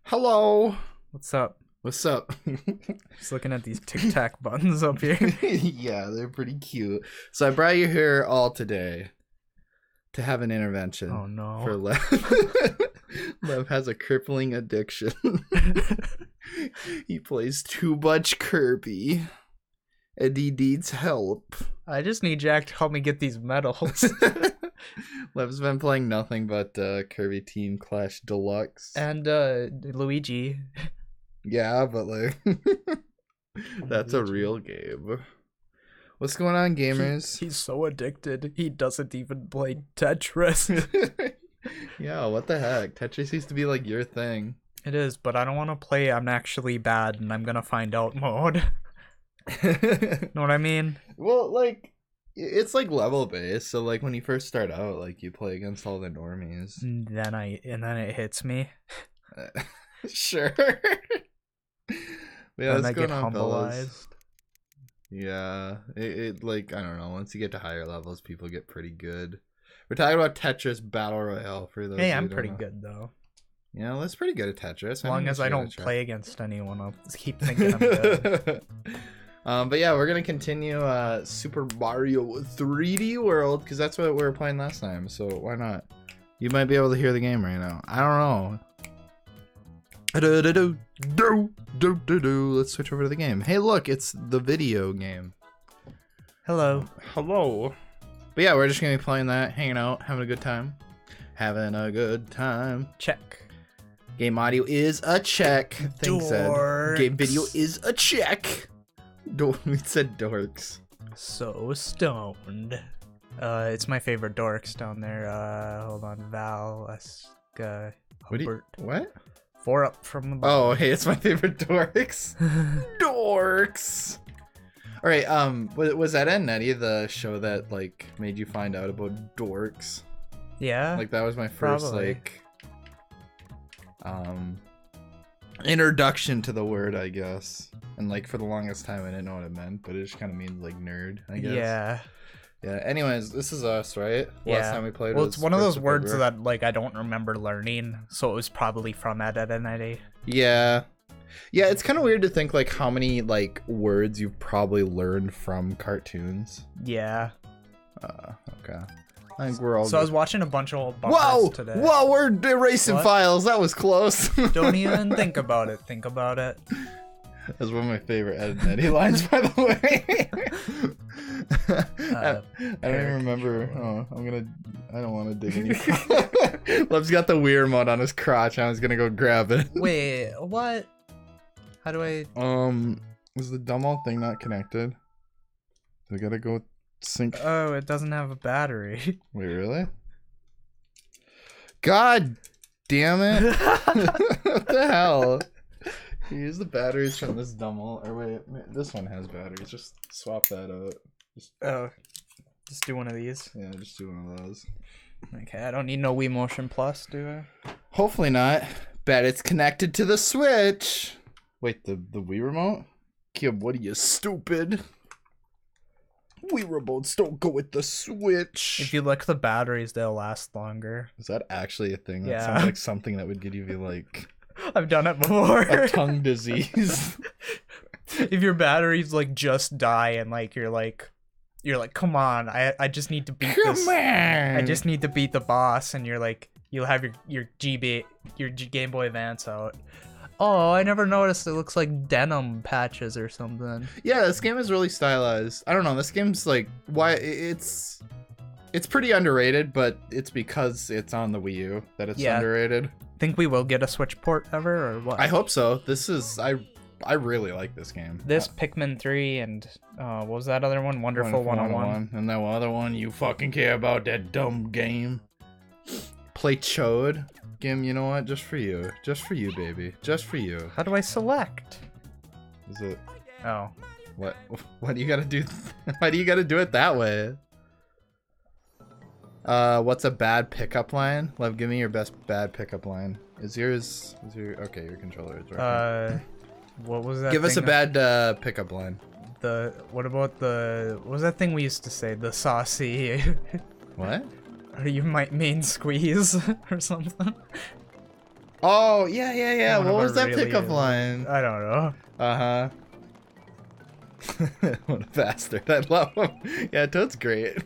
Hello. What's up? What's up? Just looking at these Tic Tac buttons up here. Yeah, they're pretty cute. So I brought you here all today to have an intervention. Oh no. For Lev. Lev has a crippling addiction. He plays too much Kirby. And he needs help. I just need Jack to help me get these medals. Lev's been playing nothing but Kirby Team Clash Deluxe. And Luigi. Yeah, but like that's a real game. What's going on, gamers? He's so addicted. He doesn't even play Tetris. Yeah, what the heck? Tetris used to be like your thing. It is, but I don't want to play I'm actually bad and I'm gonna find out mode. Know what I mean? Well, like it's like level based, so like when you first start out, like you play against all the normies. And then it hits me. Sure. Yeah, and I get on, humbleized. fellas? Yeah, it like I don't know. Once you get to higher levels, people get pretty good. We're talking about Tetris Battle Royale for those. Hey, I'm pretty good though. Yeah, that's pretty good at Tetris. As long as I don't play against anyone, I'll just keep thinking I'm good. But yeah, we're gonna continue Super Mario 3D World because that's what we were playing last time. So why not? You might be able to hear the game right now. I don't know. Let's switch over to the game. Hey, look, it's the video game. Hello. Hello. But yeah, we're just gonna be playing that, hanging out, having a good time. Having a good time. Check. Game audio is a check. Thing said. Game video is a check. We said dorks. So stoned. It's my favorite dorks down there. Hold on, Val, Eska, Hubert. What? 4 up from the bottom. Oh, hey, it's my favorite dorks. Dorks. All right. Was that Ed and Eddie the show that like made you find out about dorks? Yeah. Like that was my first probably. like introduction to the word, I guess. And like for the longest time I didn't know what it meant, but it just kind of means like nerd, I guess. Yeah. Yeah. Anyways, this is us, right? Yeah. Last time we played. Well, was it's one of 1st those words February. that like I don't remember learning, so it was probably from Ed and Eddie. Yeah. Yeah, it's kind of weird to think like how many like words you've probably learned from cartoons. Yeah. Okay. I think we're all So I was watching a bunch of old bumpers today. Whoa, we're erasing What? files. That was close. Don't even think about it. Think about it. That's one of my favorite Ed and Eddie lines, by the way. I don't even remember. Oh, I don't want to dig any. Lev's got the weird mode on his crotch. I was gonna go grab it. Wait, what? How do I? Was the dumb old thing not connected? I gotta go sync. Oh, it doesn't have a battery. Wait, really? God damn it! What the hell? Use the batteries from this dumb old. Or wait, this one has batteries. Just swap that out. Just do one of these. Yeah, just do one of those. Okay, I don't need no Wii Motion Plus, do I? Hopefully not. Bet it's connected to the Switch. Wait, the Wii remote? Kid, what are you, stupid? Wii remotes don't go with the Switch. If you lick the batteries, they'll last longer. Is that actually a thing? That Yeah. sounds like something that would give you like I've done it before. a tongue disease. If your batteries like just die and like you're like, come on, I just need to beat this. Come on. I just need to beat the boss, and you're like, you'll have your Game Boy Advance out. Oh, I never noticed. It looks like denim patches or something. Yeah, this game is really stylized. I don't know. This game's like it's pretty underrated, but it's because it's on the Wii U that it's underrated. Think we will get a Switch port ever, or what? I hope so. This is I really like this game. This Pikmin 3 and what was that other one? Wonderful 101. And that other one you fucking care about, that dumb game. Play Chode. Gim, you know what? Just for you. Just for you, baby. Just for you. How do I select? Is it? Oh. What do you gotta do? Why do you gotta do it that way? What's a bad pickup line? Lev, give me your best bad pickup line. Your controller is right. What was that? Give us a bad pickup line. What was that thing we used to say? The saucy. What? Or you might main squeeze or something. Oh, yeah, yeah, yeah. One What of was our that really pickup old- line? I don't know. Uh-huh. What a bastard. I love him. Yeah, Toad's great.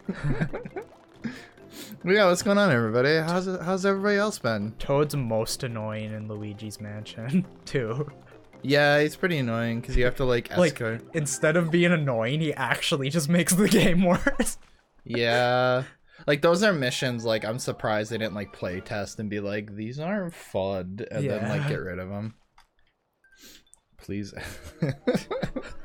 Yeah, what's going on, everybody? How's everybody else been? Toad's most annoying in Luigi's Mansion, too. Yeah, he's pretty annoying because you have to like Like, escort. instead of being annoying, he actually just makes the game worse. Yeah. Like those are missions like I'm surprised they didn't like play test and be like these aren't fun and then like Yeah. get rid of them. Please.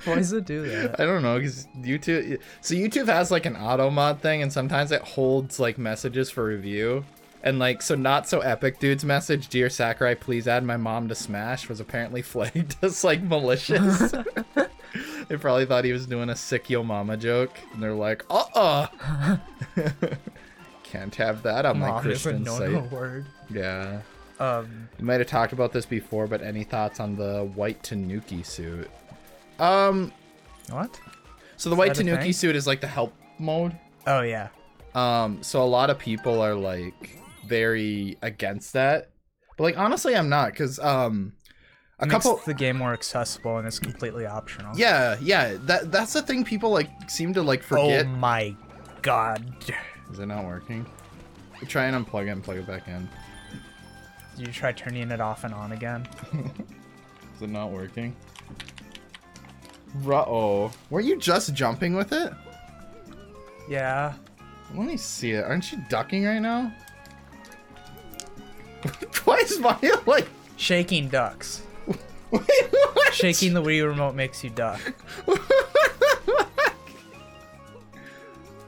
Why does it do that? I don't know because YouTube. So YouTube has like an auto mod thing, and sometimes it holds like messages for review. And like, so Not So Epic Dude's message, "Dear Sakurai, please add my mom to Smash," was apparently flagged as like malicious. They probably thought he was doing a sick yo mama joke, and they're like, can't have that on my Mom is a Christian no-no site. word. Yeah. Um, You might have talked about this before, but any thoughts on the white Tanuki suit? what? So the white that a Tanuki thing? suit is like the help mode. Oh, yeah. So a lot of people are like very against that. But like honestly I'm not, because a It couple makes the game more accessible and it's completely optional. yeah, that's the thing people like seem to like forget. Oh my god. Is it not working? Try and unplug it and plug it back in. Did you try turning it off and on again? Is it not working? Ruh-oh. Were you just jumping with it? Yeah. Let me see it. Aren't you ducking right now? Why is Mario like... Shaking ducks. Wait, what? Shaking the Wii remote makes you duck.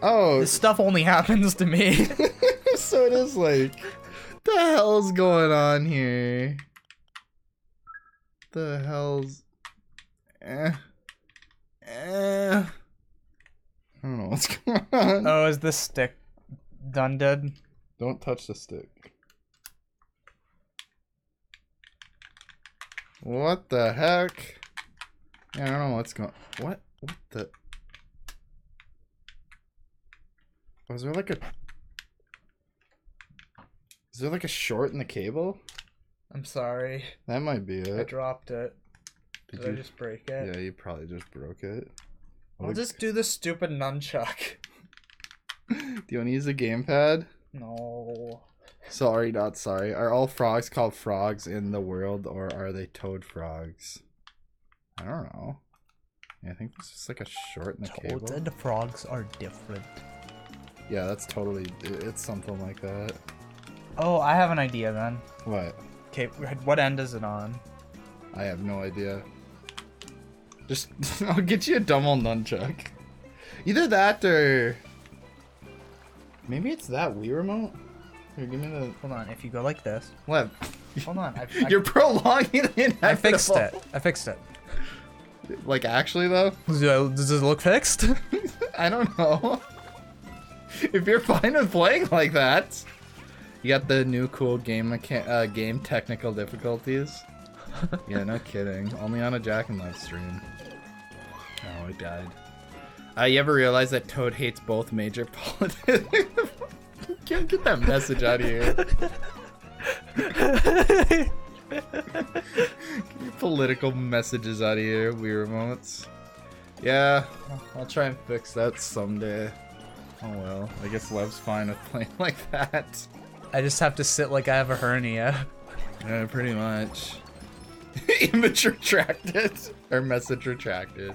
Oh, This stuff only happens to me. so it is like... The hell's going on here? The hell's... I don't know what's going on. Oh, is this stick done dead? Don't touch the stick. What the heck? Yeah, I don't know what's going... What the... Was there like a... Is there like a short in the cable? I'm sorry. That might be I it. dropped it. Did I just break it? Yeah, you probably just broke it. I'll just do the stupid nunchuck. Do you want to use a gamepad? No. Sorry, not sorry. Are all frogs called frogs in the world, or are they toad frogs? I don't know. Yeah, I think this is like a short in the cable. Toads and frogs are different. Yeah, that's totally... It's something like that. Oh, I have an idea then. What? Okay, what end is it on? I have no idea. Just... I'll get you a dumb old nunchuck. Either that or... Maybe it's that Wii remote? Here, give me the... Hold on, if you go like this. What? Hold on, You're prolonging the inevitable. I fixed it. I fixed it. Like, actually, though? Does it look fixed? I don't know. If you're fine with playing like that. You got the new cool game game technical difficulties. Yeah, no kidding. Only on a Jak Lev stream. Oh, I died. You ever realize that Toad hates both major politics? Can't get that message out of here. Get your political messages out of here, Wii remotes. Yeah, I'll try and fix that someday. Oh well, I guess Lev's fine with playing like that. I just have to sit like I have a hernia. Yeah, pretty much. Image retracted. Or message retracted.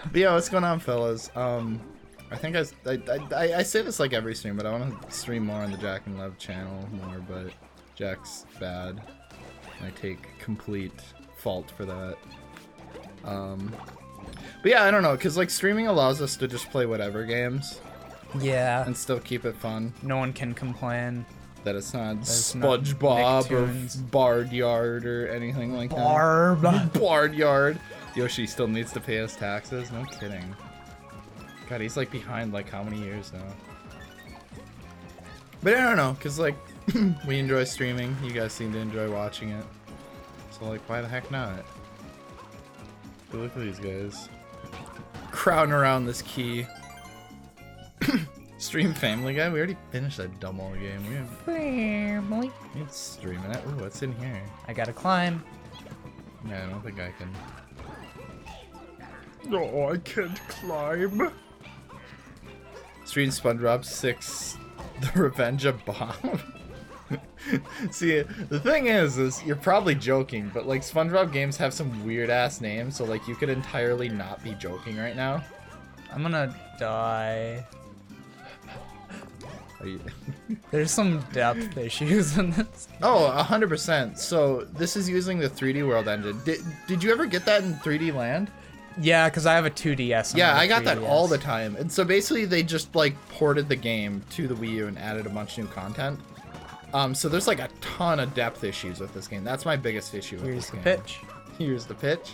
But yeah, what's going on, fellas? I think I say this like every stream, but I want to stream more on the Jak and Lev channel more, but Jak's bad. I take complete fault for that. But yeah, I don't know, because like streaming allows us to just play whatever games Yeah. and still keep it fun. No one can complain. That it's not There's no SpongeBob or Nicktoons. Bardyard or anything like Barb. that. Bardyard. Yoshi still needs to pay his taxes? No kidding. God, he's like behind like how many years now? But I don't know, because like we enjoy streaming. You guys seem to enjoy watching it. So like, why the heck not? But look at these guys. Crowding around this key. Stream Family Guy. We already finished that dumb old game. Family. It's streaming it. Ooh, what's in here? I gotta climb. Yeah, I don't think I can. No, I can't climb. Stream SpongeBob 6, The Revenge of Bob. See, the thing is you're probably joking, but like SpongeBob games have some weird ass names, so like you could entirely not be joking right now. I'm gonna die. Are you... There's some depth issues in this. Oh, 100%. So this is using the 3D World engine. Did you ever get that in 3D Land? Yeah, because I have a 2DS. Yeah, I got that all the time. And so basically they just like ported the game to the Wii U and added a bunch of new content. So there's like a ton of depth issues with this game. That's my biggest issue with this game. Here's the pitch. Here's the pitch.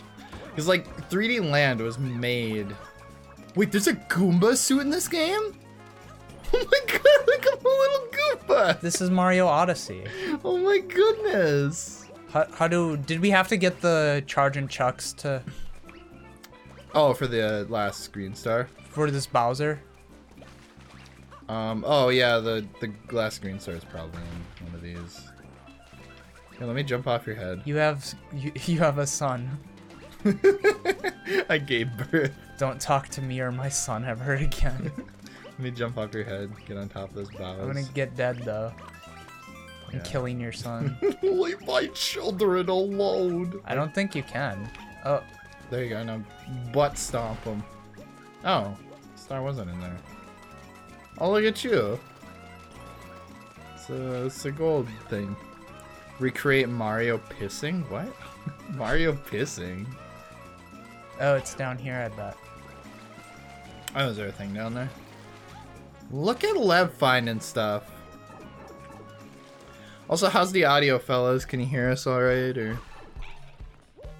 Because like 3D Land was made... Wait, there's a Goomba suit in this game? Oh my god, look at the little Goomba! This is Mario Odyssey. Oh my goodness. Did we have to get the Charge and Chucks to... Oh, for the last screen star? For this Bowser? Oh yeah, the glass green star is probably in one of these. Here, let me jump off your head. You have a son. I gave birth. Don't talk to me or my son ever again. Let me jump off your head, get on top of those boughs. I'm gonna get dead though. I'm Yeah. killing your son. Leave my children alone. I don't think you can. Oh, There you go, now butt stomp them. Oh, star wasn't in there. Oh, look at you. It's a gold thing. Recreate Mario pissing? What? Mario pissing? oh, it's down here, I bet. Oh, is there a thing down there? Look at Lev finding stuff. Also, how's the audio, fellas? Can you hear us alright, or?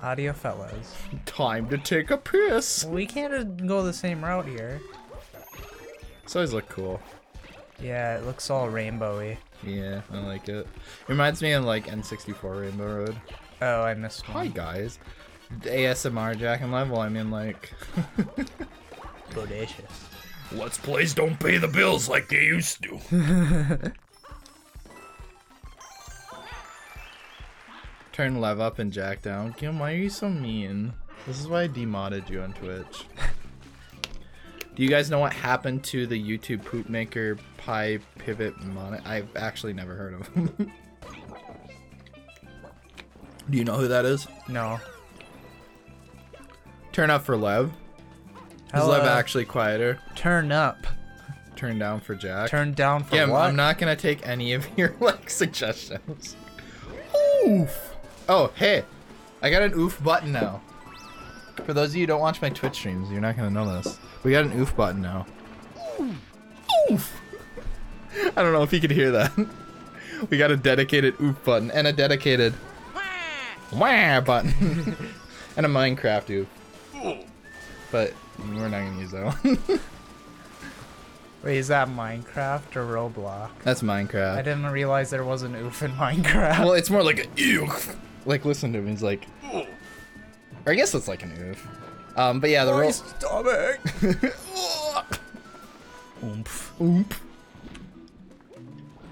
Audio fellas. Time to take a piss. We can't just go the same route here. This always look cool. Yeah, it looks all rainbowy. Yeah, I like it. Reminds me of like N64 Rainbow Road. Oh, I missed Hi one. guys. The ASMR Jack and Level, I mean like... Bodacious. Let's Plays don't pay the bills like they used to. Turn Lev up and Jack down. Kim, why are you so mean? This is why I demodded you on Twitch. Do you guys know what happened to the YouTube poop maker Pi Pivot Mon? I've actually never heard of him. Do you know who that is? No. Turn up for Lev. Is Hello. Lev actually quieter? Turn up. Turn down for Jack. Turn down for Yeah, what? I'm not gonna take any of your like suggestions. Oof. Oh, hey, I got an oof button now. For those of you who don't watch my Twitch streams, you're not gonna know this. We got an oof button now. Oof. I don't know if you could hear that. We got a dedicated oof button and a dedicated wah button and a Minecraft oof. But we're not gonna use that one. Wait, is that Minecraft or Roblox? That's Minecraft. I didn't realize there was an oof in Minecraft. Well, it's more like a oof. Like, listen to him. He's like, or I guess it's like an oof. But yeah, the roll. stomach. Oomph. Oomph.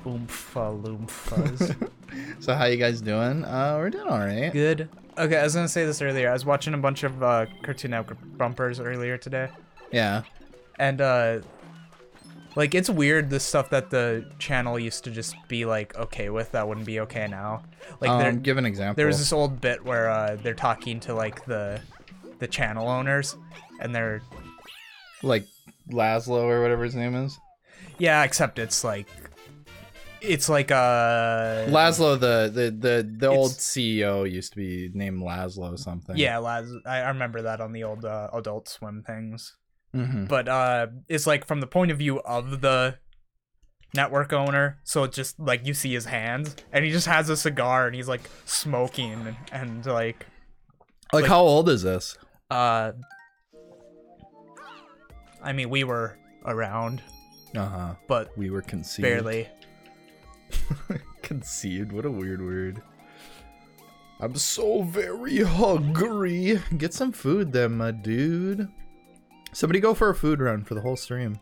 Oomphaloomphas. So how you guys doing? We're doing all right. Good. Okay, I was gonna say this earlier. I was watching a bunch of Cartoon Network bumpers earlier today, Yeah. and like it's weird the stuff that the channel used to just be like okay with that wouldn't be okay now. Like Give an example. there was this old bit where they're talking to like the channel owners, and they're like Laszlo or whatever his name is. yeah, except it's like Laszlo, the old CEO used to be named Laszlo something. yeah, I remember that on the old Adult Swim things. Mm-hmm. But it's like from the point of view of the network owner, so it's just like you see his hands and he just has a cigar and he's like smoking and like how old is this? I mean we were around, but We were conceived. barely. Conceived, what a weird word. I'm so very hungry. Get some food then, my dude. Somebody go for a food run for the whole stream.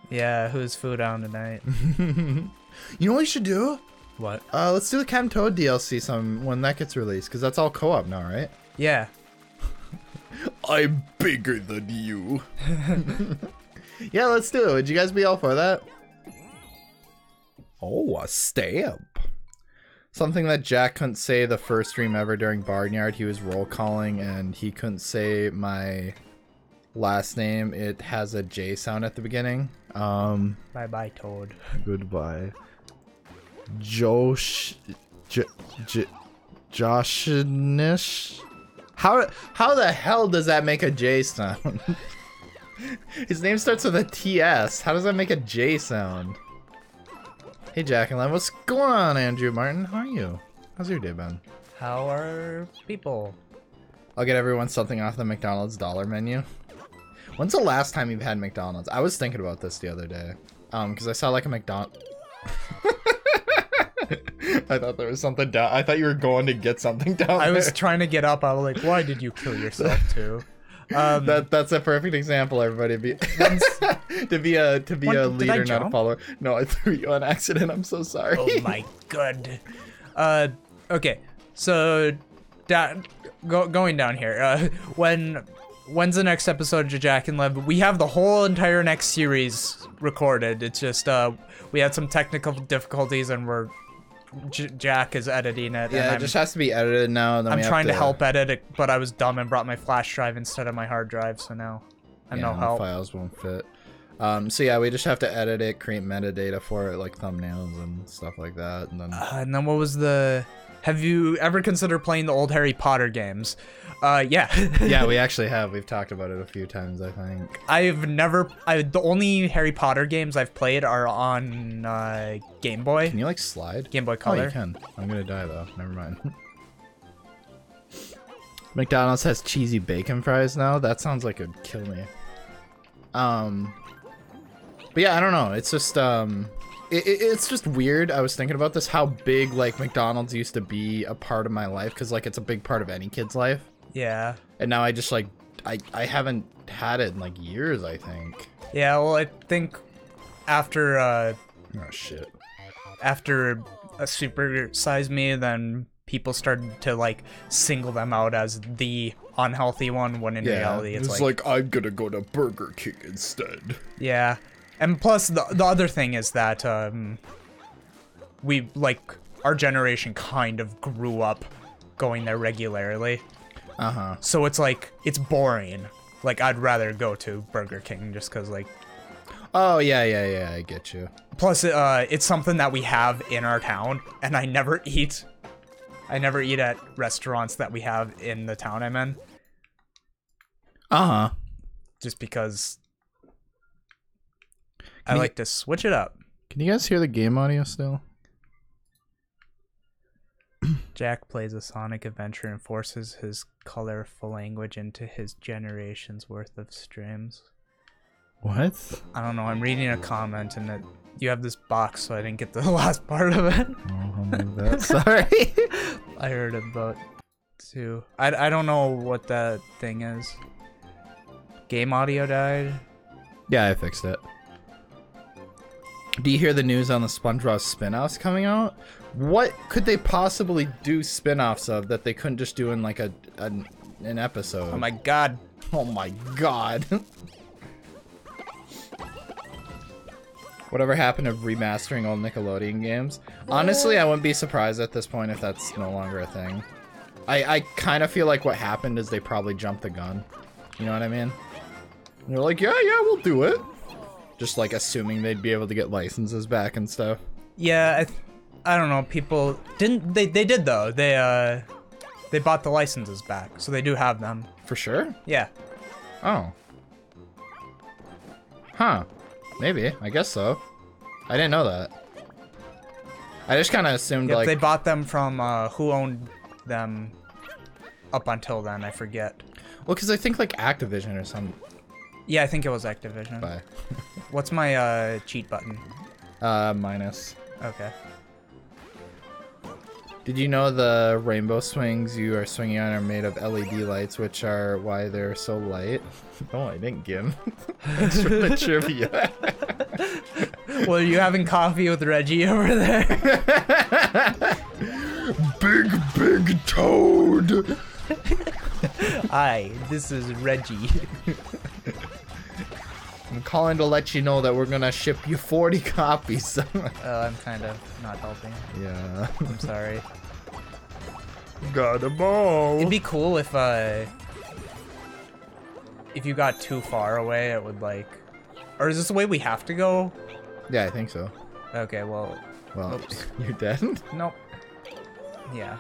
Yeah, who's food on tonight? You know what we should do? What? Let's do the Chem Toad DLC when that gets released, because that's all co-op now, right? Yeah. I'm bigger than you. Yeah, let's do it. Would you guys be all for that? Oh, a stamp. Something that Jack couldn't say the first stream ever during Barnyard. He was roll calling and he couldn't say my last name. It has a J sound at the beginning. Bye bye, Toad. Goodbye. Joshnish. How the hell does that make a J sound? His name starts with a TS. How does that make a J sound? Hey, Jak Lev, what's going on, Andrew Martin? How are you? How's your day been? How are people? I'll get everyone something off the McDonald's dollar menu. When's the last time you've had McDonald's? I was thinking about this the other day. Because I saw like a McDonald's. I thought there was something down. I thought you were going to get something down I was there. trying to get up. I was like, why did you kill yourself too? That's a perfect example, everybody. To be a leader, not a follower. No, I threw you on accident. I'm so sorry. Oh my god. Okay. So, going down here. When's the next episode of Jak Lev? We have the whole entire next series recorded. It's just we had some technical difficulties, and Jack is editing it. Yeah, and it just has to be edited now. And then I'm trying to help edit it, but I was dumb and brought my flash drive instead of my hard drive, so now I'm no help. Files won't fit. So yeah, we just have to edit it, create metadata for it, like thumbnails and stuff like that, and then. What was the? Have you ever considered playing the old Harry Potter games? Yeah. Yeah, we actually have. We've talked about it a few times, I think. The only Harry Potter games I've played are on Game Boy. Can you like slide? Game Boy Color. Oh, you can. I'm gonna die though. Never mind. McDonald's has cheesy bacon fries now. That sounds like it'd kill me. But yeah, I don't know. It's just it's just weird. I was thinking about this, how big like McDonald's used to be a part of my life, because like it's a big part of any kid's life. Yeah. And now I just like I haven't had it in like years, I think. Yeah, well, I think after oh shit. After a Super Size Me, then people started to like single them out as the unhealthy one, when in reality it's like I'm gonna go to Burger King instead. Yeah. And plus the other thing is that we like our generation kind of grew up going there regularly. Uh-huh. So it's like it's boring. Like I'd rather go to Burger King just cuz like oh yeah, I get you. Plus it's something that we have in our town, and I never eat at restaurants that we have in the town I'm in. Uh-huh. Just because I like to switch it up. Can you guys hear the game audio still? Jack plays a Sonic adventure and forces his colorful language into his generation's worth of streams. What? I don't know, I'm reading a comment and you have this box, so I didn't get the last part of it. Oh, I'll move that. Sorry. I heard about two. I don't know what that thing is. Game audio died? Yeah, I fixed it. Do you hear the news on the SpongeBob spin-offs coming out? What could they possibly do spin-offs of that they couldn't just do in like an episode? Oh my god. Oh my god. Whatever happened to remastering old Nickelodeon games? Honestly, I wouldn't be surprised at this point if that's no longer a thing. I kind of feel like what happened is they probably jumped the gun. You know what I mean? And they're like, yeah, we'll do it. Just like assuming they'd be able to get licenses back and stuff. Yeah, I don't know. People didn't. They did though. They bought the licenses back, so they do have them. For sure? Yeah. Oh. Huh. Maybe. I guess so. I didn't know that. I just kind of assumed like they bought them from who owned them up until then. I forget. Well, because I think like Activision or some. Yeah, I think it was Activision. Bye. What's my cheat button? Minus. Okay. Did you know the rainbow swings you are swinging on are made of LED lights, which are why they're so light? No, I didn't, Gim. That's from the trivia. Well, are you having coffee with Reggie over there? Big toad. Hi, this is Reggie. I'm calling to let you know that we're gonna ship you 40 copies. I'm kind of not helping. Yeah. I'm sorry. Got a ball. It'd be cool if you got too far away, it would like... Or is this the way we have to go? Yeah, I think so. Okay, well... Well, oops. you're dead? Nope. Yeah.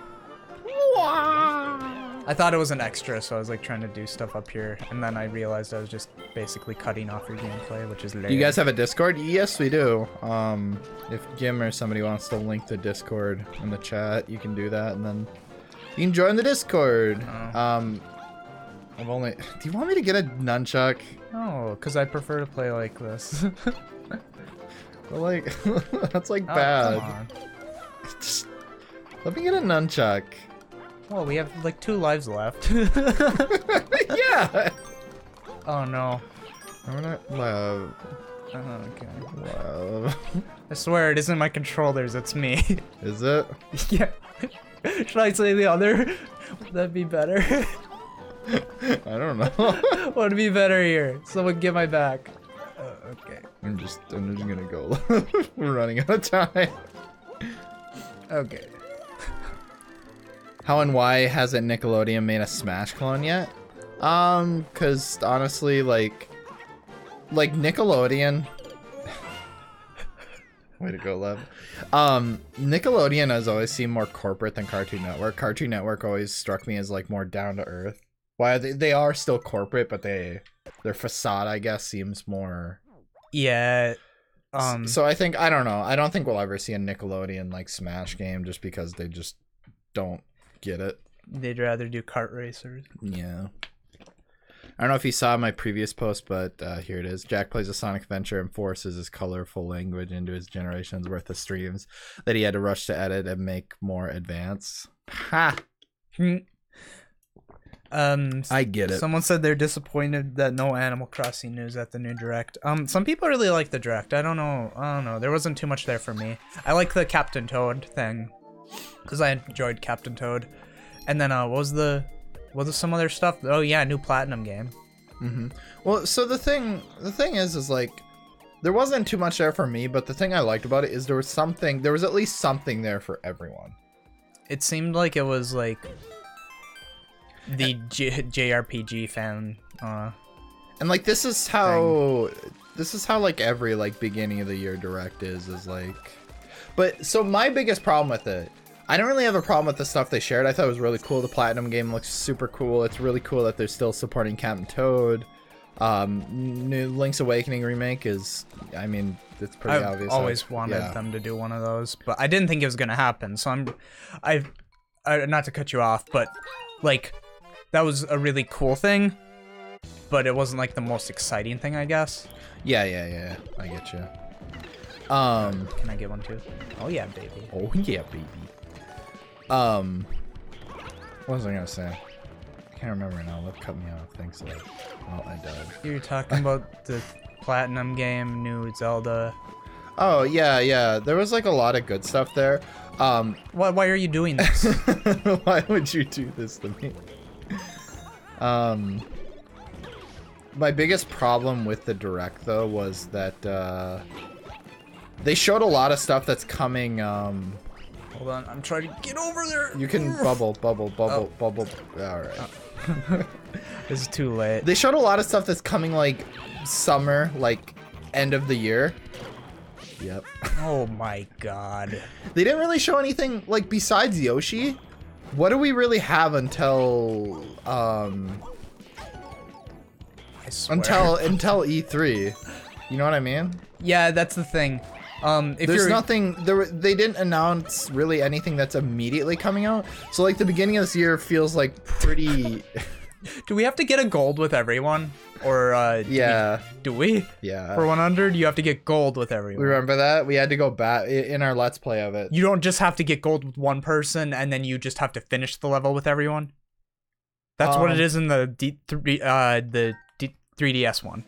I thought it was an extra, so I was like trying to do stuff up here, and then I realized I was just basically cutting off your gameplay, which is lame. Do you guys have a Discord? Yes, we do. If Jim or somebody wants to link the Discord in the chat, you can do that, and then you can join the Discord. I've only... Do you want me to get a nunchuck? No, because I prefer to play like this. Well, like, that's like Oh, bad. come on. Just let me get a nunchuck. Well, we have like 2 lives left. Yeah. Oh no. I'm gonna love. Okay. Love. I swear it isn't my controllers, it's me. Is it? Yeah. Should I say the other? Would that be better? I don't know. What would be better here? Someone get my back. Okay. I'm just gonna go. We're running out of time. Okay. How and why hasn't Nickelodeon made a Smash clone yet? Cause honestly, like Nickelodeon. Way to go, Lev. Nickelodeon has always seemed more corporate than Cartoon Network. Cartoon Network always struck me as like more down to earth. Why they are still corporate, but their facade, I guess, seems more. Yeah. So I think I don't know. I don't think we'll ever see a Nickelodeon like Smash game just because they just don't get it. They'd rather do kart racers. Yeah. I don't know if you saw my previous post, but here it is. Jak plays a Sonic Adventure and forces his colorful language into his generation's worth of streams that he had to rush to edit and make more advanced. Ha! I get it. Someone said they're disappointed that no Animal Crossing news at the new Direct. Some people really like the Direct. I don't know. There wasn't too much there for me. I like the Captain Toad thing because I enjoyed Captain Toad. And then what was some other stuff? Oh yeah, new Platinum game. Well, so the thing is like there wasn't too much there for me, but the thing I liked about it is there was at least something there for everyone. It seemed like it was like the JRPG fan. And like this is how like every like beginning of the year Direct is like. But so my biggest problem with it, I don't really have a problem with the stuff they shared. I thought it was really cool. The Platinum game looks super cool. It's really cool that they're still supporting Captain Toad. New Link's Awakening remake is, I mean, it's pretty obvious. I've always wanted them to do one of those, but I didn't think it was gonna happen. So I not to cut you off, but like that was a really cool thing, but it wasn't like the most exciting thing, I guess. Yeah. I get you. Can I get one too? Oh yeah, baby. Oh yeah, baby. What was I gonna say? I can't remember now. That cut me off. Thanks, Lev. Oh, I died. You're talking about the Platinum game, new Zelda. Oh yeah. There was like a lot of good stuff there. Why are you doing this? Why would you do this to me? My biggest problem with the Direct though was that they showed a lot of stuff that's coming. Hold on, I'm trying to get over there. You can bubble. All right. It's too late. They showed a lot of stuff that's coming like summer, like end of the year. Yep. Oh my god. They didn't really show anything like besides Yoshi. What do we really have until I swear. until E3? You know what I mean? Yeah, that's the thing. If There's nothing. They didn't announce really anything that's immediately coming out. So like the beginning of this year feels like pretty. Do we have to get a gold with everyone, or yeah? Do we? Yeah. For 100, you have to get gold with everyone. Remember that? We had to go back in our Let's Play of it. You don't just have to get gold with one person, and then you just have to finish the level with everyone. That's what it is in the 3DS one.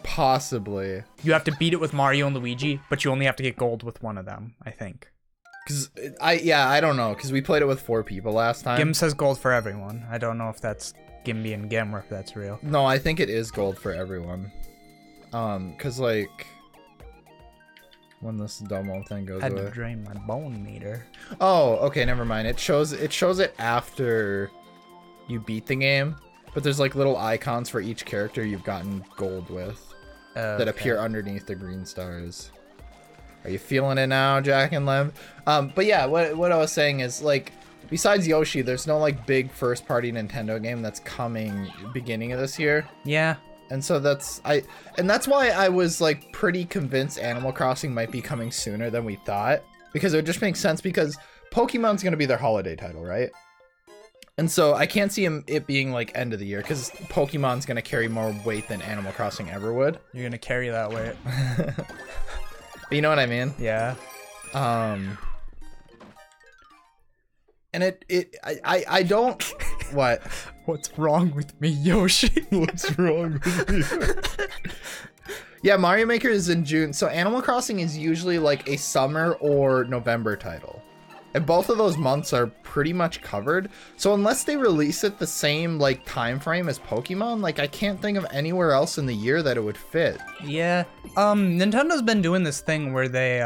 Possibly. You have to beat it with Mario and Luigi, but you only have to get gold with one of them, I think. Cause I don't know, cause we played it with 4 people last time. Gim says gold for everyone. I don't know if that's Gimby and Gim or if that's real. No, I think it is gold for everyone. Cause like when this dumb thing goes Had away. to drain my bone meter. Oh, okay, never mind. It shows it after you beat the game, but there's like little icons for each character you've gotten gold with that appear underneath the green stars. Are you feeling it now, Jak and Lev? But yeah, what I was saying is, like, besides Yoshi, there's no like big first-party Nintendo game that's coming beginning of this year. Yeah. And so that's why I was like pretty convinced Animal Crossing might be coming sooner than we thought, because it would just make sense because Pokemon's gonna be their holiday title, right? And so I can't see it being like end of the year, because Pokemon's gonna carry more weight than Animal Crossing ever would. You're gonna carry that weight. But you know what I mean? Yeah. And I don't. What? What's wrong with me, Yoshi? What's wrong with me? Yeah, Mario Maker is in June, so Animal Crossing is usually like a summer or November title. And both of those months are pretty much covered. So unless they release it the same like time frame as Pokemon, like I can't think of anywhere else in the year that it would fit. Yeah. Nintendo's been doing this thing where they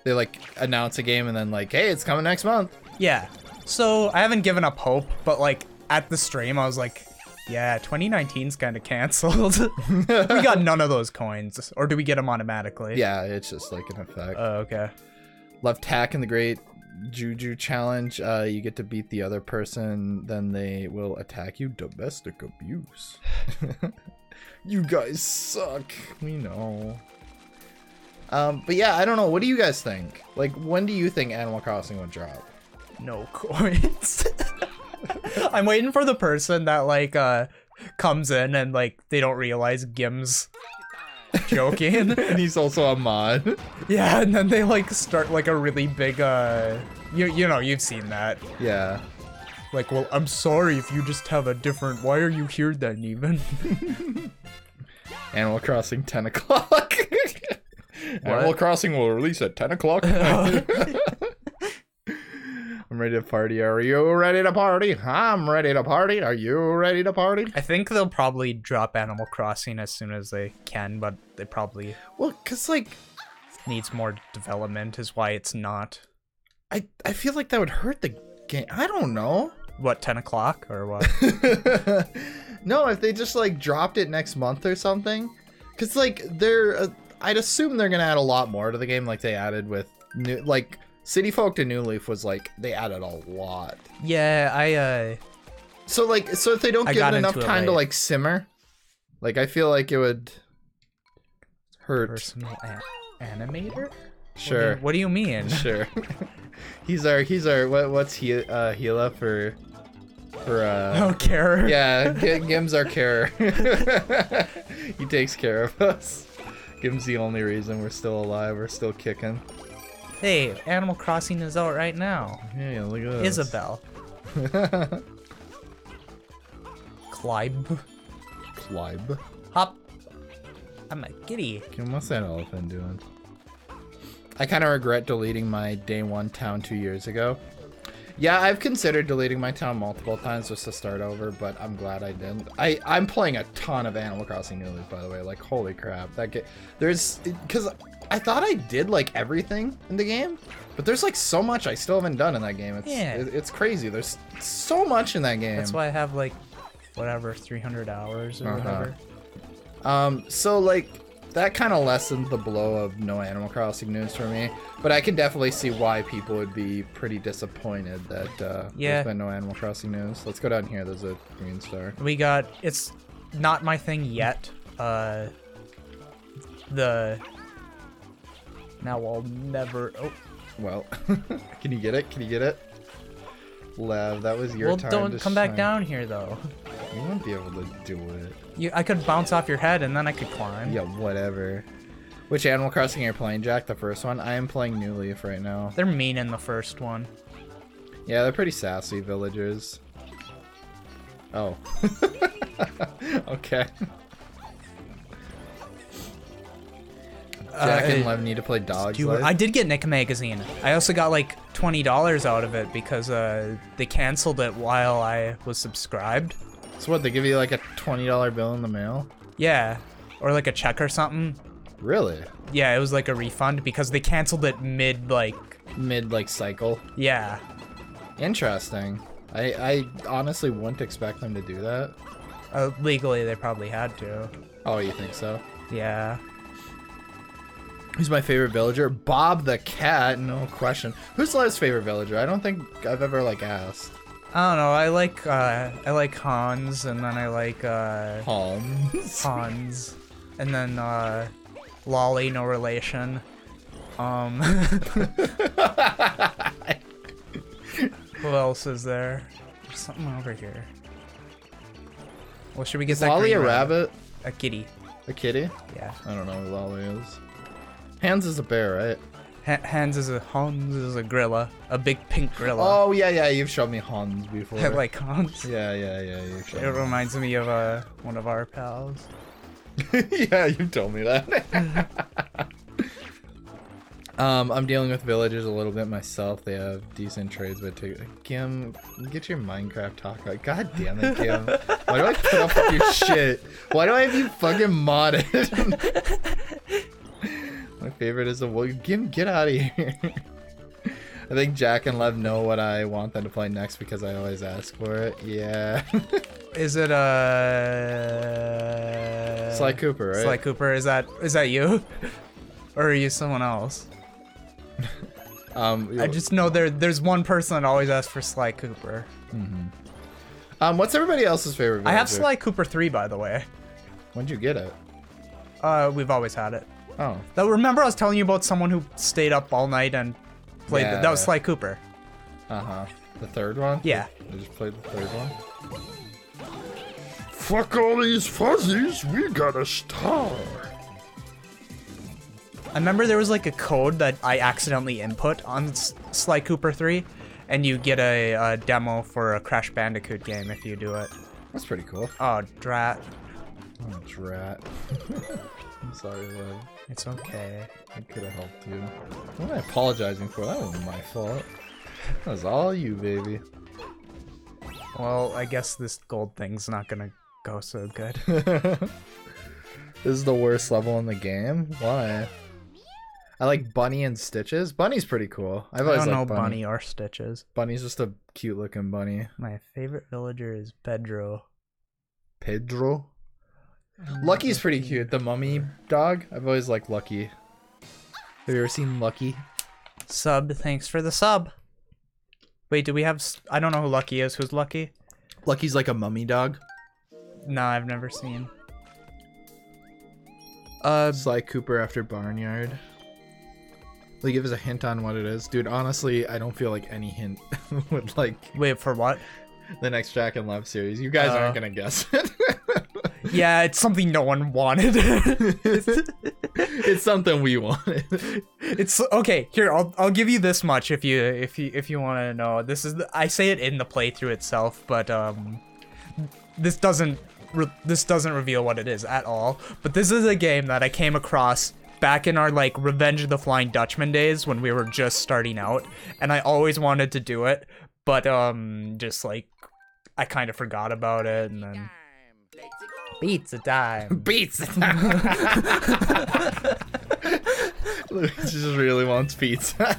like announce a game and then like, hey, it's coming next month. Yeah. So I haven't given up hope, but like at the stream I was like, yeah, 2019's kind of canceled. We got none of those coins. Or do we get them automatically? Yeah, it's just like an effect. Oh, okay. Love Tack in the Great Juju Challenge. You get to beat the other person, then they will attack you. Domestic abuse. You guys suck. We know. But yeah, I don't know. What do you guys think? Like, when do you think Animal Crossing would drop? No coins. I'm waiting for the person that like comes in and like they don't realize Gim's joking. And he's also a mod. Yeah, and then they like start like a really big you know, you've seen that. Yeah. Like, well, I'm sorry if you just have a different, why are you here then even? Animal Crossing 10 o'clock. Animal Crossing will release at 10 o'clock. I'm ready to party. Are you ready to party? I'm ready to party. Are you ready to party? I think they'll probably drop Animal Crossing as soon as they can, but they probably... Well, because, like... needs more development is why it's not. I feel like that would hurt the game. I don't know. What, 10 o'clock or what? No, if they just, like, dropped it next month or something. Because, like, I'd assume they're going to add a lot more to the game like they added with... new, like... City Folk to New Leaf was like, they added a lot. Yeah, So if they don't give it enough time to like simmer, like I feel like it would hurt. Personal animator? Sure. What do you mean? Sure. he's our what's Gila for oh, carer. Yeah, Gim's our carer. He takes care of us. Gim's the only reason we're still alive, we're still kicking. Hey, Animal Crossing is out right now. Yeah, look at this. Isabel. Clybe. Clybe. Hop. I'm a kitty. What's that elephant doing? I kind of regret deleting my day one town 2 years ago. Yeah, I've considered deleting my town multiple times just to start over, but I'm glad I didn't. I'm playing a ton of Animal Crossing New Leaf, by the way. Like, holy crap. Because I thought I did, like, everything in the game, but there's, like, so much I still haven't done in that game. It's crazy. There's so much in that game. That's why I have, like, whatever, 300 hours or whatever. So, like, that kind of lessened the blow of no Animal Crossing news for me, but I can definitely see why people would be pretty disappointed that there's been no Animal Crossing news. Let's go down here. There's a green star. We got, it's not my thing yet. Now I'll never, Well, can you get it? Can you get it? Lev, that was your time. Well, don't come back down here, though. You won't be able to do it. I could bounce off your head, and then I could climb. Yeah, whatever. Which Animal Crossing are you playing, Jak? The first one? I am playing New Leaf right now. They're mean in the first one. Yeah, they're pretty sassy villagers. Oh. Okay. Jack and Lev need to play Dog's Life. I did get Nick Magazine. I also got like $20 out of it because they canceled it while I was subscribed. So what, they give you like a $20 bill in the mail? Yeah, or like a check or something. Really? Yeah, it was like a refund because they canceled it mid cycle. Yeah. Interesting. I honestly wouldn't expect them to do that. Legally, they probably had to. Oh, you think so? Yeah. Who's my favorite villager? Bob the cat, no question. Who's Lev's favorite villager? I don't think I've ever like asked. I don't know. I like Hans, and then I like Hans, and then Lolly, no relation. Who else is there? There's something over here. Well, should we get that? Lolly a rabbit? rabbit? A kitty. A kitty? Yeah. I don't know who Lolly is. Hans is a bear, right? Hans is a gorilla, a big pink gorilla. Oh yeah, you've shown me Hans before. I like Hans. Yeah. You've shown It me. reminds me of one of our pals. Yeah, you told me that. I'm dealing with villagers a little bit myself. They have decent trades, but Kim, get your Minecraft talk right. God damn it, Kim. Why do I put up with your shit? Why do I have you fucking modded? My favorite is Kim, get out of here. I think Jack and Lev know what I want them to play next because I always ask for it. Yeah. Is it Sly Cooper, right? Sly Cooper, is that you? Or are you someone else? I just know there's one person that always asks for Sly Cooper. Mm-hmm. What's everybody else's favorite villager? I have Sly Cooper 3, by the way. When'd you get it? We've always had it. Oh. Remember I was telling you about someone who stayed up all night and played Yeah. that was Sly Cooper. Uh-huh. The third one? Yeah. I just played the third one. Fuck all these fuzzies, we got a star. I remember there was like a code that I accidentally input on Sly Cooper 3, and you get a demo for a Crash Bandicoot game if you do it. That's pretty cool. Oh, drat. Oh, drat. I'm sorry, Lev. It's okay. I could have helped you. What am I apologizing for? That wasn't my fault. That was all you, baby. Well, I guess this gold thing's not gonna go so good. This is the worst level in the game? Why? I like Bunny and Stitches. Bunny's pretty cool. I've always I don't know liked Bunny or Stitches. Bunny's just a cute looking bunny. My favorite villager is Pedro. Pedro? Lucky's pretty cute. The mummy dog. I've always liked Lucky. Have you ever seen Lucky? Sub, thanks for the sub. Wait, do we have... I don't know who Lucky is. Who's Lucky? Lucky's like a mummy dog. No, I've never seen. Sly Cooper after Barnyard. Will you give us a hint on what it is? Dude, honestly, I don't feel like any hint would like... Wait, for what? The next Jack and Lev series. You guys aren't gonna guess it. Yeah, it's something no one wanted. It's something we wanted. It's okay. Here, I'll give you this much if you want to know. This is I say it in the playthrough itself, but this doesn't reveal what it is at all. But this is a game that I came across back in our like Revenge of the Flying Dutchman days when we were just starting out, and I always wanted to do it, but just like I kind of forgot about it, and then pizza time. Pizza time. Luigi just really wants pizza.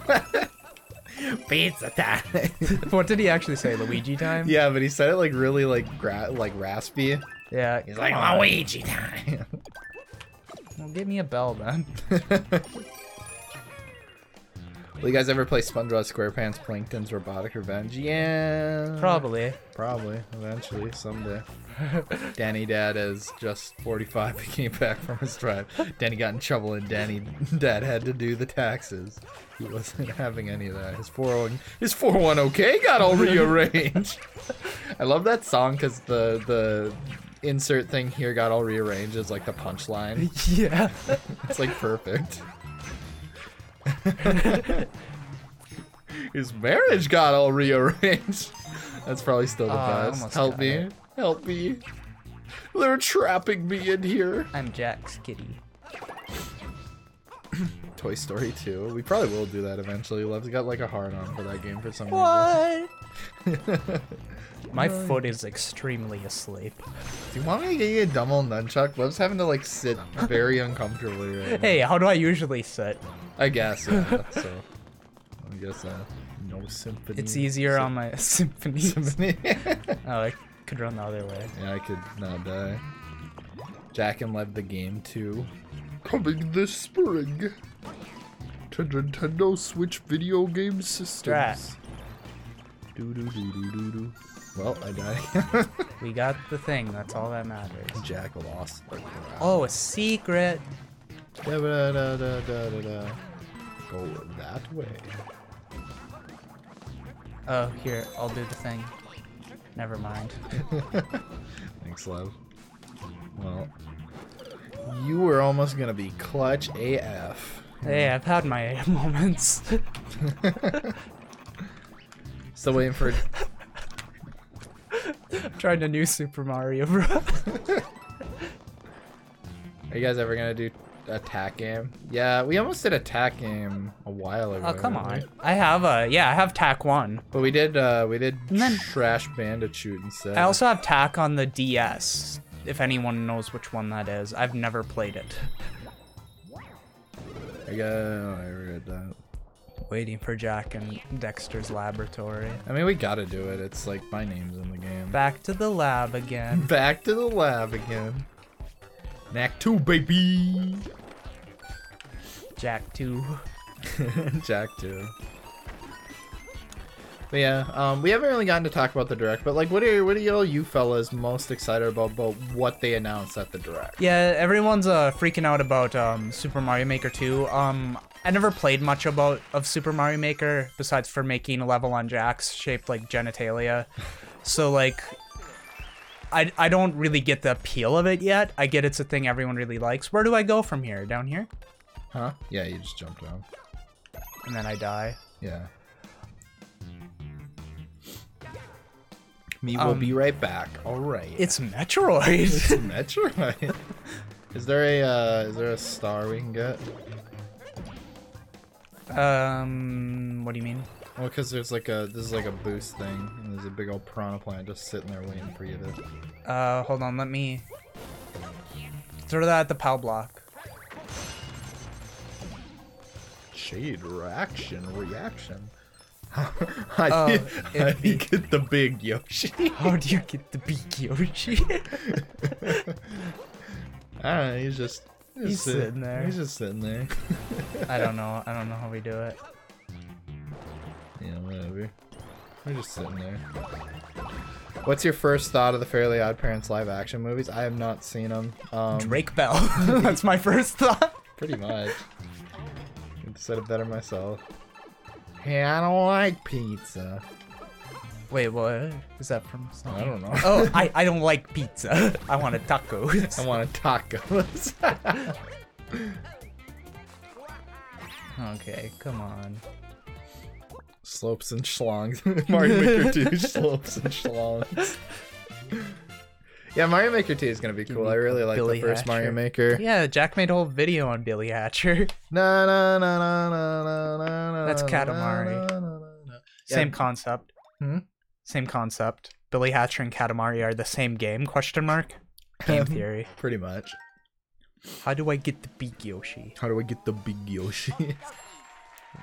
Pizza time. What did he actually say? Luigi time? Yeah, but he said it like really like raspy. Yeah. He's like Luigi time. Well, give me a bell then. Will you guys ever play SpongeBob SquarePants Plankton's Robotic Revenge? Yeah. Probably. Probably. Eventually. Someday. Danny Dad is just 45 and came back from his drive. Danny got in trouble and Danny Dad had to do the taxes. He wasn't having any of that. His 401k got all rearranged. I love that song because the insert thing here got all rearranged is like the punchline. Yeah. It's like perfect. His marriage got all rearranged. That's probably still the best. Help me. It. Help me. They're trapping me in here. I'm Jack's kitty. Toy Story 2. We probably will do that eventually. Lev's got like a hard on for that game for some What? reason. My foot is extremely asleep. Do you want me to get you a dumbbell nunchuck? Lev's having to like sit very uncomfortably right now. Hey, how do I usually sit? I guess, yeah. So, I guess no symphony. It's easier on my symphony. Symphony. Oh, I could run the other way. Yeah, I could not die. Jak and Lev the game 2. Coming this spring to Nintendo Switch video game systems. Do do do do do do. Well, I died. We got the thing. That's all that matters. Jak lost. Oh, a secret. Da, da, da, da, da, da, da. Go that way. Oh, here. I'll do the thing. Never mind. Thanks, Lev. Well, you were almost gonna be clutch AF. Hey, I've had my moments. Still waiting for. Trying a new Super Mario Bros. Are you guys ever gonna do attack game? Yeah, we almost did attack game a while ago. Oh, come on. right? I have TAC 1. But we did And then- Trash Bandicoot instead. I also have TAC on the DS, if anyone knows which one that is. I've never played it. I read that. Waiting for Jak and Dexter's laboratory. I mean, we gotta do it. It's like my name's in the game. Back to the lab again. Back to the lab again. Knack 2, baby. Jak 2. Jak 2. But yeah, we haven't really gotten to talk about the direct, but like, what are you fellas most excited about what they announced at the direct? Yeah, everyone's freaking out about Super Mario Maker 2. I never played much of Super Mario Maker besides for making a level on Jak's shaped like genitalia. So like, I don't really get the appeal of it yet. I get it's a thing everyone really likes. Where do I go from here? Down here? Huh? Yeah, you just jumped down. And then I die. Yeah. Me will be right back. All right. It's Metroid. It's Metroid. Is there a star we can get? What do you mean? Well, because this is like a boost thing, and there's a big old piranha plant just sitting there waiting for you to. Hold on, let me throw that at the POW block. Shade reaction. Oh, How do you get the big Yoshi? How do you get the big Yoshi? I don't know. He's sitting there. He's just sitting there. I don't know how we do it. Yeah, whatever. We're just sitting there. What's your first thought of the Fairly Odd Parents live action movies? I have not seen them. Drake Bell. That's my first thought. Pretty much. I could said it better myself. Hey, I don't like pizza. Wait, what? Is that from something? I don't know. Oh, I don't like pizza. I want a tacos. I want a tacos. Okay, come on. Slopes and schlongs. Mario Maker 2 slopes and schlongs. Yeah, Mario Maker 2 is gonna be cool. I really like Billy the first Hatcher. Mario Maker. Yeah, Jak made a whole video on Billy Hatcher. Na na na na na na na. That's Katamari. na, na, na, na. Same Yeah. concept. Hmm? Same concept. Billy Hatcher and Katamari are the same game? Question mark. Game theory. Pretty much. How do I get the big Yoshi? How do I get the big Yoshi?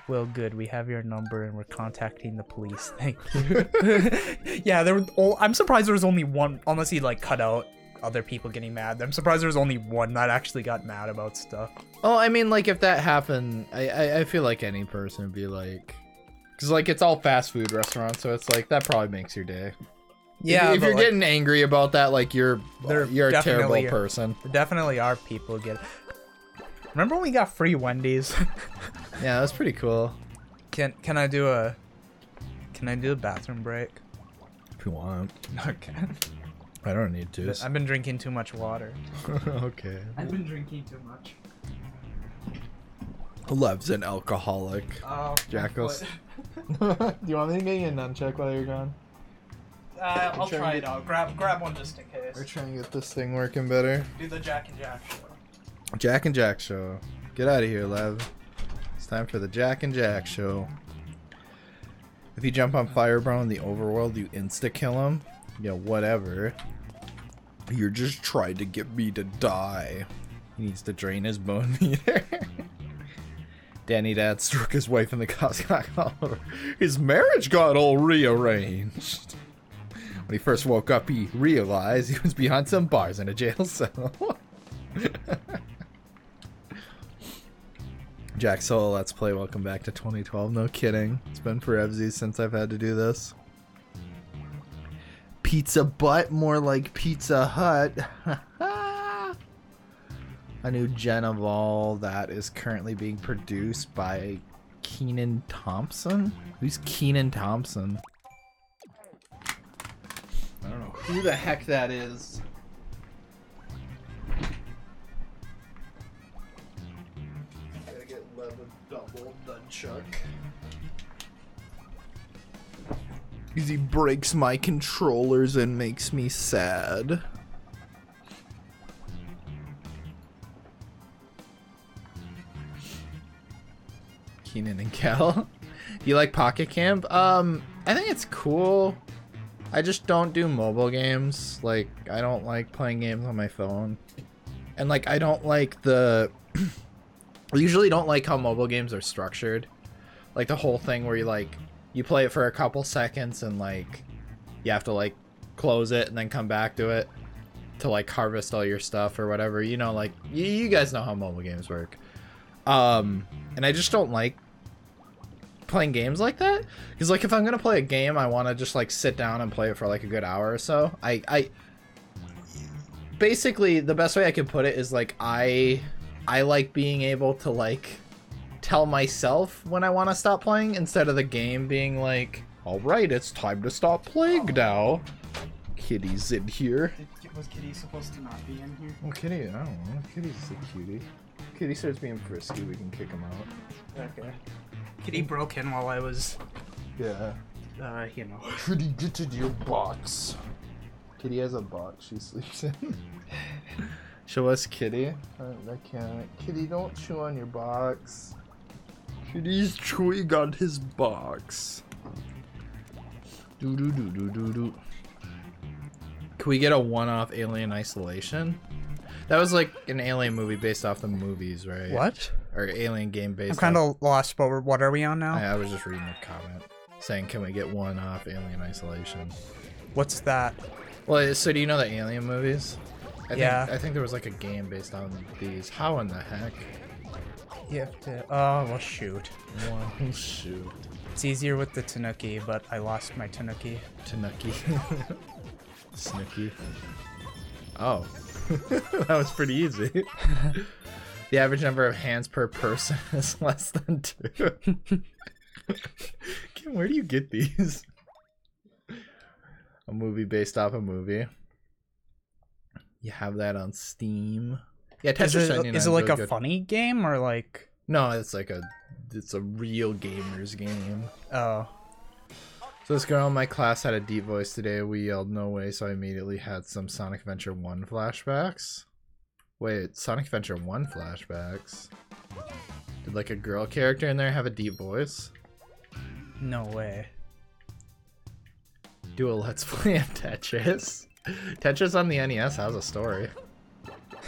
Well, good. We have your number and we're contacting the police. Thank you. Yeah, I'm surprised there was only one, unless he like cut out other people getting mad. I'm surprised there was only one that actually got mad about stuff. Oh, I mean, like, if that happened, I feel like any person would be like... Because, like, it's all fast food restaurants, so it's like, that probably makes your day. Yeah, If you're getting angry about that, like, you're a terrible definitely- person. There definitely are people who get it. Remember when we got free Wendy's? Yeah, that's pretty cool. Can I do a bathroom break? If you want. Okay. I don't need to. I've been drinking too much water. Okay. I've been drinking too much. Lev's an alcoholic. Oh, Jackals. Do you want me to get you a nunchuck while you're gone? I'll try it out. Grab one just in case. We're trying to get this thing working better. Do the Jak and Jak show. Jak and Jak show. Get out of here, Lev. Time for the Jack and Jack show. If you jump on Fire Bro in the overworld, you insta-kill him. Yeah, whatever. You're just trying to get me to die. He needs to drain his bone meter. Danny Dad struck his wife in the cops. His marriage got all rearranged. When he first woke up, he realized he was behind some bars in a jail cell. Jack Solo Let's Play, welcome back to 2012. No kidding. It's been forevsies since I've had to do this. Pizza butt, more like Pizza Hut. A new Gen of All that is currently being produced by Keenan Thompson. Who's Keenan Thompson? I don't know who the heck that is. Gotta get Lev a double nunchuck. Because he breaks my controllers and makes me sad. Keenan and Kel. Do you like Pocket Camp? I think it's cool. I just don't do mobile games. Like, I don't like playing games on my phone. And like, I don't like the... I usually don't like how mobile games are structured. Like the whole thing where you like, you play it for a couple seconds and like, you have to like close it and then come back to it to like harvest all your stuff or whatever. You know, like, you guys know how mobile games work. And I just don't like playing games like that, because like if I'm gonna play a game, I want to just like sit down and play it for like a good hour or so. I basically, the best way I could put it is like I like being able to like tell myself when I want to stop playing, instead of the game being like, all right, it's time to stop playing now. Kitty's in here. Was Kitty supposed to not be in here? Well, Kitty, I don't know. Kitty's a cutie. Kitty starts being frisky, we can kick him out. Okay. Kitty broke in while I was, Yeah. you know. Kitty, get to your box. Kitty has a box she sleeps in. Show us Kitty. I can't. Kitty, don't chew on your box. Kitty's chewing on his box. Do do do do do do. Can we get a one-off Alien Isolation? That was like an Alien movie based off the movies, right? What? Or Alien game based. I'm kind of lost, but what are we on now? I was just reading a comment saying, can we get one off Alien Isolation? What's that? Well, so do you know the Alien movies? Yeah. I think there was like a game based on these. How in the heck? You have to... Oh, well, shoot. One shoot. It's easier with the Tanuki, but I lost my Tanuki. Tanuki. Snooky. Oh. That was pretty easy. The average number of hands per person is less than 2. Kim, where do you get these? A movie based off a movie. You have that on Steam. Yeah, Tetris 99 is it like really a good. funny game or like... No, it's a real gamer's game. Oh. So this girl in my class had a deep voice today. We yelled no way, so I immediately had some Sonic Adventure 1 flashbacks. Wait, Sonic Adventure 1 flashbacks? Did like a girl character in there have a deep voice? No way. Do a let's play of Tetris. Tetris on the NES has a story.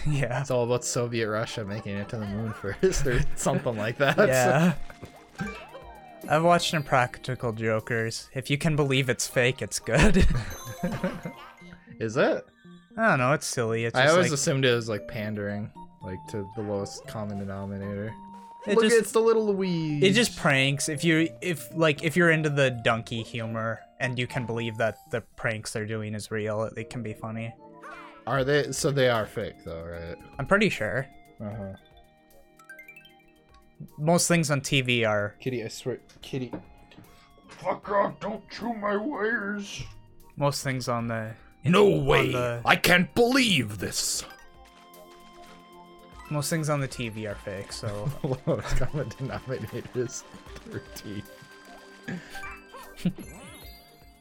Yeah. It's all about Soviet Russia making it to the moon first, or something like that. Yeah. I've watched Impractical Jokers. If you can believe it's fake, it's good. Is it? I don't know, it's silly. It's I just always like, assumed it was like pandering, like to the lowest common denominator. It Look, just- it's the little Louise. it just pranks. If you're into the donkey humor and you can believe that the pranks they're doing is real, it can be funny. Are they? So they are fake, though, right? I'm pretty sure. Uh-huh. Most things on TV are. Kitty, I swear, Kitty. Fuck off! Don't chew my wires. Most things on the. No on way! the- I can't believe this. Most things on the TV are fake, so. Lowest common denominator is 13.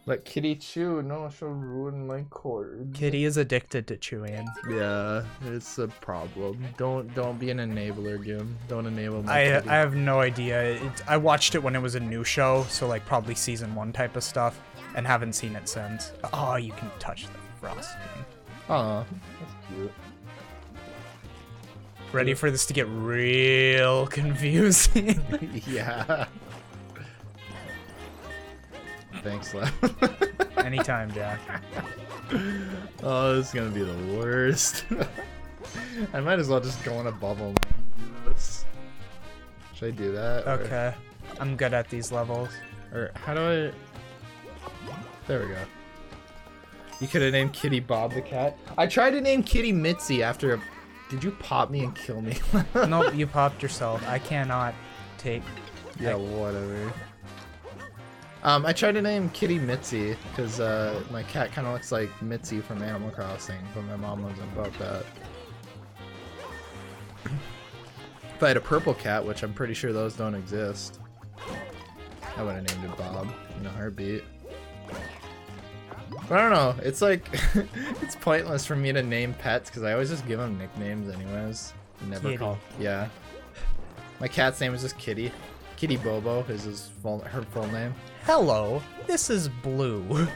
Let Kitty chew. No, she'll ruin my cord. Kitty is addicted to chewing. Yeah, it's a problem. Don't be an enabler, Gim. Don't enable my I kitty. have no idea. I watched it when it was a new show, so like probably season 1 type of stuff, and haven't seen it since. Oh, you can touch the frosting. Aw, that's cute. Ready for this to get real confusing. Yeah. Thanks, Lev. Anytime, Jack. Oh, this is gonna be the worst. I might as well just go in a bubble. Should I do that? Okay. I'm good at these levels. Or how do I... There we go. You could have named Kitty Bob the cat. I tried to name Kitty Mitzi after a... Did you pop me and kill me? Nope, you popped yourself. I cannot take... Yeah, whatever. I tried to name Kitty Mitzi because my cat kind of looks like Mitzi from Animal Crossing, but my mom wasn't about that. If I had a purple cat, which I'm pretty sure those don't exist, I would have named it Bob in a heartbeat. But I don't know. It's like it's pointless for me to name pets because I always just give them nicknames anyways. Never Kitty. call. Yeah. My cat's name is just Kitty. Kitty Bobo is her full name. Hello, this is Blue.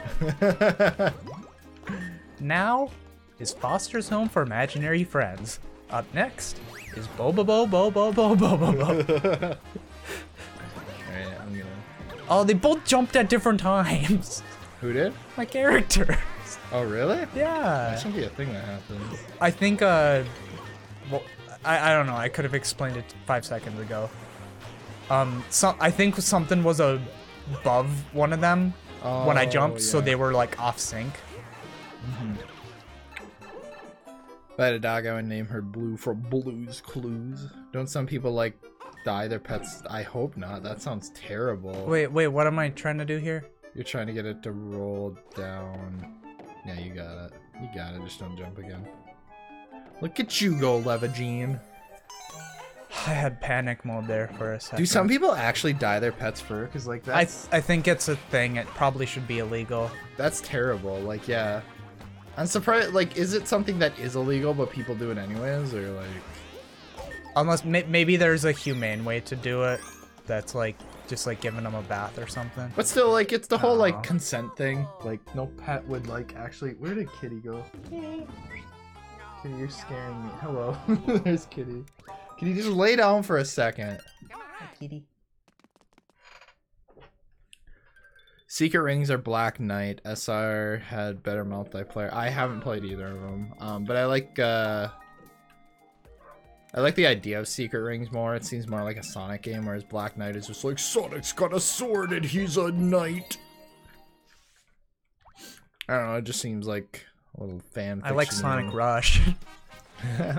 Now is Foster's Home for Imaginary Friends. Up next is Bobo Bobo Bobo Bobo. Alright, I'm gonna... Oh, they both jumped at different times. Who did? My characters. Oh, really? That Yeah. should be a thing that happens. I think, well, I don't know. I could have explained it 5 seconds ago. I think something was above one of them when I jumped, so yeah. they were like off sync. If I had a dog, I would name her Blue for Blue's Clues. Don't some people like dye their pets? I hope not. That sounds terrible. Wait, what am I trying to do here? You're trying to get it to roll down. Yeah, you got it. You got it. Just don't jump again. Look at you go, Levagine. I had panic mode there for a second. Do some people actually dye their pets' fur? Because like I that's think it's a thing. It probably should be illegal. that's terrible. Like yeah, I'm surprised. Like, is it something that is illegal but people do it anyways, or like? Unless maybe there's a humane way to do it. That's like just like giving them a bath or something. But still, like it's the whole Oh. like consent thing. Like no pet would like actually. Where did Kitty go? Kitty, you're scaring me. Hello, there's Kitty. Can you just lay down for a second? Kitty. Secret Rings are Black Knight. SR had better multiplayer. I haven't played either of them, but I like the idea of Secret Rings more. It seems more like a Sonic game, whereas Black Knight is just like Sonic's got a sword and he's a knight. I don't know. It just seems like a little fan. I like fiction Sonic game. Rush.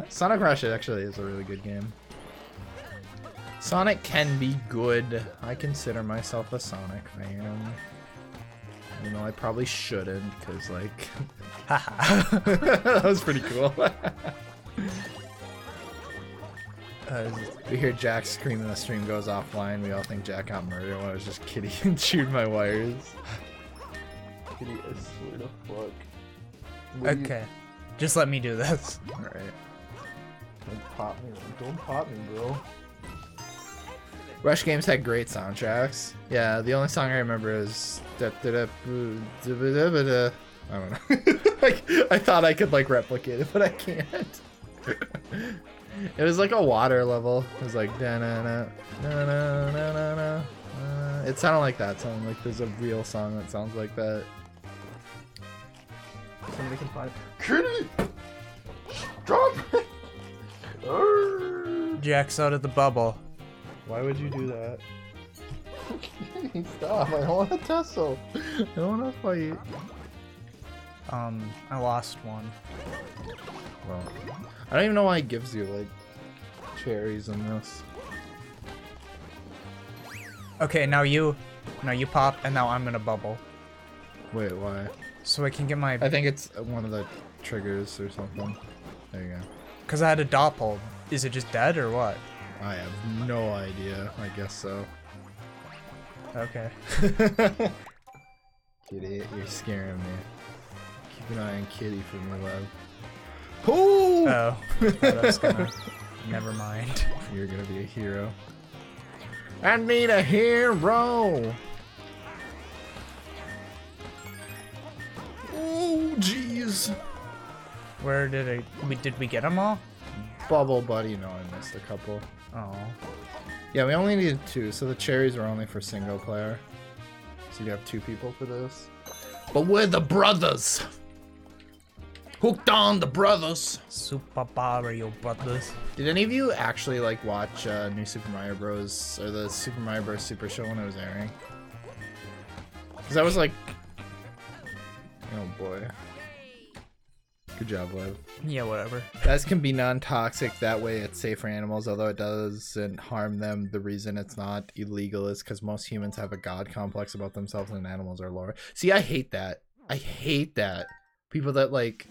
Sonic Rush actually is a really good game. Sonic can be good. I consider myself a Sonic fan. You know, I probably shouldn't, because, like... that was pretty cool. We hear Jack screaming, the stream goes offline. We all think Jack got murdered when I was just kidding and chewed my wires. Kitty, I swear to fuck. What do you- Okay, just let me do this. Alright. Don't pop me. Don't pop me, bro. Rush games had great soundtracks. Yeah, the only song I remember is... I don't know. Like, I thought I could, like, replicate it, but I can't. It was like a water level. It was like... Da-na-na, na-na-na-na-na. It sounded like that. It sounded like there's a real song that sounds like that. Somebody can find... Kitty! Stop it! Jack's out of the bubble. Why would you do that? Stop, I don't want to tussle. I don't want to fight. I lost one. Well, I don't even know why it gives you, like, cherries in this. Okay, now you pop, and now I'm gonna bubble. Wait, why? So I can get my... I think it's one of the triggers or something. There you go. Because I had a doppel. Is it just dead, or what? I have no idea. I guess so. Okay. Kitty, you're scaring me. Keep an eye on Kitty for me, Lev. Oh! Oh, I thought I was gonna. Never mind. You're gonna be a hero. I need a hero! Oh, jeez. Where did we get them all? Bubble Buddy, no, I missed a couple. Oh. Yeah, we only needed 2, so the cherries were only for single player. So you have 2 people for this. But we're the brothers! Hooked on the brothers! Super Mario Brothers. Did any of you actually like watch New Super Mario Bros. Or the Super Mario Bros. Super Show when it was airing? Because I was like... Oh boy. Good job, Lev. Yeah, whatever. Guys can be non-toxic, that way it's safe for animals, although it doesn't harm them. The reason it's not illegal is because most humans have a god complex about themselves and animals are lower. See, I hate that. I hate that. People that like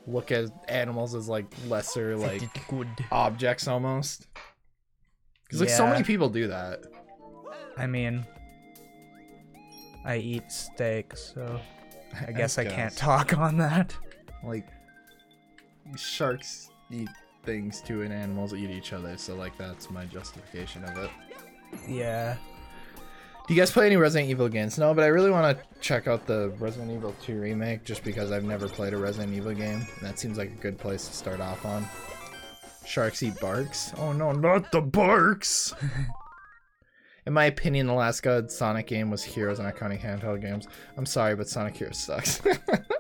look at animals as like lesser like good objects almost. Because like so Yeah. many people do that. I mean, I eat steak, so I guess I can't talk on that. Like sharks eat things too and animals eat each other, so like that's my justification of it. Yeah. Do you guys play any Resident Evil games? No, but I really want to check out the Resident Evil 2 remake just because I've never played a Resident Evil game. And that seems like a good place to start off on. Sharks eat barks? Oh no, not the barks! In my opinion, the last good Sonic game was Heroes and Iconic Handheld Games. I'm sorry, but Sonic Heroes sucks.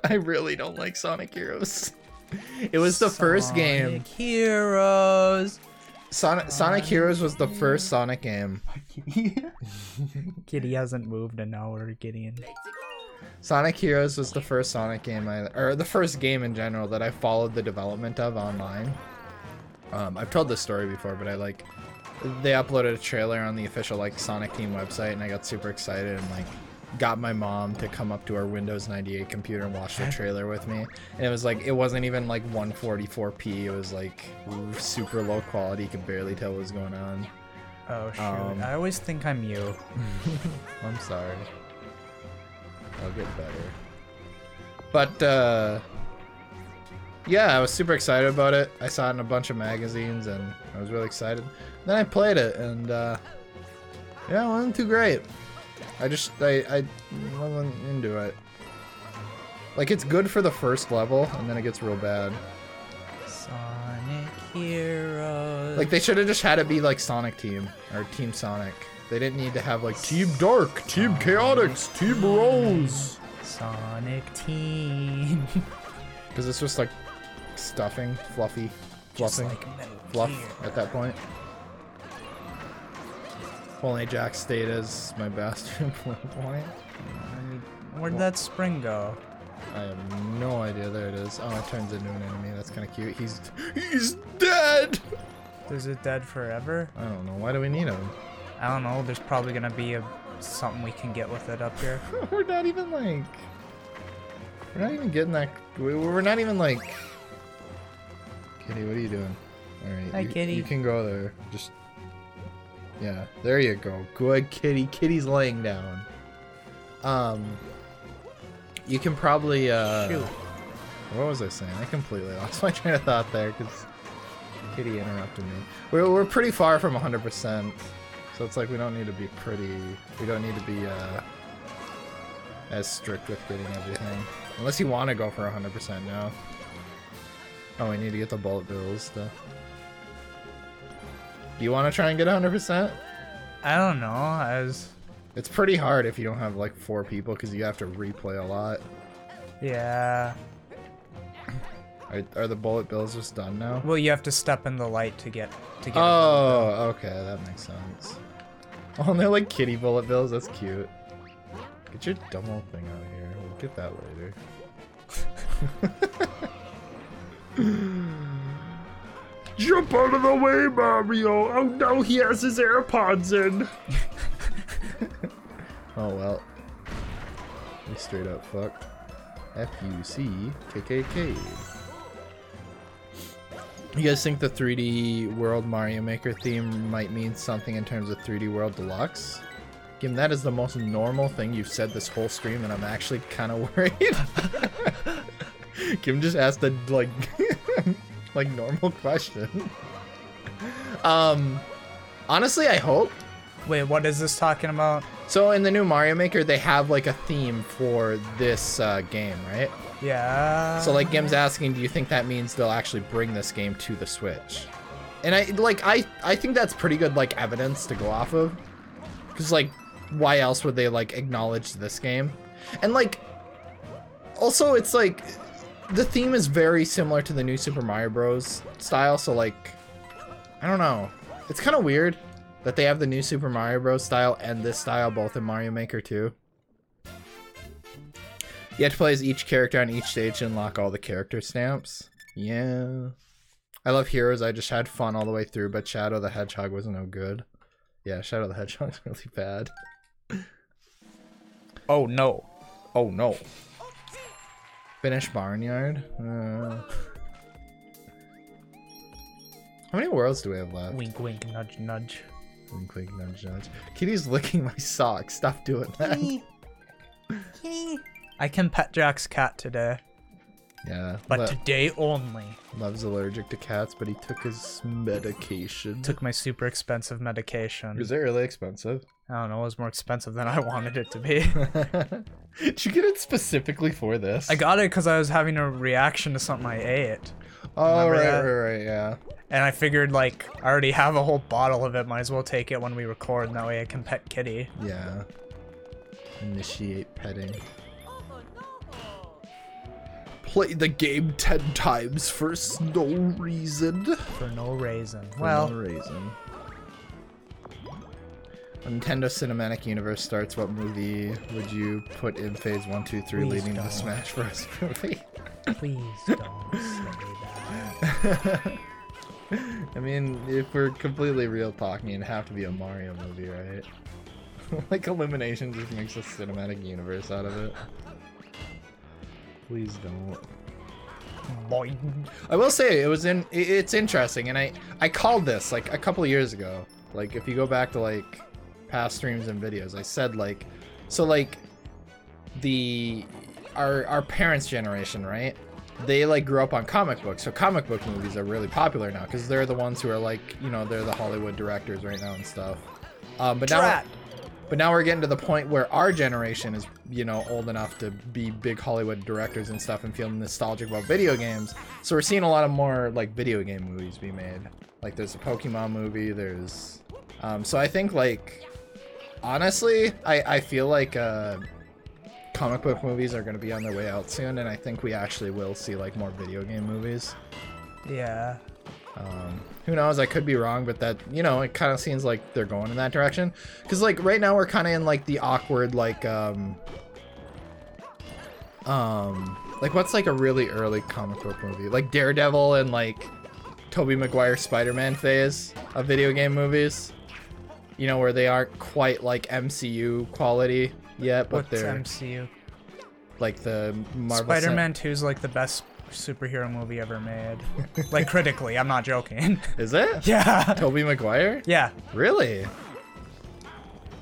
I really don't like Sonic Heroes. It was the first game. Sonic Heroes. Sonic Heroes was the first Sonic game. Kitty hasn't moved an hour, Gideon. Sonic Heroes was the first Sonic game or the first game in general that I followed the development of online. I've told this story before, but they uploaded a trailer on the official like Sonic Team website, and I got super excited and like got my mom to come up to our Windows 98 computer and watch the trailer with me. And it was like, it wasn't even like 144p. It was like super low quality. You could barely tell what was going on. Oh shoot! I always think I'm you. I'm sorry. I'll get better. But yeah, I was super excited about it. I saw it in a bunch of magazines and I was really excited. Then I played it and yeah, it wasn't too great. I wasn't into it. Like, it's good for the first level and then it gets real bad. Sonic Heroes. Like, they should have just had it be like Sonic Team or Team Sonic. They didn't need to have like Team Dark, Team Chaotix, Team Rose. Sonic Team. Because it's just like stuffing, fluffing Like Metal fluff Gear. at that point. Only Jack stayed as my best point. Where'd that spring go? I have no idea. There it is. Oh, it turns into an enemy. That's kind of cute. He's dead. Is it dead forever? I don't know. Why do we need him? I don't know. There's probably gonna be something we can get with it up here. We're not even getting that. We're not even like. Kitty, what are you doing? All right. Hi, Kitty. You can go there. Just. Yeah, there you go. Good kitty. Kitty's laying down. You can probably Shoot. What was I saying? I completely lost my train of thought there because Kitty interrupted me. We're pretty far from 100%, so it's like we don't need to be we don't need to be as strict with getting everything. Unless you want to go for 100% now. Oh, we need to get the bullet bills though. Do you want to try and get 100%? I don't know. It's pretty hard if you don't have like 4 people because you have to replay a lot. Yeah. Are the bullet bills just done now? Well, you have to step in the light to get. Oh, okay, that makes sense. Oh, and they're like kitty bullet bills. That's cute. Get your dumb old thing out of here. We'll get that later. Jump out of the way, Mario! Oh no, he has his AirPods in! Oh well. We straight up fucked. F-U-C-K-K-K. You guys think the 3D World Mario Maker theme might mean something in terms of 3D World Deluxe? Kim, that is the most normal thing you've said this whole stream, and I'm actually kind of worried. Kim just asked a, like, like, normal question. Honestly, I hope. Wait, what is this talking about? So in the new Mario Maker, they have, like, a theme for this game, right? Yeah. So, like, Gim's asking, do you think that means they'll actually bring this game to the Switch? And I think that's pretty good, like, evidence to go off of. Because, like, why else would they, like, acknowledge this game? And, like, also, it's, like, the theme is very similar to the new Super Mario Bros. Style, so, like, I don't know. It's kind of weird that they have the new Super Mario Bros. Style and this style both in Mario Maker 2. You have to play as each character on each stage to unlock all the character stamps. Yeah. I love Heroes. I just had fun all the way through, but Shadow the Hedgehog was no good. Yeah, Shadow the Hedgehog's really bad. Oh no. Oh no. Finish Barnyard. How many worlds do we have left? Wink, wink, nudge, nudge. Wink, wink, nudge, nudge. Kitty's licking my sock. Stop doing that. I can pet Jack's cat today, Yeah. but today only. Love's allergic to cats, but he took his medication. Took my super expensive medication. Is it really expensive? I don't know, it was more expensive than I wanted it to be. Did you get it specifically for this? I got it because I was having a reaction to something I ate. Oh, Remember that? right, yeah. And I figured, like, I already have a whole bottle of it, might as well take it when we record, and that way I can pet Kitty. Yeah. Initiate petting. Play the game 10 times for no reason. For no reason. For Well, no reason. When Nintendo Cinematic Universe starts, what movie would you put in phase 1, 2, 3 Please leading to don't. the Smash Bros. Movie? please don't say that. I mean, if we're completely real talking, it'd have to be a Mario movie, right? Like, Illumination just makes a cinematic universe out of it. Please don't. Boing. I will say, it's interesting, and I called this, like, a couple of years ago. Like, if you go back to, like, past streams and videos, I said, like, so, like, our parents' generation, right? They, like, grew up on comic books, so comic book movies are really popular now, because they're the ones who are, like, you know, they're the Hollywood directors right now and stuff. But now we're getting to the point where our generation is, you know, old enough to be big Hollywood directors and stuff and feel nostalgic about video games. So we're seeing a lot of more, like, video game movies be made. Like, there's a Pokemon movie, there's... so I think, like, honestly, I feel like comic book movies are going to be on their way out soon, and I think we actually will see, like, more video game movies. Yeah. Who knows? I could be wrong, but that, you know, it kind of seems like they're going in that direction. Because, like, right now we're kind of in, like, the awkward, like, what's, like, a really early comic book movie? Like, Daredevil and, like, Tobey Maguire Spider-Man phase of video game movies. You know, where they aren't quite, like, MCU quality yet, but What's they're, MCU? like, the Marvel... Spider-Man 2 is, like, the best superhero movie ever made. Like, critically, I'm not joking. Is it? Yeah. Tobey Maguire? Yeah. Really?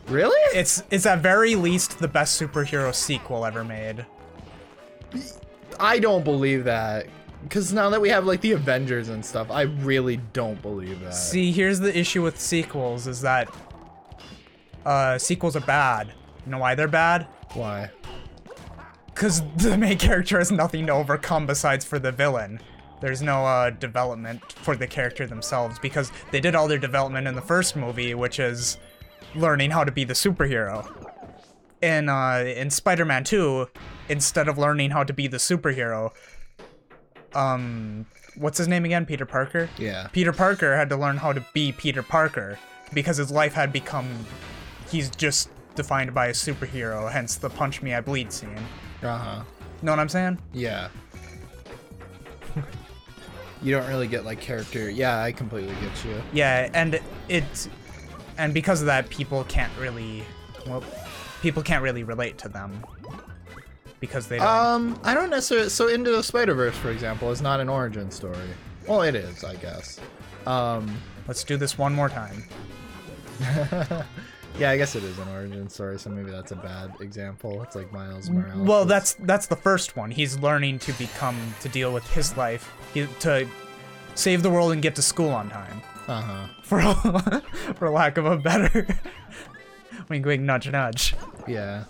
Really? It's at very least the best superhero sequel ever made. I don't believe that. Because now that we have, like, the Avengers and stuff, I really don't believe that. See, here's the issue with sequels, is that sequels are bad. You know why they're bad? Why? Because the main character has nothing to overcome besides for the villain. There's no development for the character themselves, because they did all their development in the first movie, which is learning how to be the superhero. In Spider-Man 2, instead of learning how to be the superhero, what's his name again? Peter Parker? Yeah. Peter Parker had to learn how to be Peter Parker, because his life had become... He's just defined by a superhero, hence the punch me I bleed scene. Uh-huh. Know what I'm saying? Yeah. You don't really get, like, character... Yeah, I completely get you. Yeah, and because of that, people can't really relate to them. Because they don't... I don't necessarily... So, Into the Spider-Verse, for example, is not an origin story. Well, it is, I guess. Let's do this one more time. Yeah, I guess it is an origin story, so maybe that's a bad example. It's like Miles Morales. Well, that's the first one. He's learning to deal with his life, to save the world and get to school on time. For lack of a better. Wink, wink, nudge, nudge. Yeah.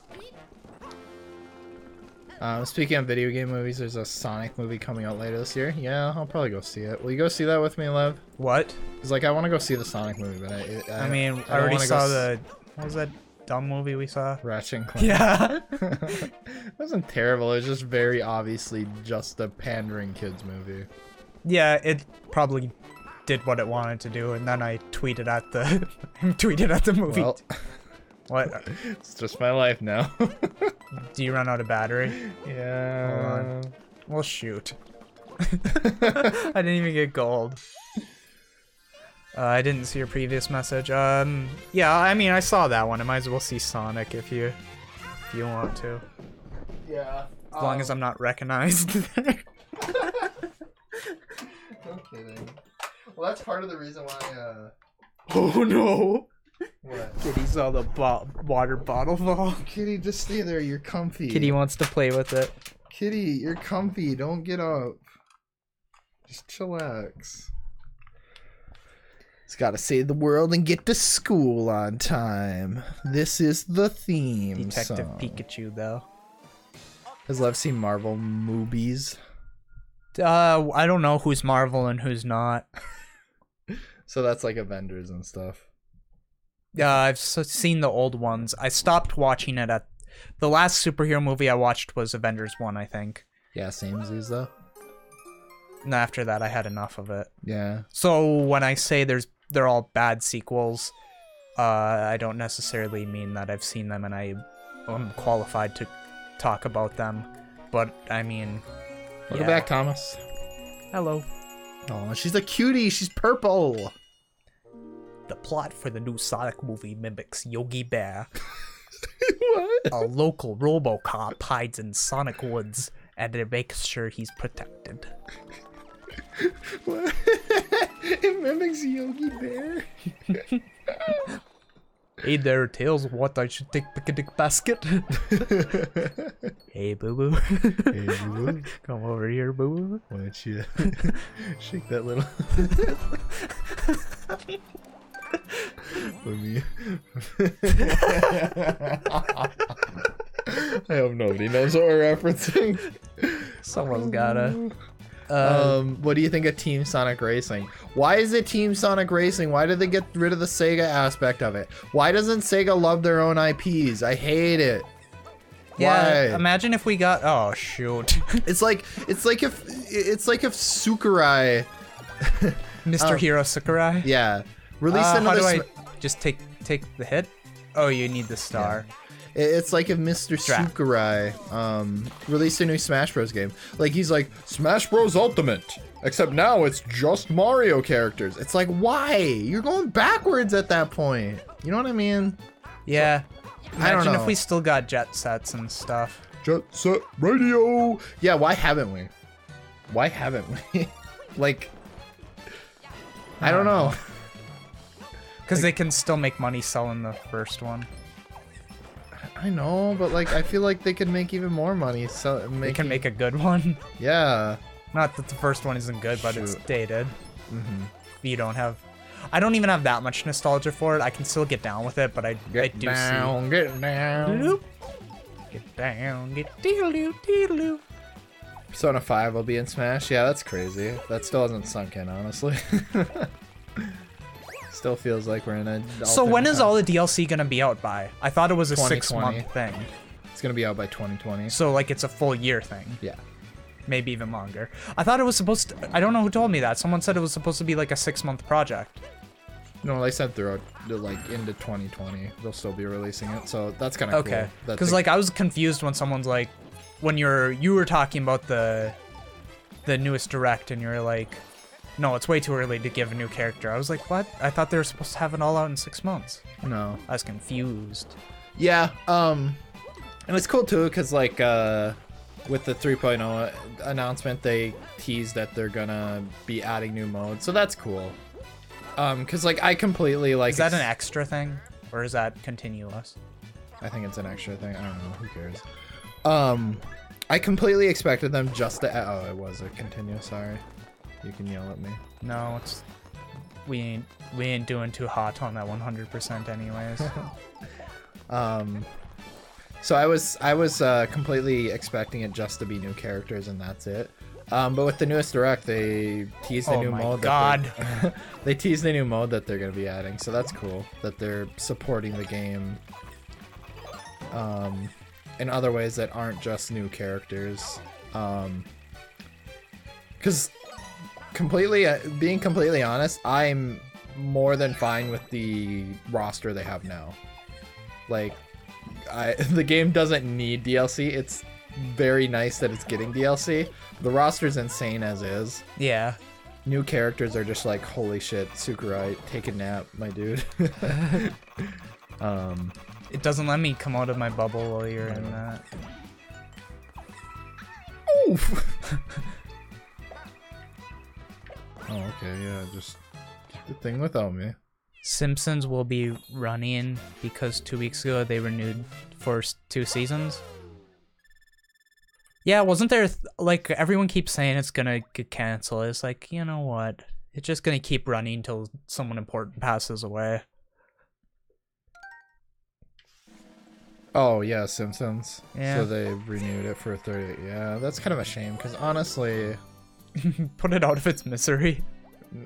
Speaking of video game movies, there's a Sonic movie coming out later this year. Yeah, I'll probably go see it. Will you go see that with me, Lev? What? It's like I want to go see the Sonic movie, but I mean, I already saw what was that dumb movie we saw? Ratchet and Clank. Yeah. It wasn't terrible. It was just very obviously just a pandering kids movie. Yeah, it probably did what it wanted to do, and then I tweeted at the movie. Well, what? It's just my life now. Do you run out of battery? Yeah. Hold on. Well, shoot. I didn't even get gold. I didn't see your previous message. Yeah, I mean, I saw that one. I might as well see Sonic if you want to. Yeah. As long as I'm not recognized. No kidding. Well, that's part of the reason why, Oh no! What? Kitty saw the water bottle fall. Kitty, just stay there. You're comfy. Kitty wants to play with it. Kitty, you're comfy. Don't get up. Just chillax. It's gotta save the world and get to school on time. This is the theme Detective song. Pikachu, though. Has Lev seen Marvel movies? I don't know who's Marvel and who's not. So that's like Avengers and stuff. I've seen the old ones. I stopped watching it at... The last superhero movie I watched was Avengers 1, I think. Yeah, same Z's though. And after that, I had enough of it. Yeah. So when I say they're all bad sequels, I don't necessarily mean that I've seen them and I'm qualified to talk about them. But, I mean... Welcome back, Thomas. Hello. Oh, she's a cutie. She's purple. The plot for the new Sonic movie mimics Yogi Bear. What? A local RoboCop hides in Sonic Woods, and it makes sure he's protected. What? It mimics Yogi Bear. Hey there, Tails. What, I should take picnic basket? Hey, boo-boo. Hey, boo-boo. Come over here, boo-boo. Why don't you shake that little... Let me... I hope nobody knows what we're referencing. Someone's gotta. What do you think of Team Sonic Racing? Why is it Team Sonic Racing? Why did they get rid of the Sega aspect of it? Why doesn't Sega love their own IPs? I hate it. Yeah, Why? imagine if we got... Oh, shoot. It's like if Sakurai, Mr. Hero Sakurai? yeah, released How another. do I just take the hit? Oh, you need the star. It's like if Mr. Drop. Sakurai released a new Smash Bros. Game. Like, he's like, Smash Bros. Ultimate. Except now it's just Mario characters. It's like, why? You're going backwards at that point. You know what I mean? Yeah. I don't Imagine know. if we still got jet sets and stuff. Jet Set Radio. Yeah, why haven't we? Why haven't we? Like, I don't know. Because they can still make money selling the first one. I know, but like, I feel like they could make even more money. So They can make a good one. Yeah. Not that the first one isn't good, but it's Shoot. dated. You don't have... I don't even have that much nostalgia for it. I can still get down with it, but I do Get down. Get down, get deedaloo, deedaloo. Persona 5 will be in Smash. Yeah, that's crazy. That still hasn't sunk in, honestly. Still feels like we're in a... So when is alternate all the DLC gonna be out by? I thought it was a 2020. 6-month thing. time. It's gonna be out by 2020. So like it's a full year thing. Yeah. Maybe even longer. I thought it was supposed to... I don't know who told me that. Someone said it was supposed to be like a 6-month project. No, they said throughout, like, into 2020, they'll still be releasing it. So that's kind of Okay. cool. that Because they- like I was confused when someone's like... When you were talking about the newest direct and you were like... No, it's way too early to give a new character. I was like, what? I thought they were supposed to have it all out in 6 months. No. I was confused. Yeah, and it's cool too, because like with the 3.0 announcement, they teased that they're gonna be adding new modes, so that's cool. Because like I completely like. Is that an extra thing? Or is that continuous? I think it's an extra thing. I don't know. Who cares? I completely expected them just to. Oh, it was a continuous. Sorry. You can yell at me. No, it's we ain't doing too hot on that 100% anyways. So I was completely expecting it just to be new characters and that's it. But with the newest direct, they teased the new mode. They teased the new mode that they're gonna be adding. So that's cool that they're supporting the game in other ways that aren't just new characters. Because being completely honest, I'm more than fine with the roster they have now. Like, the game doesn't need DLC. It's very nice that it's getting DLC. The roster's insane as is. Yeah. New characters are just like, holy shit, Sakurai, take a nap, my dude. It doesn't let me come out of my bubble while you're in that. Oof. Oh, okay, yeah, just keep the thing without me. Simpsons will be running because 2 weeks ago they renewed for 2 seasons. Yeah, wasn't there, like, everyone keeps saying it's gonna get canceled. It's like, you know what? It's just gonna keep running until someone important passes away. Oh, yeah, Simpsons. Yeah. So they renewed it for 30. Yeah, that's kind of a shame, because honestly... Put it out of its misery.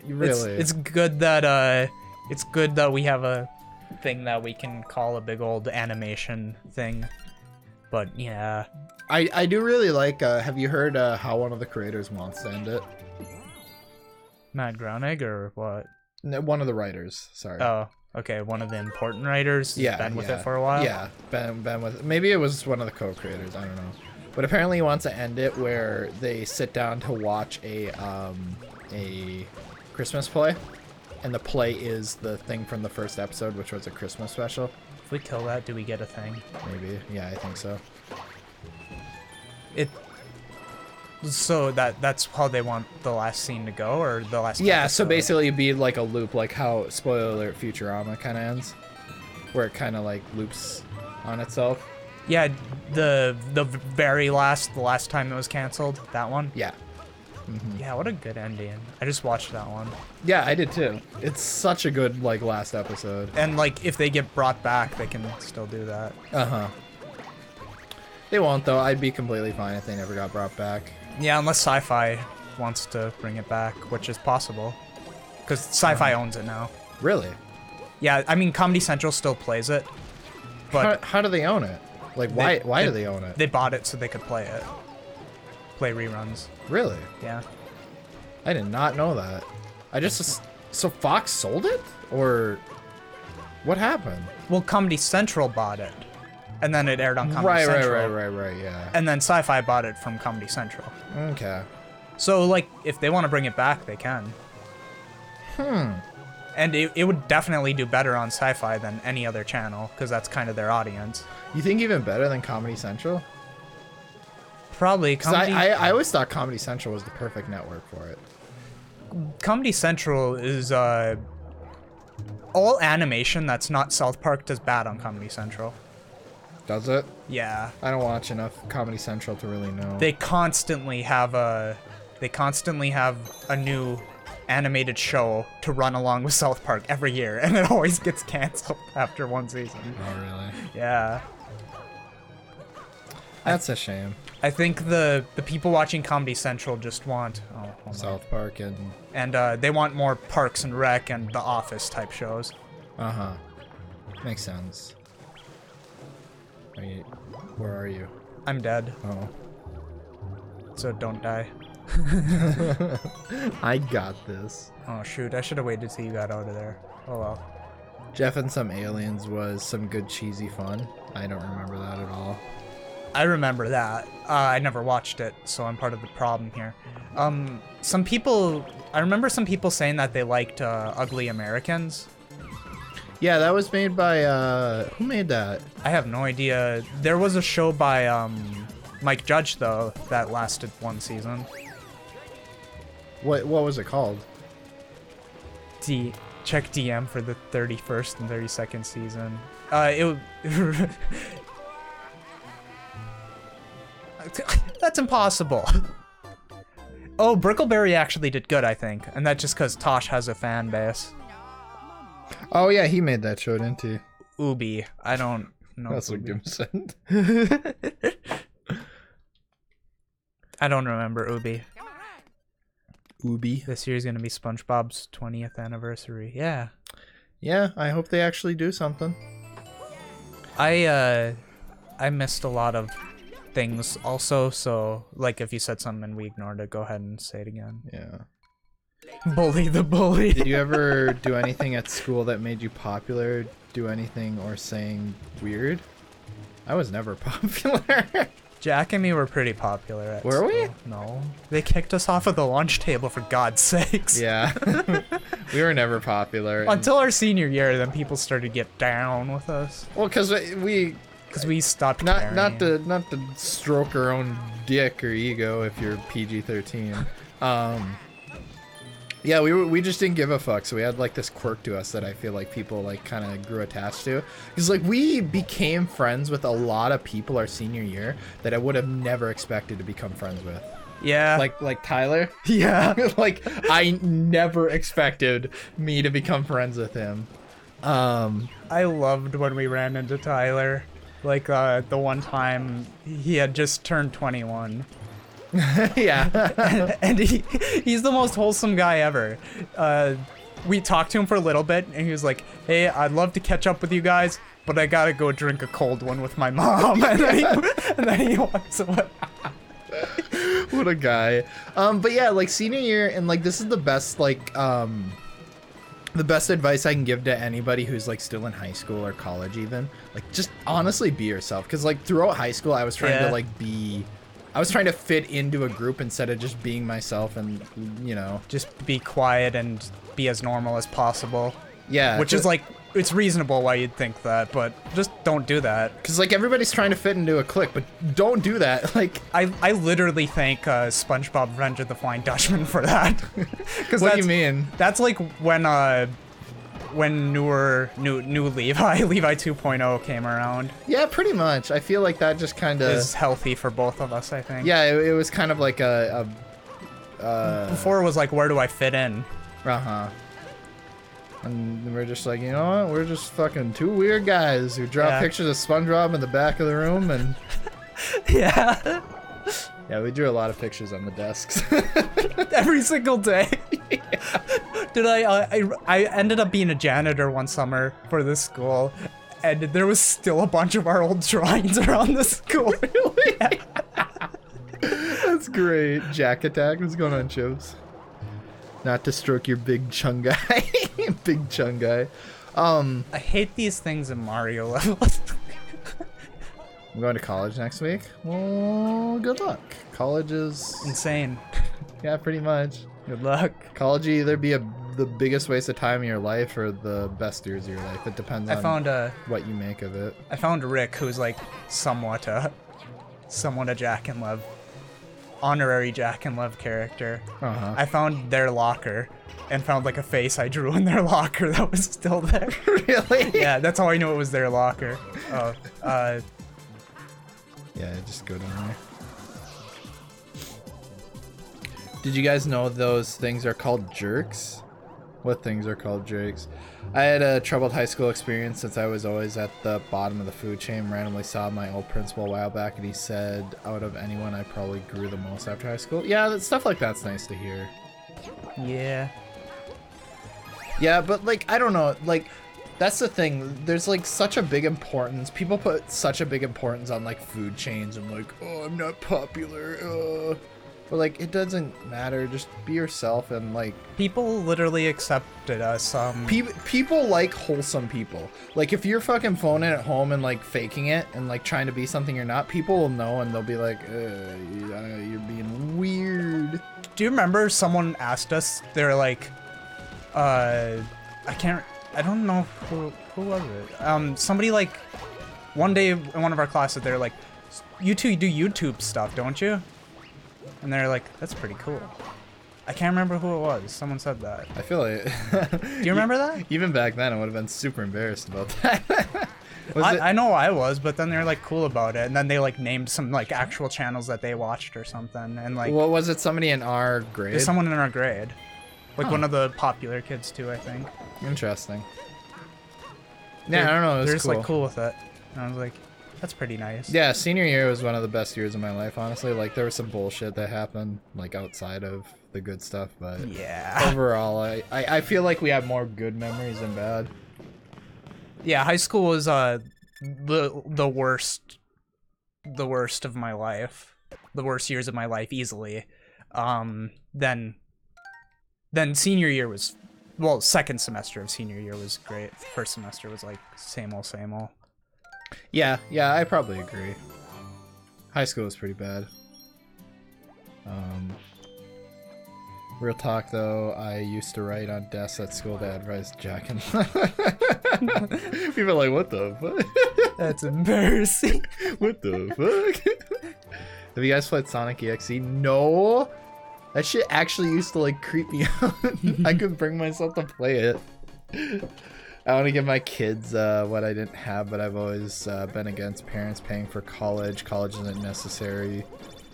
Really? It's good that, it's good that we have a thing that we can call a big old animation thing. But, yeah. I do really like, have you heard how one of the creators wants to end it? Matt Groening or what? No, one of the writers, sorry. Oh, okay, one of the important writers has Yeah, been with yeah. it for a while? Yeah, been with it. Maybe it was one of the co-creators, I don't know. But apparently he wants to end it where they sit down to watch a Christmas play. And the play is the thing from the first episode, which was a Christmas special. If we kill that, do we get a thing? Maybe. Yeah, I think so. So that's how they want the last scene to go, or the last Yeah, episode? so basically it'd be like a loop, like how, spoiler alert, Futurama kind of ends. Where it kind of like loops on itself. Yeah, the very last, the last time it was canceled, that one? Yeah. Mm-hmm. Yeah, what a good ending. I just watched that one. Yeah, I did too. It's such a good, like, last episode. And, like, if they get brought back, they can still do that. Uh-huh. They won't, though. I'd be completely fine if they never got brought back. Yeah, unless Sci-Fi wants to bring it back, which is possible. Because Sci-Fi owns it now. Really? Yeah, I mean, Comedy Central still plays it. But How do they own it? Like, why do they own it? They bought it so they could play it. Play reruns. Really? Yeah. I did not know that. I just... So Fox sold it? Or... What happened? Well, Comedy Central bought it. And then it aired on Comedy Central. Right, yeah. And then Sci-Fi bought it from Comedy Central. Okay. So, like, if they want to bring it back, they can. And it would definitely do better on Sci-Fi than any other channel, because that's kind of their audience. You think even better than Comedy Central? Probably. I always thought Comedy Central was the perfect network for it. Comedy Central is, all animation that's not South Park does bad on Comedy Central. Does it? Yeah. I don't watch enough Comedy Central to really know. They constantly have a new animated show to run along with South Park every year, and it always gets canceled after one season. Oh, really? Yeah. That's a shame. I think the people watching Comedy Central just want South Park and they want more Parks and Rec and The Office type shows. uh-huh. Makes sense. Where are you? I'm dead, Oh. so don't die. I got this. Oh shoot, I should have waited till you got out of there. Oh well. Jeff and Some Aliens was some good cheesy fun. I don't remember that at all. I remember that. I never watched it, so I'm part of the problem here. I remember some people saying that they liked Ugly Americans. Yeah, that was made by, who made that? I have no idea. There was a show by Mike Judge, though, that lasted one season. What was it called? Check DM for the 31st and 32nd season. That's impossible. Oh, Brickleberry actually did good, I think, and that's just because Tosh has a fan base. Oh yeah, he made that show, didn't he? Ubi, I don't know. That's what Ubi. Gim said. I don't remember Ubi. Ubi. This year's gonna be SpongeBob's 20th anniversary. Yeah. Yeah, I hope they actually do something. I missed a lot of things also, so like if you said something and we ignored it, go ahead and say it again. Yeah. Bully the bully. Did you ever do anything at school that made you popular? Do anything or saying weird? I was never popular. Jack and me were pretty popular at Were school. we? No. They kicked us off of the lunch table, for God's sakes. Yeah. We were never popular. Until our senior year, then people started to get down with us. Well, because we Because we stopped not caring. not to stroke our own dick or ego if you're PG-13. Yeah, we just didn't give a fuck, so we had like this quirk to us that I feel like people like kind of grew attached to. Because like we became friends with a lot of people our senior year that I would have never expected to become friends with. Yeah. Like Tyler. yeah. Like I never expected me to become friends with him. I loved when we ran into Tyler. Like the one time he had just turned 21. Yeah. And he's the most wholesome guy ever. We talked to him for a little bit, and he was like, "Hey, I'd love to catch up with you guys, but I gotta go drink a cold one with my mom." And then he walks away. What a guy. But yeah, like senior year, and like this is the best like the best advice I can give to anybody who's like still in high school or college even. Like just honestly be yourself, because like throughout high school I was trying to like I was trying to fit into a group instead of just being myself, and you know, Just be quiet and be as normal as possible. yeah, Which is like, it's reasonable why you'd think that, but just don't do that. because like everybody's trying to fit into a clique, but don't do that. Like, I literally thank SpongeBob Revenge of the Flying Dutchman for that. Because what do you mean? That's like when new Levi 2.0 came around. Yeah, pretty much. I feel like that just kind Is of healthy for both of us, I think. yeah, it was kind of like a Before it was like, where do I fit in? uh-huh. And we're just like, you know what? We're just fucking two weird guys who draw Yeah. pictures of SpongeBob in the back of the room, and Yeah. yeah, we drew a lot of pictures on the desks. Every single day. Did I ended up being a janitor one summer for this school, and there was still a bunch of our old drawings around the school. Really? That's great. Jack Attack. What's going on, Chips? Not to stroke your big chung guy. Big chung guy. I hate these things in Mario levels. I'm going to college next week. Well, good luck. College is Insane. yeah, pretty much. Good luck. College either be the biggest waste of time of your life or the best years of your life. It depends on what you make of it. I found Rick, who's like somewhat a Jack and Lev, honorary Jack and Lev character. Uh-huh. I found their locker and found like a face I drew in their locker that was still there. Really? Yeah, that's how I knew it was their locker. Oh, Yeah, just go down there. Did you guys know those things are called jerks? What things are called jerks? I had a troubled high school experience since I was always at the bottom of the food chain. Randomly saw my old principal a while back, and he said, out of anyone, I probably grew the most after high school. Yeah, stuff like that's nice to hear. yeah. Yeah, but like, I don't know, like, that's the thing. There's like such a big importance. People put such a big importance on like food chains and like, oh, I'm not popular. But like, it doesn't matter. Just be yourself, and like, People literally accepted us. people like wholesome people. Like, if you're fucking phoning at home and like faking it and like trying to be something you're not, people will know and they'll be like, you're being weird. Do you remember someone asked us? They're like, I don't know who was it. Somebody like, one day in one of our classes, they're like, you two do YouTube stuff, don't you? And they're like, that's pretty cool. I can't remember who it was. Someone said that. I feel like. Do you remember that? Even back then, I would have been super embarrassed about that. I know I was, but then they're like cool about it, and then they like named some like actual channels that they watched or something, and like What was it? Somebody in our grade? there's someone in our grade, like one of the popular kids too, I think. Interesting. Yeah, I don't know. It was They're just cool. like cool with it, and I was like, that's pretty nice. Yeah, senior year was one of the best years of my life, honestly. Like, there was some bullshit that happened, like, outside of the good stuff, but Yeah. overall, I feel like we have more good memories than bad. Yeah, high school was the worst of my life. The worst years of my life easily. Then senior year was, well, second semester of senior year was great. First semester was like same old, same old. Yeah, I probably agree. High school was pretty bad. Real talk though, I used to write on desks at school to advise Jak and people are like, what the fuck? That's embarrassing. What the fuck? Have you guys played Sonic EXE? No! That shit actually used to like creep me out. I couldn't bring myself to play it. I want to give my kids what I didn't have, but I've always been against parents paying for college. College isn't necessary.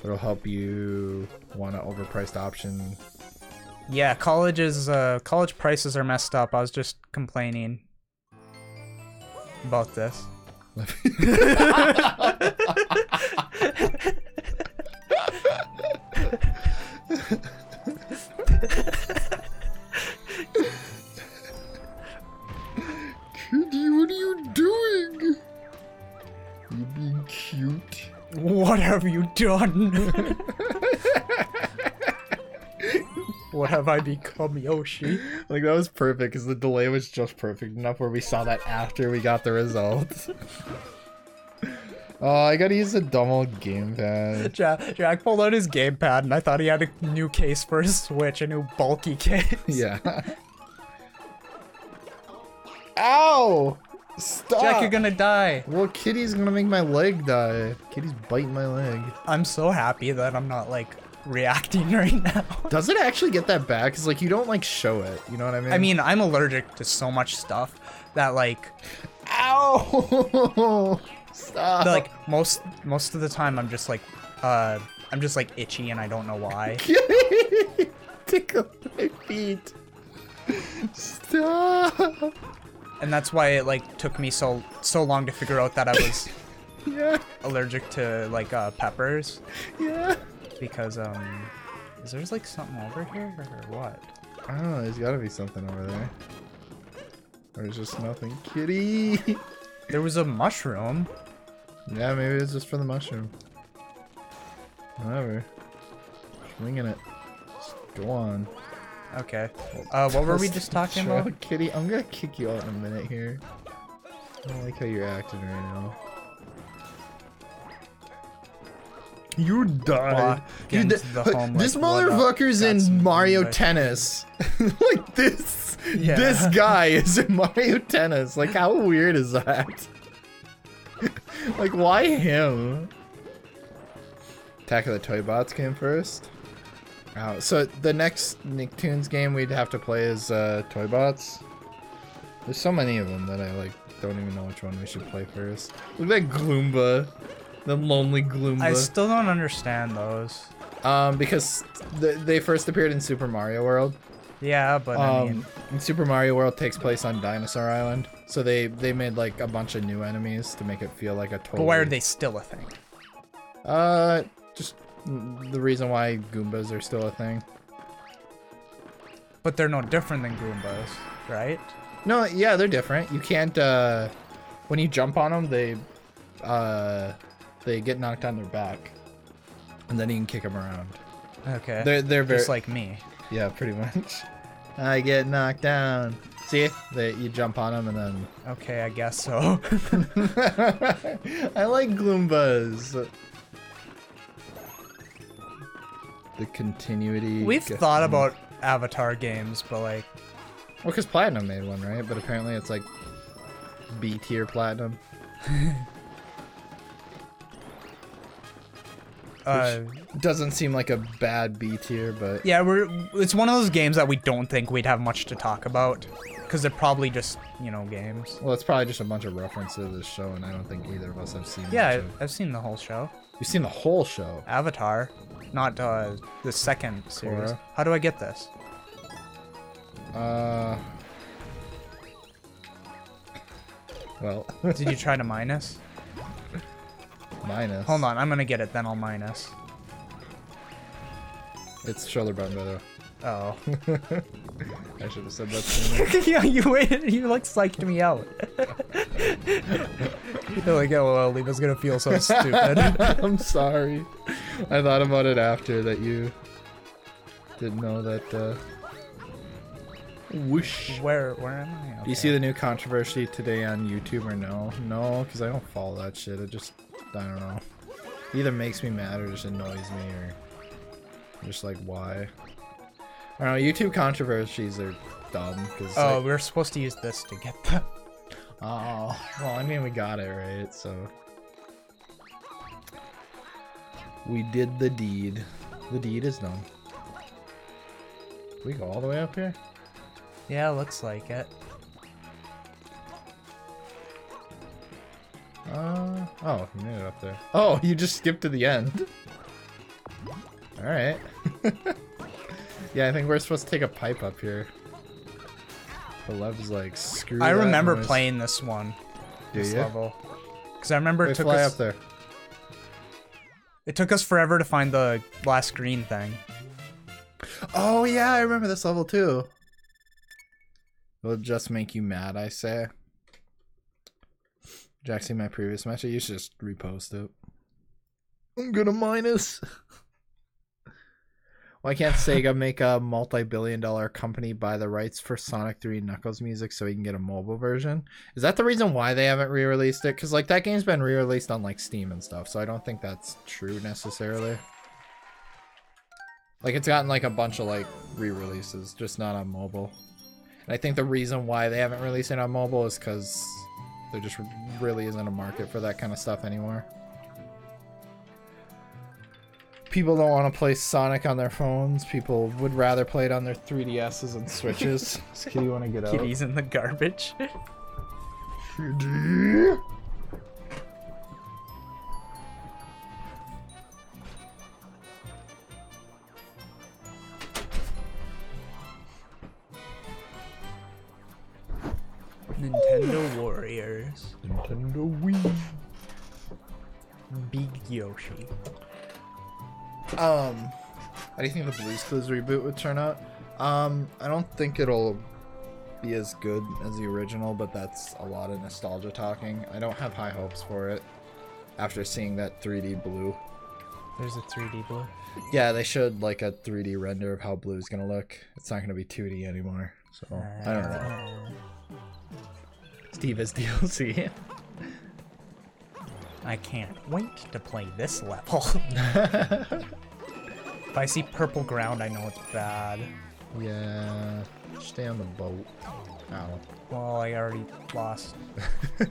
It'll help you want an overpriced option. Yeah, college prices are messed up. I was just complaining about this. Kitty, what are you doing? You being cute. What have you done? What have I become, Yoshi? Like, that was perfect, because the delay was just perfect enough where we saw that after we got the results. Oh, I gotta use the dumb old gamepad. Jack pulled out his gamepad, and I thought he had a new case for his Switch, a new bulky case. Yeah. Ow! Stop! Jack, you're gonna die. Well, Kitty's gonna make my leg die. Kitty's biting my leg. I'm so happy that I'm not, like, reacting right now. Does it actually get that bad? Because, like, you don't, like, show it. You know what I mean? I mean, I'm allergic to so much stuff that, like... Ow! Stop! Like, most of the time, I'm just, like, itchy, and I don't know why. Tickle my feet. Stop! And that's why it, like, took me so long to figure out that I was Yeah. allergic to, like, peppers. Yeah. Because, is there, like, something over here, or what? I don't know, there's gotta be something over there. Or there's just nothing. Kitty! There was a mushroom. Yeah, maybe it's just for the mushroom. Whatever. Swinging it. Just go on. Okay. What were we just talking about? Kitty, I'm gonna kick you out in a minute here. I don't like how you're acting right now. You died. Walk into the home This like, what up? motherfucker's That's in Mario right. Tennis. Like this. Yeah. This guy is in Mario Tennis. Like, how weird is that? Like, why him? Attack of the Toy Bots came first. Oh, so the next Nicktoons game we'd have to play is Toy Bots. There's so many of them that I like don't even know which one we should play first. Look at that Gloomba. The lonely Gloomba. I still don't understand those. Because they first appeared in Super Mario World. Yeah, but I mean... And Super Mario World takes place on Dinosaur Island. So they made like a bunch of new enemies to make it feel like a total... But why are they still a thing? Just the reason why Goombas are still a thing. But they're no different than Goombas, right? No, yeah, they're different. You can't, when you jump on them, they get knocked on their back. And then you can kick them around. Okay. They're very... Just like me. Yeah, pretty much. I get knocked down. See? You jump on them and then... Okay, I guess so. I like Gloombas. The continuity... We've thought about Avatar games, but like... Well, because Platinum made one, right? But apparently it's like B-tier Platinum. Doesn't seem like a bad B tier, but Yeah, it's one of those games that we don't think we'd have much to talk about, because they're probably just, you know, games. well, it's probably just a bunch of references to this show, and I don't think either of us have seen. Yeah, much of- I've seen the whole show. You've seen the whole show. Avatar, not the second series. Korra. How do I get this? Well, Did you try to minus? minus. Hold on, I'm gonna get it, then I'll minus. It's shoulder button, by the way. Oh. I should have said that sooner. Yeah, you waited. You like psyched me out. You're like, oh well, Leva's gonna feel so stupid. I'm sorry. I thought about it after that you didn't know that. Whoosh. Where am I? Okay. Do you see the new controversy today on YouTube or no? No, because I don't follow that shit. It just, I don't know. It either makes me mad or just annoys me or just like why. I don't know. YouTube controversies are dumb because. Oh, like, we were supposed to use this to get the. oh, well, I mean we got it right, so we did the deed. The deed is done. We go all the way up here. Yeah, looks like it. Oh, you made it up there. Oh, you just skipped to the end. Alright. Yeah, I think we're supposed to take a pipe up here. The Lev's like, screw I that remember noise. playing this one. Do This ya? level. Because I remember it Wait, took fly us. up there. It took us forever to find the last green thing. Oh yeah, I remember this level too. It'll just make you mad, I say. Did you see my previous match? You should just repost it. I'm gonna minus. Why can't Sega make a multi-billion-dollar company buy the rights for Sonic 3 and Knuckles music so we can get a mobile version? Is that the reason why they haven't re-released it? Because like that game's been re-released on like Steam and stuff, so I don't think that's true necessarily. Like it's gotten like a bunch of like re-releases, just not on mobile. And I think the reason why they haven't released it on mobile is because there just really isn't a market for that kind of stuff anymore. People don't want to play Sonic on their phones. People would rather play it on their 3DSs and Switches. Does Kitty want to get out? Kitty's in the garbage. Kitty. Nintendo Warriors. Nintendo Wii. Big Yoshi. How do you think the Blue's Clues reboot would turn out? I don't think it'll be as good as the original, but that's a lot of nostalgia talking. I don't have high hopes for it after seeing that 3D Blue. There's a 3D Blue. Yeah, they showed like a 3D render of how Blue's gonna look. It's not gonna be 2D anymore, so I don't know. Steve is DLC. I can't wait to play this level. If I see purple ground, I know it's bad. Yeah, stay on the boat. Ow. Well, I already lost.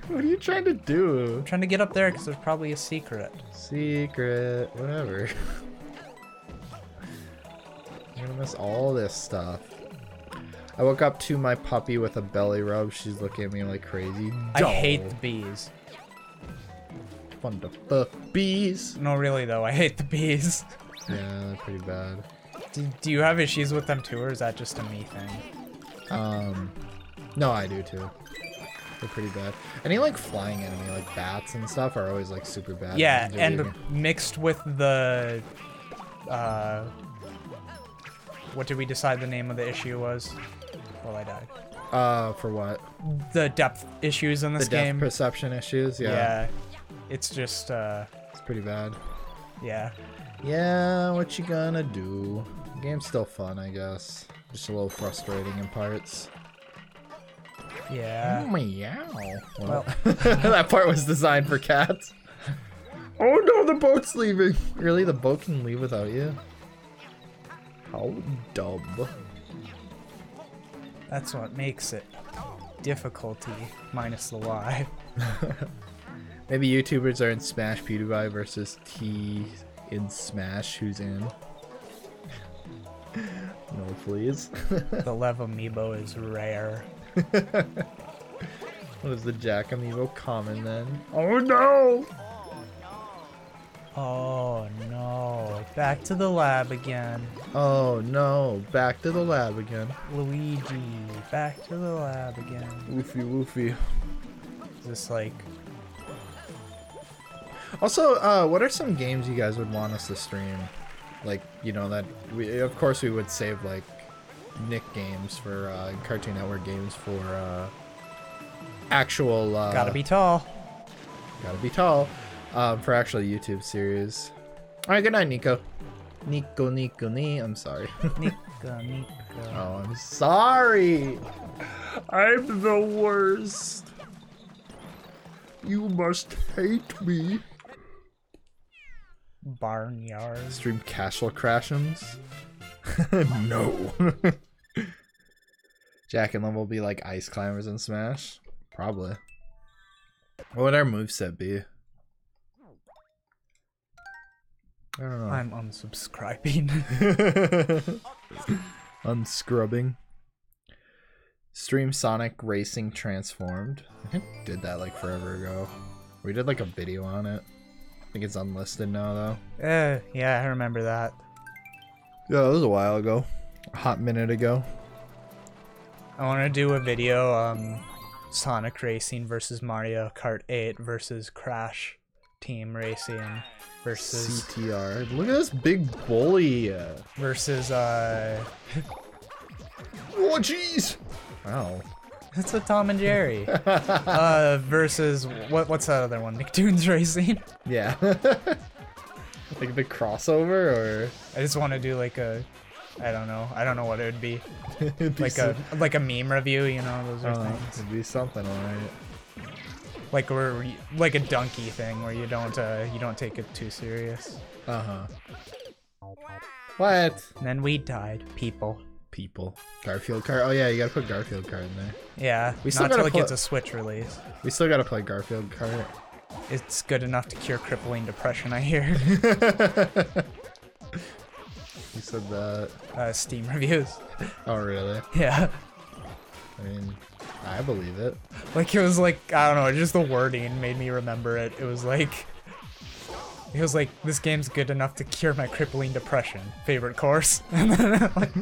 What are you trying to do? I'm trying to get up there because there's probably a secret. Secret, whatever. I'm gonna miss all this stuff. I woke up to my puppy with a belly rub. She's looking at me like crazy. I hate the bees. Fun to fuck bees. No, really though, I hate the bees. Yeah, they're pretty bad. Do you have issues with them too, or is that just a me thing? No, I do too. They're pretty bad. Any like flying enemy, like bats and stuff, are always like super bad. Yeah, in the and game. mixed with the, what did we decide the name of the issue was? Well, I died. For what? The depth issues in this The depth game. perception issues. Yeah, Yeah, it's just, it's pretty bad. yeah. Yeah, what you gonna do? The game's still fun, I guess. Just a little frustrating in parts. Yeah. Meow. Well, That part was designed for cats. Oh no, the boat's leaving. Really, the boat can leave without you? How dumb. that's what makes it difficulty minus the Y. Maybe YouTubers are in Smash PewDiePie versus In Smash, who's in? No, please. The Lev amiibo is rare. What is the Jak amiibo common then? Oh no! Oh no. Back to the lab again. Oh no, back to the lab again. Luigi, back to the lab again. Woofy woofy. Is this like... Also, what are some games you guys would want us to stream? Like, you know, that we, of course we would save like Nick games for Cartoon Network games for actual Gotta be tall. gotta be tall for actual YouTube series. All right, good night, Nico. Nico, I'm sorry. Nico. Oh, I'm sorry. I'm the worst. You must hate me. Barnyard. Stream Castle Crash'ems? No. Jak and Lev will be like ice climbers in Smash? Probably. What would our moveset be? I don't know. I'm unsubscribing. Unscrubbing. Stream Sonic Racing Transformed. I think we did that like forever ago. We did like a video on it. I think it's unlisted now though. Yeah, I remember that. Yeah, that was a while ago. A hot minute ago. I want to do a video, Sonic Racing versus Mario Kart 8 versus Crash Team Racing versus... CTR. Look at this big bully. Versus, Oh, jeez. Wow. it's a Tom and Jerry. Versus, what's that other one? Nicktoons Racing? Yeah. Like the crossover, or I just want to do like a... I don't know what it would be. it'd be Like a meme review, you know, those are things. it'd be something, alright. Like like a donkey thing where you don't take it too serious. What? And then we died, people. Garfield card. Oh yeah, you gotta put Garfield card in there. Yeah, We still not till gotta it gets put- a Switch release. We still gotta play Garfield card. It's good enough to cure crippling depression, I hear. You said that. Steam reviews. Oh really? Yeah. I mean, I believe it. Like, it was like, I don't know, just the wording made me remember it. It was like, this game's good enough to cure my crippling depression. Favorite course. And then, like,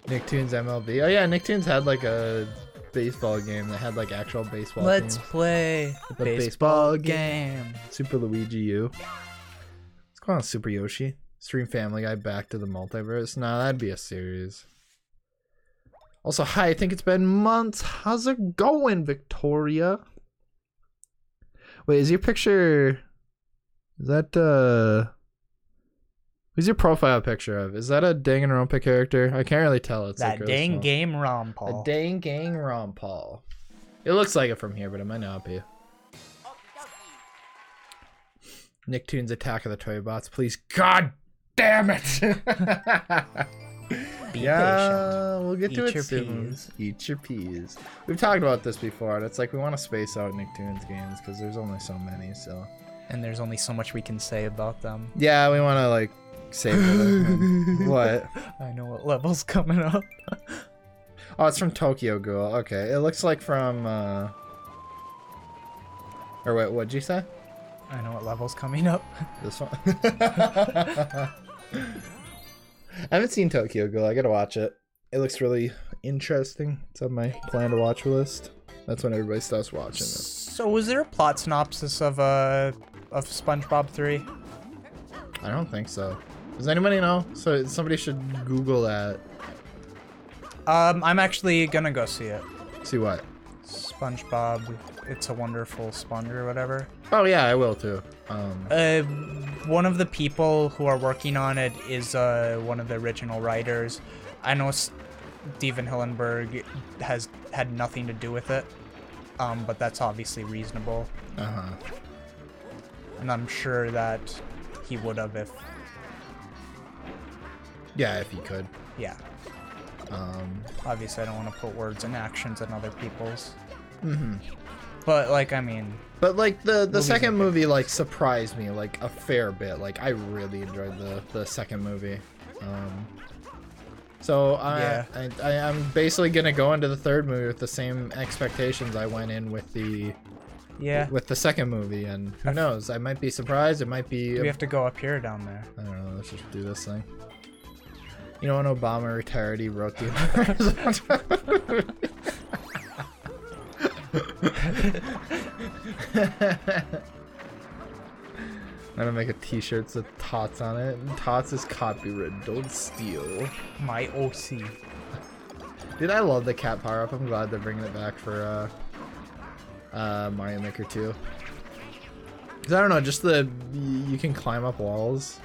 Nicktoons MLB. Oh yeah, Nicktoons had like a baseball game that had like actual baseball let's teams. play the baseball game. Super Luigi U. Let's go on Super Yoshi. Stream Family Guy back to the multiverse. Nah, that'd be a series. Also, hi, I think it's been months. How's it going, Victoria? Wait, is your picture... Is that, who's your profile picture of? Is that a Danganronpa character? I can't really tell. It's That like dang game ROM, A Paul. dang gang Ron Paul. It looks like it from here, but it might not be. Nicktoons Attack of the Toy Bots, please. God damn it! Be Yeah, patient. we'll get to Eat it your soon. peas. Eat your peas. We've talked about this before, and it's like we want to space out Nicktoons games because there's only so many. So And there's only so much we can say about them. yeah, we want to like save it. What? I know what level's coming up. Oh, it's from Tokyo Ghoul. Okay, it looks like from. Or wait, what'd you say? I know what level's coming up. This one. I haven't seen Tokyo Ghoul. I gotta watch it. It looks really interesting. It's on my plan to watch list. That's when everybody starts watching it. So was there a plot synopsis of SpongeBob 3? I don't think so. Does anybody know? So somebody should Google that. I'm actually gonna go see it. See what? SpongeBob, It's a Wonderful Sponge or whatever. Oh yeah, I will too. One of the people who are working on it is one of the original writers. I know Steven Hillenburg has had nothing to do with it, but that's obviously reasonable. Uh-huh. And I'm sure that he would have if, Yeah, if he could. yeah. Obviously, I don't want to put words in actions in other people's. Mm-hmm. But like, I mean, But like the Movies second are movie like surprised me like a fair bit. Like I really enjoyed the second movie. So Yeah. I'm basically gonna go into the third movie with the same expectations I went in with the second movie, and who knows? I might be surprised. It might be. do we have to go up here or down there? I don't know. Let's just do this thing. You know when Obama retired, he wrote the. I'm gonna make a t-shirt with Tots on it. Tots is copyrighted. Don't steal. My OC. Dude, I love the cat power-up. I'm glad they're bringing it back for Mario Maker 2. Cause I don't know, just you can climb up walls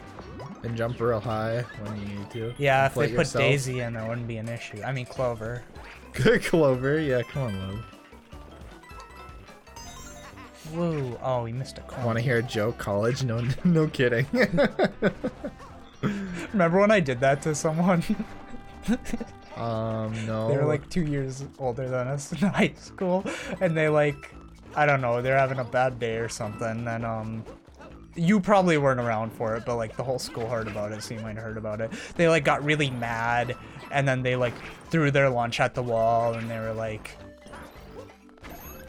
and jump real high when you need to. Yeah, if they Inflate put yourself. Daisy in, that wouldn't be an issue. I mean, Clover. Good Clover. Yeah, come on, love. Whoa! Oh, we missed a coin. Want to hear a joke? College? No, no kidding. Remember when I did that to someone? No. They were like 2 years older than us in high school, and they like, I don't know, they're having a bad day or something, and you probably weren't around for it, but like the whole school heard about it, so you might have heard about it. They like got really mad, and then they like threw their lunch at the wall, and they were like,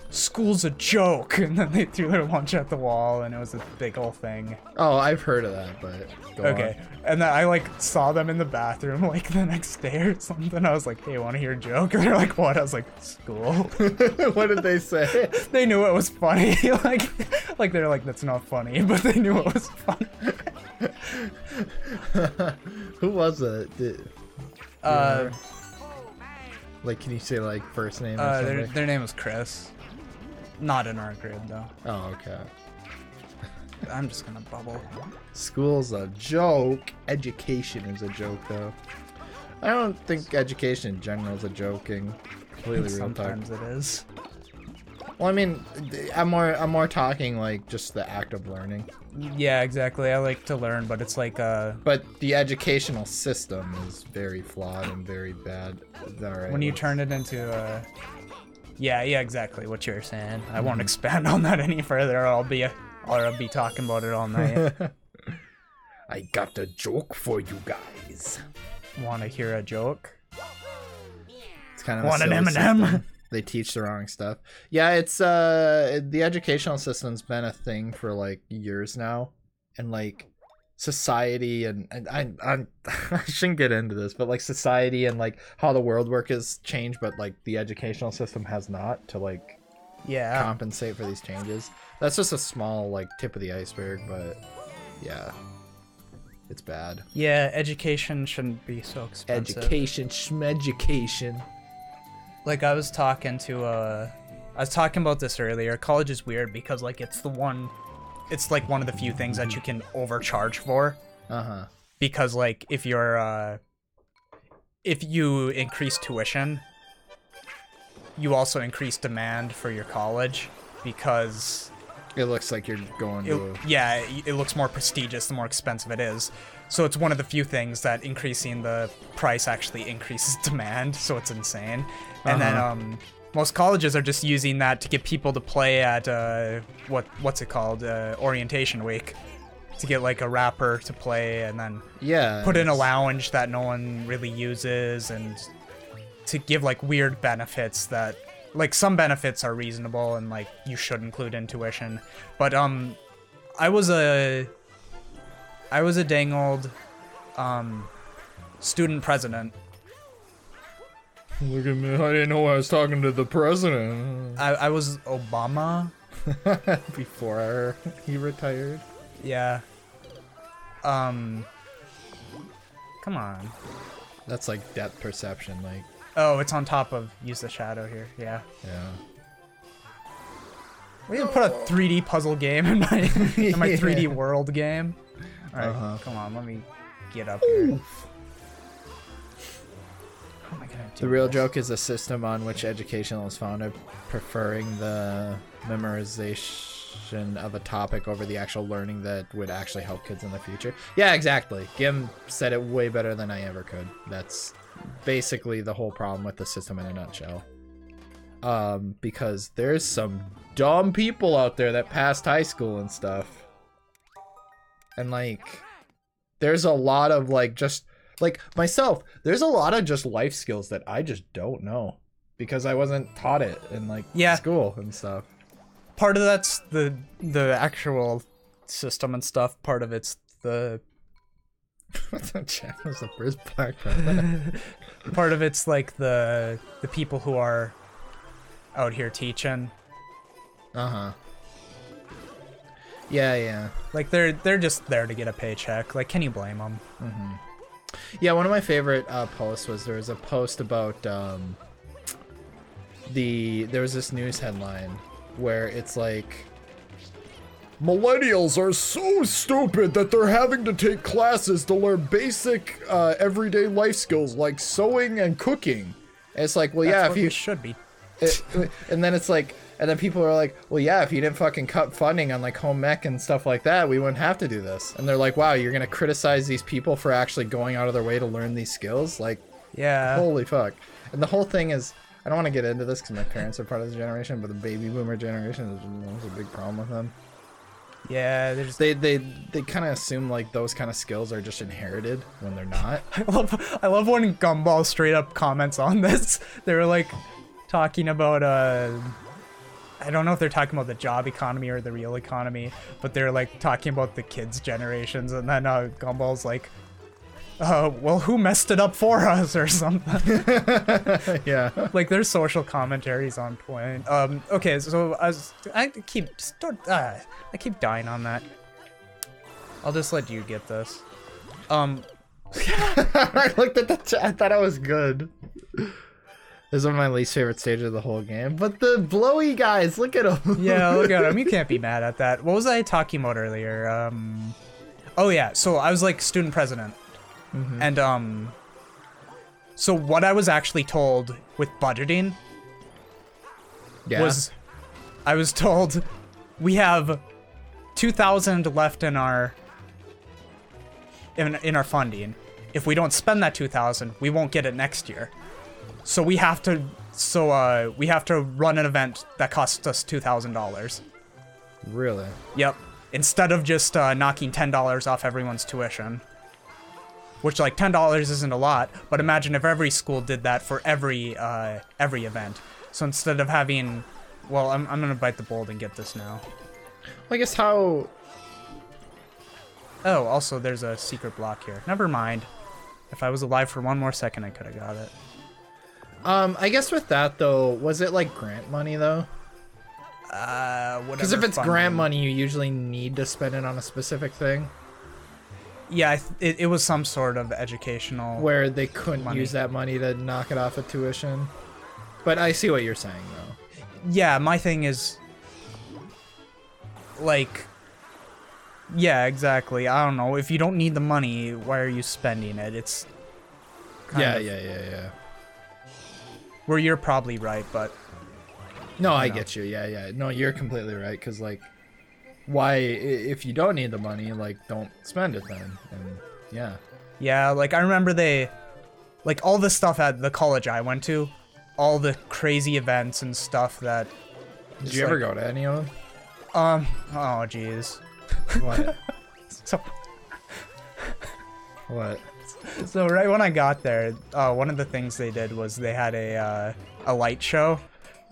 "School's a joke," and then they threw their lunch at the wall, and it was a big old thing. Oh, I've heard of that, but go Okay, and then I like saw them in the bathroom like the next day or something. I was like, "Hey, want to hear a joke?" And they're like, "What?" I was like, "School." on. What did they say? They knew it was funny. like they're like, "That's not funny," but they knew it was funny. Who was it? Like, can you say like first name or something? Their name was Chris. Not in our grade though. Oh, okay. I'm just gonna bubble. School's a joke. Education is a joke, though. I don't think education in general is a joking. Completely real talk. Sometimes it is. Well, I mean, I'm more talking like just the act of learning. Yeah, exactly. I like to learn, but it's like But the educational system is very flawed and very bad. Is that right? when you turn it into yeah, exactly what you're saying. I won't expand on that any further. I'll be talking about it all night. I got a joke for you guys. Want to hear a joke? It's kind of Want a an silly M&M? system. They teach the wrong stuff. Yeah, it's the educational system's been a thing for like years now, and like society and I shouldn't get into this, but like society and like how the world work has changed, but like the educational system has not to like Yeah. compensate for these changes. That's just a small like tip of the iceberg, but yeah, it's bad. Yeah, education shouldn't be so expensive. Education, schmeducation. Like I was talking about this earlier. College is weird because like it's like one of the few things that you can overcharge for. Uh-huh. Because like if you increase tuition, you also increase demand for your college because It looks like you're going to it looks more prestigious the more expensive it is. So it's one of the few things that increasing the price actually increases demand, so it's insane. And then most colleges are just using that to get people to play at what's it called, orientation week, to get like a rapper to play and then put in a lounge that no one really uses, and to give like weird benefits that like some benefits are reasonable and like you should include in tuition. But I was a dang old student president. Look at me, I didn't know I was talking to the president. I was Obama. Before he retired. Yeah. Come on. That's like depth perception, like, Oh, it's on top of use the shadow here. Yeah. yeah. We can put a 3D puzzle game in my 3D world game. All right, come on, let me get up here. How am I gonna do The real this? joke is a system on which educational is founded, preferring the memorization of a topic over the actual learning that would actually help kids in the future. Yeah, exactly. Gim said it way better than I ever could. That's basically the whole problem with the system in a nutshell. because there's some dumb people out there that passed high school and stuff. And like, there's a lot of like, just like myself, there's a lot of just life skills that I just don't know because I wasn't taught it in like school and stuff. Part of that's the actual system and stuff. Part of it's the was the first part. Part of it's like the people who are out here teaching. Uh-huh. Yeah. Like they're just there to get a paycheck. Like, can you blame them? Mm-hmm. Yeah, one of my favorite posts was there was a post about there was this news headline where it's like, millennials are so stupid that they're having to take classes to learn basic everyday life skills like sewing and cooking. And it's like, well, That's yeah, what if you it should be. and then it's like, and then people are like, well, yeah, if you didn't fucking cut funding on like home ec and stuff like that, we wouldn't have to do this. And they're like, wow, you're gonna criticize these people for actually going out of their way to learn these skills? Like, yeah, holy fuck. And the whole thing is, I don't want to get into this because my parents are part of the generation, but the baby boomer generation is a big problem with them. Yeah, they kind of assume like those kind of skills are just inherited when they're not. I love when Gumball straight up comments on this. They were like talking about I don't know if they're talking about the job economy or the real economy, but they're like talking about the kids' generations, and then Gumball's like, well, who messed it up for us or something. Yeah. Like, their social commentaries on point. Okay, so I keep dying on that. I'll just let you get this. I looked at the chat, I thought it was good. This is one of my least favorite stages of the whole game. But the blowy guys, look at them. Yeah, look at them. You can't be mad at that. What was I talking about earlier? Oh yeah, so I was like student president. Mm-hmm. And so what I was actually told with budgeting was, I was told we have 2,000 left in our funding. If we don't spend that 2,000, we won't get it next year. So we have to run an event that costs us $2,000. Really? Yep. Instead of just knocking $10 off everyone's tuition. Which, like, $10 isn't a lot, but imagine if every school did that for every event. So instead of having, well, I'm gonna bite the bullet and get this now. Well, I guess how... Oh, also there's a secret block here. Never mind. If I was alive for one more second, I could have got it. I guess with that though, was it like grant money though? Because if it's grant money, you usually need to spend it on a specific thing. Yeah, it was some sort of educational... Where they couldn't use that money to knock it off of tuition. But I see what you're saying, though. Yeah, my thing is... Like... Yeah, exactly. I don't know. If you don't need the money, why are you spending it? It's... Yeah. Where you're probably right, but... No, I get you. Yeah. No, you're completely right, because, like... Why, if you don't need the money, like, don't spend it then. And yeah. Yeah, like, I remember like, all the stuff at the college I went to, all the crazy events and stuff that... Did you ever go to any of them? Oh, jeez. What? So... What? So right when I got there, one of the things they did was they had a light show.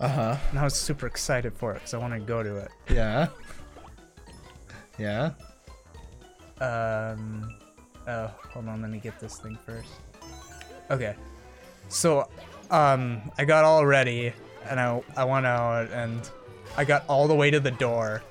Uh-huh. And I was super excited for it, because I wanted to go to it. Yeah. Yeah. Oh, hold on, let me get this thing first. Okay. So, I got all ready, and I went out, and I got all the way to the door,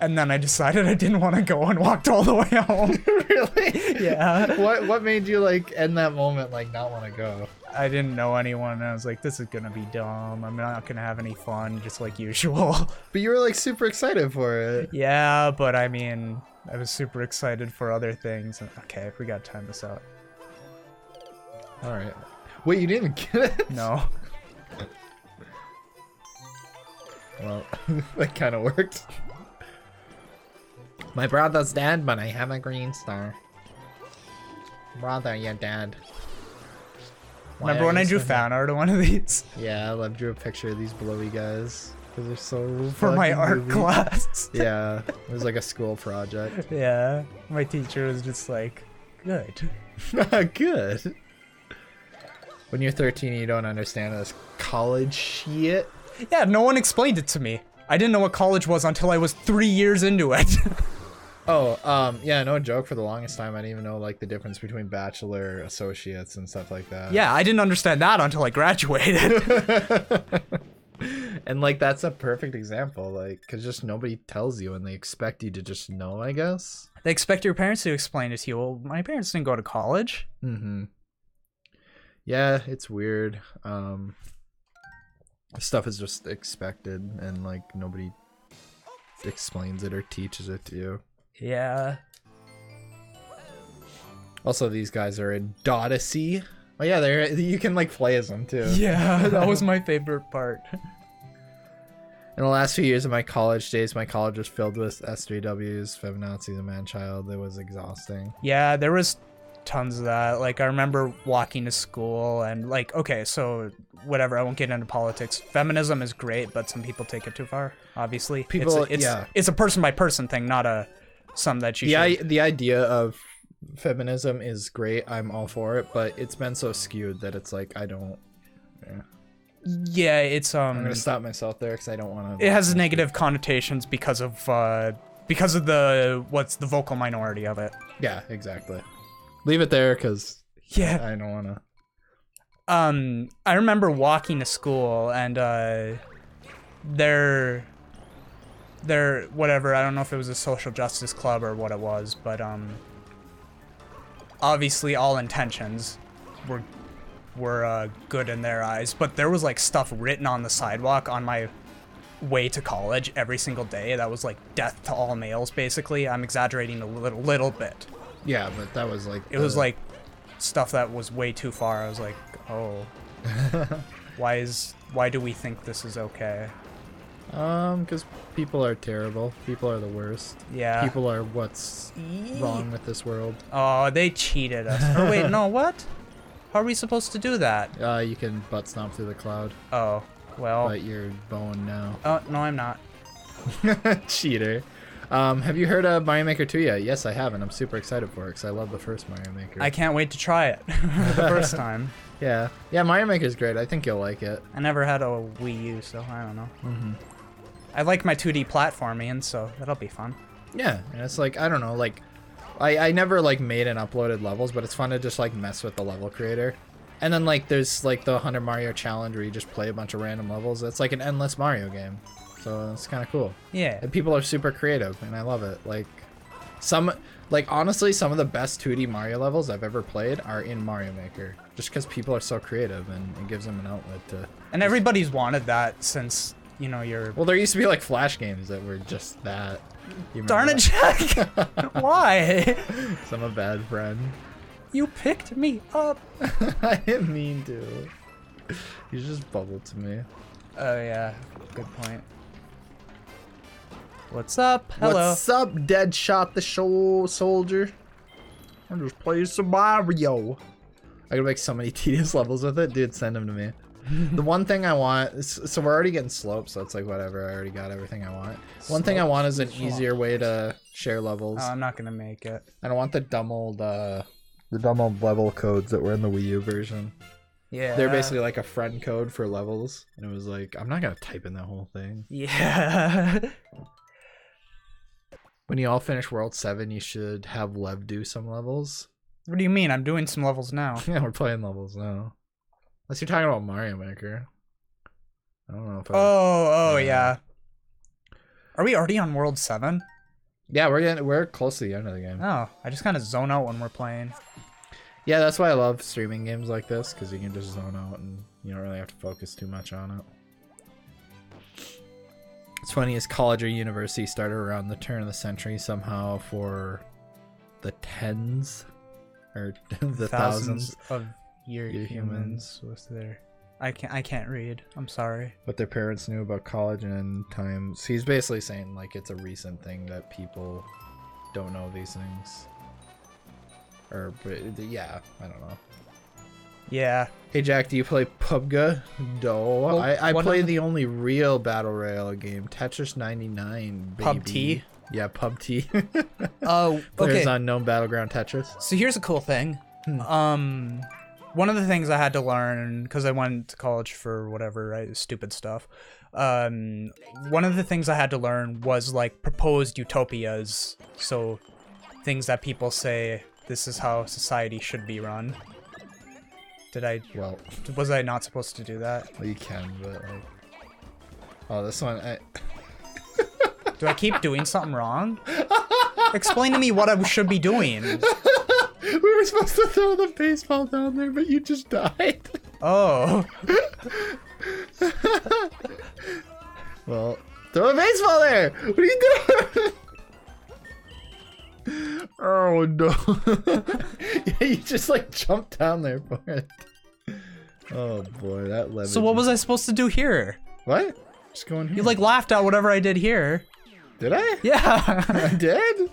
and then I decided I didn't want to go and walked all the way home. Really? Yeah. What made you, like, in that moment, like, not want to go? I didn't know anyone, and I was like, this is gonna be dumb. I'm not gonna have any fun, just like usual. But you were, like, super excited for it. Yeah, but I mean, I was super excited for other things. Okay, we gotta time this out. Alright. Wait, you didn't get it? No. Well, that kind of worked. My brother's dead, but I have a green star. Brother, you're dead. Remember when I drew fan art of one of these Yeah, Lev drew a picture of these blowy guys because they're so for my fucking art blowy. class? Yeah, it was like a school project. Yeah, my teacher was just like, good. Good. When you're 13 and you don't understand this college shit. Yeah, no one explained it to me. I didn't know what college was until I was 3 years into it. Yeah, no joke. For the longest time, I didn't even know like the difference between bachelor, associates, and stuff like that. Yeah, I didn't understand that until I graduated. And like that's a perfect example, like, cause just nobody tells you, and they expect you to just know, I guess. They expect your parents to explain it to you. Well, my parents didn't go to college. Mm-hmm. Yeah, it's weird. Stuff is just expected, and like nobody explains it or teaches it to you. Yeah. Also, these guys are in Dodacy. Oh yeah, you can like play as them too. Yeah, that was my favorite part. In the last few years of my college days, my college was filled with S3Ws, feminazis, and man-child. It was exhausting. Yeah, there was tons of that. Like, I remember walking to school and like, okay, so whatever, I won't get into politics. Feminism is great, but some people take it too far, obviously. It's a person-by-person thing, not a some that you should... The idea of feminism is great. I'm all for it, but it's been so skewed that it's like, I don't... Yeah, it's I'm gonna stop myself there because I don't want to. It has negative connotations because of the vocal minority of it. Yeah, exactly. Leave it there because yeah, I don't want to. I remember walking to school and their whatever, I don't know if it was a social justice club or what it was, but obviously all intentions were good in their eyes, but there was like stuff written on the sidewalk on my way to college every single day that was like death to all males, basically. I'm exaggerating a little bit. Yeah, but that was like... It was like stuff that was way too far. I was like, oh. Why do we think this is okay? Because people are terrible. People are the worst. Yeah. People are what's wrong with this world. Oh, they cheated us. Oh, wait, no, what? How are we supposed to do that? You can butt stomp through the cloud. Oh, well. But you're bone now. Oh, no, I'm not. Cheater. Have you heard of Mario Maker 2 yet? Yes, I haven't. I'm super excited for it because I love the first Mario Maker. I can't wait to try it for the first time. Yeah. Yeah, Mario Maker's great. I think you'll like it. I never had a Wii U, so I don't know. Mm-hmm. I like my 2D platforming, so that'll be fun. Yeah, and it's like, I don't know, like... I never like made and uploaded levels, but it's fun to just like mess with the level creator. And then like there's like the 100 Mario challenge where you just play a bunch of random levels. It's like an endless Mario game. So it's kind of cool. Yeah. And people are super creative and I love it. Like honestly, some of the best 2D Mario levels I've ever played are in Mario Maker. Just because people are so creative and it gives them an outlet to... And everybody's wanted that since, you know, you're... Well, there used to be like Flash games that were just that. Darn it, Jack! Why? Cause I'm a bad friend. You picked me up. I didn't mean to. You just bubbled to me. Oh yeah, good point. What's up? Hello. What's up, Deadshot the Show Soldier? I'm just playing some Mario. I gotta make so many tedious levels with it. Dude, send them to me. The one thing I want is, so we're already getting sloped, so it's like whatever, I already got everything I want. One thing I want is an easier way to share levels. Oh, I'm not gonna make it. I don't want the dumb old level codes that were in the Wii U version. Yeah. They're basically like a friend code for levels, and it was like, I'm not gonna type in that whole thing. Yeah. When you all finish World 7, you should have Lev do some levels. What do you mean? I'm doing some levels now. Yeah, we're playing levels now. Unless you're talking about Mario Maker. I don't know if yeah. Are we already on World 7? Yeah, we're close to the end of the game. Oh, I just kind of zone out when we're playing. Yeah, that's why I love streaming games like this, because you can just zone out and you don't really have to focus too much on it. It's funny, as college or university started around the turn of the century somehow for the tens or the thousands of humans was there. I can't read. I'm sorry. What their parents knew about college and times. He's basically saying like it's a recent thing that people don't know these things. Or yeah, I don't know. Yeah. Hey Jack, do you play PUBG? No, Well, I one play of- the only real battle royale game, Tetris 99. Baby. PUBG? Yeah, PUBG. Oh, Players okay. Unknown Battleground Tetris. So here's a cool thing. One of the things I had to learn because I went to college for whatever, right, stupid stuff. One of the things I had to learn was like proposed utopias. So things that people say this is how society should be run. Well, Was I not supposed to do that? you can, but like, oh, this one. Do I keep doing something wrong? Explain to me what I should be doing. We were supposed to throw the baseball down there, but you just died. Oh. Well, throw a baseball there. What are you doing? Oh no. Yeah, you just like jumped down there for it. Oh boy, that level. So what was I supposed to do here? What? Just going here. You like laughed at whatever I did here. Did I? Yeah. I did?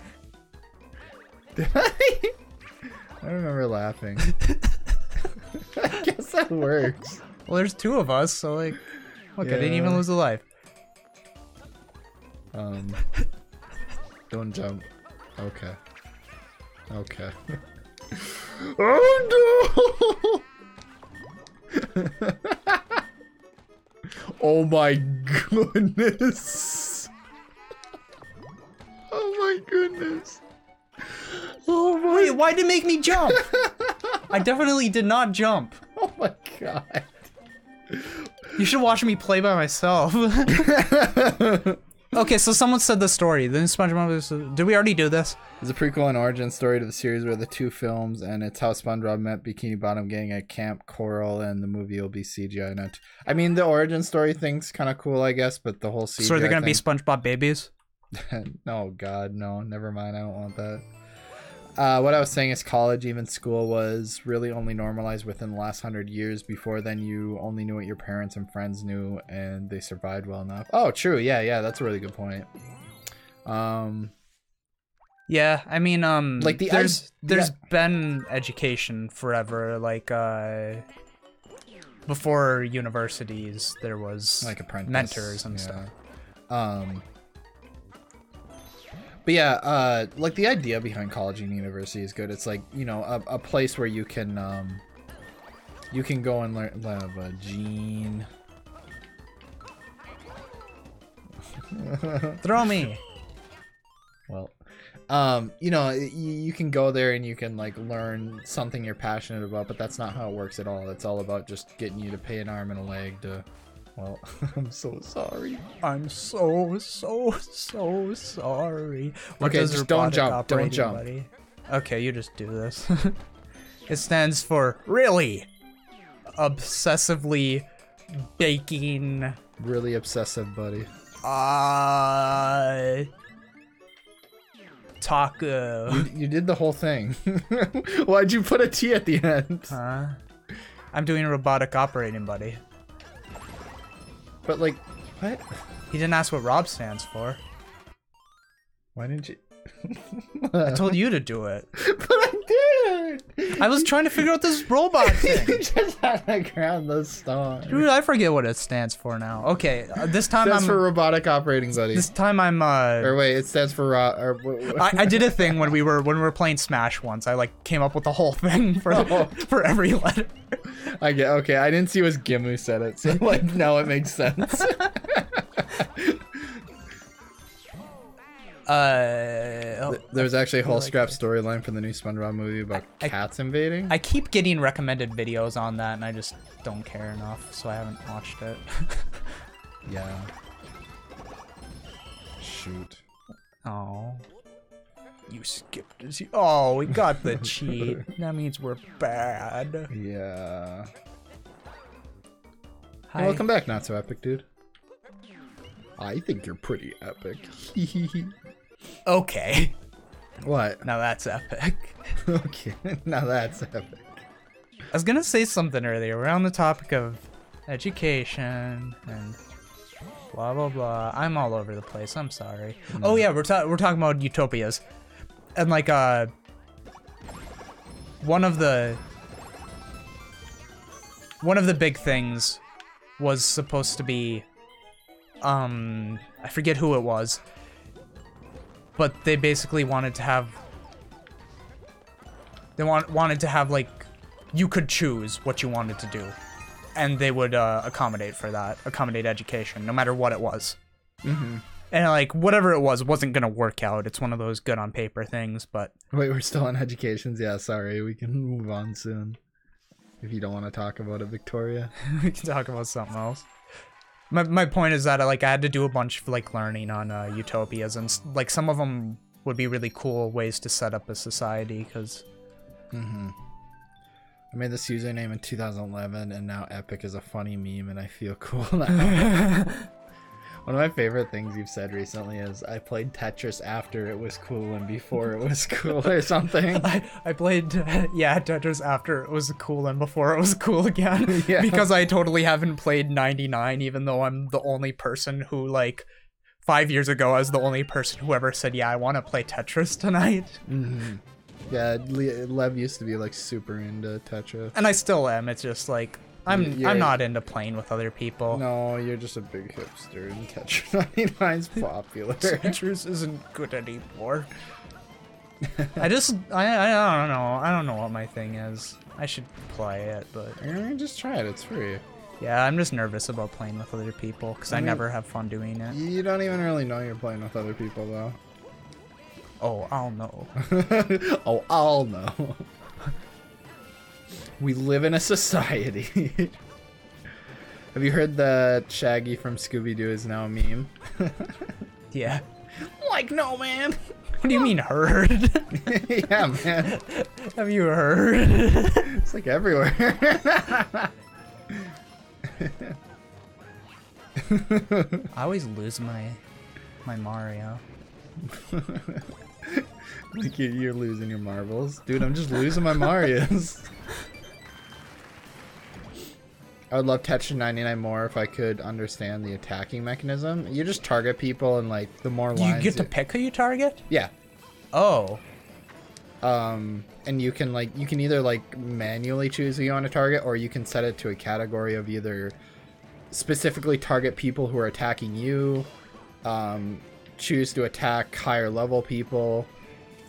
Did I? I don't remember laughing. I guess that works. Well, there's two of us, so like, look, I didn't Yeah. even lose a life. Don't jump. Okay. Okay. Oh no! Oh my goodness! Oh my goodness! Oh my! Wait, why did it make me jump? I definitely did not jump. Oh my god! You should watch me play by myself. Okay, so someone said the story. The new SpongeBob. Did we already do this? It's a prequel and origin story to the series where the two films, and it's how SpongeBob met Bikini Bottom Gang at Camp Coral, and the movie will be CGI. Not, I mean, the origin story thing's kind of cool, I guess, but the whole CGI. So are they gonna be thing- SpongeBob babies? No, God, no. Never mind. I don't want that. What I was saying is college, even school, was really only normalized within the last 100 years. Before then, you only knew what your parents and friends knew, and they survived well enough. Oh, true. Yeah, that's a really good point. Yeah, I mean, Like the there's been education forever. Like, before universities, there was like apprentice mentors and stuff. But yeah, like the idea behind college and university is good. It's like, you know, a place where you can go and learn Gene. Throw me. Well, you know, you can go there and you can like learn something you're passionate about, but that's not how it works at all. It's all about just getting you to pay an arm and a leg to, well, I'm so sorry. I'm so sorry. What Okay, does just don't robotic jump, don't operating, jump. buddy? Okay, you just do this. It stands for really obsessively baking. Really obsessive, buddy. Taco. You did the whole thing. Why'd you put a T at the end? Huh? I'm doing robotic operating, buddy. But like, what? He didn't ask what Rob stands for. Why didn't you? I told you to do it. But I did. I was trying to figure out this robot thing. You just had to ground the stone. Dude, I forget what it stands for now. Okay, this time Stands I'm. for robotic operating, buddy. This time I'm. Or wait, it stands for I did a thing when we were playing Smash once. I like came up with the whole thing for every letter. I get okay. I didn't see it was Gimu said it, so like now it makes sense. There was actually a whole scrap storyline for the new SpongeBob movie about cats invading. I keep getting recommended videos on that, and I just don't care enough, so I haven't watched it. Yeah. Shoot. Oh. You skipped us. Oh, we got the cheat. That means we're bad. Yeah. Hi. Welcome back, not so epic, dude. I think you're pretty epic. Okay. What? Now that's epic. Okay, now that's epic. I was gonna say something earlier. We're on the topic of education and blah blah blah. I'm all over the place. I'm sorry. Oh yeah, we're talking about utopias, and like one of the one of the big things was supposed to be, I forget who it was, but they basically wanted to have, wanted to have, like, you could choose what you wanted to do, and they would accommodate for that, accommodate education, no matter what it was. Mm-hmm. And, like, whatever it was wasn't gonna work out. It's one of those good on paper things, but... Wait, we're still on educations? Yeah, sorry, we can move on soon. If you don't want to talk about it, Victoria. We can talk about something else. My point is that, like, I had to do a bunch of, like, learning on utopias, and, like, some of them would be really cool ways to set up a society, because... Mm-hmm. I made this username in 2011, and now Epic is a funny meme, and I feel cool now. One of my favorite things you've said recently is, I played Tetris after it was cool and before it was cool, or something. I played, yeah, Tetris after it was cool and before it was cool again. Yeah. Because I totally haven't played 99, even though I'm the only person who, like, 5 years ago, I was the only person who ever said, yeah, I want to play Tetris tonight. Mm-hmm. Yeah, Lev used to be, like, super into Tetris. And I still am. It's just, like, I'm not into playing with other people. No, you're just a big hipster, and Tetris 99's popular. Tetris isn't good anymore. I don't know. I don't know what my thing is. I should play it, but... Just try it, it's free. Yeah, I'm just nervous about playing with other people, because I never have fun doing it. You don't even really know you're playing with other people, though. Oh, I'll know. Oh, I'll know. We live in a society. Have you heard that Shaggy from Scooby-Doo is now a meme? Yeah. Like, no, man. What do you mean, heard? Yeah, man. Have you heard? It's like everywhere. I always lose my Mario. Like you're losing your marbles. Dude, I'm just losing my Marios. I would love Tetris 99 more if I could understand the attacking mechanism. You just target people and, like, the more lines... You get to pick who you target? Yeah. Oh. And you can either, like, manually choose who you want to target, or you can set it to a category of either specifically target people who are attacking you, choose to attack higher level people,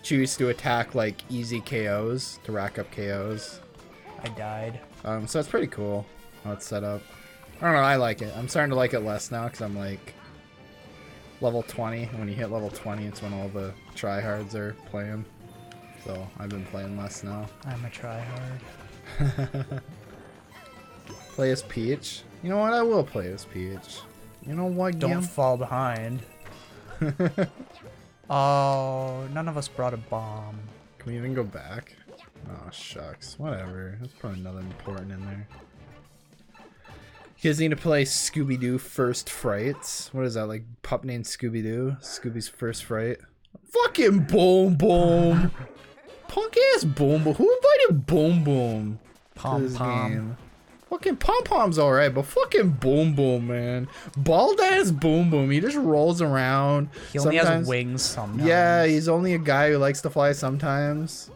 choose to attack, like, easy KOs to rack up KOs. I died. So it's pretty cool how it's set up. I don't know, I like it. I'm starting to like it less now because I'm, like, level 20. When you hit level 20, it's when all the tryhards are playing. So I've been playing less now. I'm a tryhard. Play as Peach? You know what? I will play as Peach. You know what, Don't Gim? fall behind. Oh, none of us brought a bomb. Can we even go back? Oh, shucks. Whatever. There's probably nothing important in there. You guys need to play Scooby-Doo First Frights. What is that, like pup named Scooby-Doo? Scooby's First Fright? Fucking Boom Boom! Punk ass Boom Boom. Who invited Boom Boom to this game? Fucking Pom Pom's alright, but fucking Boom Boom, man. Bald ass Boom Boom. He just rolls around. He only has wings sometimes. Yeah, he's only a guy who likes to fly sometimes.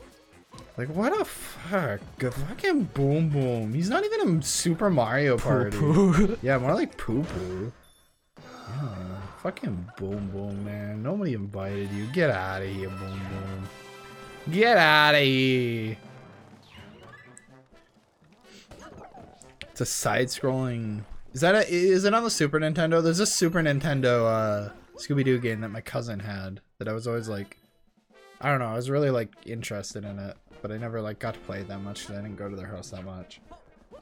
Like, what a fuck? Fucking Boom Boom. He's not even a Super Mario Party. Poo-poo. Yeah, more like Poo Poo. Yeah, fucking Boom Boom, man. Nobody invited you. Get out of here, Boom Boom. Get out of here. It's a side-scrolling. Is it on the Super Nintendo? There's a Super Nintendo Scooby-Doo game that my cousin had that I was always like, I don't know, I was really like interested in it, but I never like got to play it that much because I didn't go to their house that much.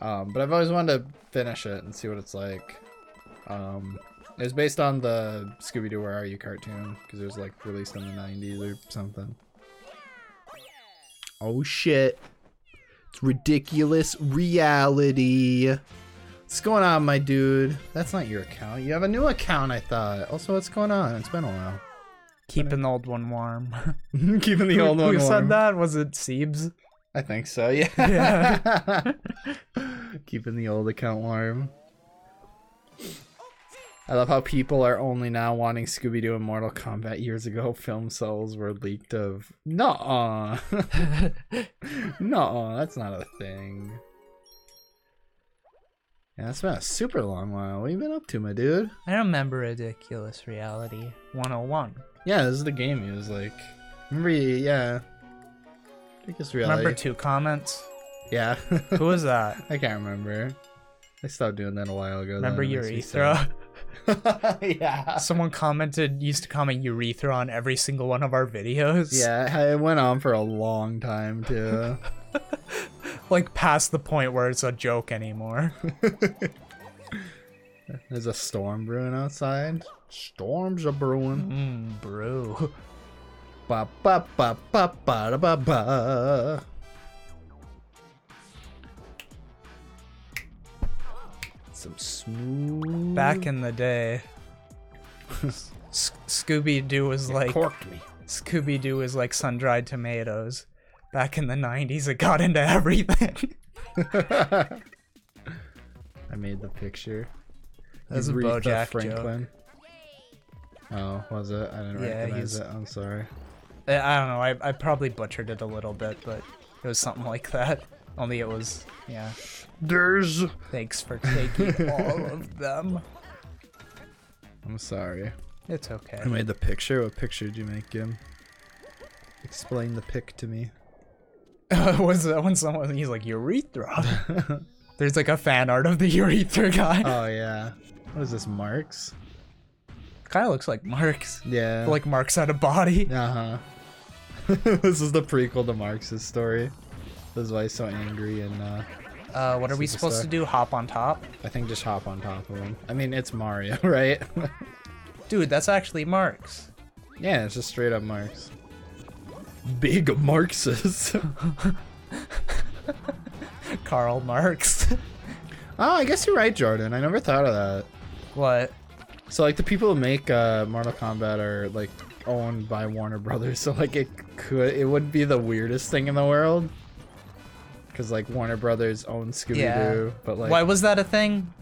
But I've always wanted to finish it and see what it's like. It was based on the Scooby-Doo Where Are You cartoon because it was like released in the 90s or something. Oh shit. It's ridiculous reality. What's going on, my dude? That's not your account. You have a new account, I thought. Also, what's going on? It's been a while. Keeping the old one warm. Keeping the old one warm. Who said that? Was it Siebes? I think so, yeah. Yeah. Keeping the old account warm. I love how people are only now wanting Scooby-Doo and Mortal Kombat. Years ago, film cells were leaked of... Nuh-uh. Nuh-uh, that's not a thing. Yeah, it's been a super long while. What have you been up to, my dude? I remember Ridiculous Reality 101. Yeah, this is the game he was like. Remember, yeah. Ridiculous Reality. Remember 2 comments? Yeah. Who was that? I can't remember. I stopped doing that a while ago. Remember though, and it makes me urethra? Yeah. Someone used to comment urethra on every single one of our videos. Yeah, it went on for a long time too. Like past the point where it's a joke anymore. There's a storm brewing outside. Storms are brewing. Brew. Ba ba ba ba ba ba ba. Some smooth. Back in the day, Scooby-Doo was like corked me. Scooby-Doo was like sun-dried tomatoes. Back in the 90s, it got into everything. I made the picture. That's a Aretha BoJack Franklin. Oh, was it? I didn't recognize it. I'm sorry. I don't know. I probably butchered it a little bit, but it was something like that. Only it was, yeah. There's. Thanks for taking all of them. I'm sorry. It's okay. I made the picture. What picture did you make, Jim? Explain the pic to me. Was that when he's like, urethra? There's like a fan art of the urethra guy. Oh, yeah. What is this, Marx? Kind of looks like Marx. Yeah. Like Marx had a body. Uh-huh. This is the prequel to Marx's story. This is why he's so angry and, what are we supposed to do? Hop on top? I think just hop on top of him. I mean, it's Mario, right? Dude, that's actually Marx. Yeah, it's just straight up Marx. Big Marxist. Karl Marx. Oh, I guess you're right, Jordan. I never thought of that. What? So, like, the people who make Mortal Kombat are, like, owned by Warner Brothers, so, like, it would be the weirdest thing in the world. Because, like, Warner Brothers owns Scooby-Doo, but, like... Why was that a thing?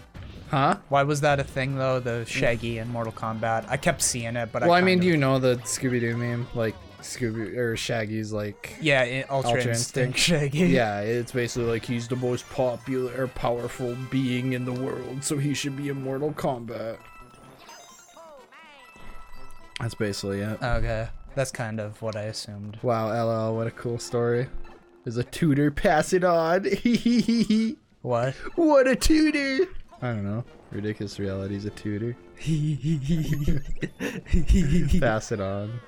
Huh? Why was that a thing, though, the Shaggy in Mortal Kombat? I kept seeing it, but well, I mean, do you know the Scooby-Doo meme? Like, Shaggy's, like... Yeah, Ultra Instinct Shaggy. Yeah, it's basically like he's the most popular or powerful being in the world, so he should be in Mortal Kombat. That's basically it. Okay, that's kind of what I assumed. Wow, LL, what a cool story. There's a tutor, pass it on. What? What a tutor! I don't know. Ridiculous Reality's a tutor. Pass it on.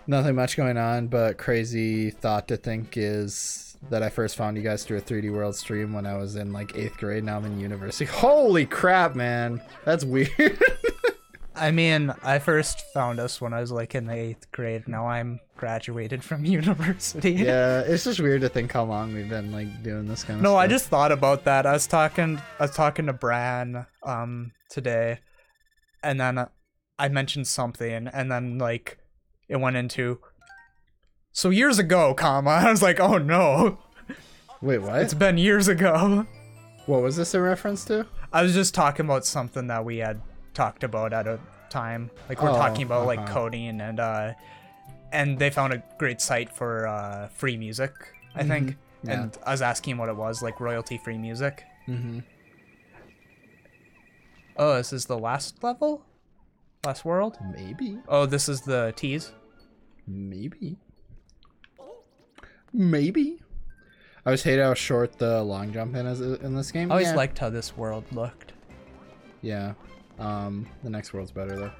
Nothing much going on, but crazy thought to think is that I first found you guys through a 3D World stream when I was in like 8th grade. Now I'm in university. Holy crap, man. That's weird. I mean, I first found us when I was like in the 8th grade. Now I'm graduated from university. Yeah, it's just weird to think how long we've been like doing this kind of stuff. No, I just thought about that. I was talking to Bran today, and then I mentioned something, and then like it went into so years ago, comma. I was like, oh no. Wait, what? It's been years ago. What was this a reference to? I was just talking about something that we had talked about at a time. Like we're talking about like coding and they found a great site for free music, I think. Yeah. And I was asking what it was, like royalty free music. Mm-hmm. Oh, this is the last level? Last world? Maybe. Oh, this is the tease? Maybe. Maybe. I always hate how short the long jump in this game. I always liked how this world looked. Yeah. The next world's better though.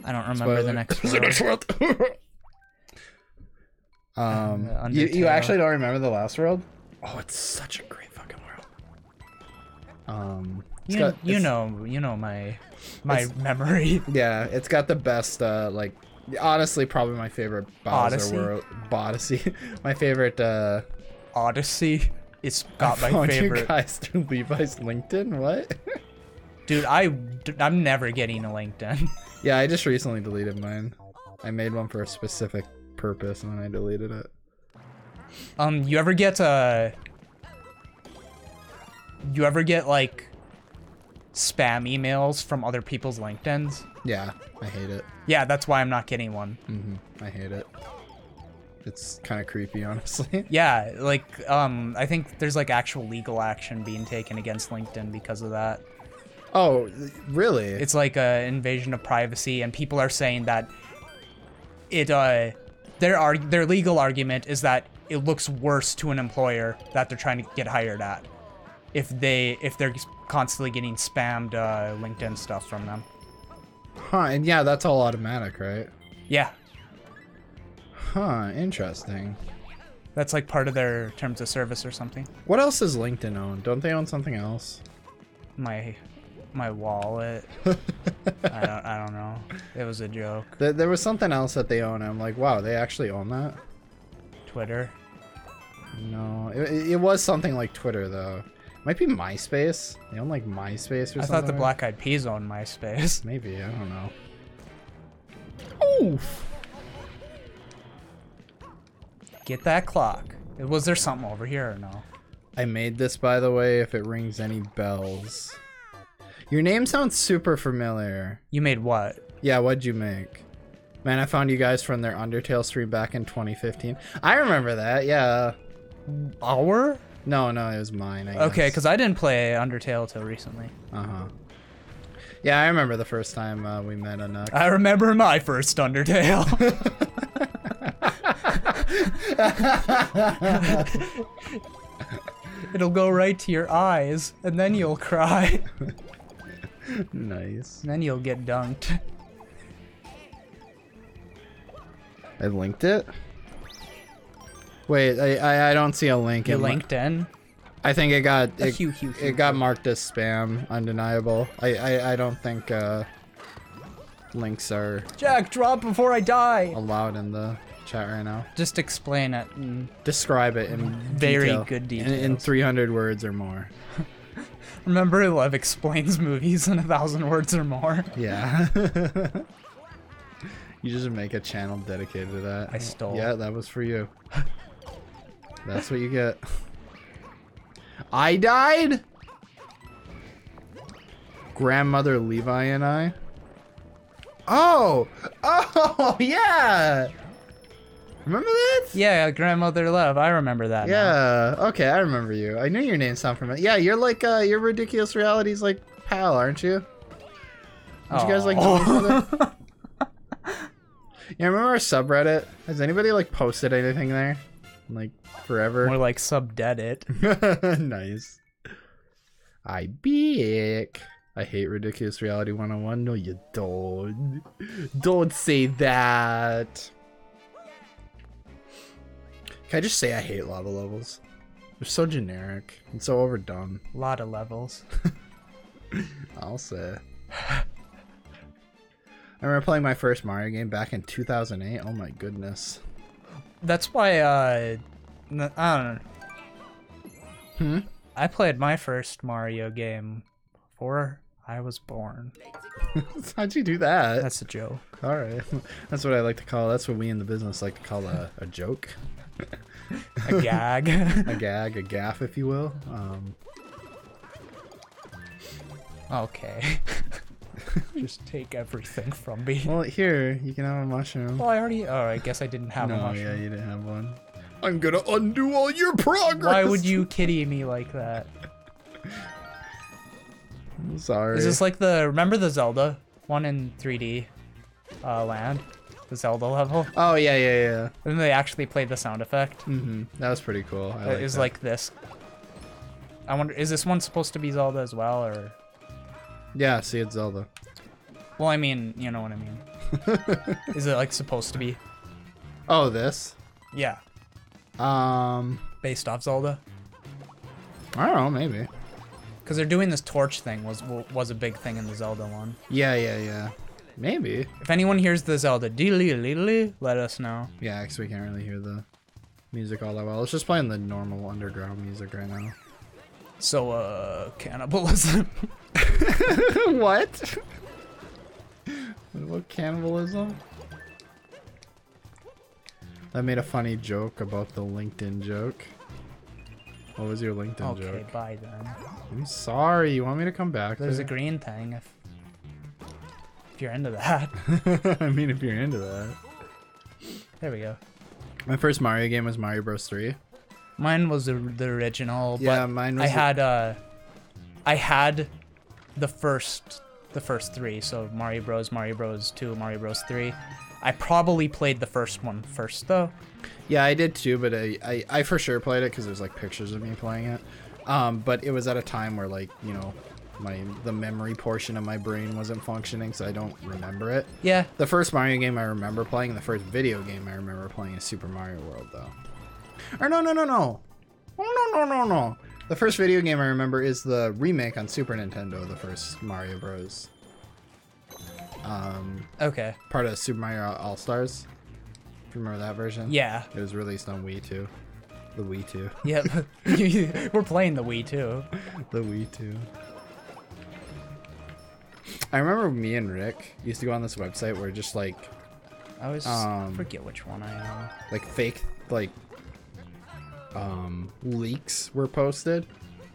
I don't remember the next world. The next world. You actually don't remember the last world? Oh, it's such a great fucking world. You know my memory. Yeah, it's got the best like honestly probably my favorite Bowser Odyssey? world. Odyssey. My favorite Odyssey. It's got my found favorite. You guys through Levi's LinkedIn? What? Dude, I'm never getting a LinkedIn. Yeah, I just recently deleted mine. I made one for a specific purpose and then I deleted it. You ever get like spam emails from other people's LinkedIns? Yeah, I hate it. Yeah, that's why I'm not getting one. I hate it. It's kind of creepy, honestly. Yeah, like, I think there's like actual legal action being taken against LinkedIn because of that. Oh, really? It's like a invasion of privacy, and people are saying that their legal argument is that it looks worse to an employer that they're trying to get hired at if they're constantly getting spammed LinkedIn stuff from them. Huh, and yeah, that's all automatic, right? Yeah, Huh, interesting. that's like part of their terms of service or something. What else does LinkedIn own? Don't they own something else? My wallet. I don't know. It was a joke. There was something else that they own. I'm like, wow, they actually own that? Twitter. No, it was something like Twitter, though. Might be MySpace. They own like MySpace or something. I thought the Black Eyed Peas owned MySpace. Maybe, I don't know. Oof. Get that clock. Was there something over here or no? I made this, by the way, if it rings any bells. Your name sounds super familiar. You made what? Yeah, what'd you make? Man, I found you guys from their Undertale stream back in 2015. I remember that, yeah. Our? No, it was mine, I guess. Okay, because I didn't play Undertale till recently. Uh-huh. Yeah, I remember the first time we met on I remember my first Undertale. It'll go right to your eyes, and then you'll cry. Nice. And then you'll get dunked. I linked it? Wait, I don't see a link. You LinkedIn? I think it got It got marked as spam, undeniable. I don't think links are Jack, drop before I die. allowed in the chat right now. Just explain it in Describe it in very detail. good in details. 300 words or more. Remember, Lev explains movies in 1,000 words or more. Yeah. You just make a channel dedicated to that. I stole. Yeah, that was for you. That's what you get. I died? Grandmother Levi and I? Oh! Oh, yeah! Remember that? Yeah, Grandmother Lev. I remember that. Now. Yeah. Okay, I remember you. I knew your name sounded familiar. Yeah, you're like, you're Ridiculous Reality's, like, pal, aren't you? Don't you guys, like, know each other? Yeah, remember our subreddit? Has anybody, like, posted anything there? Like, forever? More like sub-dead it. Nice. I back. I hate Ridiculous Reality 101. No, you don't. Don't say that. Can I just say I hate lava levels? They're so generic and so overdone. A lot of levels. I'll say. I remember playing my first Mario game back in 2008. Oh my goodness. That's why, I don't know. Hmm? I played my first Mario game before I was born. How'd you do that? That's a joke. Alright. That's what I like to call, that's what we in the business like to call a joke. A gag. A gag, a gaff, if you will. Okay. Just take everything from me. Well, here, you can have a mushroom. Well, I already. Oh, I guess I didn't have a No, mushroom. yeah, you didn't have one. I'm gonna undo all your progress! Why would you kitty me like that? I'm sorry. Is this like the. Remember the Zelda one in 3D land? The Zelda level? Oh, yeah. And they actually played the sound effect. Mm-hmm. That was pretty cool. It was like this. I wonder, is this one supposed to be Zelda as well, or? Yeah, see, it's Zelda. Well, I mean, you know what I mean. Is it like supposed to be? Oh, this? Yeah. Based off Zelda? I don't know, maybe. Because they're doing this torch thing was a big thing in the Zelda one. Yeah. Maybe. If anyone hears the Zelda deedly, let us know. Yeah, because we can't really hear the music all that well. It's just playing the normal underground music right now. So, cannibalism. What? What about cannibalism? I made a funny joke about the LinkedIn joke. What was your LinkedIn joke? Okay, bye then. I'm sorry. You want me to come back? There's a there? green thing if you're into that. I mean, if you're into that. There we go. My first Mario game was Mario Bros. 3. Mine was the original. Yeah, but mine was. I had the first three. So Mario Bros, Mario Bros 2, Mario Bros 3. I probably played the first one first though. Yeah, I did too, but I for sure played it because there's like pictures of me playing it. But it was at a time where like, you know, the memory portion of my brain wasn't functioning, so I don't remember it. Yeah. The first Mario game I remember playing, and the first video game I remember playing is Super Mario World, though. Or no. Oh, no. The first video game I remember is the remake on Super Nintendo, the first Mario Bros. Okay. Part of Super Mario All-Stars. If you remember that version? Yeah. It was released on Wii 2. The Wii 2. Yep. We're playing the Wii too. The Wii 2. I remember me and Rick used to go on this website where just like I always forget which one I am. like fake like leaks were posted.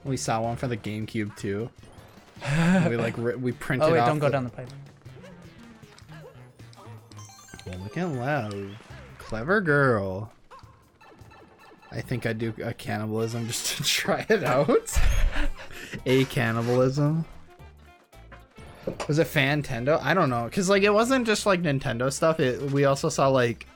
We saw one for the GameCube too. We like we printed Oh wait, off don't go down the pipe. Oh, look at Lev. Clever girl. I think I'd do a cannibalism just to try it out. A cannibalism. Was it Fantendo? I don't know, cause like it wasn't just like Nintendo stuff. We also saw like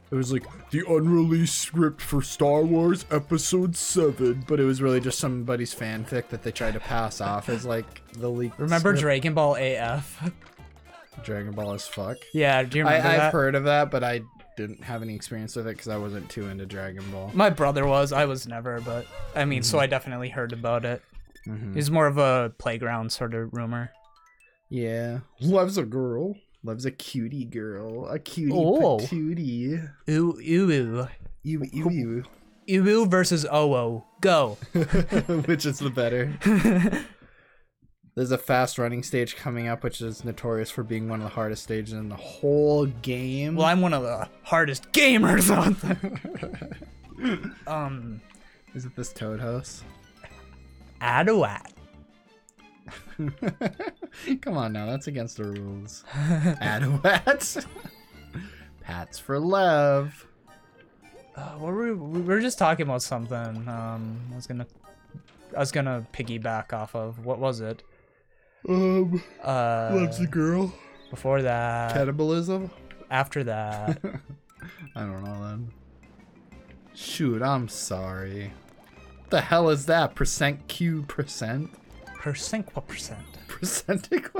it was like the unreleased script for Star Wars Episode 7, but it was really just somebody's fanfic that they tried to pass off as like the leak. Remember script. Dragon Ball AF? Dragon Ball as fuck. Yeah, do you remember that? I've heard of that, but I didn't have any experience with it because I wasn't too into Dragon Ball. My brother was. I was never, but I mean, so I definitely heard about it. It was more of a playground sort of rumor. Yeah. Love's a girl. Love's a cutie girl. A cutie Oh. patootie. Ooh, ooh, Ew. ooh versus OO. Go. Which is the better? There's a fast running stage coming up, which is notorious for being one of the hardest stages in the whole game. Well, I'm one of the hardest gamers out there. Is it this Toad House? Adawat. Come on now, that's against the rules. Adawat. Pats for Lev. We were just talking about something. I was gonna piggyback off of, what was it? Love's a girl. Before that. Cannibalism? After that. I don't know then. Shoot, I'm sorry. What the hell is that? Percent Q percent? What percent? Percentic?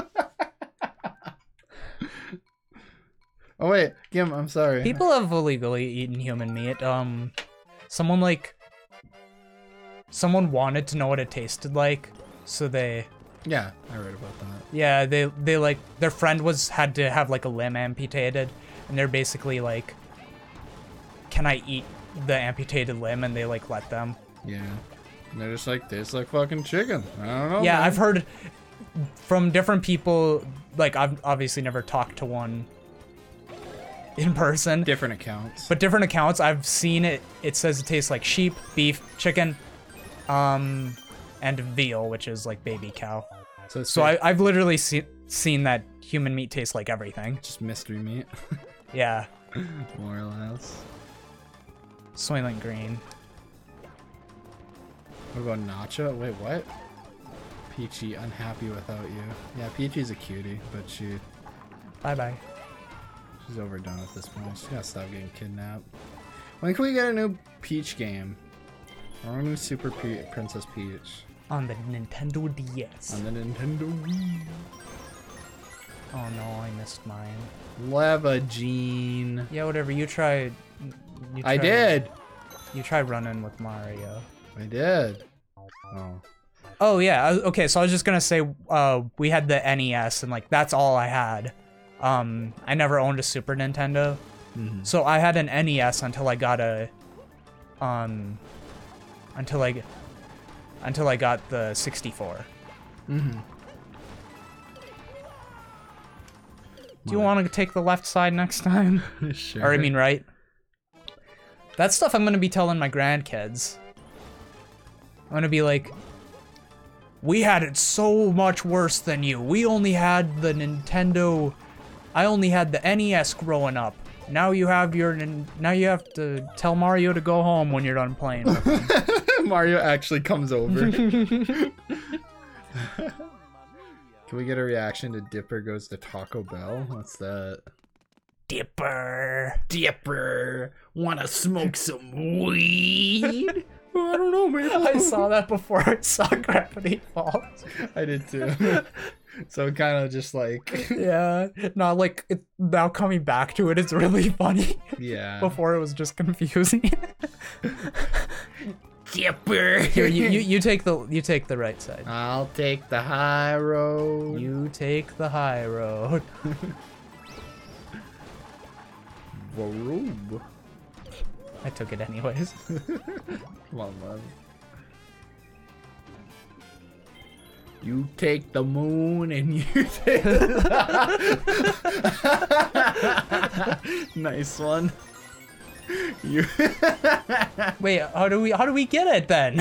Oh wait, Gim, I'm sorry. People have illegally eaten human meat. Someone wanted to know what it tasted like, so they. Yeah, I read about that. Yeah, they like their friend had to have like a limb amputated, and they're basically like, "Can I eat the amputated limb?" And they like let them. Yeah. And they're just like, tastes like fucking chicken. I don't know. Yeah, man. I've heard from different people. Like, I've obviously never talked to one in person. Different accounts. But different accounts, I've seen it. It says it tastes like sheep, beef, chicken, and veal, which is like baby cow. So I've literally seen that human meat tastes like everything. just mystery meat. Yeah. More or less. Soylent Green. What about Nacho? Wait, what? Peachy, unhappy without you. Yeah, Peachy's a cutie, but she's overdone at this point. She's gotta stop getting kidnapped. When can we get a new Peach game? Or a new Super Princess Peach? On the Nintendo DS. On the Nintendo Wii. Oh no, I missed mine. Levagine. Yeah, whatever. You try. I did. You try running with Mario. I did. Oh. Oh yeah. Okay, so I was just gonna say, we had the NES, and like that's all I had. I never owned a Super Nintendo, so I had an NES until I got a, until I got the 64. Mm-hmm. Do you want to take the left side next time? Sure. Or I mean right? That's stuff I'm gonna be telling my grandkids. I'm gonna be like, we had it so much worse than you. We only had the Nintendo. I only had the NES growing up. Now you have to tell Mario to go home when you're done playing with him. Mario actually comes over. Can we get a reaction to Dipper goes to Taco Bell? What's that? Dipper. Dipper, wanna smoke some weed? Oh, I don't know, man. I saw that before I saw Gravity Falls. I did too. So kind of just like, Yeah, not like now coming back to it, it's really funny. yeah. Before it was just confusing. Dipper. Here, you take the right side. I'll take the high road. You take the high road. Whoa. I took it anyways. Come on, man. You take the moon and you take nice one. You Wait, how do we get it then?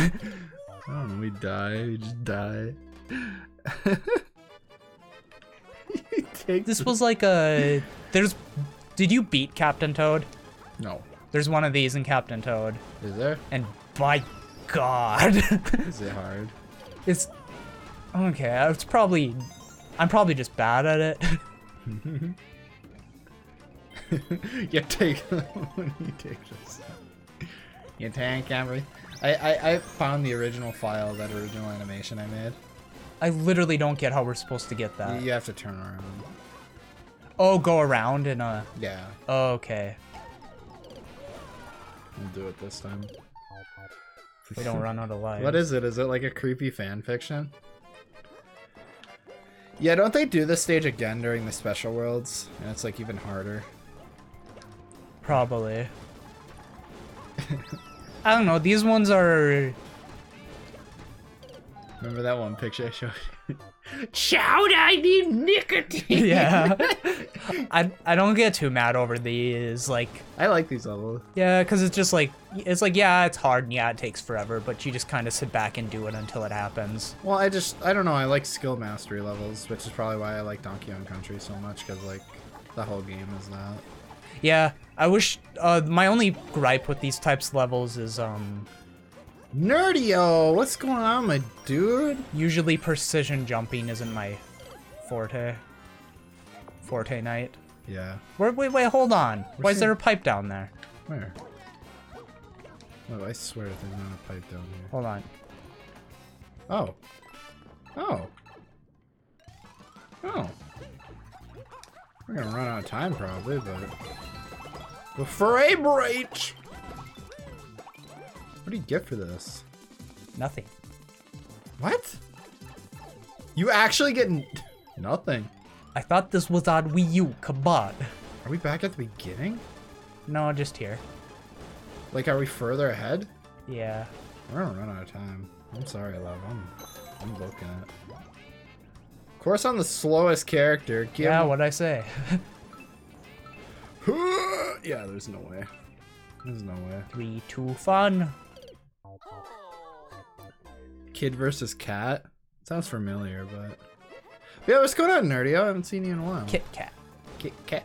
I don't know, we die, we just die. You take This was like a did you beat Captain Toad? No. There's one of these in Captain Toad. Is there? And by God. Is it hard? It's okay, I'm probably just bad at it. You take this. You take every. I found the original file, that original animation I made. I literally don't get how we're supposed to get that. You have to turn around. Oh, go around in a. Yeah, Oh, okay. we'll do it this time. We don't run out of life. What is it? Is it like a creepy fan fiction? Yeah, don't they do this stage again during the special worlds? And it's like even harder. Probably. I don't know. These ones are. Remember that one picture I showed you? Shout, I need nicotine! Yeah. I don't get too mad over these. Like, I like these levels. yeah, because it's just like, yeah, it's hard and yeah, it takes forever, but you just kind of sit back and do it until it happens. Well, I don't know, I like skill mastery levels, which is probably why I like Donkey Kong Country so much, because, like, the whole game is that. Yeah, I wish, my only gripe with these types of levels is, Nerdio! What's going on, my dude? usually precision jumping isn't my forte. Forte night. Yeah. Wait, hold on. Why is seeing- there a pipe down there? Where? Oh, I swear there's not a pipe down here. Hold on. Oh. Oh. Oh. We're gonna run out of time probably, but... The frame rate! What do you get for this? Nothing. What? You actually get nothing. I thought this was on Wii U, come on. Are we back at the beginning? No, just here. Like, are we further ahead? Yeah. We're gonna run out of time. I'm sorry, love. I'm booking it. Of course, I'm the slowest character. Yeah, what'd I say? Yeah, there's no way. There's no way. 3, 2, fun. Kid versus cat? Sounds familiar, but... Yeah, what's going on, Nerdy? I haven't seen you in a while. Kit Kat. Kit Kat.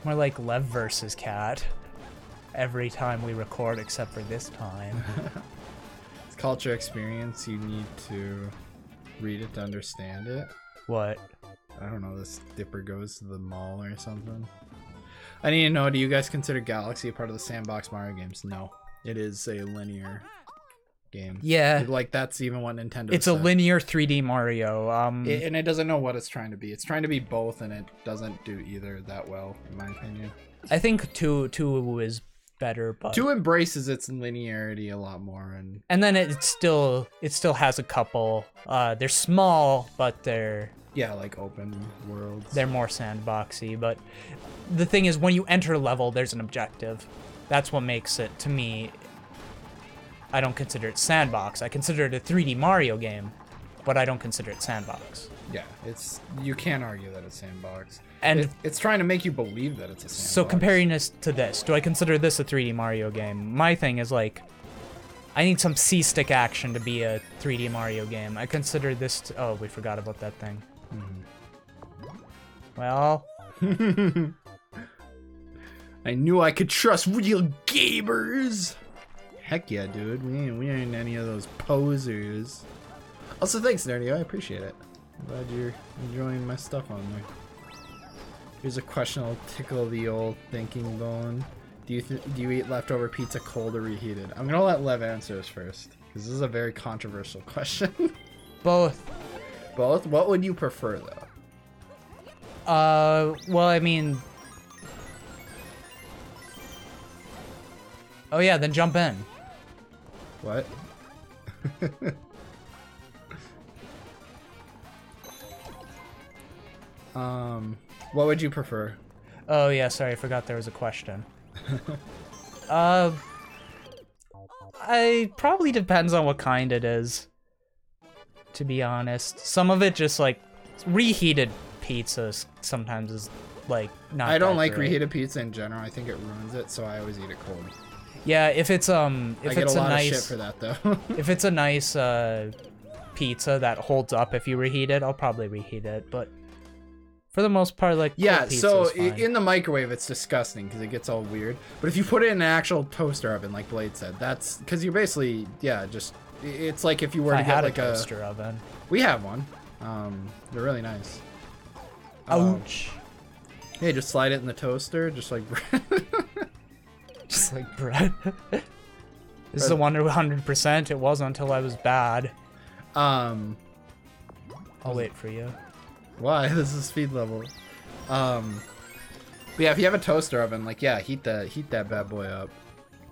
More like Lev versus Cat. Every time we record except for this time. It's culture experience. You need to read it to understand it. What? I don't know, this Dipper goes to the mall or something. I need to know, do you guys consider Galaxy a part of the Sandbox Mario games? No. It is a linear game. Yeah. Like, that's even what Nintendo It's a said. linear 3D Mario. And it doesn't know what it's trying to be. It's trying to be both, and it doesn't do either that well, in my opinion. I think 2 is better, but 2 embraces its linearity a lot more, and then it still has a couple. They're small, but they're like open worlds. they're more sandboxy. But the thing is, when you enter a level, there's an objective. That's what makes it, to me. I don't consider it sandbox. I consider it a 3D Mario game, but I don't consider it sandbox. Yeah, you can't argue that it's Sandbox. And It's trying to make you believe that it's a Sandbox. so comparing this to this, do I consider this a 3D Mario game? My thing is like, I need some C-stick action to be a 3D Mario game. I consider this oh, we forgot about that thing. Well, I knew I could trust real gamers. Heck yeah, dude. We ain't any of those posers. Also, thanks, Nerdy. I appreciate it. I'm glad you're enjoying my stuff on there. Here's a question that'll tickle the old thinking bone. Do you eat leftover pizza cold or reheated? I'm gonna let Lev answer this first, because this is a very controversial question. Both. Both? What would you prefer, though? Well, I mean... Oh yeah, then jump in. What? What would you prefer? Oh yeah, sorry, I forgot there was a question. I probably depends on what kind it is. To be honest, some of it just like reheated pizzas sometimes is like not. I don't that like great. reheated pizza in general. I think it ruins it, so I always eat it cold. Yeah, if it's I if get it's a lot nice of shit for that though. if it's a nice pizza that holds up if you reheat it, I'll probably reheat it. But for the most part, like Yeah, cold pizza so is fine. in the microwave it's disgusting because it gets all weird. But if you put it in an actual toaster oven, like Blade said, that's because you're basically just it's like if you were I to get had like a toaster oven. We have one. They're really nice. Ouch. Hey, just slide it in the toaster, just like bread. Just like bread. This is a 100%. It wasn't until I was bad. I'll wait for you. Why? This is speed level. But yeah, if you have a toaster oven, like heat that bad boy up.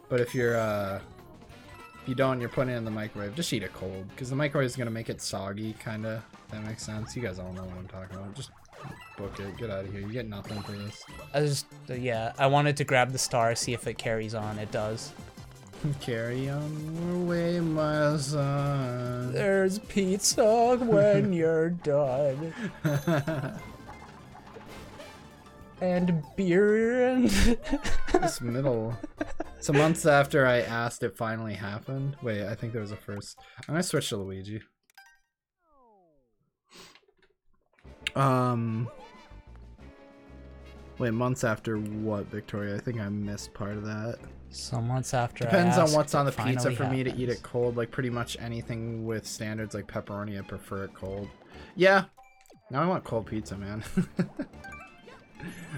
But if you're if you don't, you're putting it in the microwave. Just eat it cold, because the microwave is gonna make it soggy, kinda. If that makes sense. You guys all know what I'm talking about. Just book it. Get out of here. You get nothing for this. I wanted to grab the star, see if it carries on. It does. Carry on your way, my son. There's pizza when you're done. And beer and... This middle. So months after I asked, it finally happened. Wait, I think there was a first. I'm gonna switch to Luigi. Wait, months after what, Victoria? I think I missed part of that. Some months after Depends I on asked, what's on the it pizza finally for me to eat happens. it cold. Like pretty much anything with standards like pepperoni, I prefer it cold. Yeah. Now I want cold pizza, man.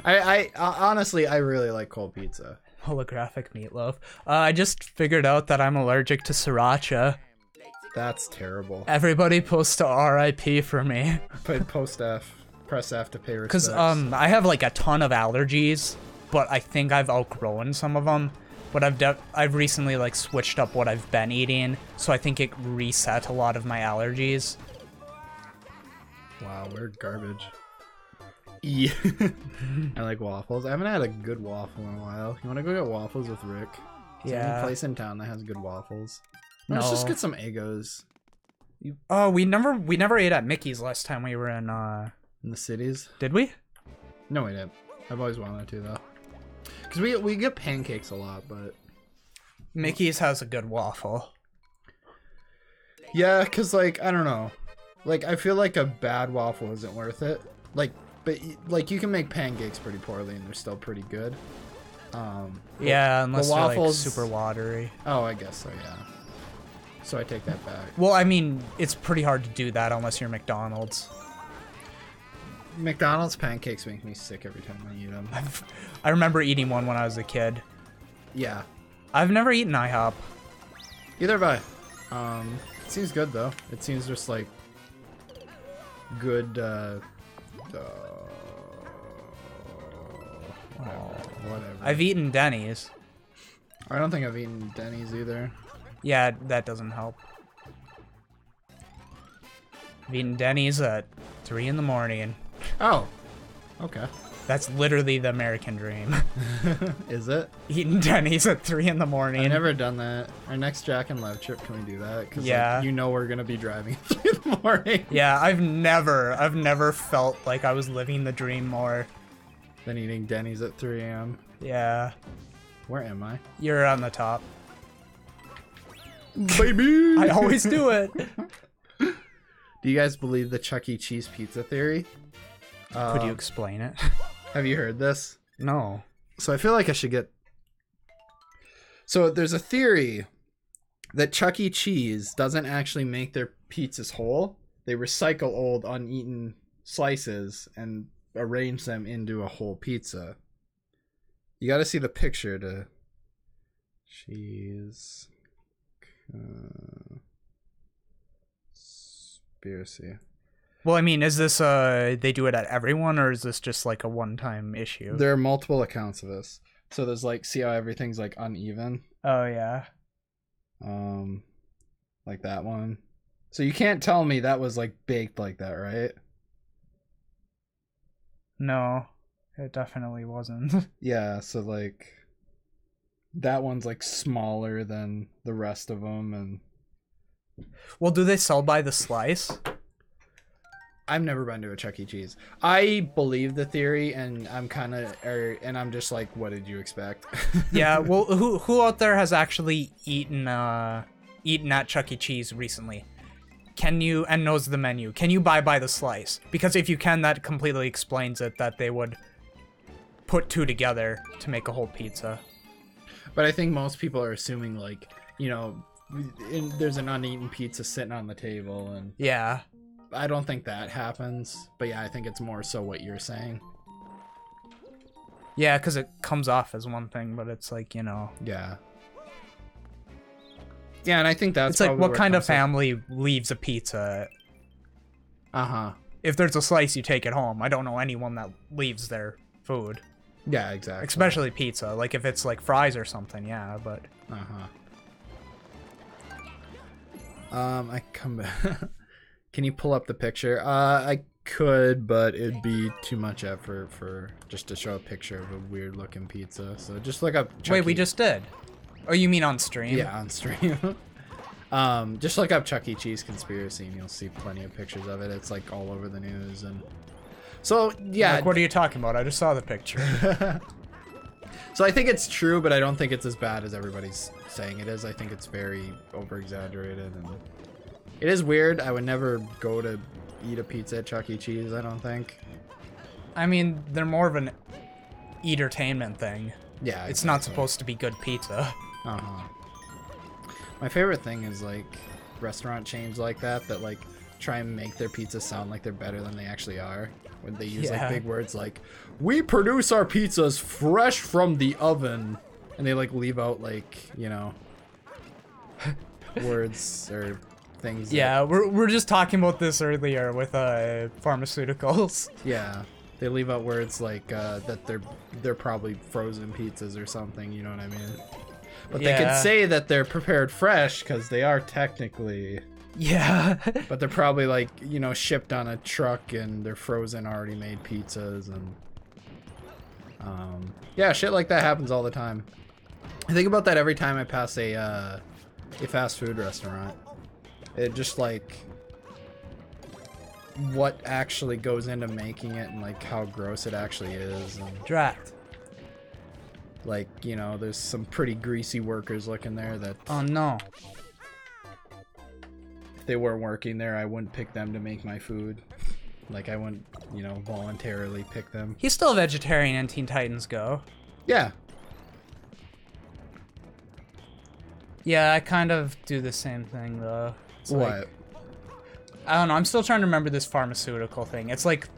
I honestly, I really like cold pizza. Holographic meatloaf. I just figured out that I'm allergic to sriracha. That's terrible. Everybody post a RIP for me. Post F. Press F to pay respects. Because I have like a ton of allergies, but I think I've outgrown some of them. But I've recently like switched up what I've been eating, so I think it reset a lot of my allergies. Wow, we're garbage. Yeah. I like waffles. I haven't had a good waffle in a while. You want to go get waffles with Rick? Is there any place in town that has good waffles? No. Let's just get some Eggos. Oh, we never ate at Mickey's last time we were in In the cities? Did we? No, we didn't. I've always wanted to though. Cause we get pancakes a lot, but Mickey's has a good waffle. yeah, cause like I don't know, like I feel like a bad waffle isn't worth it. Like, but like you can make pancakes pretty poorly and they're still pretty good. Yeah, unless the waffles, they're like super watery. Oh, I guess so. Yeah. So I take that back. Well, I mean, it's pretty hard to do that unless you're McDonald's. McDonald's pancakes make me sick every time I eat them. I remember eating one when I was a kid. Yeah. I've never eaten IHOP. Either have I. It seems good though. It seems just like good. Whatever. I've eaten Denny's. I don't think I've eaten Denny's either. Yeah, that doesn't help. I've eaten Denny's at 3 in the morning. Oh. Okay. That's literally the American dream. Is it? Eating Denny's at 3 in the morning. I've never done that. Our next Jack and Lev trip, can we do that? Because Yeah. like, you know we're gonna be driving at 3 in the morning. Yeah, I've never felt like I was living the dream more. Then eating Denny's at 3 a.m. Yeah. Where am I? You're on the top. Baby! I always do it. Do you guys believe the Chuck E. Cheese pizza theory? Could you explain it? Have you heard this? No. So I feel like I should get... So there's a theory that Chuck E. Cheese doesn't actually make their pizzas whole. They recycle old uneaten slices and arrange them into a whole pizza. You got to see the picture to... Cheese... Conspiracy. Well, I mean, is this they do it at everyone, or is this just like a one-time issue? There are multiple accounts of this. So there's like, see how everything's like uneven? Oh yeah. Like that one. So you can't tell me that was like baked like that, right? No, it definitely wasn't. Yeah, so like that one's like smaller than the rest of them. And Well, do they sell by the slice? I've never been to a Chuck E. Cheese. I believe the theory, and I'm kind of, and I'm just like, what did you expect? Yeah. Well, who out there has actually eaten at Chuck E. Cheese recently? Can you, and knows the menu? Can you buy by the slice? Because if you can, that completely explains it. That they would put two together to make a whole pizza. But I think most people are assuming like, you know, there's an uneaten pizza sitting on the table, and Yeah. I don't think that happens. But yeah, I think it's more so what you're saying. Yeah, because it comes off as one thing, but it's like, you know. Yeah. Yeah, and I think that's It's like, probably what where it kind of comes from. family leaves a pizza? Uh-huh. If there's a slice, you take it home. I don't know anyone that leaves their food. Yeah, exactly. Especially pizza. Like, if it's like fries or something, yeah, but... Uh-huh. I come back. Can you pull up the picture? I could, but it'd be too much effort for just to show a picture of a weird looking pizza. So just look up Chuck Wait, we E. just did. Oh, you mean on stream? Yeah, on stream. Just look up Chuck E. Cheese conspiracy and you'll see plenty of pictures of it. It's like all over the news. And so yeah. Like, what are you talking about? I just saw the picture. So I think it's true, but I don't think it's as bad as everybody's saying it is. I think it's very over exaggerated, and it is weird. I would never go to eat a pizza at Chuck E. Cheese, I don't think. I mean, they're more of an entertainment thing. Yeah, It's not exactly. supposed to be good pizza. Uh-huh. My favorite thing is like restaurant chains like that like try and make their pizza sound like they're better than they actually are. When they use Yeah. like big words like, we produce our pizzas fresh from the oven, and they like leave out like, you know, words or things. Yeah, we're just talking about this earlier with pharmaceuticals. Yeah, they leave out words like that they're probably frozen pizzas or something. You know what I mean? But they could Yeah. say that they're prepared fresh because they are technically. Yeah. But they're probably like, you know, shipped on a truck and they're frozen, already made pizzas, and yeah, shit like that happens all the time. I think about that every time I pass a fast food restaurant. It just like what actually goes into making it and like how gross it actually is, and Drat. like, you know, there's some pretty greasy workers looking there that Oh no. if they weren't working there, I wouldn't pick them to make my food. Like, I wouldn't, you know, voluntarily pick them. He's still a vegetarian in Teen Titans Go. Yeah. Yeah, I kind of do the same thing though. It's What? like, I don't know. I'm still trying to remember this pharmaceutical thing. It's like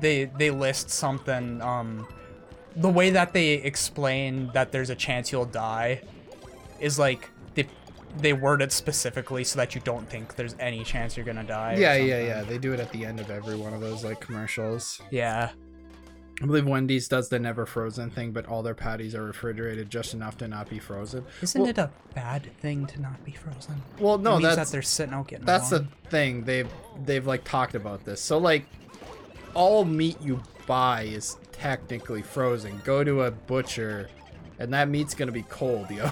they list something. The way that they explain that there's a chance you'll die is like they word it specifically so that you don't think there's any chance you're gonna die. or Yeah, something. yeah. They do it at the end of every one of those, like, commercials. Yeah. I believe Wendy's does the never frozen thing, but all their patties are refrigerated just enough to not be frozen. Isn't Well- it a bad thing to not be frozen? Well, no, it means that's that they're sitting out getting that's the warm. thing. They've like talked about this. So like, all meat you buy is technically frozen. Go to a butcher, and that meat's gonna be cold, yo.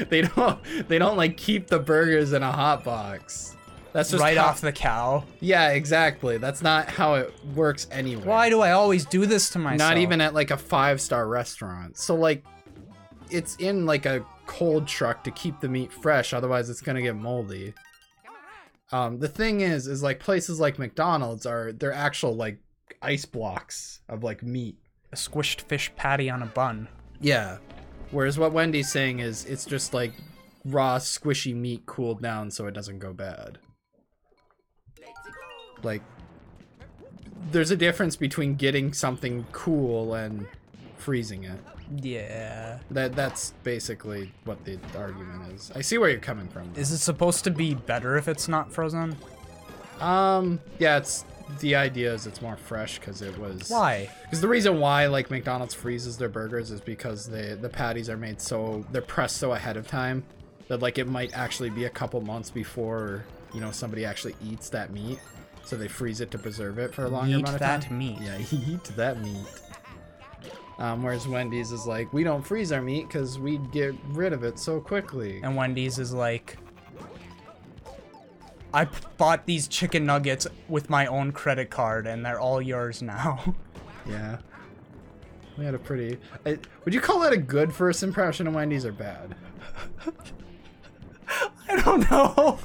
they don't like keep the burgers in a hot box. That's just right how- off the cow. Yeah, exactly. That's not how it works anyway. Why do I always do this to myself? Not even at like a 5-star restaurant. So like, it's in like a cold truck to keep the meat fresh. Otherwise, it's gonna get moldy. The thing is like places like McDonald's they're actual like ice blocks of like meat. a squished fish patty on a bun. Yeah. Whereas what Wendy's saying is it's just like raw, squishy meat cooled down so it doesn't go bad. Like, there's a difference between getting something cool and freezing it. Yeah. That's basically what the argument is. I see where you're coming from. Is it supposed to be better if it's not frozen? Yeah, it's the idea is it's more fresh because it was. Why? Because the reason why like McDonald's freezes their burgers is because the patties are made so they're pressed so ahead of time that like it might actually be a couple months before somebody actually eats that meat, so they freeze it to preserve it for a longer amount of time. Eat that meat. Yeah, eat that meat. Whereas Wendy's is like, we don't freeze our meat because we'd get rid of it so quickly. And Wendy's is like, I bought these chicken nuggets with my own credit card and they're all yours now. Yeah. We had a pretty... would you call that a good first impression of Wendy's or bad? I don't know.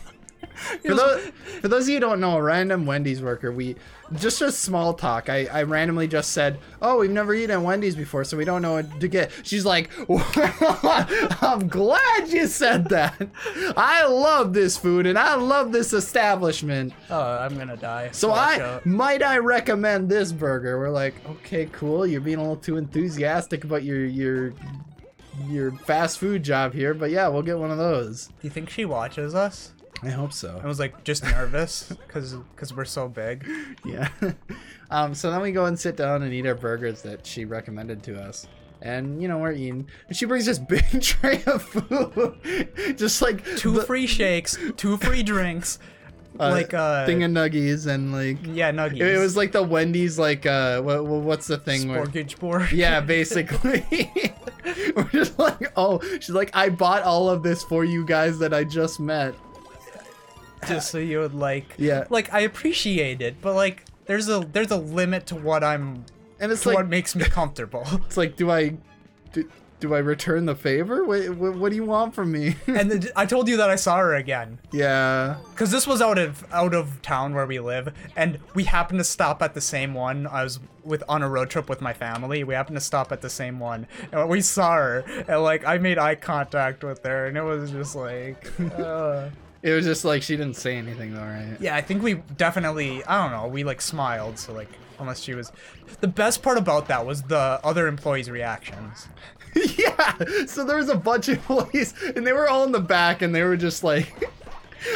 For those of you who don't know, a random Wendy's worker, just small talk, I randomly just said, oh, we've never eaten at Wendy's before, so we don't know what to get. She's like, I'm glad you said that. I love this food and I love this establishment. Oh, I'm gonna die. So might I recommend this burger? We're like, okay, cool. You're being a little too enthusiastic about your fast food job here, but yeah, we'll get one of those. Do you think she watches us? I hope so. I was like just nervous because we're so big. Yeah. So then we go and sit down and eat our burgers that she recommended to us. And, we're eating. And she brings this big tray of food. Just like... 2 free shakes, 2 free drinks. Thing of nuggies and like... Yeah, nuggies. It was like the Wendy's like, what's the thing where... Sporkage board. Yeah, basically. We're just like, oh, she's like, I bought all of this for you guys that I just met. Just so you would like, yeah, like I appreciate it, but like there's a limit to what what makes me comfortable. It's like, do I return the favor? What do you want from me? And I told you that I saw her again. Yeah, because this was out of town where we live, and we happened to stop at the same one. I was on a road trip with my family. We happened to stop at the same one, and we saw her, and like I made eye contact with her, and it was just like. It was just like she didn't say anything though, right? Yeah, I think we definitely, I don't know, we like smiled, so like, unless she was... The best part about that was the other employees' reactions. Yeah, so there was a bunch of employees, and they were all in the back, and they were just like...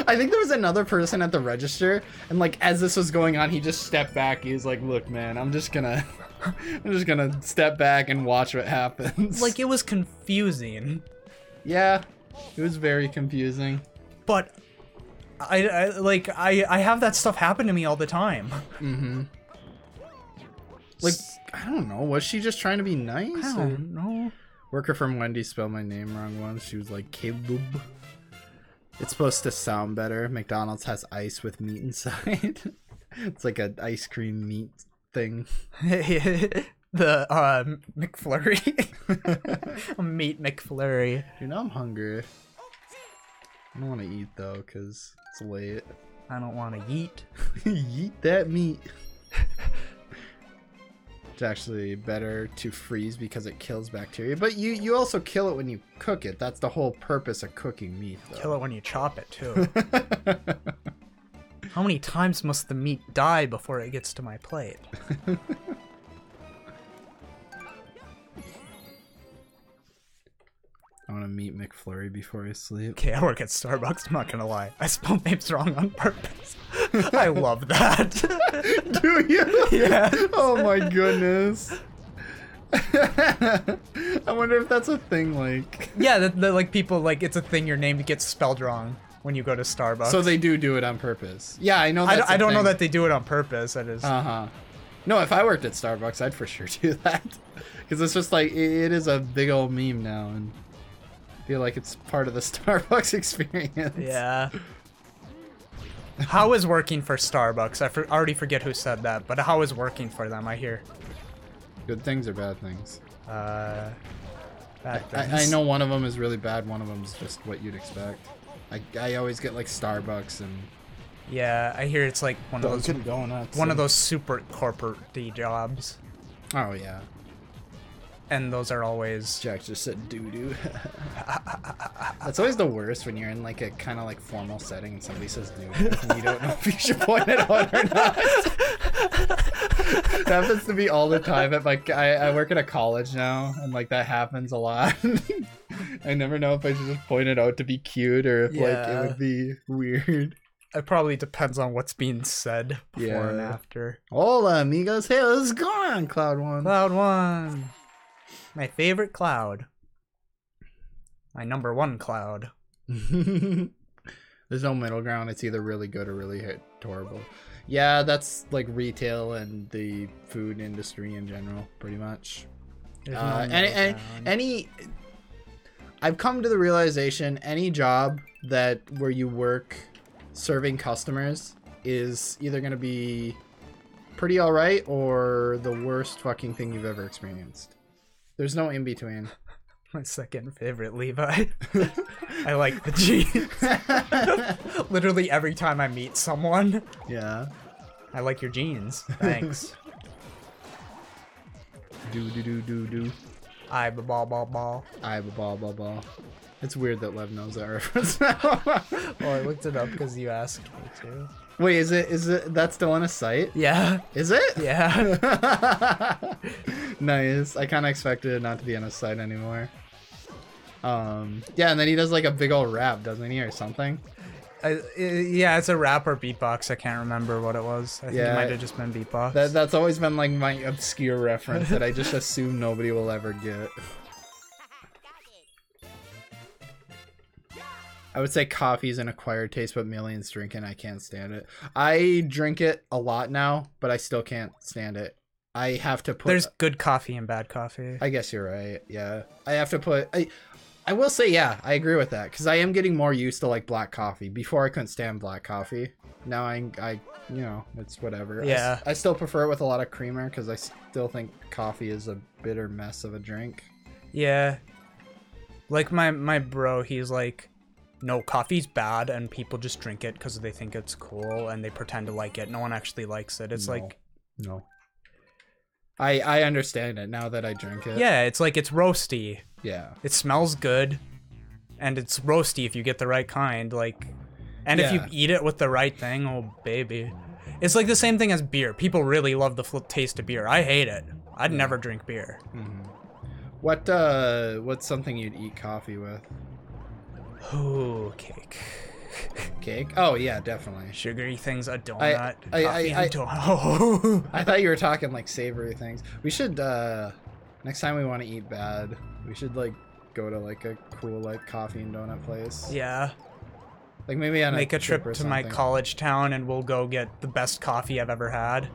I think there was another person at the register, and like, as this was going on, he just stepped back. He was like, look, man, I'm just gonna step back and watch what happens. Like, it was confusing. Yeah, it was very confusing. But I have that stuff happen to me all the time. Mm-hmm. Like, I don't know. Was she just trying to be nice? I don't know. Worker from Wendy's spelled my name wrong once. She was like, Caleb. It's supposed to sound better. McDonald's has ice with meat inside. It's like an ice cream meat thing. The McFlurry. A meat McFlurry. Dude, now I'm hungry. I don't want to eat though, because it's late. I don't want to eat. Eat that meat. It's actually better to freeze because it kills bacteria, but you also kill it when you cook it. That's the whole purpose of cooking meat, though. Kill it when you chop it too. How many times must the meat die before it gets to my plate? I want to meet McFlurry before I sleep. Okay, I work at Starbucks, I'm not gonna lie. I spelled names wrong on purpose. I love that. Do you? Yeah. Oh my goodness. I wonder if that's a thing, like... Yeah, that like people, like, it's a thing your name gets spelled wrong when you go to Starbucks. So they do it on purpose. Yeah, I know that's I don't know that they do it on purpose, I just... Uh-huh. No, if I worked at Starbucks, I'd for sure do that. Because it's just like, it is a big old meme now, and... feel like it's part of the Starbucks experience. Yeah. How is working for Starbucks? I already forget who said that, but how is working for them, I hear? Good things or bad things? Bad things. I know one of them is really bad, one of them is just what you'd expect. I always get like Starbucks and... Yeah, I hear it's like one of those donuts. One of those super corporate jobs. Oh yeah. and those are always. Jack just said doo-doo. That's always the worst when you're in like a kind of like formal setting and somebody says doo-doo and you don't know if you should point it out or not. That happens to me all the time. At like I work at a college now, and like that happens a lot. I never know if I should just point it out to be cute or if like it would be weird. It probably depends on what's being said before and after. Hola, amigos. Hey, what's going on, Cloud One? Cloud One. My favorite cloud. My number one cloud. There's no middle ground. It's either really good or really horrible. Yeah, that's like retail and the food industry in general, pretty much. Any I've come to the realization any job where you work serving customers is either going to be pretty all right or the worst fucking thing you've ever experienced. There's no in between. My second favorite, Levi. I like the jeans. Literally every time I meet someone. Yeah. I like your jeans. Thanks. Do. I ball ball ball. I ball. It's weird that Lev knows that reference now. Well, I looked it up because you asked me to. Wait, is it that's still on a site? Yeah. Is it? Yeah. Nice. I kind of expected it not to be on a site anymore. Yeah, and then he does like a big old rap, doesn't he, or something? Yeah, it's a rap or beatbox. I can't remember what it was. I think it might have just been beatbox. That's always been like my obscure reference that I just assume nobody will ever get. I would say coffee's an acquired taste, but millions drink it. I can't stand it. I drink it a lot now, but I still can't stand it. I have to put... There's good coffee and bad coffee. I guess you're right. Yeah. I have to put... I will say, yeah, I agree with that. Because I am getting more used to like black coffee. Before I couldn't stand black coffee. Now I you know, it's whatever. Yeah. I still prefer it with a lot of creamer because I still think coffee is a bitter mess of a drink. Yeah. Like my bro, he's like... No, coffee's bad, and people just drink it because they think it's cool, and they pretend to like it. No one actually likes it. It's No. I understand it now that I drink it. Yeah, it's like it's roasty. Yeah. It smells good, and it's roasty if you get the right kind. Like, and if you eat it with the right thing, oh baby, it's like the same thing as beer. People really love the taste of beer. I hate it. I'd never drink beer. Mm-hmm. What's something you'd eat coffee with? Ooh, cake. Cake? Oh yeah, definitely. Sugary things, a donut. I donut. I thought you were talking like savory things. We should next time we want to eat bad, we should like go to like a cool like coffee and donut place. Yeah. Like maybe on make a trip or to my something. college town and we'll go get the best coffee I've ever had.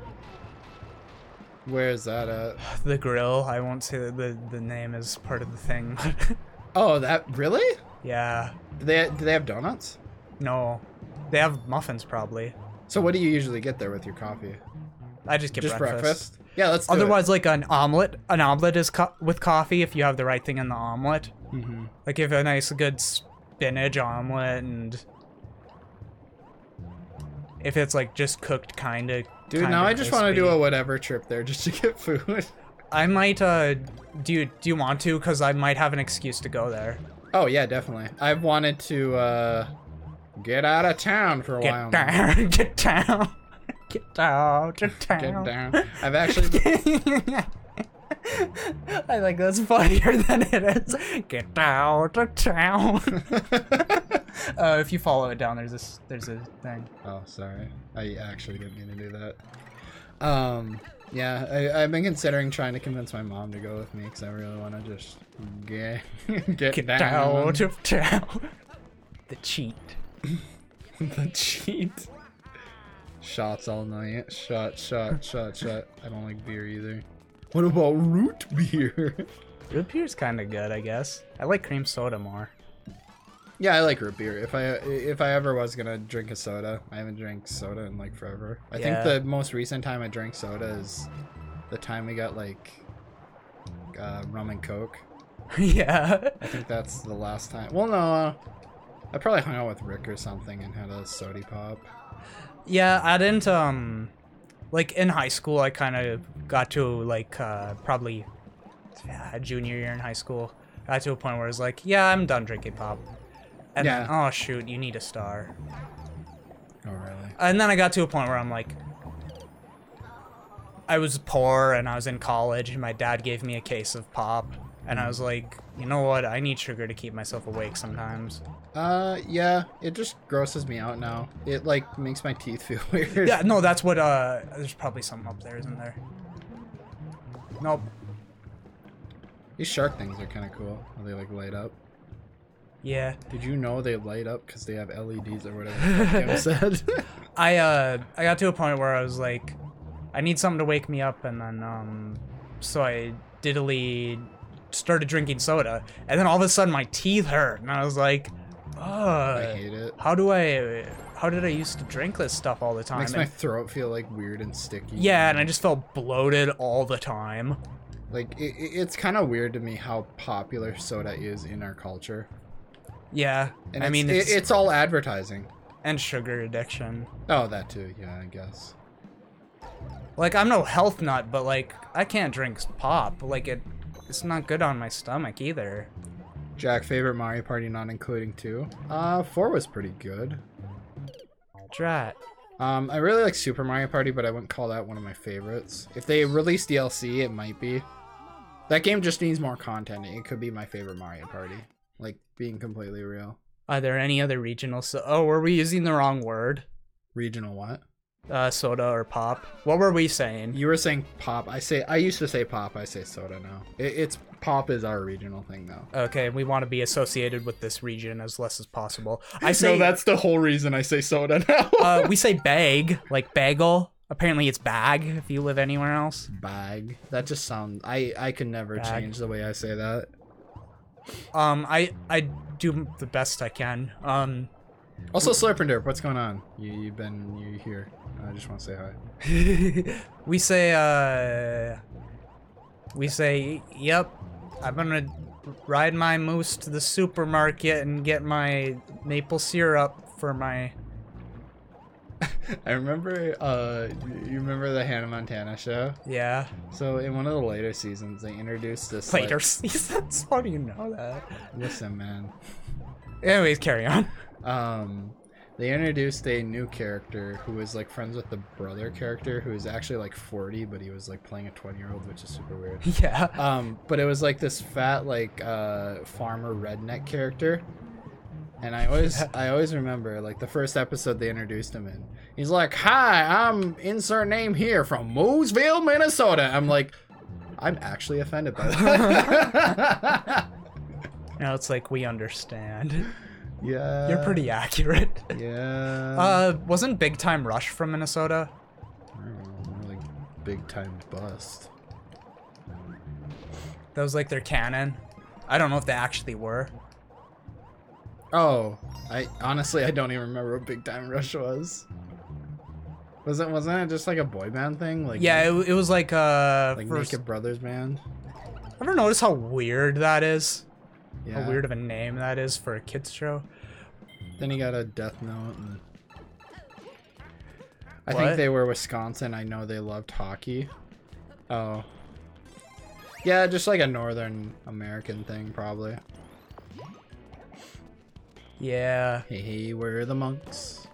Where is that at? The Grill. I won't say that the name is part of the thing. Oh, that really? Yeah. Do they have donuts? No. They have muffins probably. So what do you usually get there with your coffee? I just get breakfast. Yeah, let's do Otherwise, like an omelet. An omelet is with coffee if you have the right thing in the omelet. Mm-hmm. Like if a nice good spinach omelet and if it's like just cooked kind of. Dude, now I just want to do a whatever trip there just to get food. I might. Do you want to? Because I might have an excuse to go there. Oh yeah, definitely. I've wanted to get out of town for a while. Get down. Get out of town. Get down. I've actually. I think that's funnier than it is. Get out of town. If you follow it down, there's a thing. Oh, sorry. I actually didn't mean to do that. Yeah, I've been considering trying to convince my mom to go with me because I really want to just get down. Out of town. The cheat. The cheat. Shots all night. Shot. I don't like beer either. What about root beer? Root beer's kind of good, I guess. I like cream soda more. Yeah, I like root beer. If I ever was gonna drink a soda, I haven't drank soda in like forever. I think the most recent time I drank soda is the time we got like rum and coke. Yeah. I think that's the last time. Well, no, I probably hung out with Rick or something and had a sody pop. Yeah, I didn't like in high school I kind of got to like probably junior year in high school. Got to a point where I was like, yeah, I'm done drinking pop. And then, oh shoot, you need a star. Oh really? And then I got to a point where I'm like, I was poor and I was in college and my dad gave me a case of pop. And I was like, you know what? I need sugar to keep myself awake sometimes. Yeah, it just grosses me out now. It, like, makes my teeth feel weird. Yeah, no, that's what, there's probably something up there, isn't there? Nope. These shark things are kind of cool. How they, like, light up. Yeah. Did you know they light up because they have LEDs or whatever Kim said? I got to a point where I was like, I need something to wake me up, and then, so I diddly started drinking soda, and then all of a sudden my teeth hurt, and I was like, I hate it. how did I used to drink this stuff all the time? Makes my throat feel like weird and sticky. Yeah, and I just felt bloated all the time. Like, it's kind of weird to me how popular soda is in our culture. Yeah, And I mean, it's all advertising. and sugar addiction. Oh, that too, yeah, I guess. Like, I'm no health nut, but like, I can't drink pop. Like, it's not good on my stomach either. Jack, favorite Mario Party not including 2? 4 was pretty good. Drat. I really like Super Mario Party, but I wouldn't call that one of my favorites. If they release DLC, it might be. That game just needs more content. It could be my favorite Mario Party. Like, being completely real. Are there any other regional oh, were we using the wrong word? Regional what? Soda or pop? What were we saying? You were saying pop. I used to say pop. I say soda now. It's pop is our regional thing now. Okay, we want to be associated with this region as less as possible. I say No, that's the whole reason I say soda now. we say bag, like bagel. Apparently it's bag if you live anywhere else. Bag. That just sounds. I could never Bag. change the way I say that. I do the best I can. Also, Slurp and Derp, what's going on? You here? I just want to say hi. we say, yep, I'm gonna ride my moose to the supermarket and get my maple syrup for my... I remember, you remember the Hannah Montana show? Yeah. So in one of the later seasons, they introduced this. Later like, seasons? How do you know that? listen, man. Anyways, carry on. They introduced a new character who was like friends with the brother character who was actually like 40, but he was like playing a 20-year-old, which is super weird. Yeah. But it was like this fat like farmer redneck character. And I always remember like the first episode they introduced him in. He's like, "Hi, I'm insert name here from Mooseville, Minnesota." I'm like, I'm actually offended by that. Now it's like, we understand. Yeah. You're pretty accurate. Yeah. Wasn't Big Time Rush from Minnesota? I don't know, like big time bust. That was like their canon. I don't know if they actually were. Oh, I honestly don't even remember what Big Time Rush was. Wasn't it just like a boy band thing? Like Yeah, it was like like first... Naked Brothers band. Ever notice how weird that is? Yeah. How weird of a name that is for a kids show. Then he got a Death Note. And I What? think they were Wisconsin. I know they loved hockey. Oh. Yeah, just like a Northern American thing, probably. Yeah. Hey, we're the monks.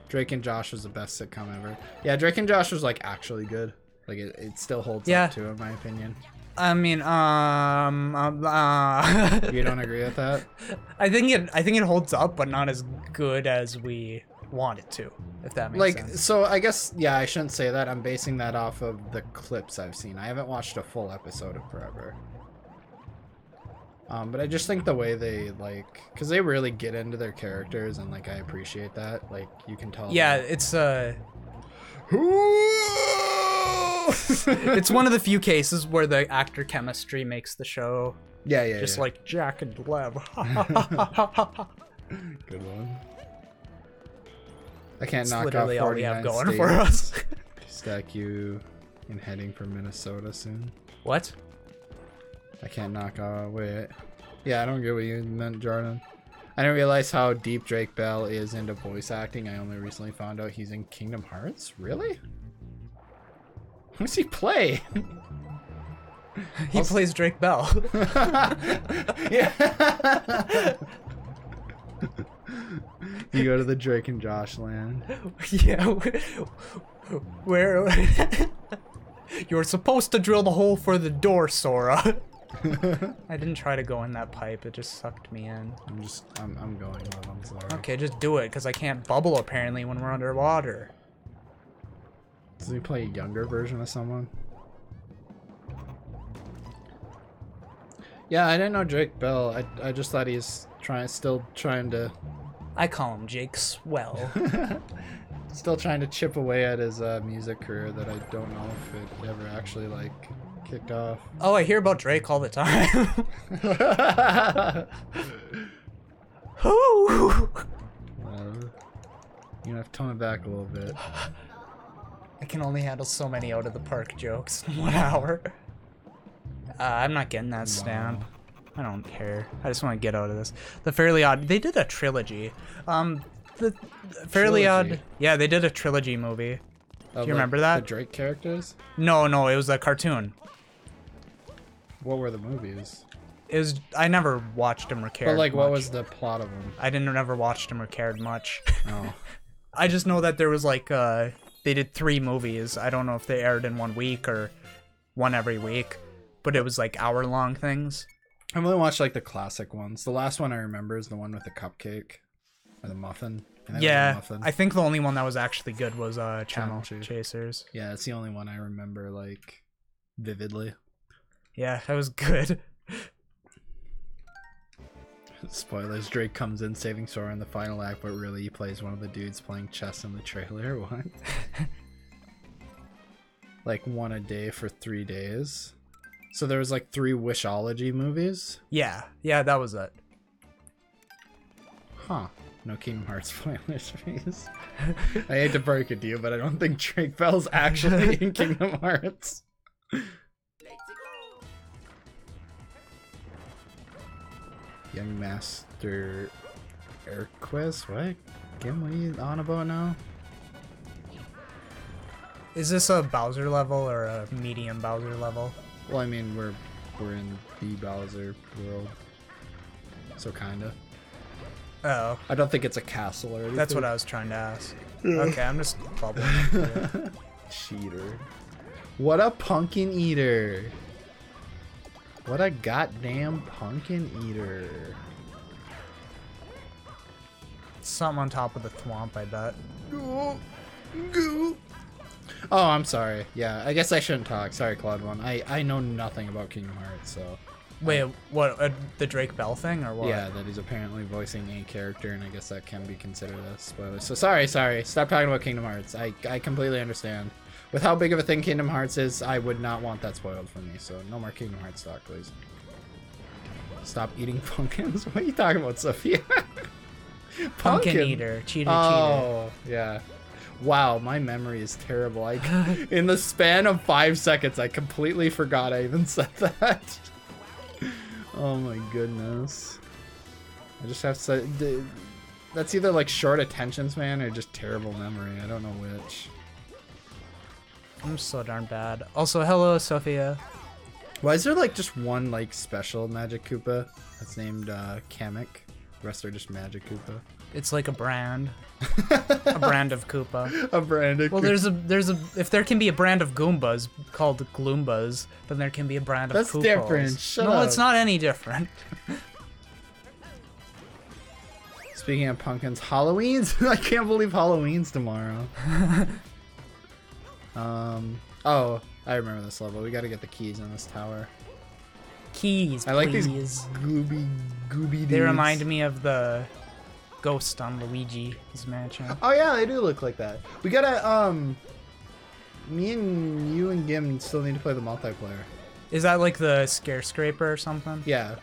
Drake and Josh was the best sitcom ever. Yeah, Drake and Josh was like actually good. Like it still holds Yeah. up too, in my opinion. I mean, You don't agree with that? I think it holds up, but not as good as we want it to, if that makes Like, sense. so I guess, yeah, I shouldn't say that. I'm basing that off of the clips I've seen. I haven't watched a full episode of Forever. But I just think the way they, like, because they really get into their characters, and, like, I appreciate that. Like, you can tell. Yeah, it's it's one of the few cases where the actor chemistry makes the show. Yeah. Just like Jak and Lev. Good one. I can't It's knock literally off all we have 49 going for us. Stack you in heading for Minnesota soon. What? I can't knock off. Wait. Yeah, I don't get what you meant, Jordan. I didn't realize how deep Drake Bell is into voice acting. I only recently found out he's in Kingdom Hearts. Really? Who does he play? He plays Drake Bell. Yeah. You go to the Drake and Josh land. Yeah. Where? You're supposed to drill the hole for the door, Sora. I didn't try to go in that pipe. It just sucked me in. I'm going, Lev, I'm sorry. Okay, just do it, because I can't bubble apparently when we're underwater. Does he play a younger version of someone? Yeah, I didn't know Drake Bell. I just thought he's still trying to I call him Jake Swell. still trying to chip away at his music career that I don't know if it ever actually like kicked off. Oh, I hear about Drake all the time. Who? You have to tone it back a little bit. I can only handle so many out of the park jokes in 1 hour. I'm not getting that stamp. I don't care. I just want to get out of this. The Fairly Odd. They did a trilogy. The Fairly Odd. Yeah, they did a trilogy movie. Do you remember that? The Drake characters? No, it was a cartoon. What were the movies? It was. I never watched them or cared. But like, much. what was the plot of them? I never watched them or cared much. Oh. I just know that there was like they did 3 movies. I don't know if they aired in 1 week or one every week, but it was like hour-long things. I've only watched like the classic ones. The last one I remember is the one with the cupcake or the muffin. Yeah, I think the only one that was actually good was Channel Chase. Chasers. Yeah, it's the only one I remember like vividly. Yeah, that was good. Spoilers: Drake comes in saving Sora in the final act, but really he plays one of the dudes playing chess in the trailer. What? Like 1 a day for 3 days. So there was like 3 Wishology movies? Yeah, that was it. Huh. No Kingdom Hearts spoilers, please. I hate to break it to you, but I don't think Drake Bell's actually in Kingdom Hearts. Young Master Airquest? What? Game, what are you on about now? Is this a Bowser level or a medium Bowser level? Well, I mean, we're in the Bowser world. So kinda. Oh, I don't think it's a castle or anything. that's what I was trying to ask. Okay, I'm just bubbling up here. Cheater. What a pumpkin eater. What a goddamn pumpkin eater. Something on top of the thwomp, I bet. Oh, I'm sorry. Yeah, I guess I shouldn't talk. Sorry, Claude One. I know nothing about Kingdom Hearts, so... Wait, what? The Drake Bell thing, or what? Yeah, that he's apparently voicing a character, and I guess that can be considered a spoiler. So sorry. Stop talking about Kingdom Hearts. I completely understand. With how big of a thing Kingdom Hearts is, I would not want that spoiled for me, so no more Kingdom Hearts talk, please. Stop eating pumpkins? What are you talking about, Sophia? Pumpkin eater. Cheater. Oh, yeah. Wow, my memory is terrible. In the span of 5 seconds, I completely forgot I even said that. Oh my goodness. I just have to say, that's either like short attention span or just terrible memory. I don't know which. I'm so darn bad. Also, hello, Sophia. Why is there like just one like special Magic Koopa that's named Kamek? The rest are just Magic Koopa. It's like a brand. A brand of Koopa. A brand of Well, there's a if there can be a brand of Goombas called Gloombas, then there can be a brand of That's Koopas. different. Shut no, up. it's not any different. Speaking of pumpkins, Halloween's. I can't believe Halloween's tomorrow. Oh, I remember this level. We got to get the keys in this tower. Keys, I like please. these gooby dudes. They remind me of the ghost on Luigi's Mansion. Oh yeah, they do look like that. We gotta me and you and Gim still need to play the multiplayer. Is that like the Scare Scraper or something? Yeah.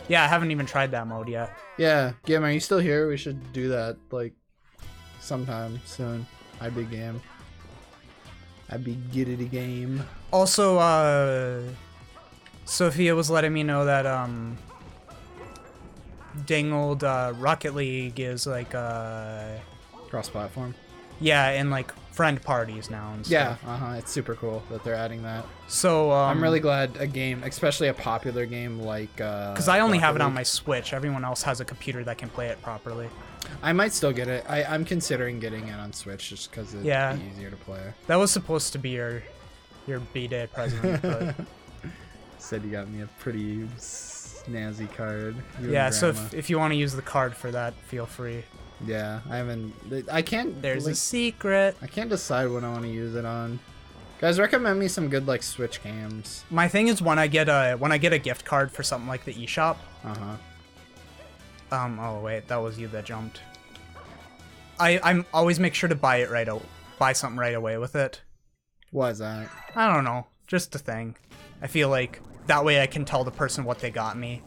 Yeah, I haven't even tried that mode yet. Yeah, Gim, are you still here? We should do that like sometime soon. I'd be game. I'd be giddity game. Also, Sophia was letting me know that dang old Rocket League is like Cross-platform. Yeah, and like friend parties now and Yeah, stuff. it's super cool that they're adding that. So I'm really glad a game, especially a popular game like because I only have it on League. my Switch. Everyone else has a computer that can play it properly. I might still get it. I'm considering getting it on Switch just because it'd Yeah. be easier to play. That was supposed to be your B-Day present, but Said you got me a pretty snazzy card. You and yeah. So Grandma. if you want to use the card for that, feel free. Yeah, I haven't. I can't. There's a like, secret. I can't decide what I want to use it on. Guys, recommend me some good like Switch games. My thing is when I get a gift card for something like the eShop. Oh wait, that was you that jumped. I'm always make sure to buy something right away with it. What is that? I don't know, just a thing. I feel like that way I can tell the person what they got me.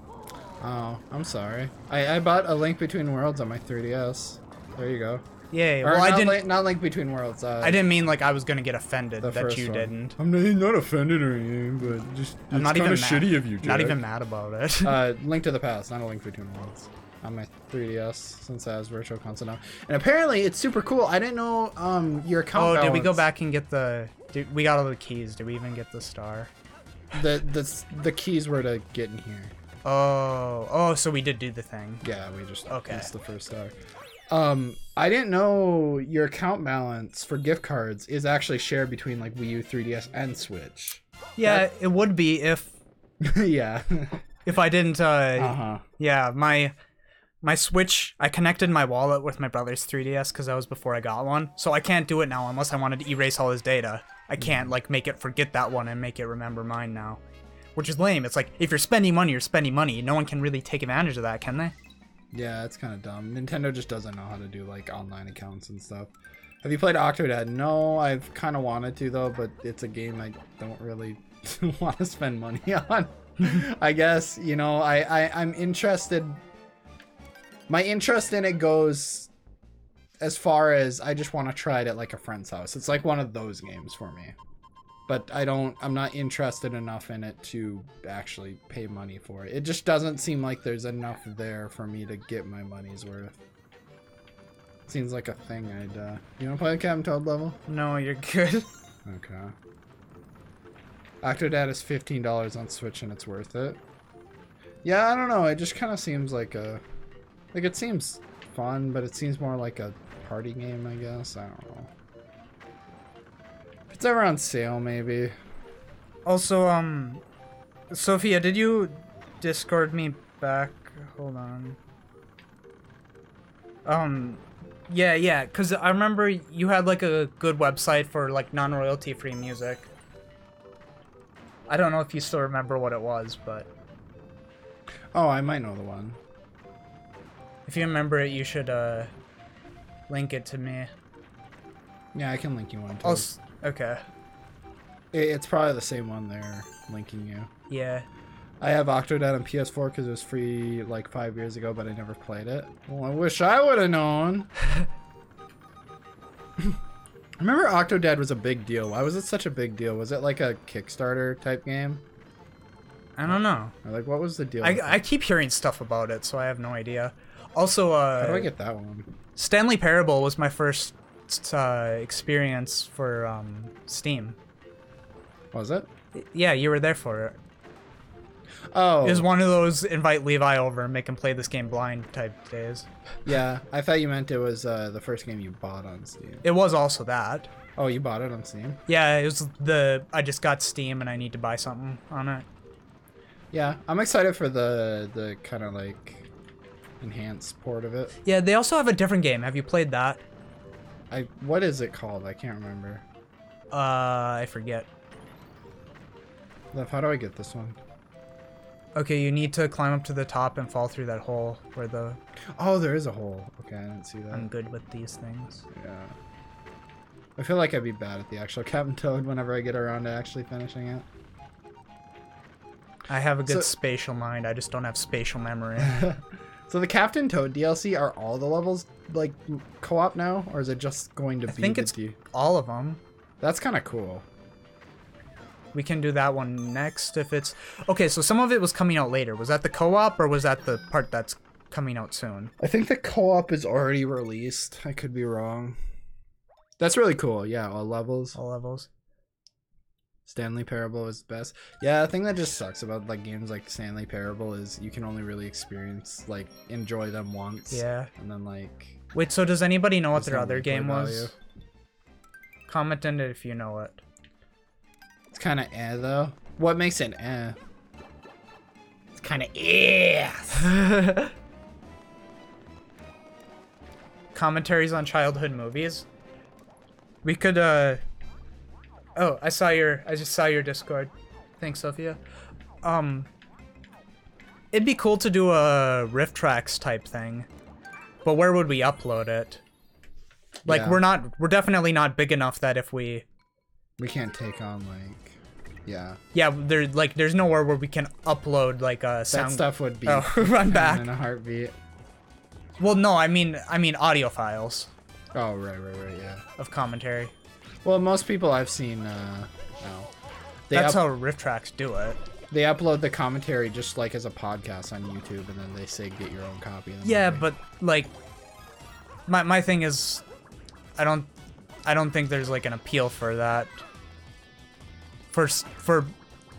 Oh, I'm sorry. I bought A Link Between Worlds on my 3DS. There you go. Yay. Or Well, not I didn't. Not Link Between Worlds. I didn't mean like I was gonna get offended the that first you one. didn't. I'm not offended or anything, but just I'm not even mad. shitty of you, Jack. Not even mad about it. Link to the Past, not A Link Between Worlds. On my 3DS, since that has Virtual Console now. And apparently it's super cool. I didn't know your account Oh, did we go balance- back and get the? We got all the keys. Did we even get the star? The keys were to get in here. Oh, so we did do the thing. Yeah, we just Okay. missed the first star. I didn't know your account balance for gift cards is actually shared between like Wii U, 3DS, and Switch. Yeah, it would be if Yeah. I didn't. Uh-huh. Yeah, my Switch. I connected my wallet with my brother's 3DS because that was before I got one. So I can't do it now unless I wanted to erase all his data. I can't like make it forget that one and make it remember mine now, which is lame. It's like if you're spending money, you're spending money. No one can really take advantage of that, can they? Yeah, it's kind of dumb. Nintendo just doesn't know how to do like online accounts and stuff. Have you played Octodad? No, I've kind of wanted to though, but it's a game I don't really want to spend money on. I guess, you know, I'm interested. My interest in it goes as far as I just want to try it at like a friend's house. It's like one of those games for me. But I'm not interested enough in it to actually pay money for it. It just doesn't seem like there's enough there for me to get my money's worth. Seems like a thing I'd, you wanna play the Captain Toad level? No, you're good. Okay. Octodad is $15 on Switch and it's worth it. Yeah, I don't know. It just kind of seems like like it seems fun, but it seems more like a party game, I guess. I don't know. If it's ever on sale, maybe. Also, Sophia, did you Discord me back? Hold on. Yeah, because I remember you had like a good website for like non-royalty free music. I don't know if you still remember what it was, but Oh, I might know the one. if you remember it, you should link it to me. Yeah, I can link you one too. Okay. It's probably the same one they're linking you. Yeah. I have Octodad on PS4 because it was free like 5 years ago, but I never played it. Well, I wish I would have known. Remember Octodad was a big deal. Why was it such a big deal? Was it like a Kickstarter type game? I don't know. Or like, what was the deal? with I it? keep hearing stuff about it, so I have no idea. Also, How do I get that one? Stanley Parable was my first experience for Steam. Was it? Yeah, you were there for it. Oh, It was one of those invite Levi over and make him play this game blind type days. yeah. I thought you meant it was the first game you bought on Steam. It was also that. Oh, you bought it on Steam? Yeah, it was I just got Steam and I need to buy something on it. Yeah, I'm excited for the kind of like enhanced port of it. Yeah, they also have a different game. Have you played that? What is it called? I can't remember. I forget. Lev, how do I get this one? Okay, you need to climb up to the top and fall through that hole where the... Oh, there is a hole. Okay, I didn't see that. I'm good with these things. Yeah. I feel like I'd be bad at the actual Captain Toad whenever I get around to actually finishing it. I have a good So- spatial mind, I just don't have spatial memory. So the Captain Toad DLC, are all the levels like co-op now, or is it just going to I be think the it's all of them. That's kind of cool. We can do that one next if it's... Okay, so some of it was coming out later. Was that the co-op or was that the part that's coming out soon? I think the co-op is already released. I could be wrong. That's really cool. Yeah, all levels. All levels. Stanley Parable is the best. Yeah, the thing that just sucks about like games like Stanley Parable is you can only really enjoy them once. Yeah. And then like. Wait, so does anybody know what there's their no other replay game was? value. Comment in it if you know it. It's kind of though. What makes it It's kind of Commentaries on childhood movies. We could Oh, I just saw your Discord. Thanks, Sophia. It'd be cool to do a riff tracks type thing. But where would we upload it? Like Yeah. we're definitely not big enough that if we can't take on like. Yeah. Yeah, there's nowhere where we can upload like a sound. That stuff would be Run back. in a heartbeat. Well, no, I mean audio files Oh, right, yeah. of commentary. Well, most people I've seen, no. That's how riff tracks do it. They upload the commentary just like as a podcast on YouTube, and then they say get your own copy. Of the Yeah, movie. but like, my thing is, I don't think there's like an appeal for that. For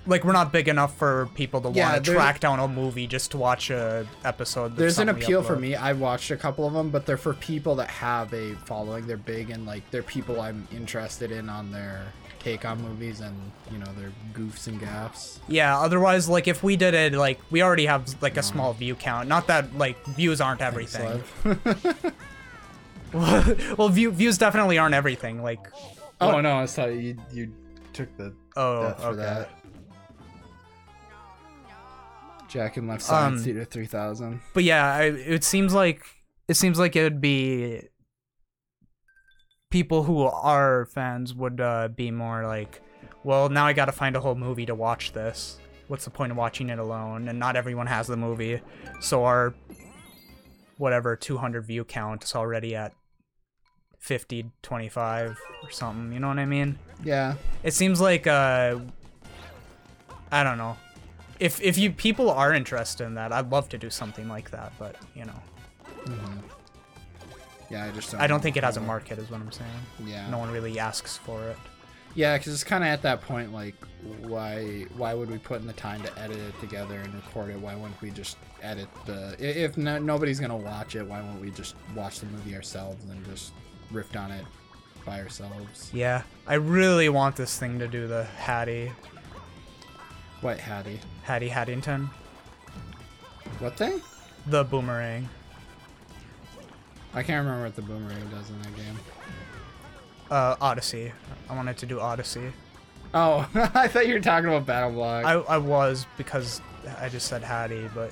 like, we're not big enough for people to want to track down a movie just to watch a episode. There's an appeal for me. I've watched a couple of them, but they're for people that have a following. They're big, and like they're people I'm interested in on their take on movies and their goofs and gaffs. Yeah, otherwise, like, if we did it, like, we already have like a small view count. Not that like views aren't everything. Well, views definitely aren't everything. Like, oh no, I saw you took the death for okay. that. Jak and Lev Science Theater 3000. But yeah, it seems like it would be people who are fans would be more like, well, now I got to find a whole movie to watch this. What's the point of watching it alone? And not everyone has the movie, so our whatever 200 view count is already at 50, 25 or something. You know what I mean? Yeah. It seems like I don't know. If you people are interested in that, I'd love to do something like that, but Mm-hmm. Yeah, I don't think it has a market, is what I'm saying. Yeah. No one really asks for it. Yeah, because it's kind of at that point, like, why would we put in the time to edit it together and record it? Why wouldn't we just edit if nobody's gonna watch it, why won't we just watch the movie ourselves and just riff on it by ourselves? Yeah, I really want this thing to do the Hattie Haddington. What thing? The boomerang. I can't remember what the boomerang does in that game. Odyssey. I wanted to do Odyssey. Oh, I thought you were talking about Battle Block. I was, because I just said Hattie, but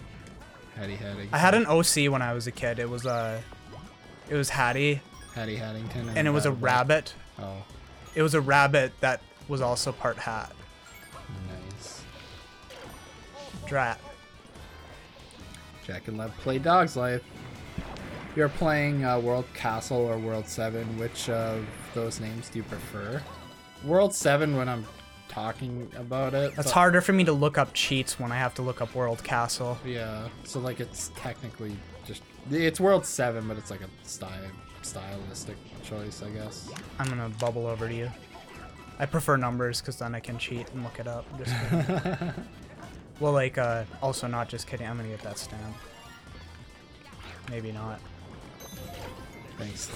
Hattie. I had an OC when I was a kid. It was Hattie. Hattie Haddington. And it was a rabbit. Oh. It was a rabbit that was also part hat. Nice. Drat. Jak and Lev play Dog's Life. You're playing World Castle or World 7. Which of those names do you prefer? World 7 when I'm talking about it. It's harder for me to look up cheats when I have to look up World Castle. Yeah, so like it's technically just... It's World 7, but it's like a stylistic choice, I guess. I'm gonna bubble over to you. I prefer numbers because then I can cheat and look it up. Just kidding. Well, like, also not just kidding. I'm gonna get that stamp. Maybe not. Thanks.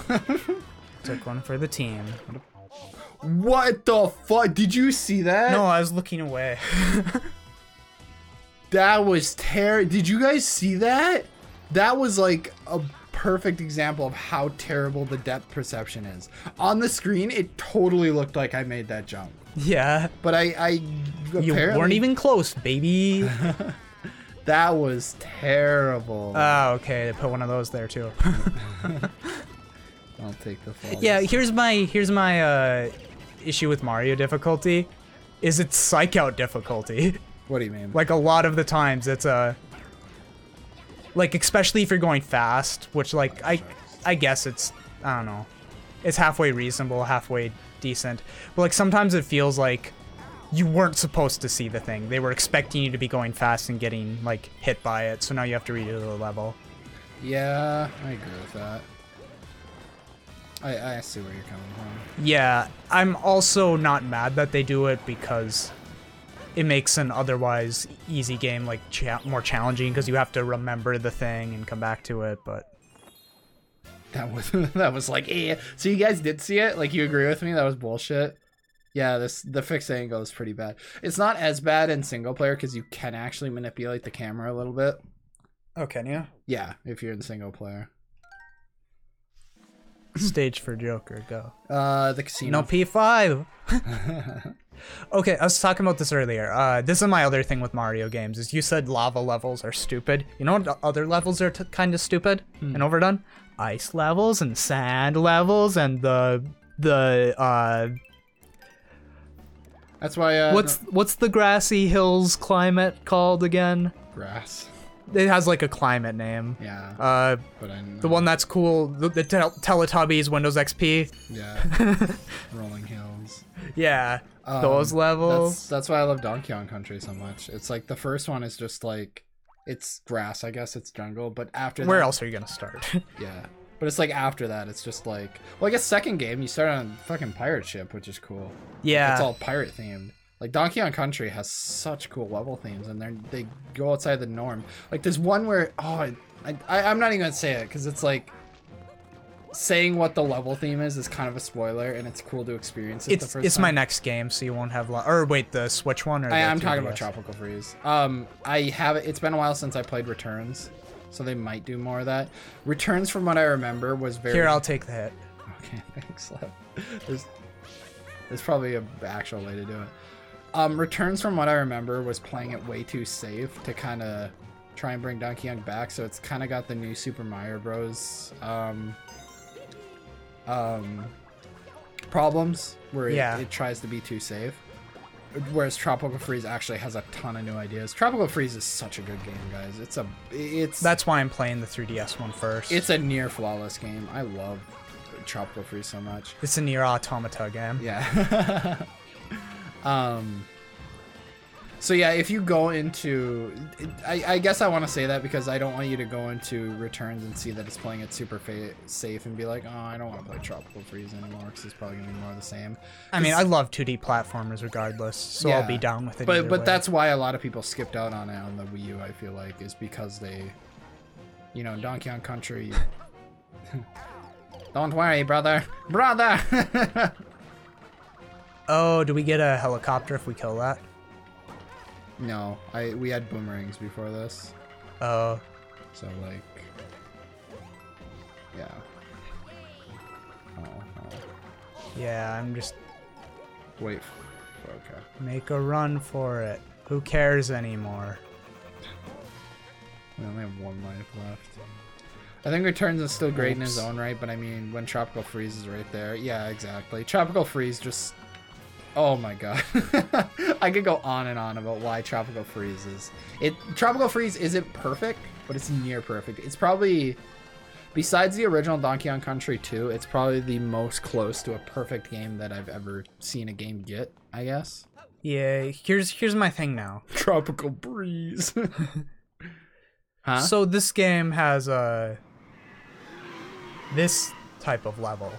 Took one for the team. What the fuck? Did you see that? No, I was looking away. That was terrible. Did you guys see that? That was like a perfect example of how terrible the depth perception is. On the screen, it totally looked like I made that jump. Yeah. But I You apparently... weren't even close, baby. That was terrible. Oh, okay. They put one of those there too. I'll take the fall. Yeah, here's my issue with Mario difficulty, is it's psych out difficulty. What do you mean? Like a lot of the times it's like especially if you're going fast, which like I guess it's, I don't know, it's halfway reasonable, halfway decent, but like sometimes it feels like you weren't supposed to see the thing. They were expecting you to be going fast and getting like hit by it, so now you have to redo the level. Yeah, I agree with that. I see where you're coming from. Yeah, I'm also not mad that they do it because it makes an otherwise easy game like more challenging because you have to remember the thing and come back to it. But That was like, eh. So you guys did see it? Like, you agree with me? That was bullshit. Yeah, the fixed angle is pretty bad. It's not as bad in single player because you can actually manipulate the camera a little bit. oh, can you? Yeah, if you're in single player. Stage for Joker, go. The casino. No P5. Okay, I was talking about this earlier. This is my other thing with Mario games. Is you said lava levels are stupid. You know what other levels are kind of stupid and overdone? Ice levels and sand levels and the That's why. what's the grassy hills climate called again? Grass. It has like a climate name. Yeah. But I know. The one that's cool, the Teletubbies Windows XP. Yeah. Rolling Hills. Yeah, those levels. That's why I love Donkey Kong Country so much. It's like the first one is just like, it's grass, I guess it's jungle, but after Where that, else are you gonna start? Yeah. But it's like after that, it's just like, well, I guess second game, you start on a fucking pirate ship, which is cool. Yeah. It's all pirate themed. Like Donkey Kong Country has such cool level themes, and they go outside the norm. Like there's one where, I'm not even gonna say it because it's like saying what the level theme is kind of a spoiler, and it's cool to experience it the first It's time. my next game, so you won't have or wait, the Switch one or I'm talking 3DS? about Tropical Freeze. I have it. It's been a while since I played Returns, so they might do more of that. Returns, from what I remember, was very. Here, I'll take the hit. Okay, thanks, Lev. There's probably an actual way to do it. Returns, from what I remember, was playing it way too safe to kind of try and bring Donkey Kong back. So it's kind of got the new Super Mario Bros. Problems where it tries to be too safe. Whereas Tropical Freeze actually has a ton of new ideas. Tropical Freeze is such a good game, guys. That's why I'm playing the 3DS one first. It's a near flawless game. I love Tropical Freeze so much. It's a Nier Automata game. Yeah. So yeah, if you go into, I guess I want to say that because I don't want you to go into Returns and see that it's playing it super safe and be like, oh, I don't want to play Tropical Freeze anymore because it's probably gonna be more of the same. I mean, I love 2D platformers regardless, so I'll be down with it. But way. That's why a lot of people skipped out on it on the Wii U. I feel like is because they, Donkey Kong Country. Don't worry, brother. Oh, do we get a helicopter if we kill that? No, we had boomerangs before this. Oh. So like, yeah. Oh. Yeah, I'm just Wait. Okay. make a run for it. Who cares anymore? We only have one life left. I think Returns is still great in his own right, but I mean, when Tropical Freeze is right there, yeah, exactly. Tropical Freeze just. Oh my god. I could go on and on about why Tropical Freeze is... Tropical Freeze isn't perfect, but it's near perfect. It's probably... Besides the original Donkey Kong Country 2, it's probably the most close to a perfect game that I've ever seen a game get, I guess. Yeah, here's my thing now. Tropical Breeze. Huh? So this game has this type of level.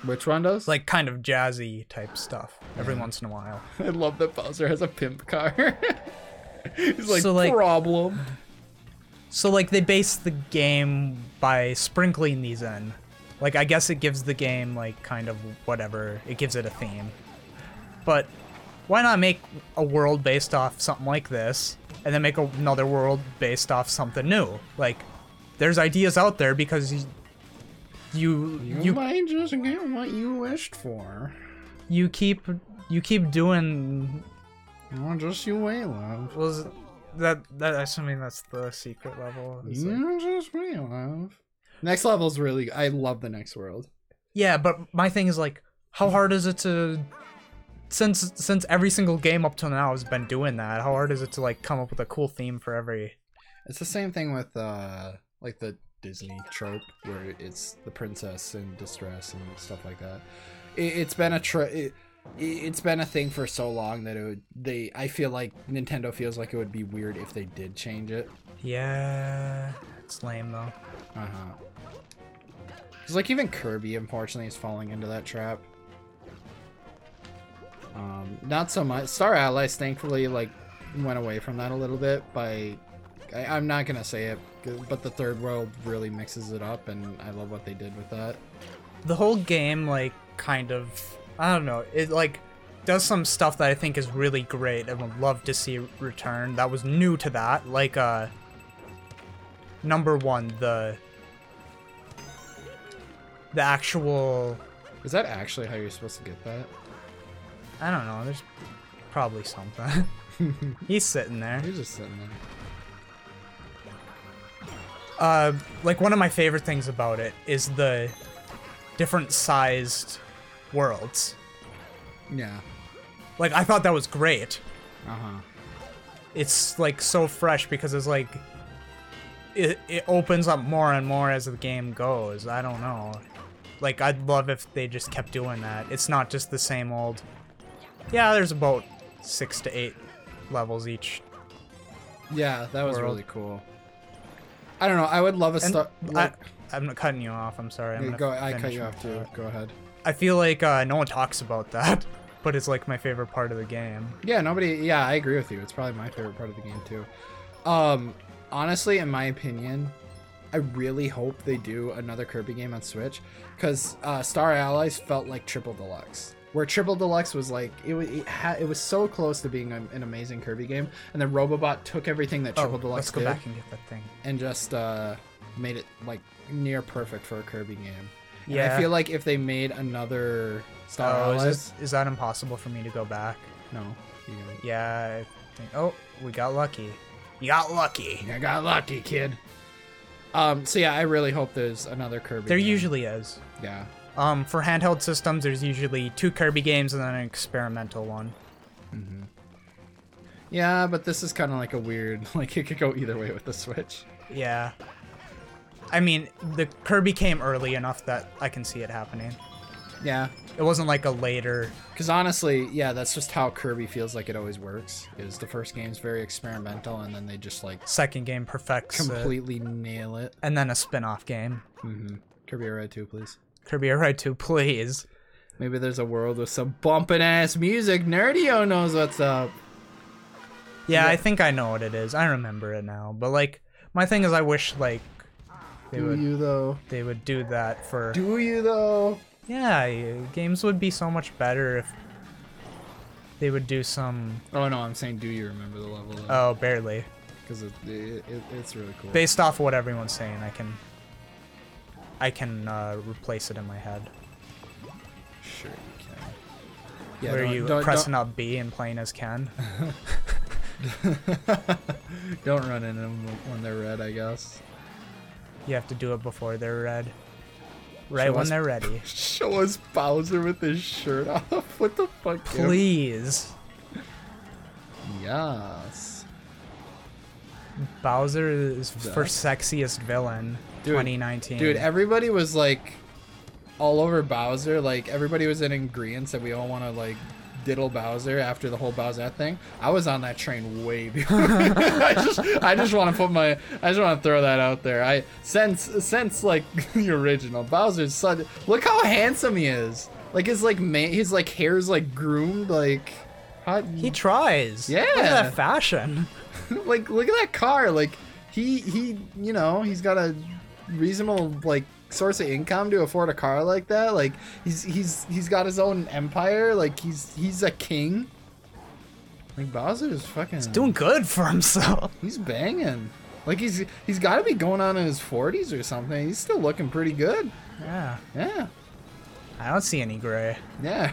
Which one does? Like kind of jazzy type stuff every once in a while. I love that Bowser has a pimp car. He's like, So, like- problem. So like they base the game by sprinkling these in. Like I guess it gives the game like kind of whatever, it gives it a theme. But why not make a world based off something like this and then make another world based off something new? Like there's ideas out there because you might just get what you wished for. you keep doing Just you wait, love. was that assuming that's the secret level. It's like- You just wait, love. Next level's really. I love the next world. Yeah, but my thing is like, how hard is it to, since every single game up till now has been doing that, how hard is it to like come up with a cool theme for every? It's the same thing with like the Disney trope where it's the princess in distress and stuff like that. It's been it's been a thing for so long that I feel like Nintendo feels like it would be weird if they did change it. Yeah, it's lame though. Because, like, even Kirby, unfortunately, is falling into that trap. Not so much. Star Allies, thankfully, like, went away from that a little bit by... I'm not going to say it, but the third world really mixes it up, and I love what they did with that. The whole game, like, kind of... I don't know. It, like, does some stuff that I think is really great and would love to see return. That was new to that. Like, number one, the actual... Is that actually how you're supposed to get that? I don't know. There's probably something. He's sitting there. He's just sitting there. Like, one of my favorite things about it is the different sized worlds. Yeah. Like, I thought that was great. Uh-huh. It's, like, so fresh because it's, like, it opens up more and more as the game goes. I don't know. Like, I'd love if they just kept doing that. It's not just the same old... Yeah, there's about 6 to 8 levels each. Yeah, that was world. really cool. I don't know. I would love a And star. Like, I'm not cutting you off. I'm sorry. I'm gonna I cut finish you my off too. thought. Go ahead. I feel like no one talks about that, but it's like my favorite part of the game. Yeah, nobody. Yeah, I agree with you. It's probably my favorite part of the game too. Honestly, in my opinion, I really hope they do another Kirby game on Switch, because Star Allies felt like Triple Deluxe. Where Triple Deluxe was like, it was so close to being an amazing Kirby game, and then Robobot took everything that Triple Deluxe let's go did back and get that thing. and just made it like near perfect for a Kirby game. And Yeah. I feel like if they made another Star Oh, Allies, is that impossible for me to go back? no, Yeah, I think. Oh, we got lucky. You got lucky. I got lucky, kid. So yeah, I really hope there's another Kirby. There game. usually is. Yeah. For handheld systems, there's usually 2 Kirby games and then an experimental one. Yeah, but this is kind of like a weird, like it could go either way with the Switch. Yeah. I mean, the Kirby came early enough that I can see it happening. Yeah. It wasn't like a later... Because honestly, yeah, that's just how Kirby feels like it always works. Is the first game's very experimental, and then they just like Second game perfects it, completely nail it. and then a spin-off game. Kirby Red 2, please. Kirby Ride 2, please. Maybe there's a world with some bumping ass music. Nerdio knows what's up. Yeah, I think I know what it is. I remember it now. But, like, my thing is I wish, like, they Do you though? would do that for... Do you though? Yeah, games would be so much better if they would do some... Oh no, I'm saying do you remember the level though? Oh, barely. Because it's really cool. Based off of what everyone's saying, I can replace it in my head. Sure you can. Yeah, Where you pressing up B and playing as Ken. Don't run into them when they're red, I guess. You have to do it before they're red. Right when they're ready. Show us Bowser with his shirt off. What the fuck? Kim? Please. Yes. Bowser is for sexiest villain, Dude, 2019. Dude, everybody was like all over Bowser. Like everybody was in agreement that we all want to like diddle Bowser after the whole Bowser thing. I was on that train way before. I just want to throw that out there. Since like the original Bowser's son, look how handsome he is. Like his like hair's like groomed like hot. He tries. Yeah. Look at that fashion. Like look at that car. Like he you know, he's got a reasonable like source of income to afford a car like that. Like he's got his own empire. Like he's a king. Like Bowser is fucking Doing good for himself. He's banging. Like he's got to be going on in his 40s or something. He's still looking pretty good. Yeah. Yeah. I don't see any gray. Yeah.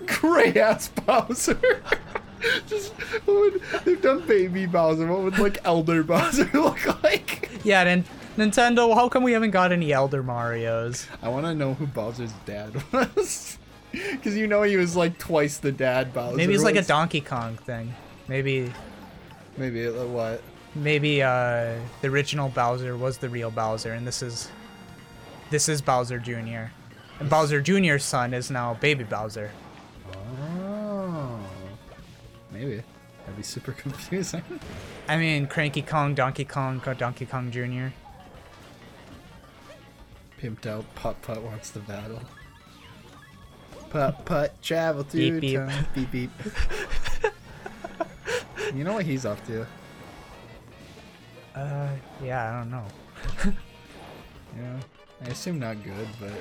Gray ass Bowser. Just they've done baby Bowser. What would like elder Bowser look like? Yeah, then Nintendo, how come we haven't got any Elder Marios? I want to know who Bowser's dad was. Because you know he was like twice the dad Bowser Maybe it's like a was. Donkey Kong thing. Maybe What? the original Bowser was the real Bowser, and this is Bowser Jr. And Bowser Jr.'s son is now Baby Bowser. Oh. Maybe. That'd be super confusing. I mean, Cranky Kong, Donkey Kong Jr. Pimped out Putt Putt wants to battle. Putt Putt travel through Beep, beep. time. Beep beep. You know what he's up to? Yeah, I don't know. Yeah, I assume not good, but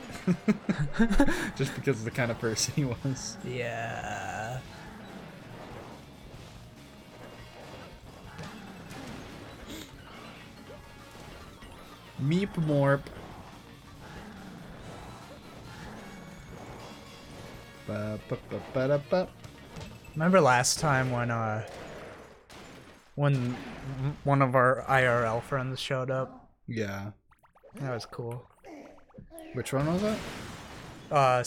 just because of the kind of person he was. Yeah. Meep Morp. Ba-ba-ba-ba-da-ba. Remember last time when one of our IRL friends showed up? Yeah. That was cool. Which one was it?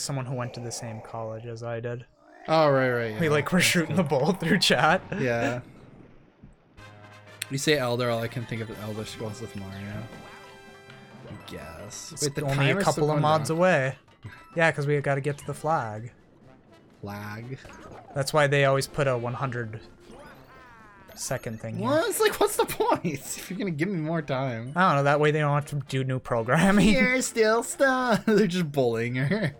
Someone who went to the same college as I did. Oh, right. Yeah. We like were shooting the bull through chat. Yeah. You say Elder, all I can think of is Elder Scrolls with Mario. I guess. It's Wait, the only a timer's couple still of going mods down. away. Yeah, because we got to get to the flag. Lag. That's why they always put a 100-second thing here. What? It's like, what's the point? If you're gonna give me more time. I don't know. That way they don't have to do new programming. You're still stuck. They're just bullying her.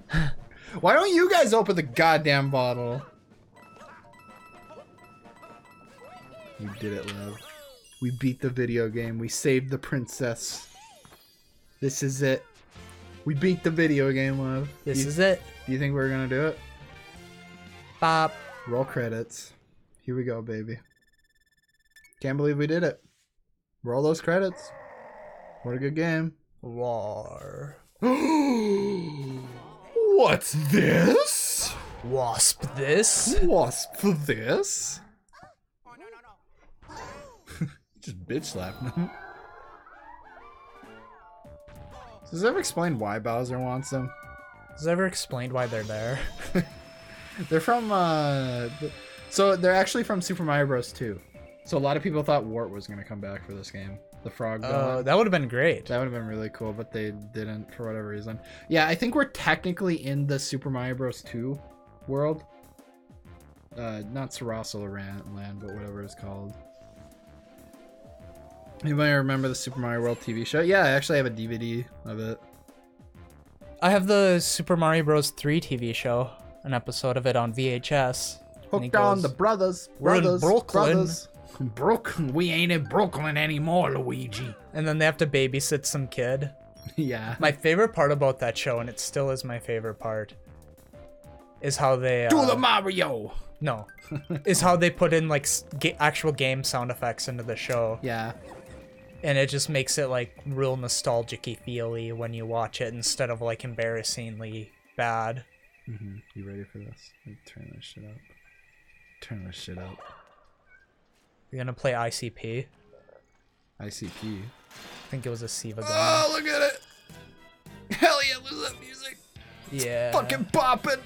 Why don't you guys open the goddamn bottle? You did it, Lev. We beat the video game. We saved the princess. This is it. We beat the video game, Lev. This is it. Do you think we're gonna do it? Bop. Roll credits. Here we go, baby. Can't believe we did it. Roll those credits. What a good game. War. What's this? Wasp this? Wasp for this? Just bitch slapped him. Does it ever explain why Bowser wants them? Has it ever explained why they're there? They're from, so they're actually from Super Mario Bros. 2. So a lot of people thought Wart was going to come back for this game. The frog villain. That would have been great. That would have been really cool, but they didn't for whatever reason. Yeah, I think we're technically in the Super Mario Bros. 2 world. Not Sarasa Land, but whatever it's called. Anybody remember the Super Mario World TV show? Yeah, I actually have a DVD of it. I have the Super Mario Bros. 3 TV show, an episode of it on VHS. And he Hooked on goes, the brothers. "We're in Brothers. Brooklyn." Brothers. Brooklyn. We ain't in Brooklyn anymore, Luigi. And then they have to babysit some kid. Yeah. My favorite part about that show, and it still is my favorite part, is how they Do the Mario. no, is how they put in like actual game sound effects into the show, Yeah. and it just makes it like real nostalgic-y feely when you watch it instead of like embarrassingly bad. You ready for this? Let me turn this shit up. Turn this shit up. You're gonna play ICP. ICP. I think it was a Siva gun. Oh, look at it! Hell yeah, listen to that music. Yeah. Fucking popping.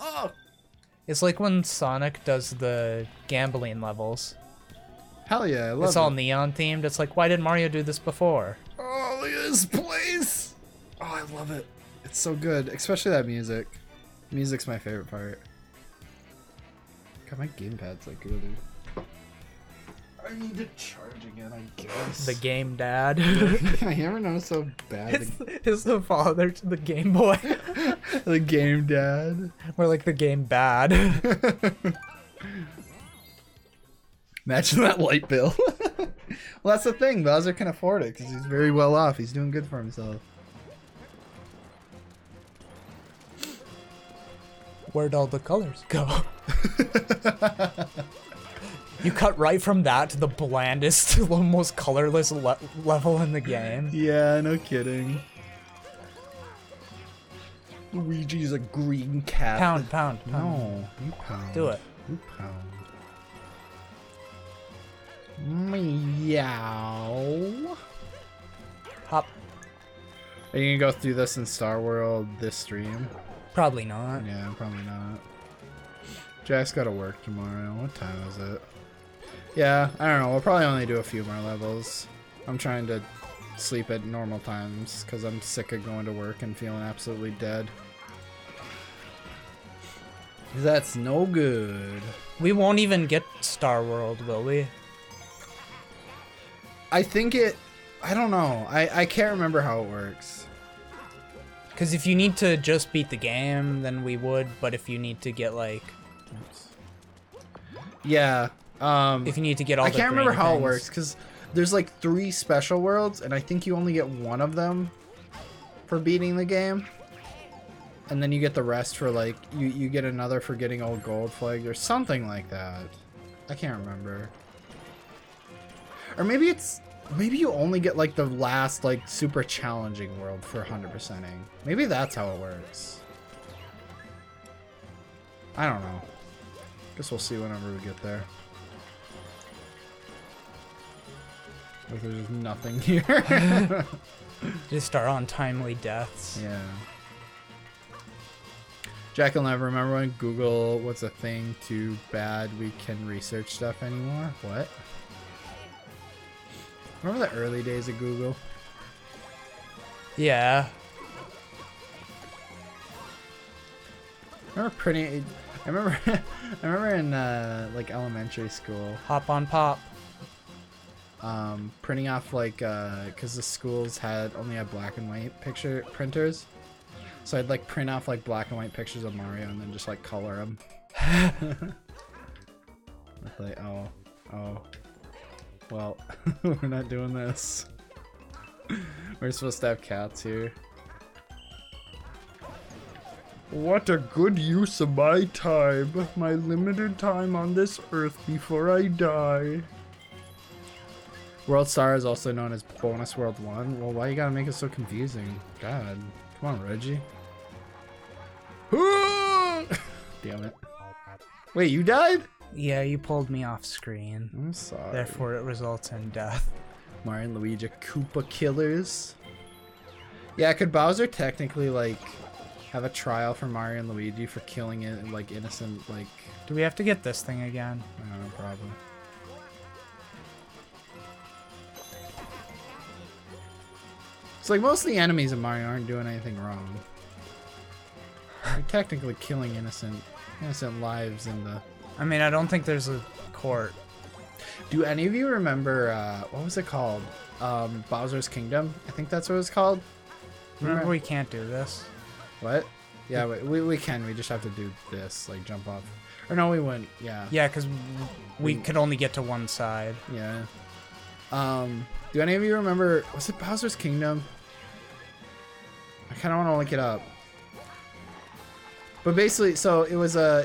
Oh. It's like when Sonic does the gambling levels. Hell yeah, I love It's all it. neon themed. It's like, why did Mario do this before? Oh, look at this place. Oh, I love it. It's so good, especially that music. Music's my favorite part. God, my gamepad's like really. I need to charge again, I guess. The game dad. I never know so bad. It's the father to the Game Boy. The game dad. Or like the game bad. Imagine that light bill. Well, that's the thing. Bowser can afford it because he's very well off. He's doing good for himself. Where'd all the colors go? You cut right from that to the blandest, most colorless level in the game. Yeah, no kidding. Luigi's a green cat. Pound. No, you pound. Do it. You pound. Meow. Hop. Are you gonna go through this in Star World this stream? Probably not. Yeah, probably not. Jack's gotta work tomorrow. What time is it? Yeah, I don't know. We'll probably only do a few more levels. I'm trying to sleep at normal times because I'm sick of going to work and feeling absolutely dead. That's no good. We won't even get Star World, will we? I think it... I don't know. I can't remember how it works. Because if you need to just beat the game, then we would. But if you need to get like, Yeah. if you need to get all, I the can't remember grainy how it things. works because there's like 3 special worlds, and I think you only get one of them for beating the game, and then you get the rest for like you get another for getting old gold flags or something like that. I can't remember. Or maybe you only get like the last like super challenging world for 100%ing. Maybe that's how it works. I don't know. Guess we'll see whenever we get there. Like there's just nothing here. Just our untimely deaths. Yeah. Jak Lev, remember when Google was a thing too bad we can research stuff anymore? What? Remember the early days of Google? Yeah. I remember I remember in like elementary school, Hop on pop. printing off like because the schools only had black and white picture printers, so I'd like print off like black and white pictures of Mario and then just like color them. Like oh, well, we're not doing this. We're supposed to have cats here. What a good use of my time, my limited time on this earth before I die. World Star is also known as Bonus World 1. Well, why you gotta make it so confusing? God. Come on, Reggie. Damn it. Wait, you died? Yeah, you pulled me off screen. I'm sorry. Therefore, it results in death. Mario and Luigi Koopa killers. Yeah, could Bowser technically, like, have a trial for Mario and Luigi for killing it, like, innocent, like... Do we have to get this thing again? I don't know, probably. It's like most of the enemies in Mario aren't doing anything wrong. They're technically killing innocent lives in the... I mean, I don't think there's a court. Do any of you remember, what was it called? Bowser's Kingdom? I think that's what it was called. Remember, we can't do this. What? Yeah, we can. We just have to do this, like jump off. Or no, we wouldn't. Yeah. Yeah, because we could only get to one side. Yeah. Do any of you remember? Was it Bowser's Kingdom? I kind of want to look it up. But basically, so it was a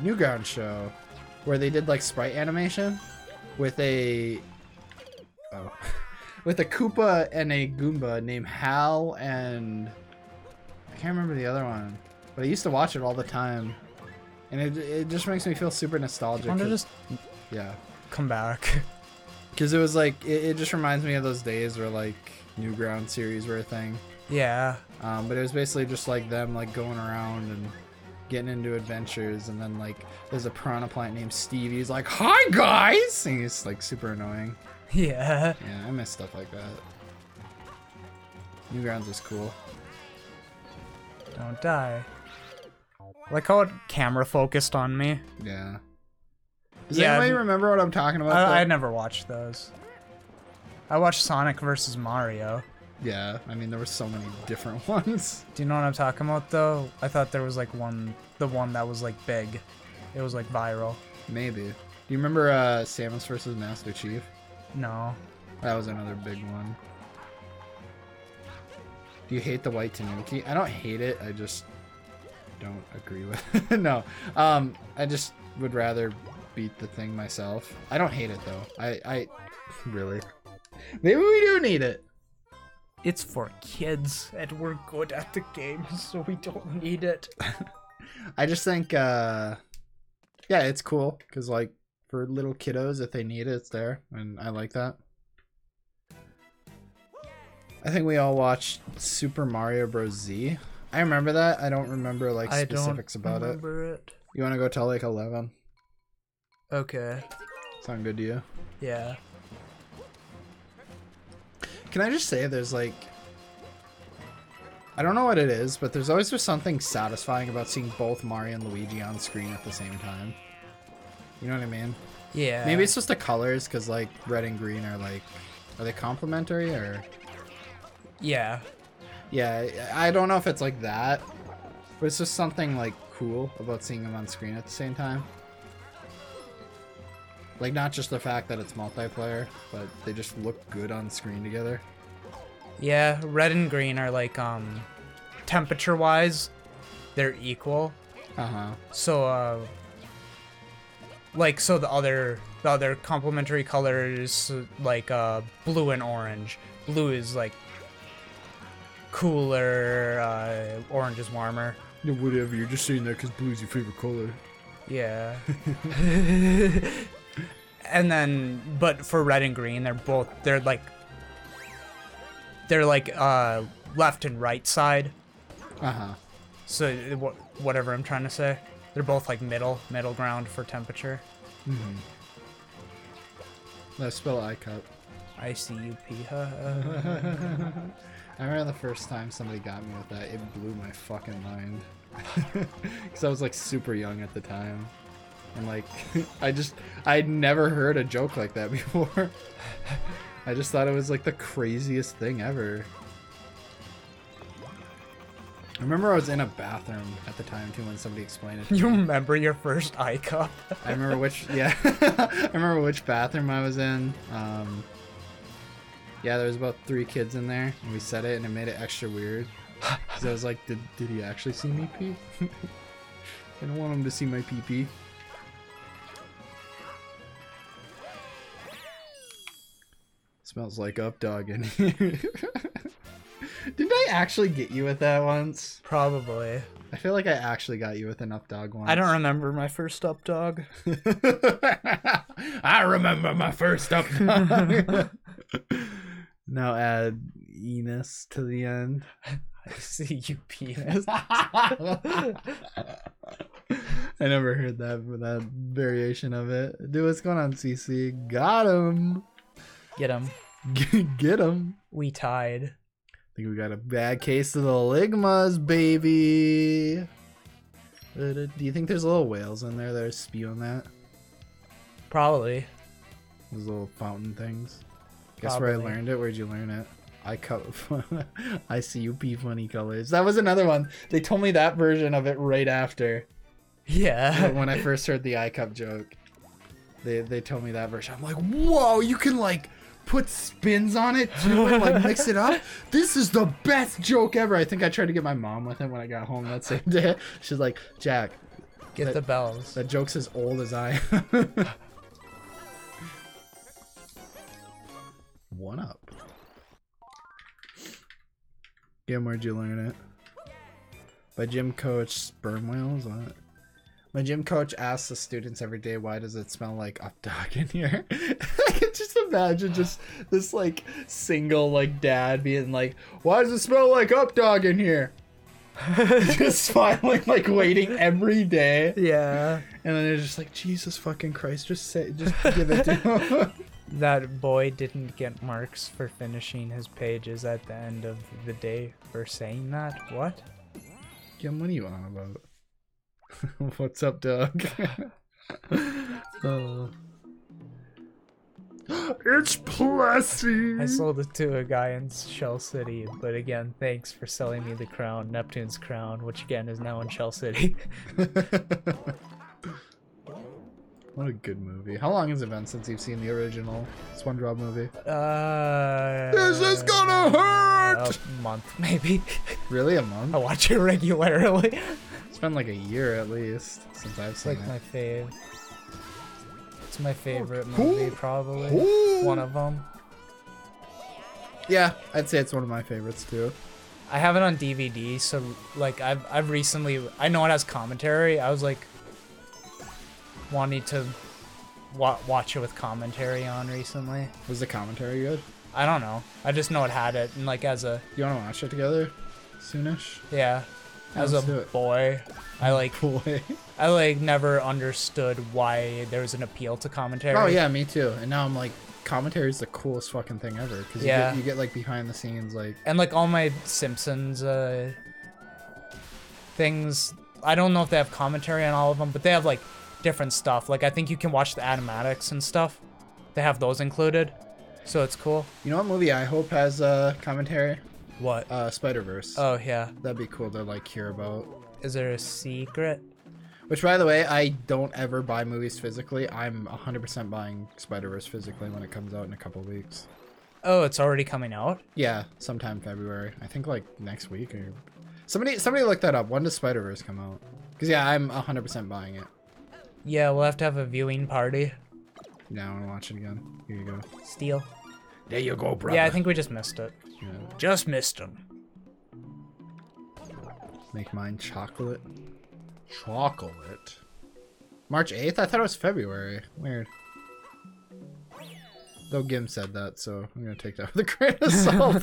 Newgrounds show where they did like sprite animation with a with a Koopa and a Goomba named Hal and I can't remember the other one, but I used to watch it all the time, and it just makes me feel super nostalgic. I want to just come back. Because it was like it just reminds me of those days where like Newgrounds series were a thing. Yeah. But it was basically just like them like going around and getting into adventures, and then like there's a piranha plant named Steve. He's like, "Hi guys!" And he's like super annoying. Yeah. Yeah, I miss stuff like that. Newgrounds is cool. Don't die. Like how it camera focused on me. Yeah. Does Yeah, anybody remember what I'm talking about? I never watched those. I watched Sonic versus Mario. Yeah, I mean there were so many different ones. Do you know what I'm talking about though? I thought there was like the one that was like big. It was like viral. Maybe. Do you remember Samus versus Master Chief? No. That was another big one. Do you hate the white Tanuki? I don't hate it. I just don't agree with it. No. I just would rather beat the thing myself. I don't hate it though. I really. Maybe we do need it. It's for kids, and we're good at the game, so we don't need it. I just think, yeah, it's cool because, like, for little kiddos, if they need it, it's there, and I like that. I think we all watched Super Mario Bros. Z. I remember that. I don't remember like specifics about it. You want to go tell like 11? Okay. Sound good to you? Yeah. Can I just say there's like, I don't know what it is, but there's always just something satisfying about seeing both Mario and Luigi on screen at the same time. You know what I mean? Yeah. Maybe it's just the colors, because like red and green are like, are they complementary or? Yeah. Yeah, I don't know if it's like that, but it's just something like cool about seeing them on screen at the same time. Like not just the fact that it's multiplayer, but they just look good on screen together. Yeah, red and green are like temperature wise, they're equal. So like so the other complementary color is like blue and orange. Blue is like cooler, orange is warmer. No, whatever. You're just saying that because blue's your favorite color. Yeah. And then, but for red and green, they're like left and right side. So whatever I'm trying to say, they're both like middle ground for temperature. Let's spell iCup. ICUP. I remember the first time somebody got me with that, it blew my fucking mind. Because I was like super young at the time. And like, I'd never heard a joke like that before. I just thought it was like the craziest thing ever. I remember I was in a bathroom at the time too when somebody explained it to me. You remember your first iCup? I remember which, yeah. I remember which bathroom I was in. Yeah, there was about 3 kids in there, and we said it, and it made it extra weird. Because I was like, did he actually see me pee? I don't want him to see my pee-pee. Smells like up dog in here. Didn't I actually get you with that once? Probably. I feel like I actually got you with an up dog once. I don't remember my first up dog. I remember my first up dog. Now add Enos to the end. I see you penis. I never heard that variation of it. Dude, what's going on, CC? Got him. Get him. Get him. We tied. I think we got a bad case of the ligmas, baby. Do you think there's little whales in there that are spewing that? Probably. Those little fountain things. Guess where I Probably. learned it? Where'd you learn it? ICUP funny colors. That was another one. They told me that version of it right after. Yeah. When I first heard the iCup joke. They told me that version. I'm like, whoa, you can like put spins on it too and like mix it up. This is the best joke ever. I think I tried to get my mom with it when I got home that same day. She's like, Jack, Get the bells. that joke's as old as I am. One up. Jim, where'd you learn it? By gym coach Sperm Whales? What? My gym coach asks the students every day, why does it smell like up dog in here? I can just imagine just this like single like dad being like, why does it smell like up dog in here? Just smiling, like waiting every day. Yeah. And then they're just like, Jesus fucking Christ, just give it to him. That boy didn't get marks for finishing his pages at the end of the day for saying that. What? Kim, what are you on about? What's up, Doug? Oh. It's Plessy! I sold it to a guy in Shell City, but again, thanks for selling me the crown, Neptune's crown, which again is now in Shell City. What a good movie. How long has it been since you've seen the original SpongeBob movie? This is gonna hurt! A month, maybe. Really? A month? I watch it regularly. It's been like a year at least since I've It's seen like it. my fave. It's my favorite movie, probably. Ooh. One of them. Yeah, I'd say it's one of my favorites too. I have it on DVD, so like I've recently, I know it has commentary. I was like wanting to watch it with commentary on recently. Was the commentary good? I don't know. I just know it had it, and like as a You want to watch it together soonish? yeah, as a Let's do it. boy, I like Boy. I like never understood why there was an appeal to commentary. Oh yeah, me too. And now I'm like, commentary is the coolest fucking thing ever because Yeah. you get like behind the scenes like. And like all my Simpsons things, I don't know if they have commentary on all of them, but they have like different stuff. Like I think you can watch the animatics and stuff. They have those included, so it's cool. You know what movie I hope has commentary? What? Spider-Verse. Oh yeah. That'd be cool to like hear about. Is there a secret? Which, by the way, I don't ever buy movies physically. I'm 100% buying Spider-Verse physically when it comes out in a couple weeks. Oh, it's already coming out? Yeah, sometime February. I think like next week or somebody look that up. When does Spider-Verse come out? Because yeah, I'm 100% buying it. Yeah, we'll have to have a viewing party. Yeah, I want to watch it again. Here you go. Steal. There you go, brother. Yeah, I think we just missed it. Yeah. Just missed him. Make mine chocolate. Chocolate. March 8th? I thought it was February. Weird. Though Gim said that, so I'm gonna take that with a grain of salt.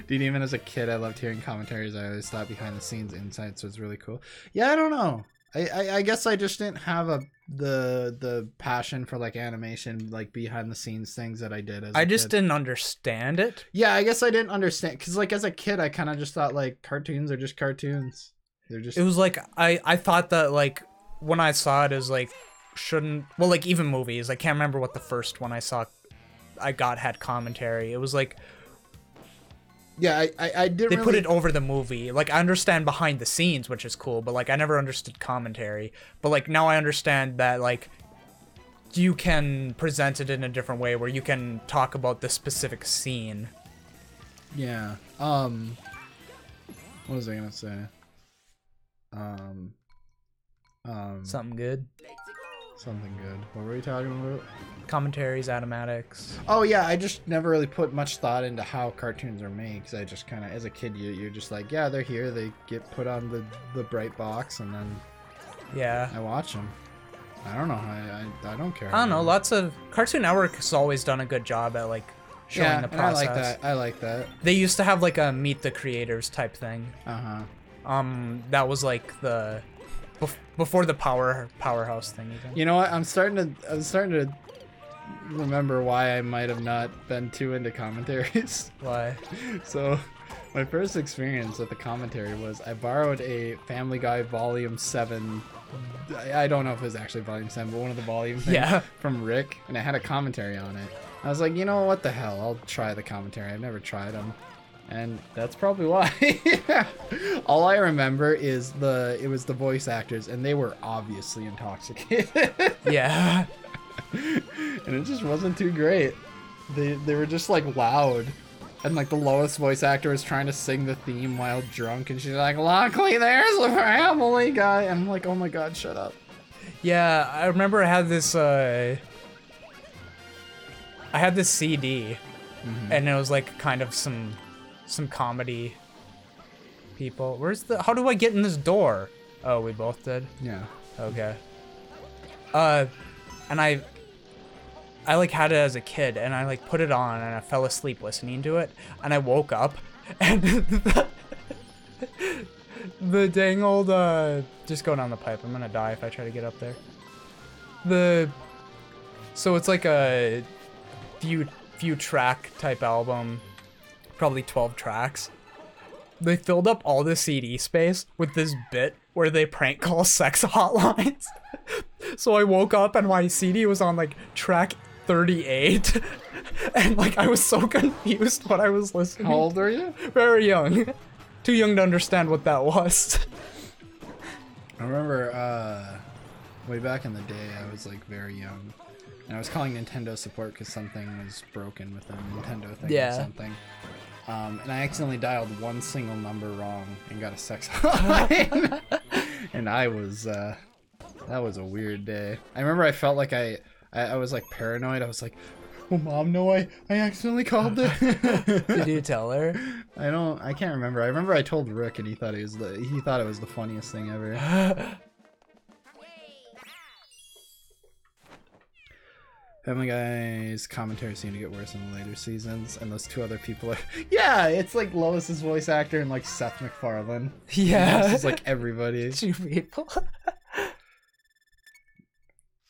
Dude, even as a kid, I loved hearing commentaries. I always thought behind the scenes insights was really cool. Yeah, I don't know. I guess I just didn't have the passion for like animation, like behind the scenes things that I did as a I just kid. didn't understand it. Yeah, I guess I didn't understand because like as a kid, I kind of just thought like cartoons are just cartoons. They're just. It was like I thought that like when I saw it as like shouldn't well like even movies. I can't remember what the first one I saw I got had commentary. It was like Yeah, I didn't. they put it over the movie. Like I understand behind the scenes, which is cool, but like I never understood commentary. But like now I understand that like you can present it in a different way where you can talk about the specific scene. Yeah. What was I gonna say? Something good. Something good. What were we talking about? Commentaries, automatics. Oh yeah, I just never really put much thought into how cartoons are made because I just kind of, as a kid, you're just like, yeah, they're here. They get put on the bright box, and then Yeah. I watch them. I don't know. I don't care. I don't know. Lots of Cartoon Network has always done a good job at like showing Yeah, the and I process. like that. I like that. They used to have like a meet the creators type thing. That was like the before the powerhouse thing even. You know what? I'm starting to remember why I might have not been too into commentaries. Why? So, my first experience with the commentary was I borrowed a Family Guy Volume 7. I don't know if it was actually Volume 7, but one of the volume things Yeah. from Rick, and it had a commentary on it. I was like, you know what the hell? I'll try the commentary. I've never tried them. And that's probably why. All I remember is it was the voice actors, and they were obviously intoxicated. Yeah. And it just wasn't too great. They were just like loud, and like the lowest voice actor was trying to sing the theme while drunk, and she's like, "Luckily, there's a Family Guy," and I'm like, "Oh my god, shut up." Yeah, I remember I had this CD, and it was like kind of some comedy people. How do I get in this door? Oh, we both did? Yeah. Okay. And I like had it as a kid, and I like put it on, and I fell asleep listening to it, and I woke up, and the dang old just go down the pipe. I'm gonna die if I try to get up there. So it's like a few track type album, probably 12 tracks. They filled up all the CD space with this bit where they prank call sex hotlines. So I woke up and my CD was on like track 38, and like I was so confused what I was listening. How old are you? Very young. Too young to understand what that was. I remember way back in the day, I was like very young, and I was calling Nintendo support because something was broken with a Nintendo thing or something. And I accidentally dialed one single number wrong and got a sex hotline. And I was, that was a weird day. I remember I felt like I was like paranoid. I was like, will Mom know I accidentally called it? Did you tell her? I can't remember. I remember I told Rick and he thought it was the funniest thing ever. Family Guy's commentary seemed to get worse in the later seasons, and those two other people are... Yeah, it's like Lois's voice actor and like Seth MacFarlane. Yeah. It's like everybody. Two people.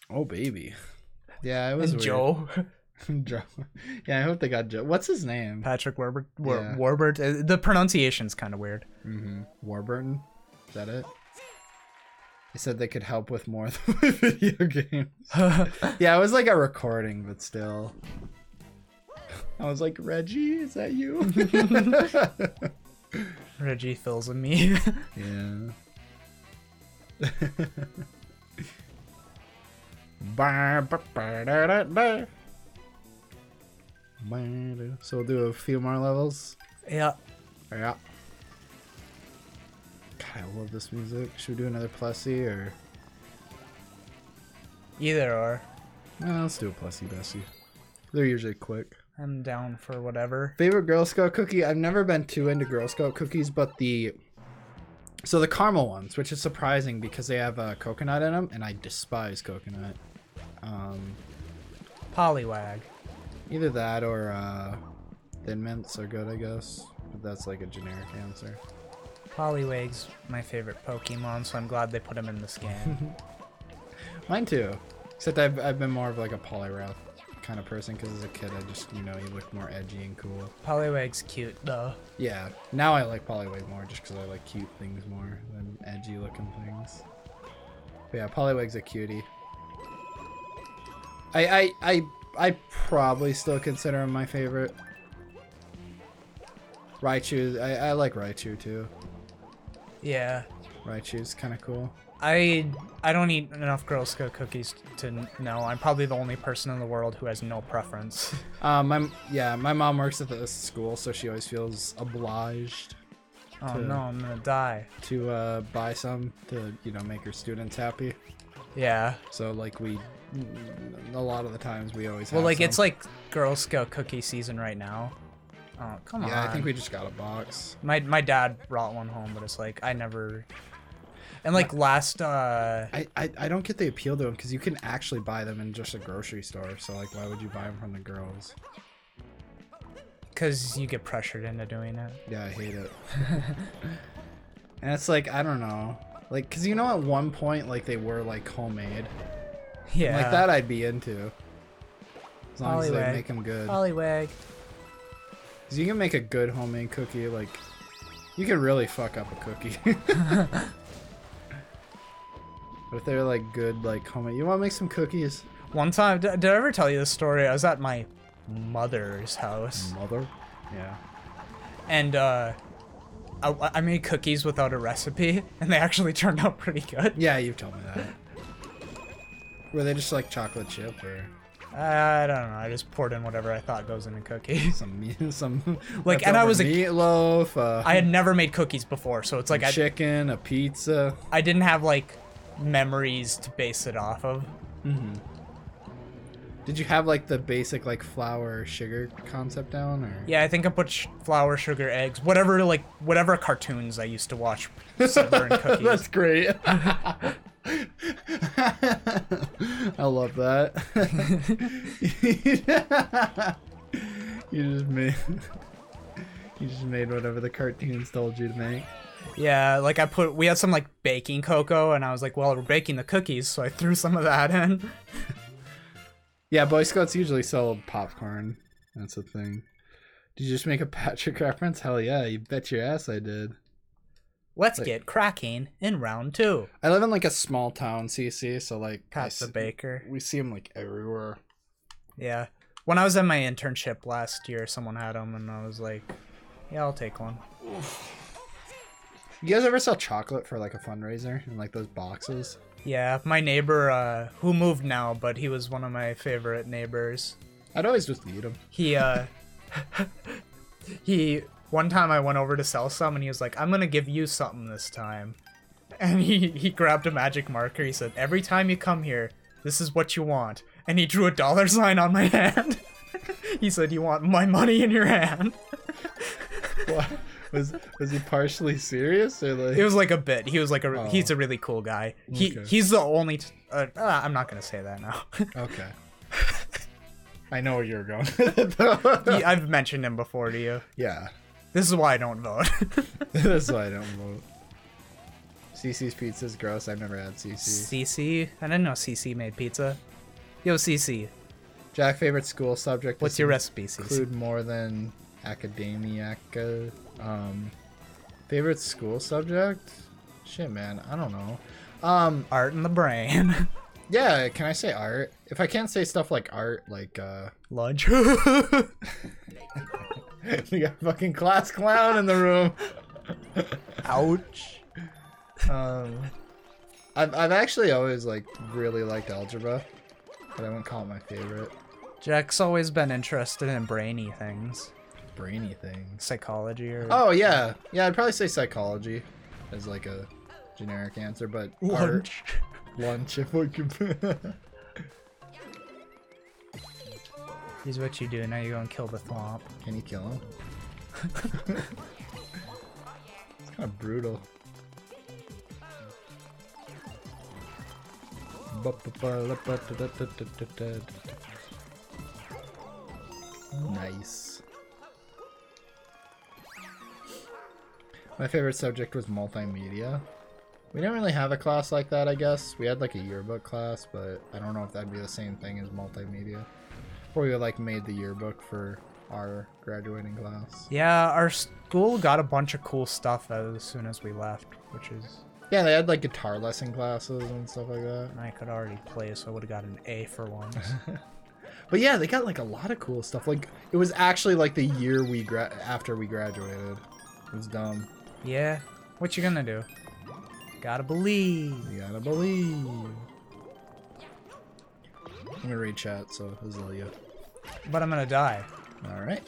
Oh, baby. Yeah, it was And weird. Joe. Joe. Yeah, I hope they got Joe. What's his name? Patrick Warbert. Yeah. Warbert. The pronunciation's kind of weird. Warburton? Is that it? They said they could help with more of the video games. Yeah, it was like a recording, but still. I was like, Reggie, is that you? Reggie fills with me. Yeah. So we'll do a few more levels. Yeah. Yeah. God, I love this music. Should we do another Plessy or? Either or. No, let's do a Plessy Bessie. They're usually quick. I'm down for whatever. Favorite Girl Scout cookie? I've never been too into Girl Scout cookies, but the caramel ones, which is surprising because they have coconut in them, and I despise coconut. Poliwag. Either that or Thin Mints are good, I guess. But that's like a generic answer. Poliwag's my favorite Pokemon, so I'm glad they put him in this game. Mine too. Except I've been more of like a Poliwrath kind of person because as a kid I just, you know, he looked more edgy and cool. Poliwag's cute though. Yeah. Now I like Poliwag more just because I like cute things more than edgy looking things. But yeah, Poliwag's a cutie. I probably still consider him my favorite. Raichu, I like Raichu too. Yeah. Raichu's kind of cool. I don't eat enough Girl Scout cookies to know. I'm probably the only person in the world who has no preference. My mom works at the school, so she always feels obliged. Oh no, I'm gonna die. To buy some to, you know, make her students happy. Yeah. So like a lot of the times we always have Well, like some. it's like Girl Scout cookie season right now. Oh, come on. Yeah, I think we just got a box. My dad brought one home, but it's like I never. And like last. I don't get the appeal to them because you can actually buy them in just a grocery store. So like, why would you buy them from the girls? Because you get pressured into doing it. Yeah, I hate it. And it's like, I don't know, like, cause you know at one point like they were like homemade. Yeah. Like that I'd be into. As long as they Poliwag. make them good. Poliwag. Cause you can make a good homemade cookie. Like, you can really fuck up a cookie. But if they're like good, like homemade, you want to make some cookies? One time, did I ever tell you this story? I was at my mother's house. Mother? Yeah. And I made cookies without a recipe, and they actually turned out pretty good. Yeah, you've told me that. Were they just like chocolate chip or I don't know. I just poured in whatever I thought goes in a cookie. some Like, and I was meatloaf? I had never made cookies before, so it's like a chicken, a pizza. I didn't have like memories to base it off of. Mm-hmm. Did you have like the basic like flour sugar concept down, or? Yeah, I think I put flour, sugar, eggs, whatever cartoons I used to watch said were in cookies. That's great. I love that. You just made whatever the cartoons told you to make. Yeah, like we had some like baking cocoa, and I was like, well, we're baking the cookies, so I threw some of that in. Yeah, Boy Scouts usually sell popcorn. That's the thing. Did you just make a Patrick reference? Hell yeah, you bet your ass I did. Let's get cracking in round 2. I live in like a small town, CC, so like Pat's the baker. We see them like everywhere. Yeah. When I was at my internship last year, someone had them, and I was like, yeah, I'll take one. You guys ever sell chocolate for like a fundraiser in like those boxes? Yeah, my neighbor, who moved now, but he was one of my favorite neighbors. I'd always just eat them. One time I went over to sell some, and he was like, I'm gonna give you something this time. And he grabbed a magic marker. He said, every time you come here, this is what you want. And he drew a $sign on my hand. He said, you want my money in your hand. What? Was he partially serious or like? It was like a bit. He was like Oh. He's a really cool guy. Okay. He's the only. I'm not gonna say that now. Okay. I know where you're going. I've mentioned him before to you. Yeah. This is why I don't vote. That's why I don't vote. CC's pizza's gross. I've never had CC. CC? I didn't know CC made pizza. Yo, CC. Jack, favorite school subject? What's your recipe, CC? Include more than academia. Favorite school subject? Shit, man. I don't know. Art in the brain. Yeah, can I say art? If I can't say stuff like art, like, Lunch. we got a fucking class clown in the room. Ouch. I've actually always, like, really liked algebra, but I wouldn't call it my favorite. Jack's always been interested in brainy things. Brainy things. Psychology or... Oh, yeah. Yeah, I'd probably say psychology as, like, a generic answer, but Lunch. Lunch, if we could. Here's what you do. Now you go and kill the thwomp. Can you kill him? It's kind of brutal. Nice. My favorite subject was multimedia. We didn't really have a class like that, I guess. We had like a yearbook class, but I don't know if that'd be the same thing as multimedia. Or we like made the yearbook for our graduating class. Yeah, our school got a bunch of cool stuff as soon as we left, which is... Yeah, they had like guitar lesson classes and stuff like that. I could already play, so I would have got an A for once. But yeah, they got like a lot of cool stuff. Like it was actually like the year after we graduated. It was dumb. Yeah, what you gonna do? Gotta believe. You gotta believe. I'm gonna read chat, so Azalea. But I'm gonna die. Alright.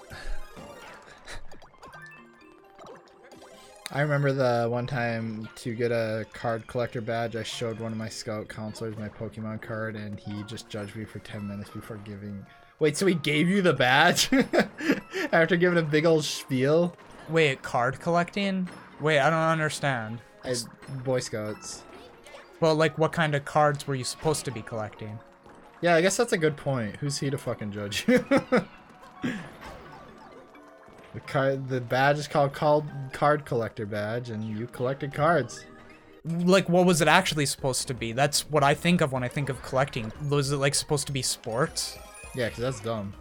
I remember the one time to get a card collector badge, I showed one of my scout counselors my Pokemon card, and he just judged me for 10 minutes before giving... Wait, so he gave you the badge? After giving a big old spiel? Wait, card collecting? Wait, I don't understand. Boy Scouts. Well, like, what kind of cards were you supposed to be collecting? Yeah, I guess that's a good point. Who's he to fucking judge you? The badge is called Card Collector Badge, and you collected cards. Like, what was it actually supposed to be? That's what I think of when I think of collecting. Was it, like, supposed to be sports? Yeah, because that's dumb.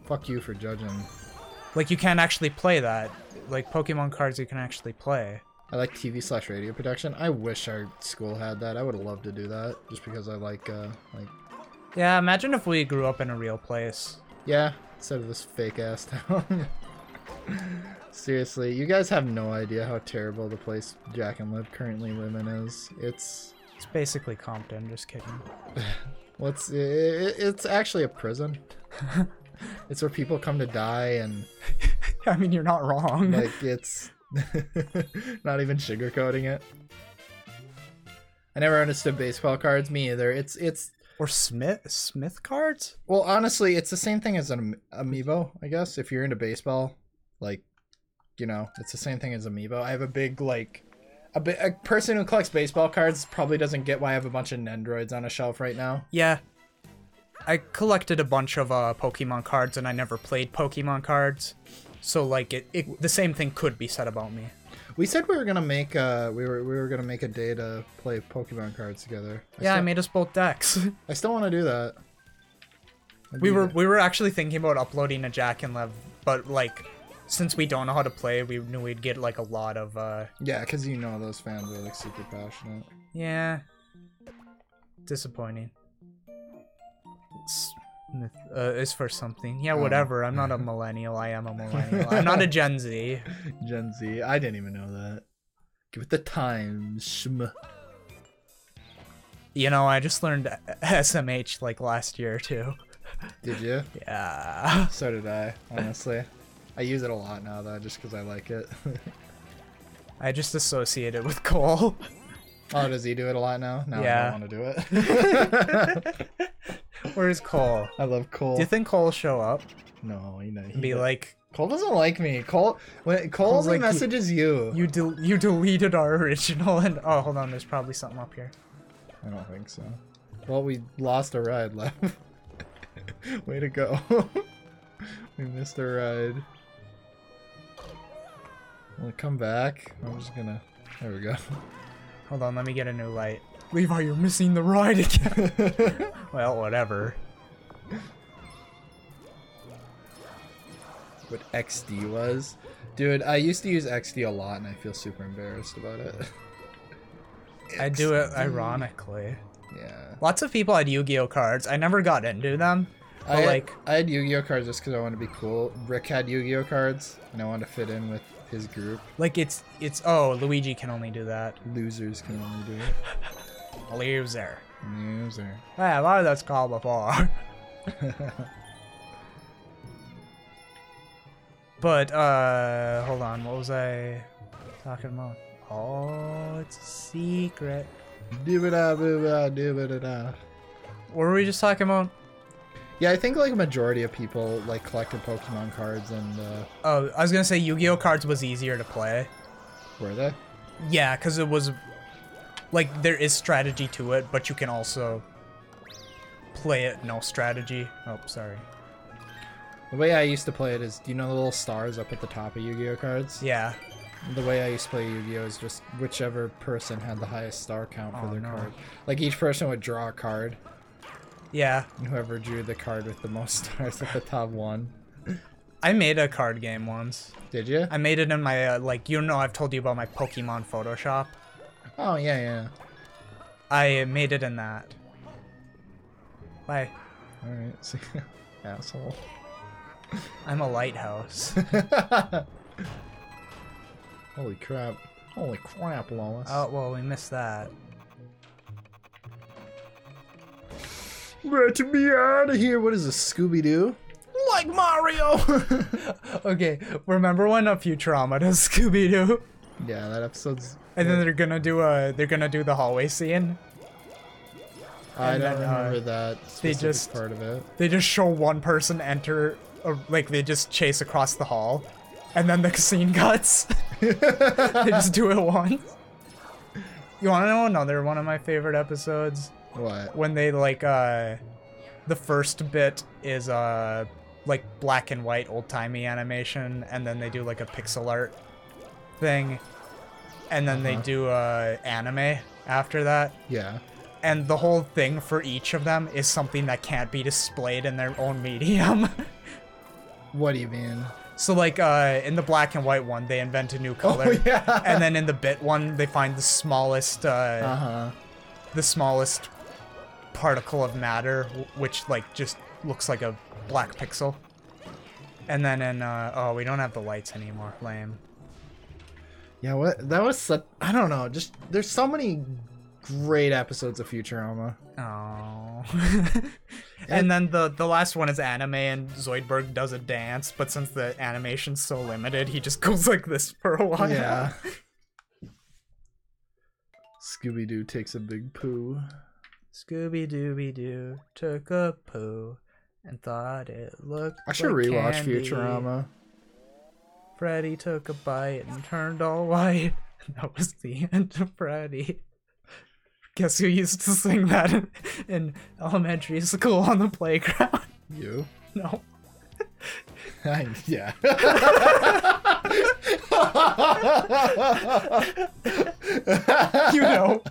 Fuck you for judging. Like, you can't actually play that. Like, Pokemon cards you can actually play. I like TV/radio production. I wish our school had that. I would have loved to do that, just because I like... Yeah, imagine if we grew up in a real place. Yeah, instead of this fake-ass town. Seriously, you guys have no idea how terrible the place Jak and Lev currently live in is. It's basically Compton, just kidding. It's actually a prison. It's where people come to die, and... I mean, you're not wrong. Like, it's... not even sugarcoating it. I never understood baseball cards, me either. It's Or Smith cards? Well, honestly, it's the same thing as an amiibo, I guess. If you're into baseball, like, you know, it's the same thing as amiibo. I have a big, like, a person who collects baseball cards probably doesn't get why I have a bunch of Nendroids on a shelf right now. Yeah. I collected a bunch of Pokemon cards, and I never played Pokemon cards. So, like, the same thing could be said about me. We said we were gonna make we were gonna make a day to play Pokemon cards together. I made us both decks. I still want to do that. We were actually thinking about uploading a Jak and Lev, but like, since we don't know how to play, we knew we'd get like a lot of Yeah, because you know those fans are like super passionate. Yeah. Disappointing. Smith is for something. Yeah, whatever. I'm not a millennial. I am a millennial. I'm not a Gen Z. Gen Z. I didn't even know that. Give it the time. Shm. You know, I just learned SMH like last year too. Did you? Yeah. So did I, honestly. I use it a lot now though, just because I like it. I just associate it with Cole. Oh, does he do it a lot now? No, Yeah. I don't want to do it. Where's Cole? I love Cole. Do you think Cole will show up? No, Be like, Cole doesn't like me. Cole Cole's only like, messages you. you deleted our original, and oh, hold on, there's probably something up here. I don't think so. Well, we lost a ride, Lev. Way to go. We missed a ride. We'll come back. I'm just gonna... There we go. Hold on, let me get a new light. Levi, you're missing the ride again. Well, whatever. What XD was? Dude, I used to use XD a lot and I feel super embarrassed about it. I do it ironically. Yeah. Lots of people had Yu-Gi-Oh cards. I never got into them. But I had Yu-Gi-Oh cards just because I wanted to be cool. Rick had Yu-Gi-Oh cards, and I wanted to fit in with his group. like it's oh, Luigi can only do that. Losers can only do it. Loser. Loser. Yeah, I've heard that's called before. But hold on, what was I talking about? Oh, it's a secret. Doo-ba-da, boo-ba, doo-ba-da-da. What were we just talking about? Yeah, I think like a majority of people like collected Pokemon cards and Oh, I was gonna say Yu-Gi-Oh cards was easier to play. were they? Yeah, because it was like there is strategy to it, but you can also play it no strategy. Oh, sorry. The way I used to play it is, do you know the little stars up at the top of Yu-Gi-Oh cards? Yeah. The way I used to play Yu-Gi-Oh is just whichever person had the highest star count for Oh, their no. card. Like each person would draw a card, Yeah. and whoever drew the card with the most stars at the top won. I made a card game once. Did you? I made it in my, like, you know I've told you about my Pokemon Photoshop. Oh, yeah, yeah. I made it in that. Bye. Alright, see. Asshole. I'm a lighthouse. Holy crap. Holy crap, Lois. Oh, well, we missed that. Let me out of here. What is this, Scooby-Doo? Like Mario! Okay, remember when Futurama does Scooby-Doo? Yeah, that episode's... And then they're gonna do the hallway scene. I and don't then, remember that specific just- part of it. They just show one person enter, like they just chase across the hall, and then the scene cuts. They just do it once. You wanna know another one of my favorite episodes? What? When they like the first bit is like black and white old-timey animation, and then they do like a pixel art thing, and then they do anime after that, Yeah. and the whole thing for each of them is something that can't be displayed in their own medium. What do you mean? So like in the black and white one they invent a new color, Oh, yeah. and then in the bit one they find the smallest Uh-huh. the smallest particle of matter, which like just looks like a black pixel. And then in oh, we don't have the lights anymore. Lame. Yeah, what? That was such... I don't know, just... There's so many great episodes of Futurama. Oh. And then the last one is anime, and Zoidberg does a dance, but since the animation's so limited, he just goes like this for a while. Yeah. Scooby-Doo takes a big poo. Scooby-Dooby-Doo took a poo and thought it looked I should like rewatch candy. Futurama. Freddy took a bite and turned all white. And that was the end of Freddy. Guess who used to sing that in elementary school on the playground? You? No. Yeah. You know.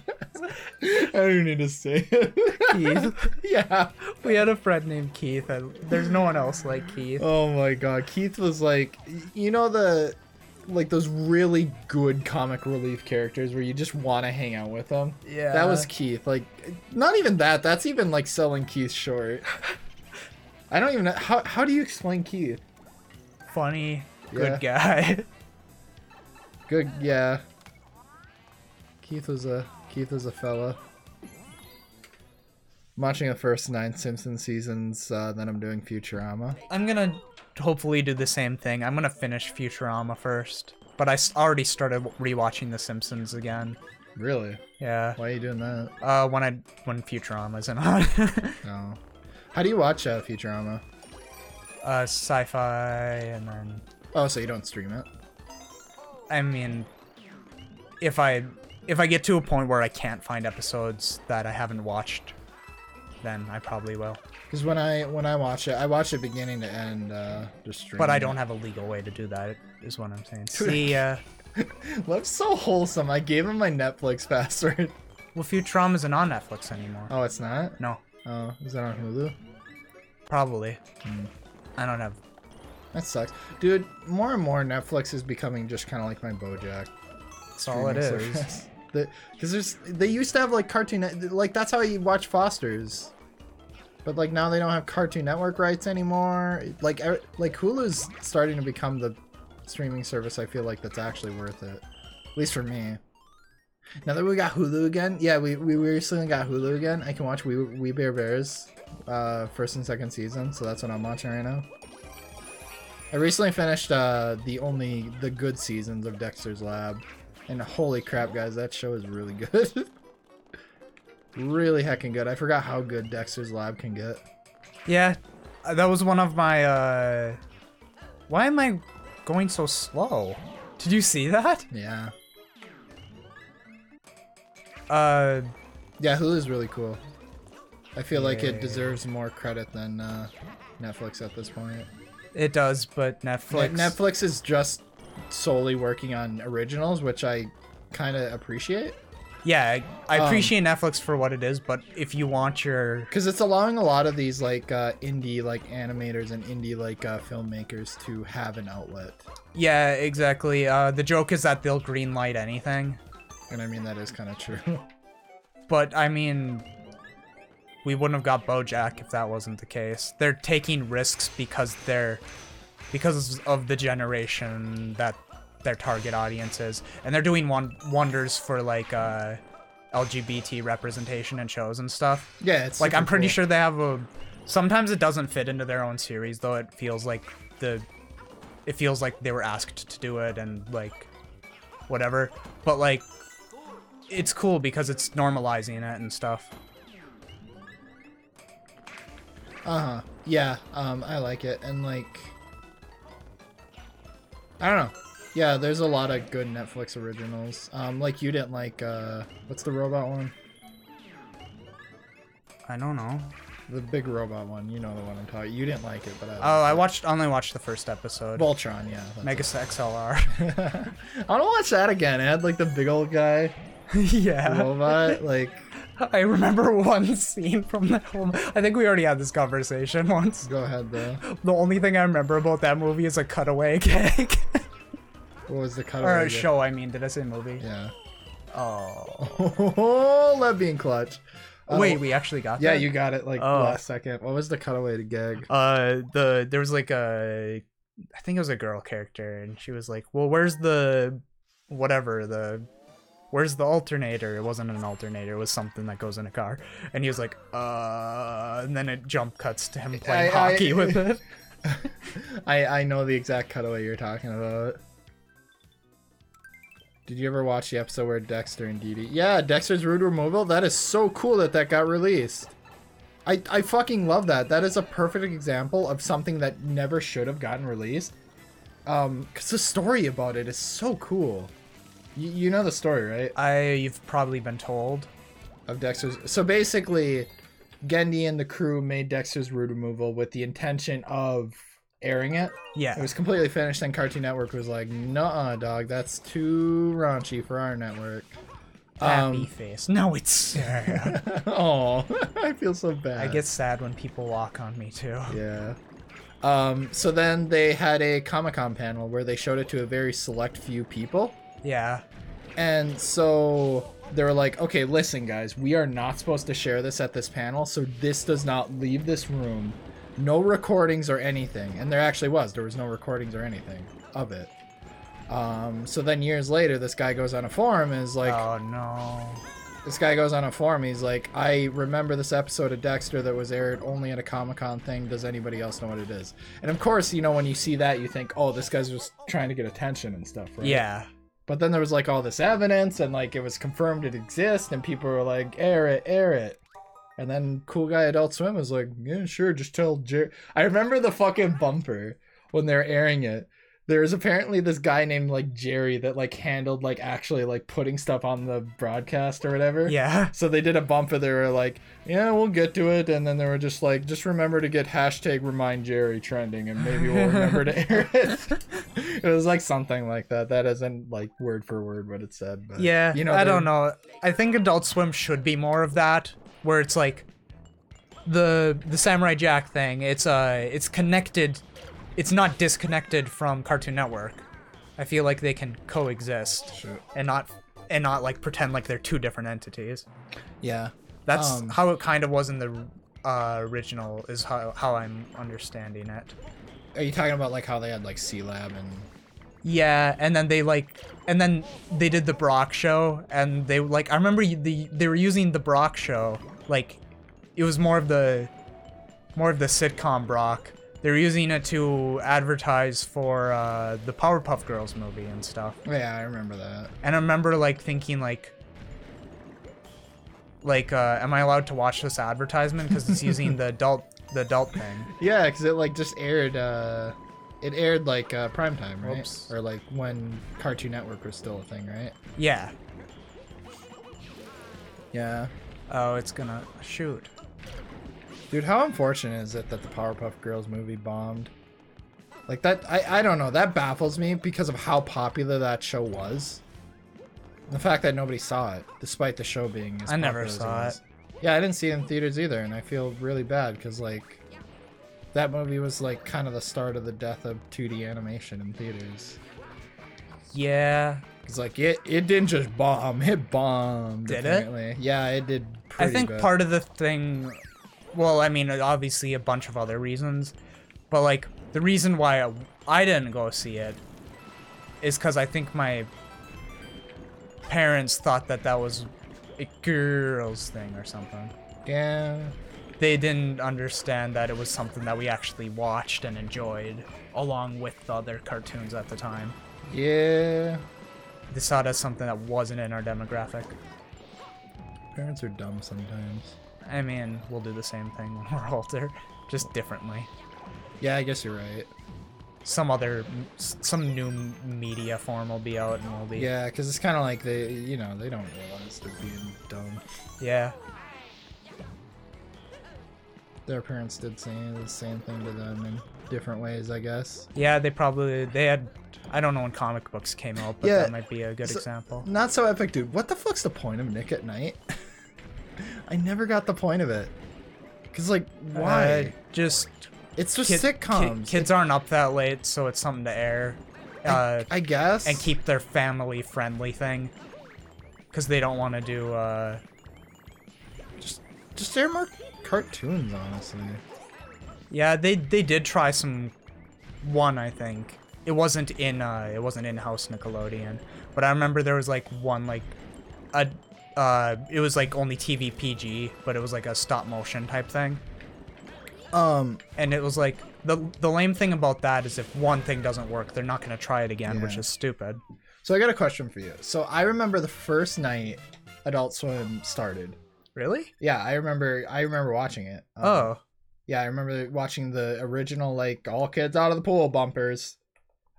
I don't need to say it. Keith. Yeah. We had a friend named Keith, and there's no one else like Keith. Oh my god. Keith was like, you know like those really good comic relief characters where you just want to hang out with them? Yeah. That was Keith. Like, not even that. That's even like selling Keith short. I don't even know. How do you explain Keith? Funny, good guy. Good, yeah. Keith was a fella. I'm watching the first 9 Simpsons seasons, then I'm doing Futurama. I'm gonna hopefully do the same thing. I'm gonna finish Futurama first, but I already started rewatching The Simpsons again. Really? Yeah. Why are you doing that? When Futurama's in on. Oh. How do you watch Futurama? Sci-fi, and then Oh, so you don't stream it? I mean, if I get to a point where I can't find episodes that I haven't watched, then I probably will. Because when I watch it, I watch it beginning to end, just stream. But I don't have a legal way to do that, is what I'm saying. See ya. Lev's so wholesome. I gave him my Netflix password. Well, Futurama isn't on Netflix anymore. Oh, it's not? No, Oh, is that on Hulu? probably. I don't have. That sucks. Dude, more and more Netflix is becoming just kind of like my BoJack. That's all it streaming is. service. Because they used to have like like that's how you watch Foster's. But like now they don't have Cartoon Network rights anymore. Like Hulu's starting to become the streaming service I feel like that's actually worth it. At least for me. Now that we got Hulu again, yeah, we recently got Hulu again. I can watch We Bare Bears, first and second season, so that's what I'm watching right now. I recently finished the good seasons of Dexter's Lab, and holy crap, guys, that show is really good. Really heckin' good. I forgot how good Dexter's Lab can get. Yeah, that was one of my, Why am I going so slow? Did you see that? Yeah. Yeah, Hulu's really cool. I feel like it deserves more credit than Netflix at this point. It does, but Netflix is just solely working on originals, which I kind of appreciate. Yeah, I appreciate Netflix for what it is, but if you want your... Because it's allowing a lot of these, like, indie, like, animators and indie, like, filmmakers to have an outlet. Yeah, exactly. The joke is that they'll greenlight anything. And I mean, that is kind of true. But, I mean, we wouldn't have got BoJack if that wasn't the case. They're taking risks because of the generation that their target audience is, and they're doing wonders for like LGBT representation in shows and stuff. Yeah, it's like I'm pretty cool. sure they have sometimes it doesn't fit into their own series, though. It feels like they were asked to do it and like whatever, but like it's cool because it's normalizing it and stuff. Yeah, I like it, and like I don't know. Yeah, there's a lot of good Netflix originals. Like you didn't like what's the robot one? I don't know. The big robot one. You know the one I'm talking. You didn't like it, but I only watched the first episode. Voltron, yeah. Megas XLR. I want to watch that again. It had like the big old guy. Yeah. Robot, like. I remember one scene from that film. I think we already had this conversation once. Go ahead, though. The only thing I remember about that movie is a cutaway gag. What was the cutaway? Or a show, I mean. Did I say movie? Yeah. Oh. Love being clutch. Wait, we actually got that? Yeah, you got it like last second. What was the cutaway to gag? There was like I think it was a girl character, and she was like, well, where's the alternator? It wasn't an alternator, it was something that goes in a car. And he was like, and then it jump cuts to him playing hockey with it. I know the exact cutaway you're talking about. Did you ever watch the episode where Dexter and Dee Dee? Yeah, Dexter's Rude Removal. That is so cool that got released. I fucking love that. That is a perfect example of something that never should have gotten released. Because the story about it is so cool. You know the story, right? You've probably been told. Of Dexter's. So basically, Gendy and the crew made Dexter's Rude Removal with the intention of airing it. Yeah. It was completely finished, and Cartoon Network was like, "Nuh-uh, dog, that's too raunchy for our network." Happy face. No, it's... Oh, I feel so bad. I get sad when people walk on me, too. Yeah. So then they had a Comic-Con panel where they showed it to a very select few people. Yeah. And so they were like, okay, listen, guys, we are not supposed to share this at this panel, so this does not leave this room. No recordings or anything. And there actually was. There was no recordings or anything of it. So then years later, this guy goes on a forum and is like... Oh, no. This guy goes on a forum. He's like, I remember this episode of Dexter that was aired only at a Comic-Con thing. Does anybody else know what it is? And of course, you know, when you see that, you think, oh, this guy's just trying to get attention and stuff, right? Yeah. But then there was like all this evidence and like it was confirmed it exists and people were like, air it. And then cool guy Adult Swim was like, yeah, sure, just tell Jerry. I remember the fucking bumper when they're airing it. There was apparently this guy named like Jerry that like handled like actually like putting stuff on the broadcast or whatever. Yeah. So they did a bumper. They were like, yeah, we'll get to it. And then they were just like, just remember to get hashtag remind Jerry trending and maybe we'll remember to air it. It was like something like that. That isn't like word for word what it said. But, yeah, you know, I don't know. I think Adult Swim should be more of that, where it's like the Samurai Jack thing. It's connected. It's not disconnected from Cartoon Network. I feel like they can coexist and not and not like pretend like they're two different entities. Yeah. That's how it kind of was in the original, is how I'm understanding it. Are you talking about like how they had like C-Lab and... Yeah, and then they did the Brock show, and they like, I remember they were using the Brock show, like it was more of the sitcom Brock. They were using it to advertise for the Powerpuff Girls movie and stuff. Yeah, I remember that. And I remember like thinking like am I allowed to watch this advertisement because it's using the adult thing? Yeah, because it like just aired. It aired like primetime, right? Oops. Or like when Cartoon Network was still a thing, right? Yeah. Yeah. Oh, it's gonna shoot. Dude, how unfortunate is it that the Powerpuff Girls movie bombed? Like that, I don't know. That baffles me because of how popular that show was. The fact that nobody saw it, despite the show being as I never popular as saw was. it. Yeah, I didn't see it in theaters either, and I feel really bad because like that movie was like kind of the start of the death of 2D animation in theaters. Yeah. It's like it didn't just bomb, it bombed. Did apparently. it? Yeah, it did. I think bad. part of the thing, well, I mean, obviously a bunch of other reasons, but like the reason why I didn't go see it is because I think my parents thought that was a girls thing or something. Yeah. They didn't understand that it was something that we actually watched and enjoyed along with the other cartoons at the time. Yeah. They saw it as something that wasn't in our demographic. Parents are dumb sometimes. I mean, we'll do the same thing when we're older, just differently. Yeah, I guess you're right. Some new media form will be out and we'll be... Yeah, because it's kind of like they don't realize they're being dumb. Yeah. Their parents did the same thing to them in different ways, I guess. Yeah, they had... I don't know when comic books came out, but Yeah, that might be a good example. Not so epic, dude. What the fuck's the point of Nick at Night? I never got the point of it. Because, like, why? It's just sitcoms. Kids aren't up that late, so it's something to air. I guess. And keep their family-friendly thing. Because they don't want to do, Just air more cartoons, honestly. Yeah, they did try one, I think. It wasn't in-house Nickelodeon, but I remember there was like one it was like only TV PG, but it was like a stop motion type thing. And it was like the lame thing about that is if one thing doesn't work, they're not going to try it again, which is stupid. So I got a question for you. So I remember the first night Adult Swim started. Really? Yeah, I remember watching it. Oh. Yeah, I remember watching the original like all kids out of the pool bumpers.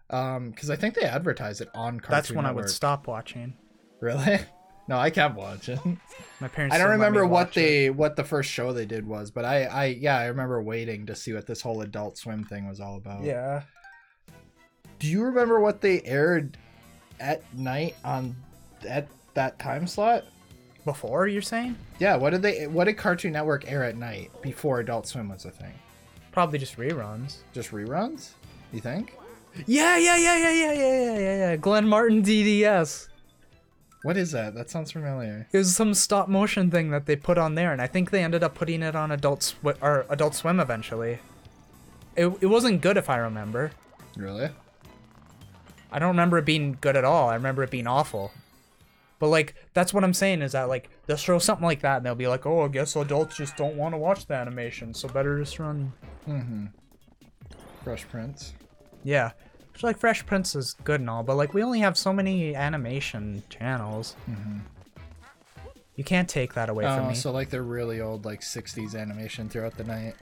Because I think they advertised it on Cartoon That's when Network. I would stop watching. Really? No, I kept watching. My parents. I don't didn't let me remember watch it. what the first show they did was, but I remember waiting to see what this whole Adult Swim thing was all about. Yeah. Do you remember what they aired at night at that time slot? Before, you're saying? Yeah, what did Cartoon Network air at night before Adult Swim was a thing? Probably just reruns. Just reruns? You think? Yeah. Glenn Martin DDS. What is that? That sounds familiar. It was some stop motion thing that they put on there, and I think they ended up putting it on Adult Swim eventually. It wasn't good if I remember. Really? I don't remember it being good at all. I remember it being awful. But like, that's what I'm saying is that like, they'll show something like that and they'll be like, oh, I guess adults just don't want to watch the animation, so better just run. Fresh Prince. Yeah. Which, like, Fresh Prince is good and all, but like, we only have so many animation channels. You can't take that away from me. So like they're really old, like 60s animation throughout the night.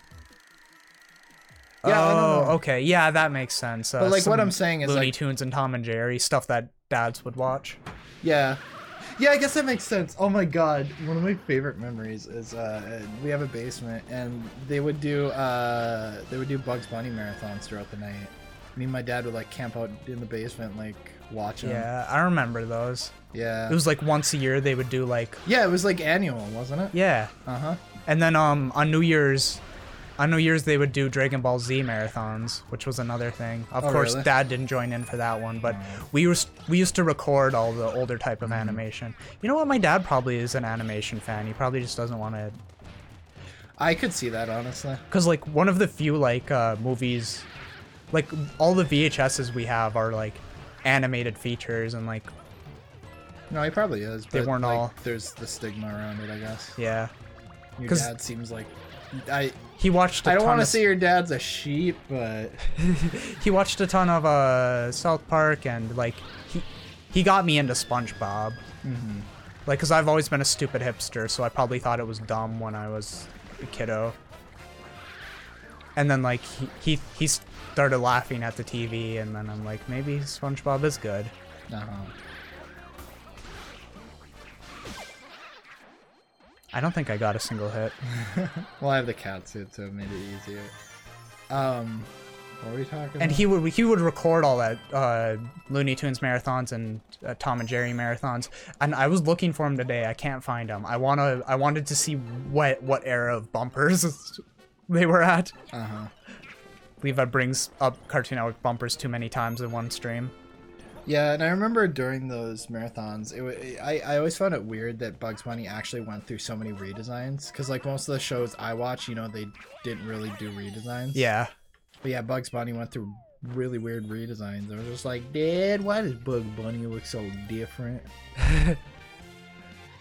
Yeah, oh, okay. Yeah, that makes sense. But like what I'm saying is Looney like Tunes and Tom and Jerry, stuff that dads would watch. Yeah. Yeah, I guess that makes sense. Oh my god, one of my favorite memories is we have a basement and they would do Bugs Bunny marathons throughout the night. Me and my dad would like camp out in the basement, like watch them. Yeah, I remember those. Yeah. It was like once a year they would do like. Yeah, it was like annual, wasn't it? Yeah. Uh huh. And then on New Year's, On New Year's they would do Dragon Ball Z marathons, which was another thing. Of course, really? Dad didn't join in for that one, but we used to record all the older type of animation. You know what? My dad probably is an animation fan. He probably just doesn't want to. I could see that, honestly. Cause like one of the few like movies, like all the VHSs we have are like animated features and like No, he probably is. But They weren't like, all- There's the stigma around it, I guess. yeah. Your 'Cause- dad seems like. He watched. I don't want to say your dad's a sheep, but He watched a ton of South Park and like he got me into SpongeBob. Mm-hmm. Like, cause I've always been a stupid hipster, so I probably thought it was dumb when I was a kiddo. And then like he started laughing at the TV, and then I'm like, maybe SpongeBob is good. I don't think I got a single hit. Well, I have the cat suit, so it made it easier. What were we talking about? And he would record all that Looney Tunes marathons and Tom and Jerry marathons. And I was looking for him today. I can't find him. I wanted to see what era of bumpers they were at. Levi brings up Cartoon Network bumpers too many times in one stream. Yeah, and I remember during those marathons, I always found it weird that Bugs Bunny actually went through so many redesigns. Because, like, most of the shows I watch, you know, they didn't really do redesigns. Yeah. But yeah, Bugs Bunny went through really weird redesigns. I was just like, Dad, why does Bugs Bunny look so different?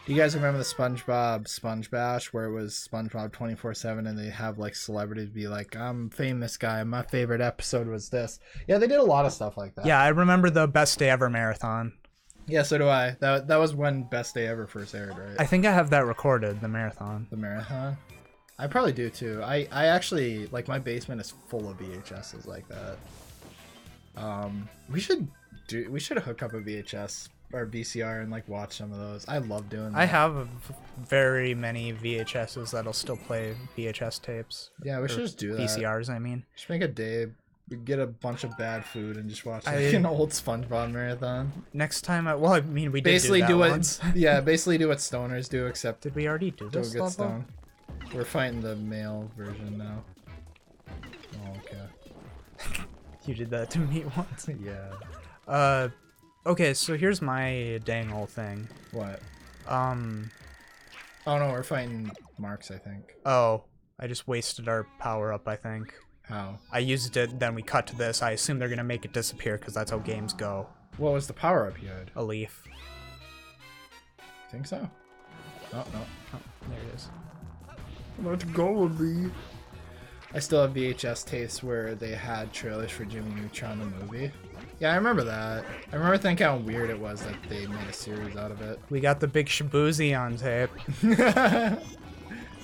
Do you guys remember the SpongeBob Sponge Bash, where it was SpongeBob 24/7 and they have like celebrities be like, I'm famous guy, my favorite episode was this. Yeah, they did a lot of stuff like that. Yeah, I remember the Best Day Ever marathon. Yeah, so do I. That was when Best Day Ever first aired, right? I think I have that recorded, the marathon. The marathon? I probably do too. I actually, like, my basement is full of VHSs like that. We should hook up a VHS or VCR and like watch some of those. I love doing that. I have very many VHSs that'll still play VHS tapes. Yeah, we should just do that. VCRs, I mean. Just make a day, get a bunch of bad food and just watch like an old SpongeBob marathon. Next time, we did Basically do that once. Yeah, basically do what stoners do, except Did we already do don't this get level? stoned. We're fighting the male version now. Oh, okay. You did that to me once. Yeah. Okay, so here's my dang old thing. What? Oh no, we're fighting Marks, I think. Oh, I just wasted our power up, I think. How? I used it, then we cut to this. I assume they're gonna make it disappear because that's how games go. What was the power up you had? A leaf. Think so? Oh, no. Oh, there it is. Let's go, Lee. I still have VHS tapes where they had trailers for Jimmy Neutron the movie. Yeah, I remember that. I remember thinking how weird it was that they made a series out of it. We got the big Shabuzi on tape.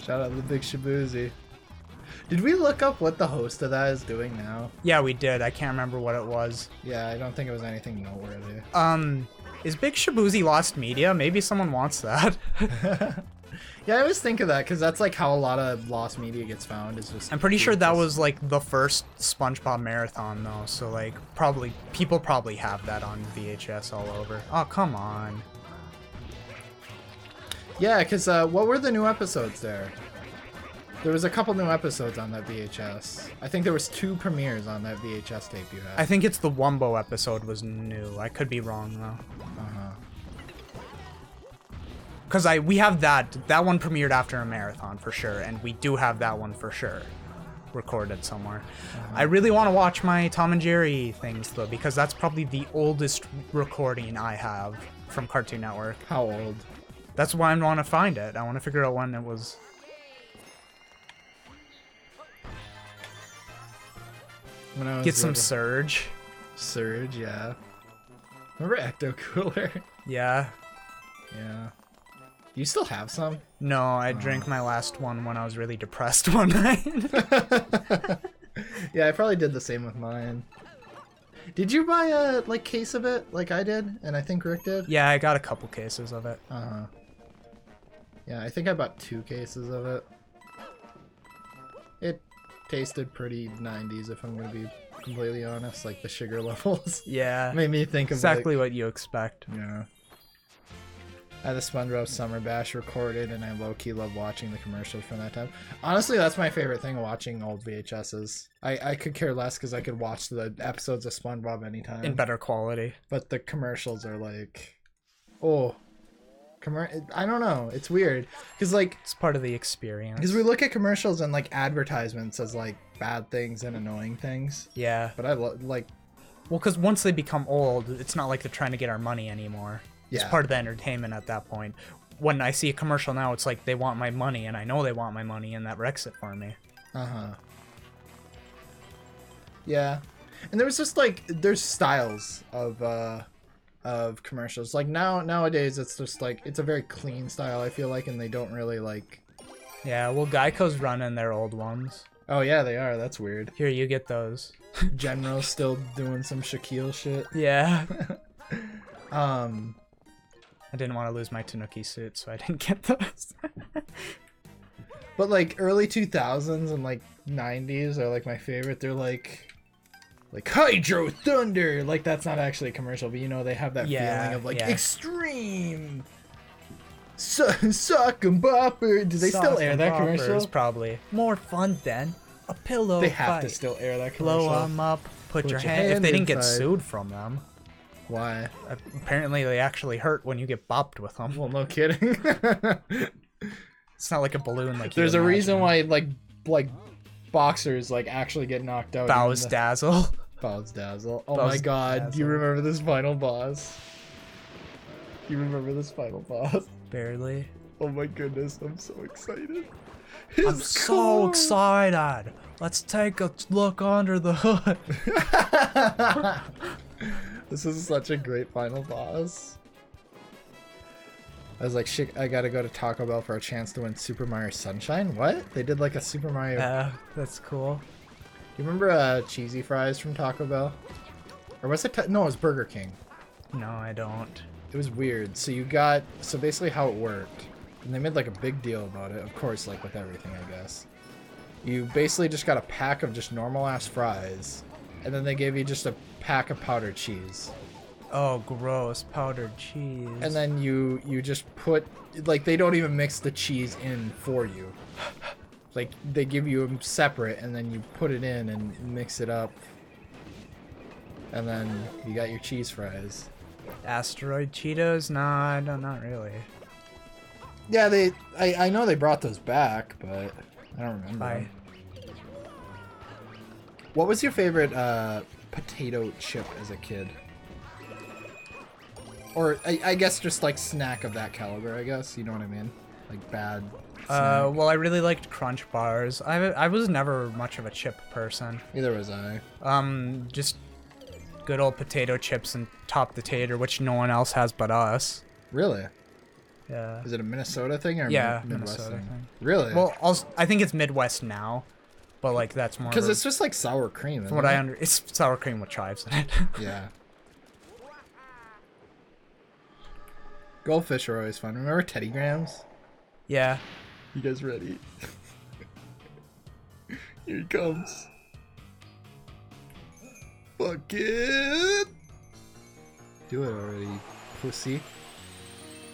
Shout out to the big Shabuzi. Did we look up what the host of that is doing now? Yeah, we did. I can't remember what it was. Yeah, I don't think it was anything noteworthy. Is Big Shabuzi lost media? Maybe someone wants that. Yeah, I always think of that because that's like how a lot of lost media gets found. Is just. I'm pretty sure that was like the first SpongeBob marathon though, so like people probably have that on VHS all over. Oh, come on. Yeah, because what were the new episodes there? There was a couple new episodes on that VHS. I think there was 2 premieres on that VHS tape you had. I think it's the Wumbo episode was new. I could be wrong though. Cause we have that one premiered after a marathon for sure, and we do have that one for sure recorded somewhere. I really want to watch my Tom and Jerry things though, because that's probably the oldest recording I have from Cartoon Network. How old? That's why I want to find it. I want to figure out when it was. When I was Get some little. Surge. Surge, yeah. Remember Ecto Cooler? Yeah. Yeah. You still have some? No, I drank my last one when I was really depressed one night. Yeah, I probably did the same with mine. Did you buy a case of it like I did, and I think Rick did? Yeah, I got a couple cases of it. Yeah, I think I bought 2 cases of it. It tasted pretty 90s, if I'm gonna be completely honest. Like the sugar levels. Yeah. Made me think of Exactly what you expect. Yeah. I had the SpongeBob Summer Bash recorded, and I low-key love watching the commercials from that time. Honestly, that's my favorite thing, watching old VHSs. I could care less because I could watch the episodes of SpongeBob anytime. In better quality. But the commercials are like, oh, I don't know. It's weird because like It's part of the experience. because we look at commercials and like advertisements as like bad things and annoying things. Yeah. But I like. Well, because once they become old, it's not like they're trying to get our money anymore. It's Yeah. part of the entertainment at that point. When I see a commercial now, it's like they want my money, and I know they want my money, and that wrecks it for me. Yeah, and there was just like there's styles of commercials. Like nowadays, it's just like it's a very clean style. I feel like, and they don't really like. Yeah, well, Geico's running their old ones. Oh yeah, they are. That's weird. Here, you get those. General's still doing some Shaquille shit. Yeah. I I didn't want to lose my Tanuki suit, so I didn't get those. But like early 2000s and like 90s are like my favorite. They're like Hydro Thunder. Like that's not actually a commercial, but you know they have that feeling of like extreme. Suck and bopper. Do they still air that commercial? Probably. More fun than a pillow They have to fight. still air that commercial. Blow them up. Put your hand. If they didn't get inside. sued from them. Why? Apparently, they actually hurt when you get bopped with them. Well, no kidding. It's not like a balloon like you There's a imagine. reason why like boxers like actually get knocked out. Bows dazzle. Bows dazzle. Oh Bows my god, do you dazzle. remember this final boss? Do you remember this final boss? Barely. Oh my goodness, I'm so excited. I'm so excited. Let's take a look under the hood. This is such a great final boss. I was like, shit, I gotta go to Taco Bell for a chance to win Super Mario Sunshine? What? They did like a Super Mario... That's cool. Do you remember cheesy fries from Taco Bell? Or was it... No, it was Burger King. No, I don't. It was weird. So you got... So basically how it worked, and they made like a big deal about it, of course, like with everything, I guess. You basically just got a pack of just normal-ass fries, and then they gave you just a pack of powdered cheese. Oh, gross. Powdered cheese. And then you just put... Like, they don't even mix the cheese in for you. Like, they give you them separate, and then you put it in and mix it up. And then you got your cheese fries. Asteroid Cheetos? Nah, no, not really. Yeah, I know they brought those back, but I don't remember. Bye. them. What was your favorite potato chip as a kid? Or I guess just like snack of that caliber, I guess. You know what I mean? Like bad snack. Well, I really liked Crunch Bars. I was never much of a chip person. Neither was I. Just good old potato chips and top the tater, which no one else has but us. Really? Yeah. Is it a Minnesota thing or Yeah, Midwest Minnesota thing? thing. Really? Well, I think it's Midwest now, but like that's more. Because of a- it's just like sour cream. from isn't what it? it's sour cream with chives in it. Yeah. Goldfish are always fun. Remember Teddy Grahams? Yeah. You guys ready? Here he comes. Fuck it! Do it already, pussy.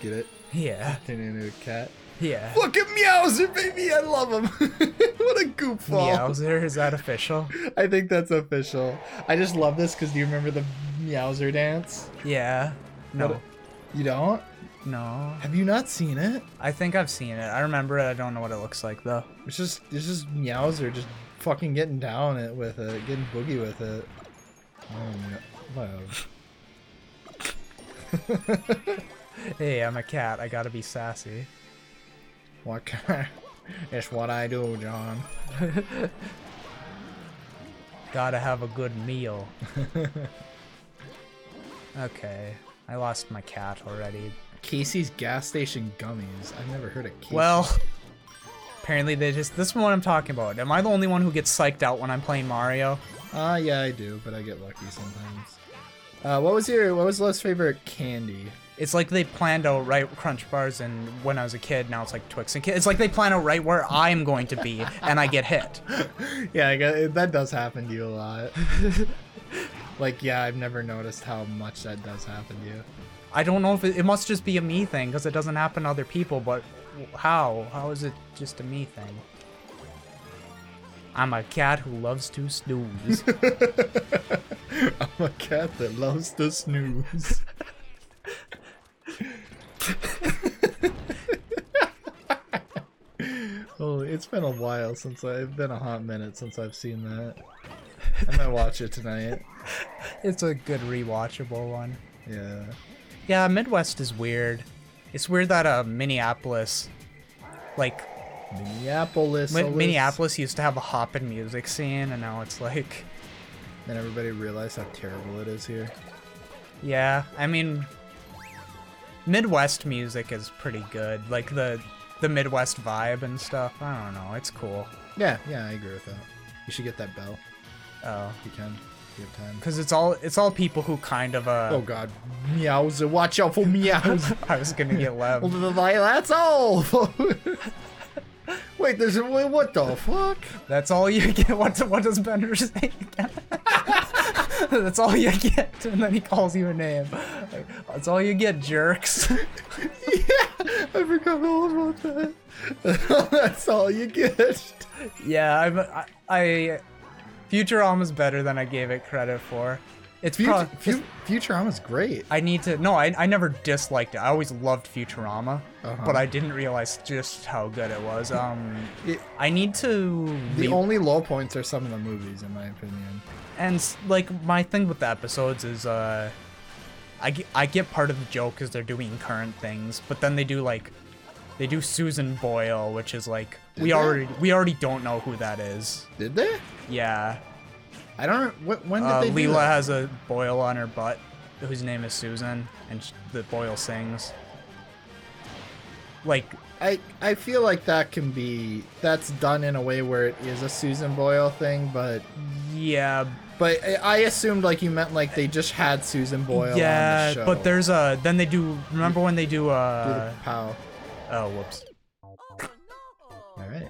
Get it? Yeah. Turn into a cat. Yeah. Fucking Meowser, baby! I love him! What a goofball! Meowser, is that official? I think that's official. I just love this because do you remember the Meowser dance? Yeah. No. What You don't? No. Have you not seen it? I think I've seen it. I remember it. I don't know what it looks like though. It's just Meowser just fucking getting down it with it, getting boogie with it. Oh no. Hey, I'm a cat. I gotta be sassy. What kind? It's what I do, John. Gotta have a good meal. Okay. I lost my cat already. Casey's gas station gummies. I've never heard of Casey's. Well, apparently they just... This is what I'm talking about. Am I the only one who gets psyched out when I'm playing Mario? Yeah, I do, but I get lucky sometimes. What was Love's favorite candy? It's like they planned out right Crunch Bars, and when I was a kid, now it's like Twix and Kid. It's like they plan out right where I'm going to be, and I get hit. Yeah, that does happen to you a lot. Like, yeah, I've never noticed how much that does happen to you. I don't know if it must just be a me thing because it doesn't happen to other people, but how? How is it just a me thing? I'm a cat who loves to snooze. I'm a cat that loves to snooze. Oh, it's been a while since I've been a hot minute since I've seen that. I might watch it tonight. It's a good rewatchable one. Yeah. Yeah, Midwest is weird. It's weird that Minneapolis, like Minneapolis used to have a hoppin' music scene, and now it's like. Then everybody realized how terrible it is here. Yeah, I mean, Midwest music is pretty good. Like the Midwest vibe and stuff. I don't know. It's cool. Yeah, I agree with that. You should get that bell. Oh, If you can. If you have time. because it's all people who kind of Oh god. Meows. Watch out for meows. I was gonna get Lev. That's all. Wait, what the fuck? That's all you get. What does Bender say again? That's all you get, and then he calls you a name. Like, that's all you get, jerks. Yeah, I forgot all about that. That's all you get. Yeah, I Futurama's better than I gave it credit for. It's Futurama's great. I need to. No, I never disliked it. I always loved Futurama, but I didn't realize just how good it was. I need to. The only low points are some of the movies, in my opinion. And like my thing with the episodes is, I get part of the joke because they're doing current things, but then they do Susan Boyle, which is like we already don't know who that is. Did they? Yeah. I don't. When did they? Do Leela that? has a boil on her butt, whose name is Susan, and the boil sings. Like, I feel like that's done in a way where it is a Susan Boyle thing, but yeah, but I assumed like you meant like they just had Susan Boyle on the show. but there's then they do. Remember when they do Do the pow. Oh, whoops. All right.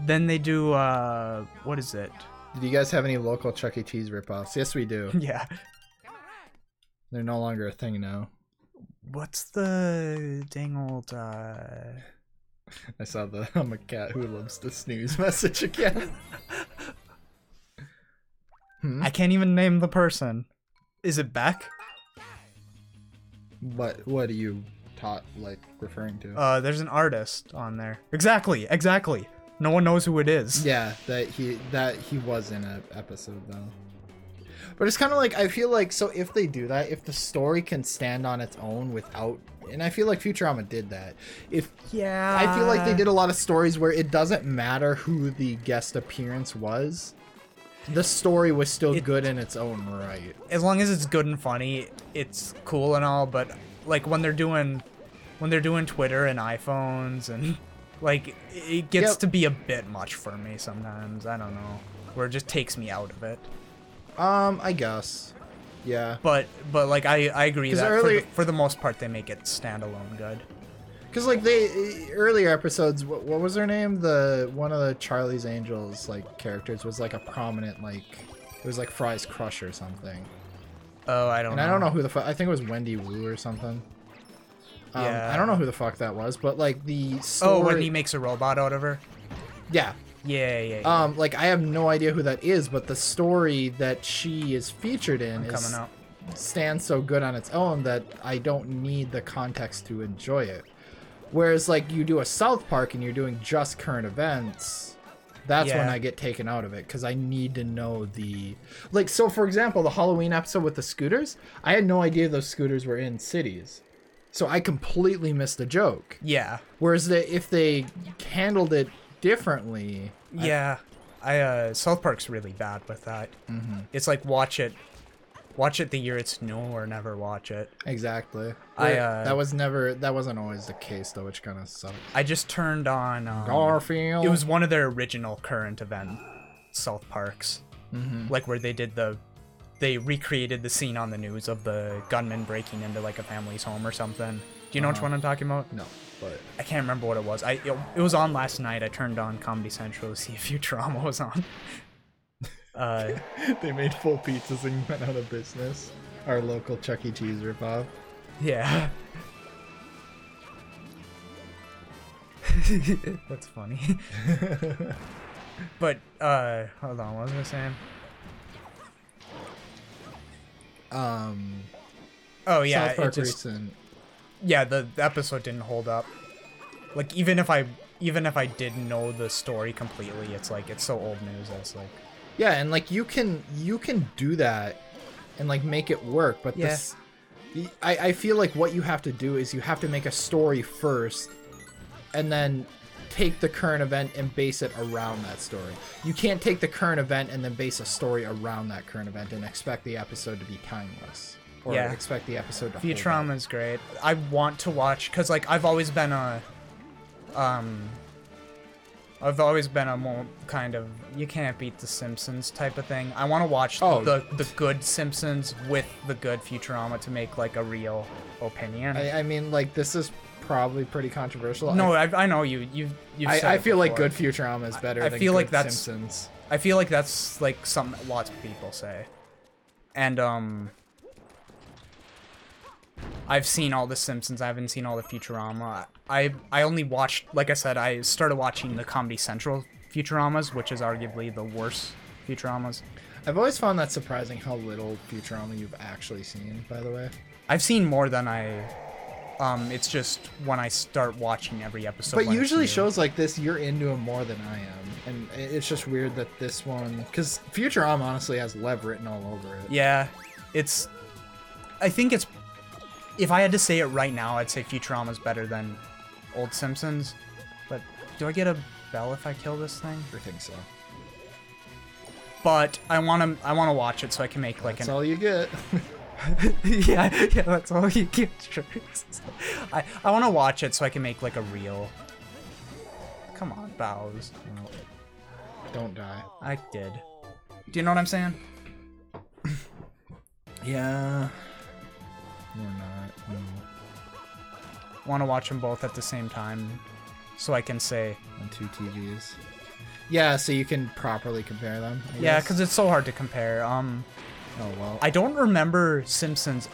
Then they do what is it? Did you guys have any local Chuck E. Cheese ripoffs? Yes, we do. Yeah. They're no longer a thing now. What's the dang old I saw the I'm a cat who loves to snooze message again. I can't even name the person. Is it Beck? What are you referring to? There's an artist on there. Exactly. No one knows who it is. Yeah, that he was in an episode though. But it's kind of like, I feel like, so if they do that, if the story can stand on its own without, and I feel like Futurama did that. I feel like they did a lot of stories where it doesn't matter who the guest appearance was. The story was still good in its own right. As long as it's good and funny, it's cool and all, but like when they're doing Twitter and iPhones and like it gets to be a bit much for me sometimes. I don't know. Where it just takes me out of it. I guess. Yeah. But like I agree that earlier, for the most part they make it standalone good. Because like earlier episodes, what was her name? One of the Charlie's Angels like characters was like a prominent it was like Fry's crush or something. Oh, I don't know. I don't know who the fuck. I think it was Wendy Wu or something. Yeah. I don't know who the fuck that was, but like the story. Oh, when he makes a robot out of her. Yeah. Yeah. Like I have no idea who that is, but the story that she is featured in stands so good on its own that I don't need the context to enjoy it. Whereas like you do a South Park and you're doing just current events, that's when I get taken out of it because I need to know so for example, the Halloween episode with the scooters, I had no idea those scooters were in cities. So I completely missed the joke. Yeah. Whereas if they handled it differently. South Park's really bad with that. Mm-hmm. It's like watch it the year it's new or never watch it. Exactly. That wasn't always the case though, which kind of sucked. I just turned on Garfield. It was one of their original current event South Parks, like where they recreated the scene on the news of the gunman breaking into like a family's home or something. Do you know which one I'm talking about? No, but I can't remember what it was. It was on last night. I turned on Comedy Central to see if Futurama was on. They made full pizzas and went out of business. Our local Chuck E. Cheese ripoff. Yeah. That's funny. But hold on, what was I saying? Oh yeah, South Park it just recent. yeah, the episode didn't hold up. Like even if I did know the story completely, it's like it's so old news that's like Yeah, and like you can do that and like make it work, but Yeah. I feel like what you have to do is you have to make a story first and then take the current event and base it around that story. You can't take the current event and then base a story around that current event and expect the episode to be timeless. Or Yeah. expect the episode to hold up. Futurama is great. I want to watch because like I've always been a more kind of you can't beat the Simpsons type of thing. I want to watch Oh. the good Simpsons with the good Futurama to make like a real opinion. I mean, like, this is probably pretty controversial. No, I know you've said I it feel like before. good Futurama is better I than feel good like that's- Simpsons. I feel like that's like something lots of people say. And I've seen all the Simpsons, I haven't seen all the Futurama. I only watched, like I said, I started watching the Comedy Central Futuramas, which is arguably the worst Futuramas. I've always found that surprising how little Futurama you've actually seen, by the way. I've seen more than it's just when I start watching every episode. But when it's usually new. shows like this, you're into them more than I am. And it's just weird that this one... Because Futurama honestly has Lev written all over it. Yeah, I think it's... If I had to say it right now, I'd say Futurama's better than old Simpsons. But do I get a bell if I kill this thing? I think so. But I wanna watch it so I can make like That's all you get. yeah, that's all you get. I want to watch it so I can make like a reel. Come on, Bows. Well, don't die. I did. Do you know what I'm saying? Yeah. We're not. No. Want to watch them both at the same time so I can say. On 2 TVs. Yeah, so you can properly compare them. I Yeah, guess. because it's so hard to compare. Oh, well. I don't remember Simpsons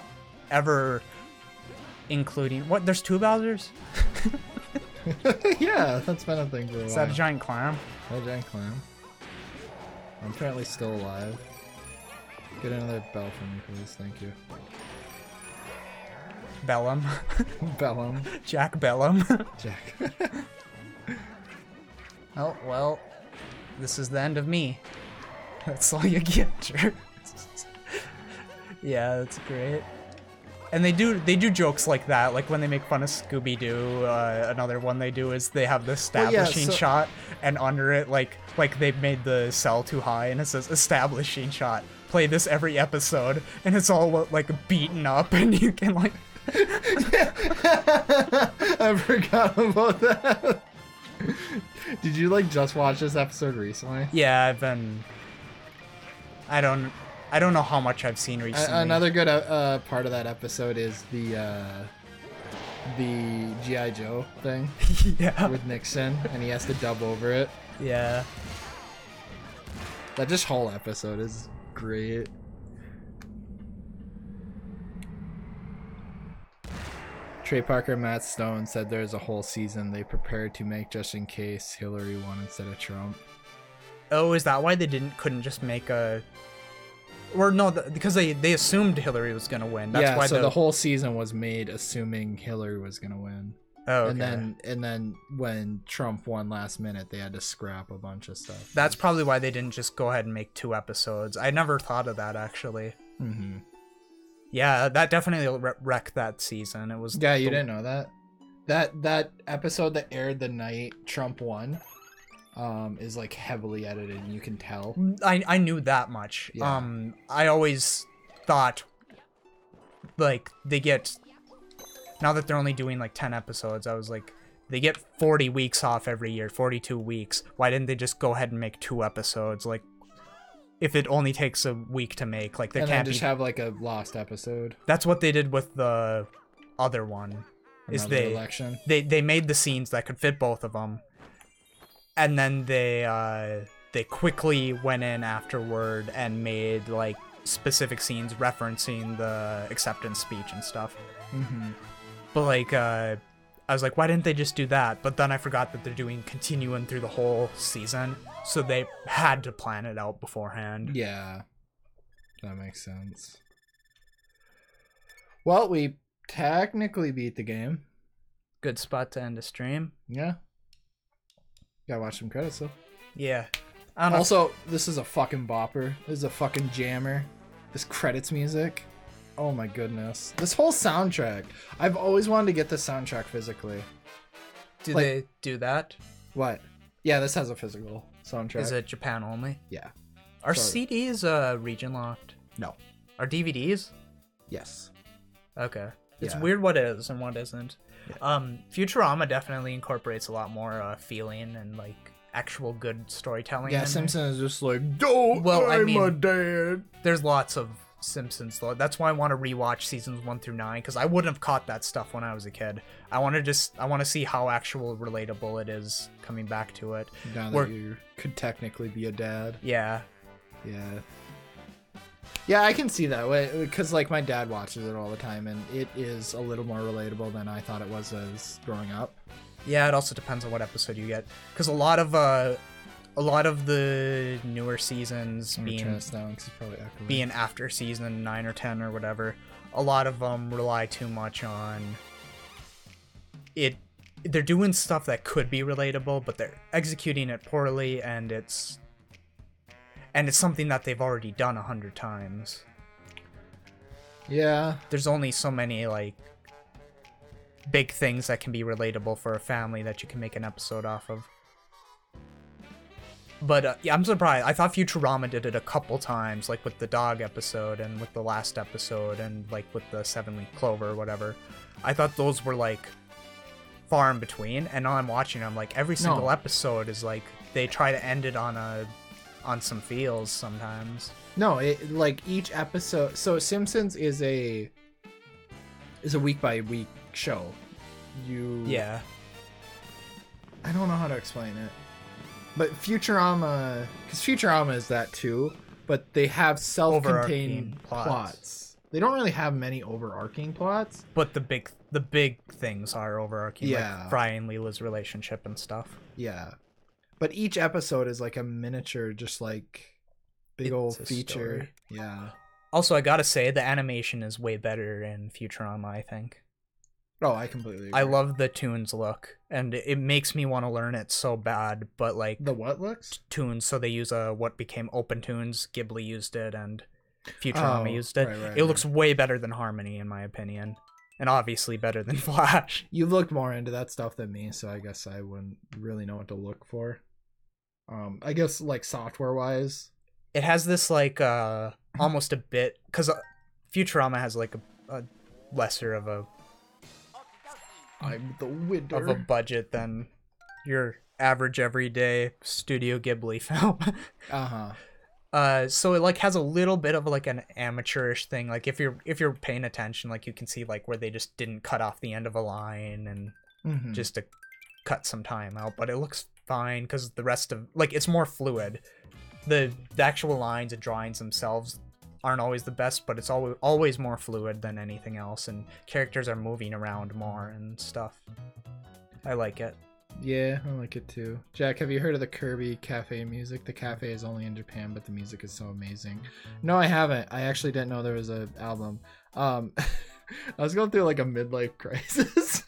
ever including what? There's 2 Bowsers? Yeah, that's been a thing for a while. Is that a giant clam? A giant clam. I'm apparently still alive. Get another bell for me, please. Thank you. Bellum. Bellum. Jack Bellum. Jack. Oh, well, this is the end of me. That's all you get. Yeah, that's great. And they do jokes like that, like when they make fun of Scooby-Doo. Another one they do is they have the establishing shot, and under it, like they've made the cell too high, and it says establishing shot. Play this every episode, and it's all like beaten up, and you can like. I forgot about that. Did you like just watch this episode recently? Yeah, I've been. I don't know how much I've seen recently. Another good part of that episode is the G.I. Joe thing Yeah. with Nixon, and he has to dub over it. Yeah. That just whole episode is great. Trey Parker and Matt Stone said there's a whole season they prepared to make just in case Hillary won instead of Trump. Oh, is that why they couldn't just make a? Or no, because they assumed Hillary was gonna win. That's yeah, why so the whole season was made assuming Hillary was gonna win. Oh, okay. And then when Trump won last minute, they had to scrap a bunch of stuff. That's probably why they didn't just go ahead and make 2 episodes. I never thought of that actually. Mm-hmm. Yeah, that definitely wrecked that season. It was. Yeah, you didn't know that. That episode that aired the night Trump won, is like heavily edited, and you can tell. I knew that much. Yeah. I always thought like they get. Now that they're only doing like 10 episodes, I was like, they get 40 weeks off every year, 42 weeks. Why didn't they just go ahead and make 2 episodes? Like, if it only takes a week to make, like, there And can't then just be. have like a lost episode. That's what they did with the other one. Is Another they election. they made the scenes that could fit both of them, and then they quickly went in afterward and made like specific scenes referencing the acceptance speech and stuff. Mm-hmm. But like, I was like, why didn't they just do that? But then I forgot that they're doing continuing through the whole season, so they had to plan it out beforehand. Yeah, that makes sense. Well, we technically beat the game. Good spot to end a stream. Yeah. Gotta watch some credits though. Yeah. I don't know. Also, this is a fucking bopper. This is a fucking jammer. This credits music. Oh my goodness. This whole soundtrack. I've always wanted to get the soundtrack physically. Do like- they do that? What? Yeah, this has a physical soundtrack. Is it Japan only? Yeah. Are Sorry. CDs region locked? No. Are DVDs? Yes. Okay. It's Yeah. weird what is and what isn't. Yeah. Futurama definitely incorporates a lot more feeling and like actual good storytelling. Yeah, in there. Simpson is just like, don't, Well, I I'm mean- a dad. There's lots of Simpsons though. That's why I want to rewatch seasons 1 through 9 because I wouldn't have caught that stuff when I was a kid. I want to see how actual relatable it is coming back to it. Now We're- that you could technically be a dad. Yeah. Yeah. Yeah, I can see that way because like my dad watches it all the time and it is a little more relatable than I thought it was as growing up. Yeah, it also depends on what episode you get because a lot of the newer seasons I'm gonna turn this down 'cause it's probably echoing. being after season 9 or 10 or whatever, a lot of them rely too much on it. They're doing stuff that could be relatable, but they're executing it poorly, and it's something that they've already done 100 times. Yeah. There's only so many like big things that can be relatable for a family that you can make an episode off of. But yeah, I'm surprised. I thought Futurama did it a couple times, like with the dog episode and with the last episode and like with the 7-Leaf Clover or whatever. I thought those were like far in between, and now I'm watching them like every single episode is like they try to end it on some feels sometimes. No, it like each episode. So Simpsons is a week by week show. Yeah. I don't know how to explain it. But Futurama, because Futurama is that too, but they have self-contained Overarching plots. They don't really have many overarching plots. But the big things are overarching, Yeah. like Fry and Leela's relationship and stuff. Yeah. But each episode is like a miniature, just like big old a feature. story. Yeah. Also, I gotta say, the animation is way better in Futurama, I think. Oh, I completely agree. I love the Toons look, and it makes me want to learn it so bad, but like the what looks? Toons, so they use what became Open Toons, Ghibli used it, and Futurama used it. right, It looks way better than Harmony, in my opinion. And obviously better than Flash. You've looked more into that stuff than me, so I guess I wouldn't really know what to look for. I guess like software wise, It has this like almost a bit, because Futurama has like a lesser of a I'm the winner. of a budget than your average everyday Studio Ghibli film. So it like has a little bit of like an amateurish thing. Like if you're paying attention, like you can see like where they just didn't cut off the end of a line and just to cut some time out. But it looks fine because the rest of like it's more fluid. The actual lines and drawings themselves aren't always the best, but it's always more fluid than anything else, and characters are moving around more and stuff. I like it. Yeah, I like it too. Jack, have you heard of the Kirby Cafe music? The cafe is only in Japan, but the music is so amazing. No, I haven't. I actually didn't know there was an album. I was going through like a midlife crisis.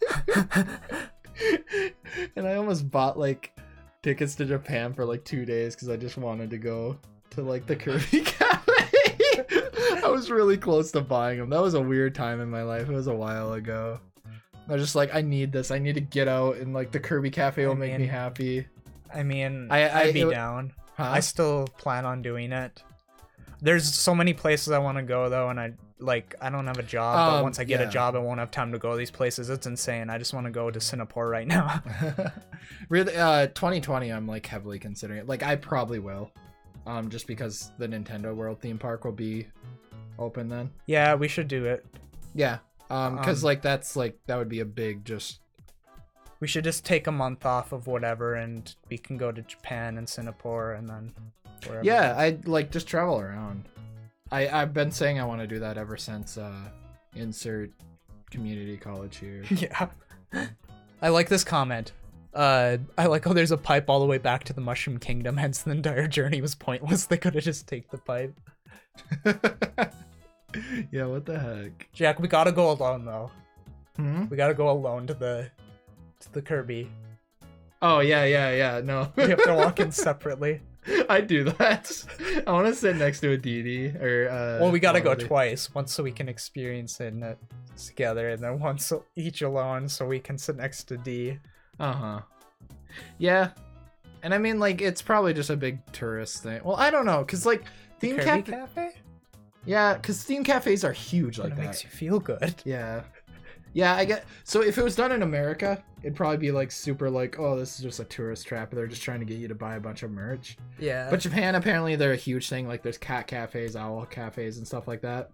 And I almost bought like tickets to Japan for like 2 days because I just wanted to go to like the Kirby Cafe. I was really close to buying them. That was a weird time in my life. It was a while ago. I was just like, I need this. I need to get out, and like the Kirby Cafe will make me happy. I mean, I'd be down. Huh? I still plan on doing it. There's so many places I want to go though, and I don't have a job. But once I get a job, I won't have time to go to these places. It's insane. I just want to go to Singapore right now. Really, 2020, I'm like heavily considering it. Like I probably will, just because the Nintendo World theme park will be open then. Yeah, we should do it. Yeah, because like that would be a big just. We should just take a month off of whatever, and we can go to Japan and Singapore, and then wherever. Yeah, I'd like just travel around. I've been saying I want to do that ever since insert community college here. Yeah. I like this comment. I like how there's a pipe all the way back to the Mushroom Kingdom, hence the entire journey was pointless. They could have just taken the pipe. Yeah, what the heck? Jack, we gotta go alone though. Hmm? We gotta go alone to the Kirby. Oh yeah. No. We have to walk in separately. I do that. I want to sit next to a DD or. Well, we gotta go Lolly. twice. Once so we can experience it together, and then once each alone so we can sit next to D. Yeah, and I mean, like, it's probably just a big tourist thing. Well, I don't know, cause like theme Kirby cafe. Cafe? Yeah, cause theme cafes are huge like It that. makes you feel good. Yeah. Yeah, I get. So if it was done in America, it'd probably be like super like, oh, this is just a tourist trap. They're just trying to get you to buy a bunch of merch. Yeah. But Japan, apparently, they're a huge thing. Like, there's cat cafes, owl cafes, and stuff like that.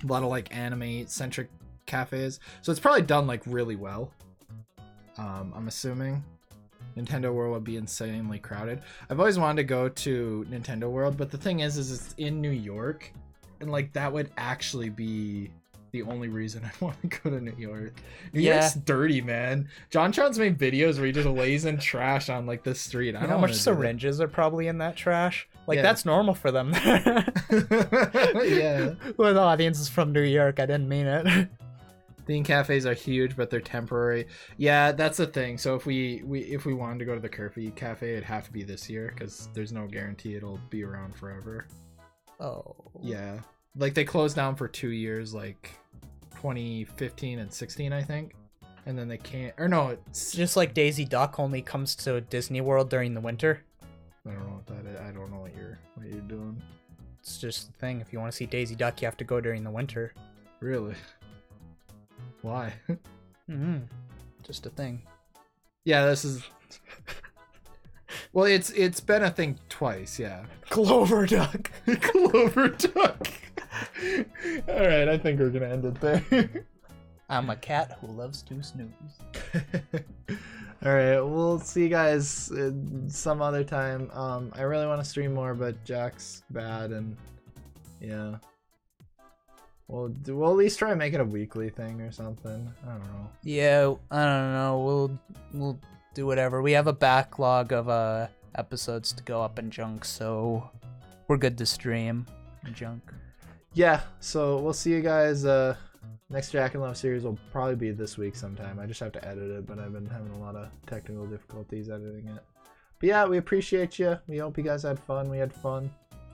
A lot of like anime-centric cafes. So it's probably done like really well. I'm assuming Nintendo World would be insanely crowded. I've always wanted to go to Nintendo World, but the thing is it's in New York, and like that would actually be the only reason I want to go to New York. New York's dirty, man. JonTron's made videos where he just lays in trash on like the street. I You don't know how wanna much do that. syringes are probably in that trash? Like, Yeah. that's normal for them. Yeah. Well, the audience is from New York. I didn't mean it. Theme cafes are huge, but they're temporary. Yeah, that's the thing. So if we wanted to go to the Kirby Cafe, it'd have to be this year because there's no guarantee it'll be around forever. Oh. Yeah, like they closed down for 2 years, like 2015 and 16, I think, and then they can't. Or no, it's Just like Daisy Duck only comes to Disney World during the winter. I don't know what that is. I don't know what you're doing. It's just the thing. If you want to see Daisy Duck, you have to go during the winter. Really? Why? Mm-hmm. Just a thing. Yeah, this is. Well, it's been a thing twice. Yeah. Clover Duck. Clover Duck. All right, I think we're gonna end it there. I'm a cat who loves to snooze. All right, we'll see you guys some other time. I really want to stream more, but Jack's bad, and yeah, we'll at least try and make it a weekly thing or something. I don't know. Yeah, I don't know. We'll do whatever. We have a backlog of episodes to go up in junk, so we're good to stream in junk. Yeah, so we'll see you guys. Next Jak and Lev series will probably be this week sometime. I just have to edit it, but I've been having a lot of technical difficulties editing it. But yeah, we appreciate you. We hope you guys had fun. We had fun.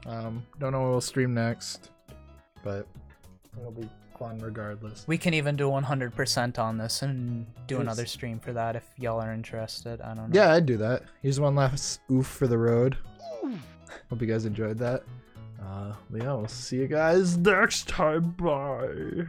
Don't know what we'll stream next, but it'll be fun regardless. We can even do 100% on this and do Yes. another stream for that if y'all are interested. I don't know. Yeah, I'd do that. Here's one last oof for the road. Hope you guys enjoyed that. But yeah, we'll see you guys next time. Bye.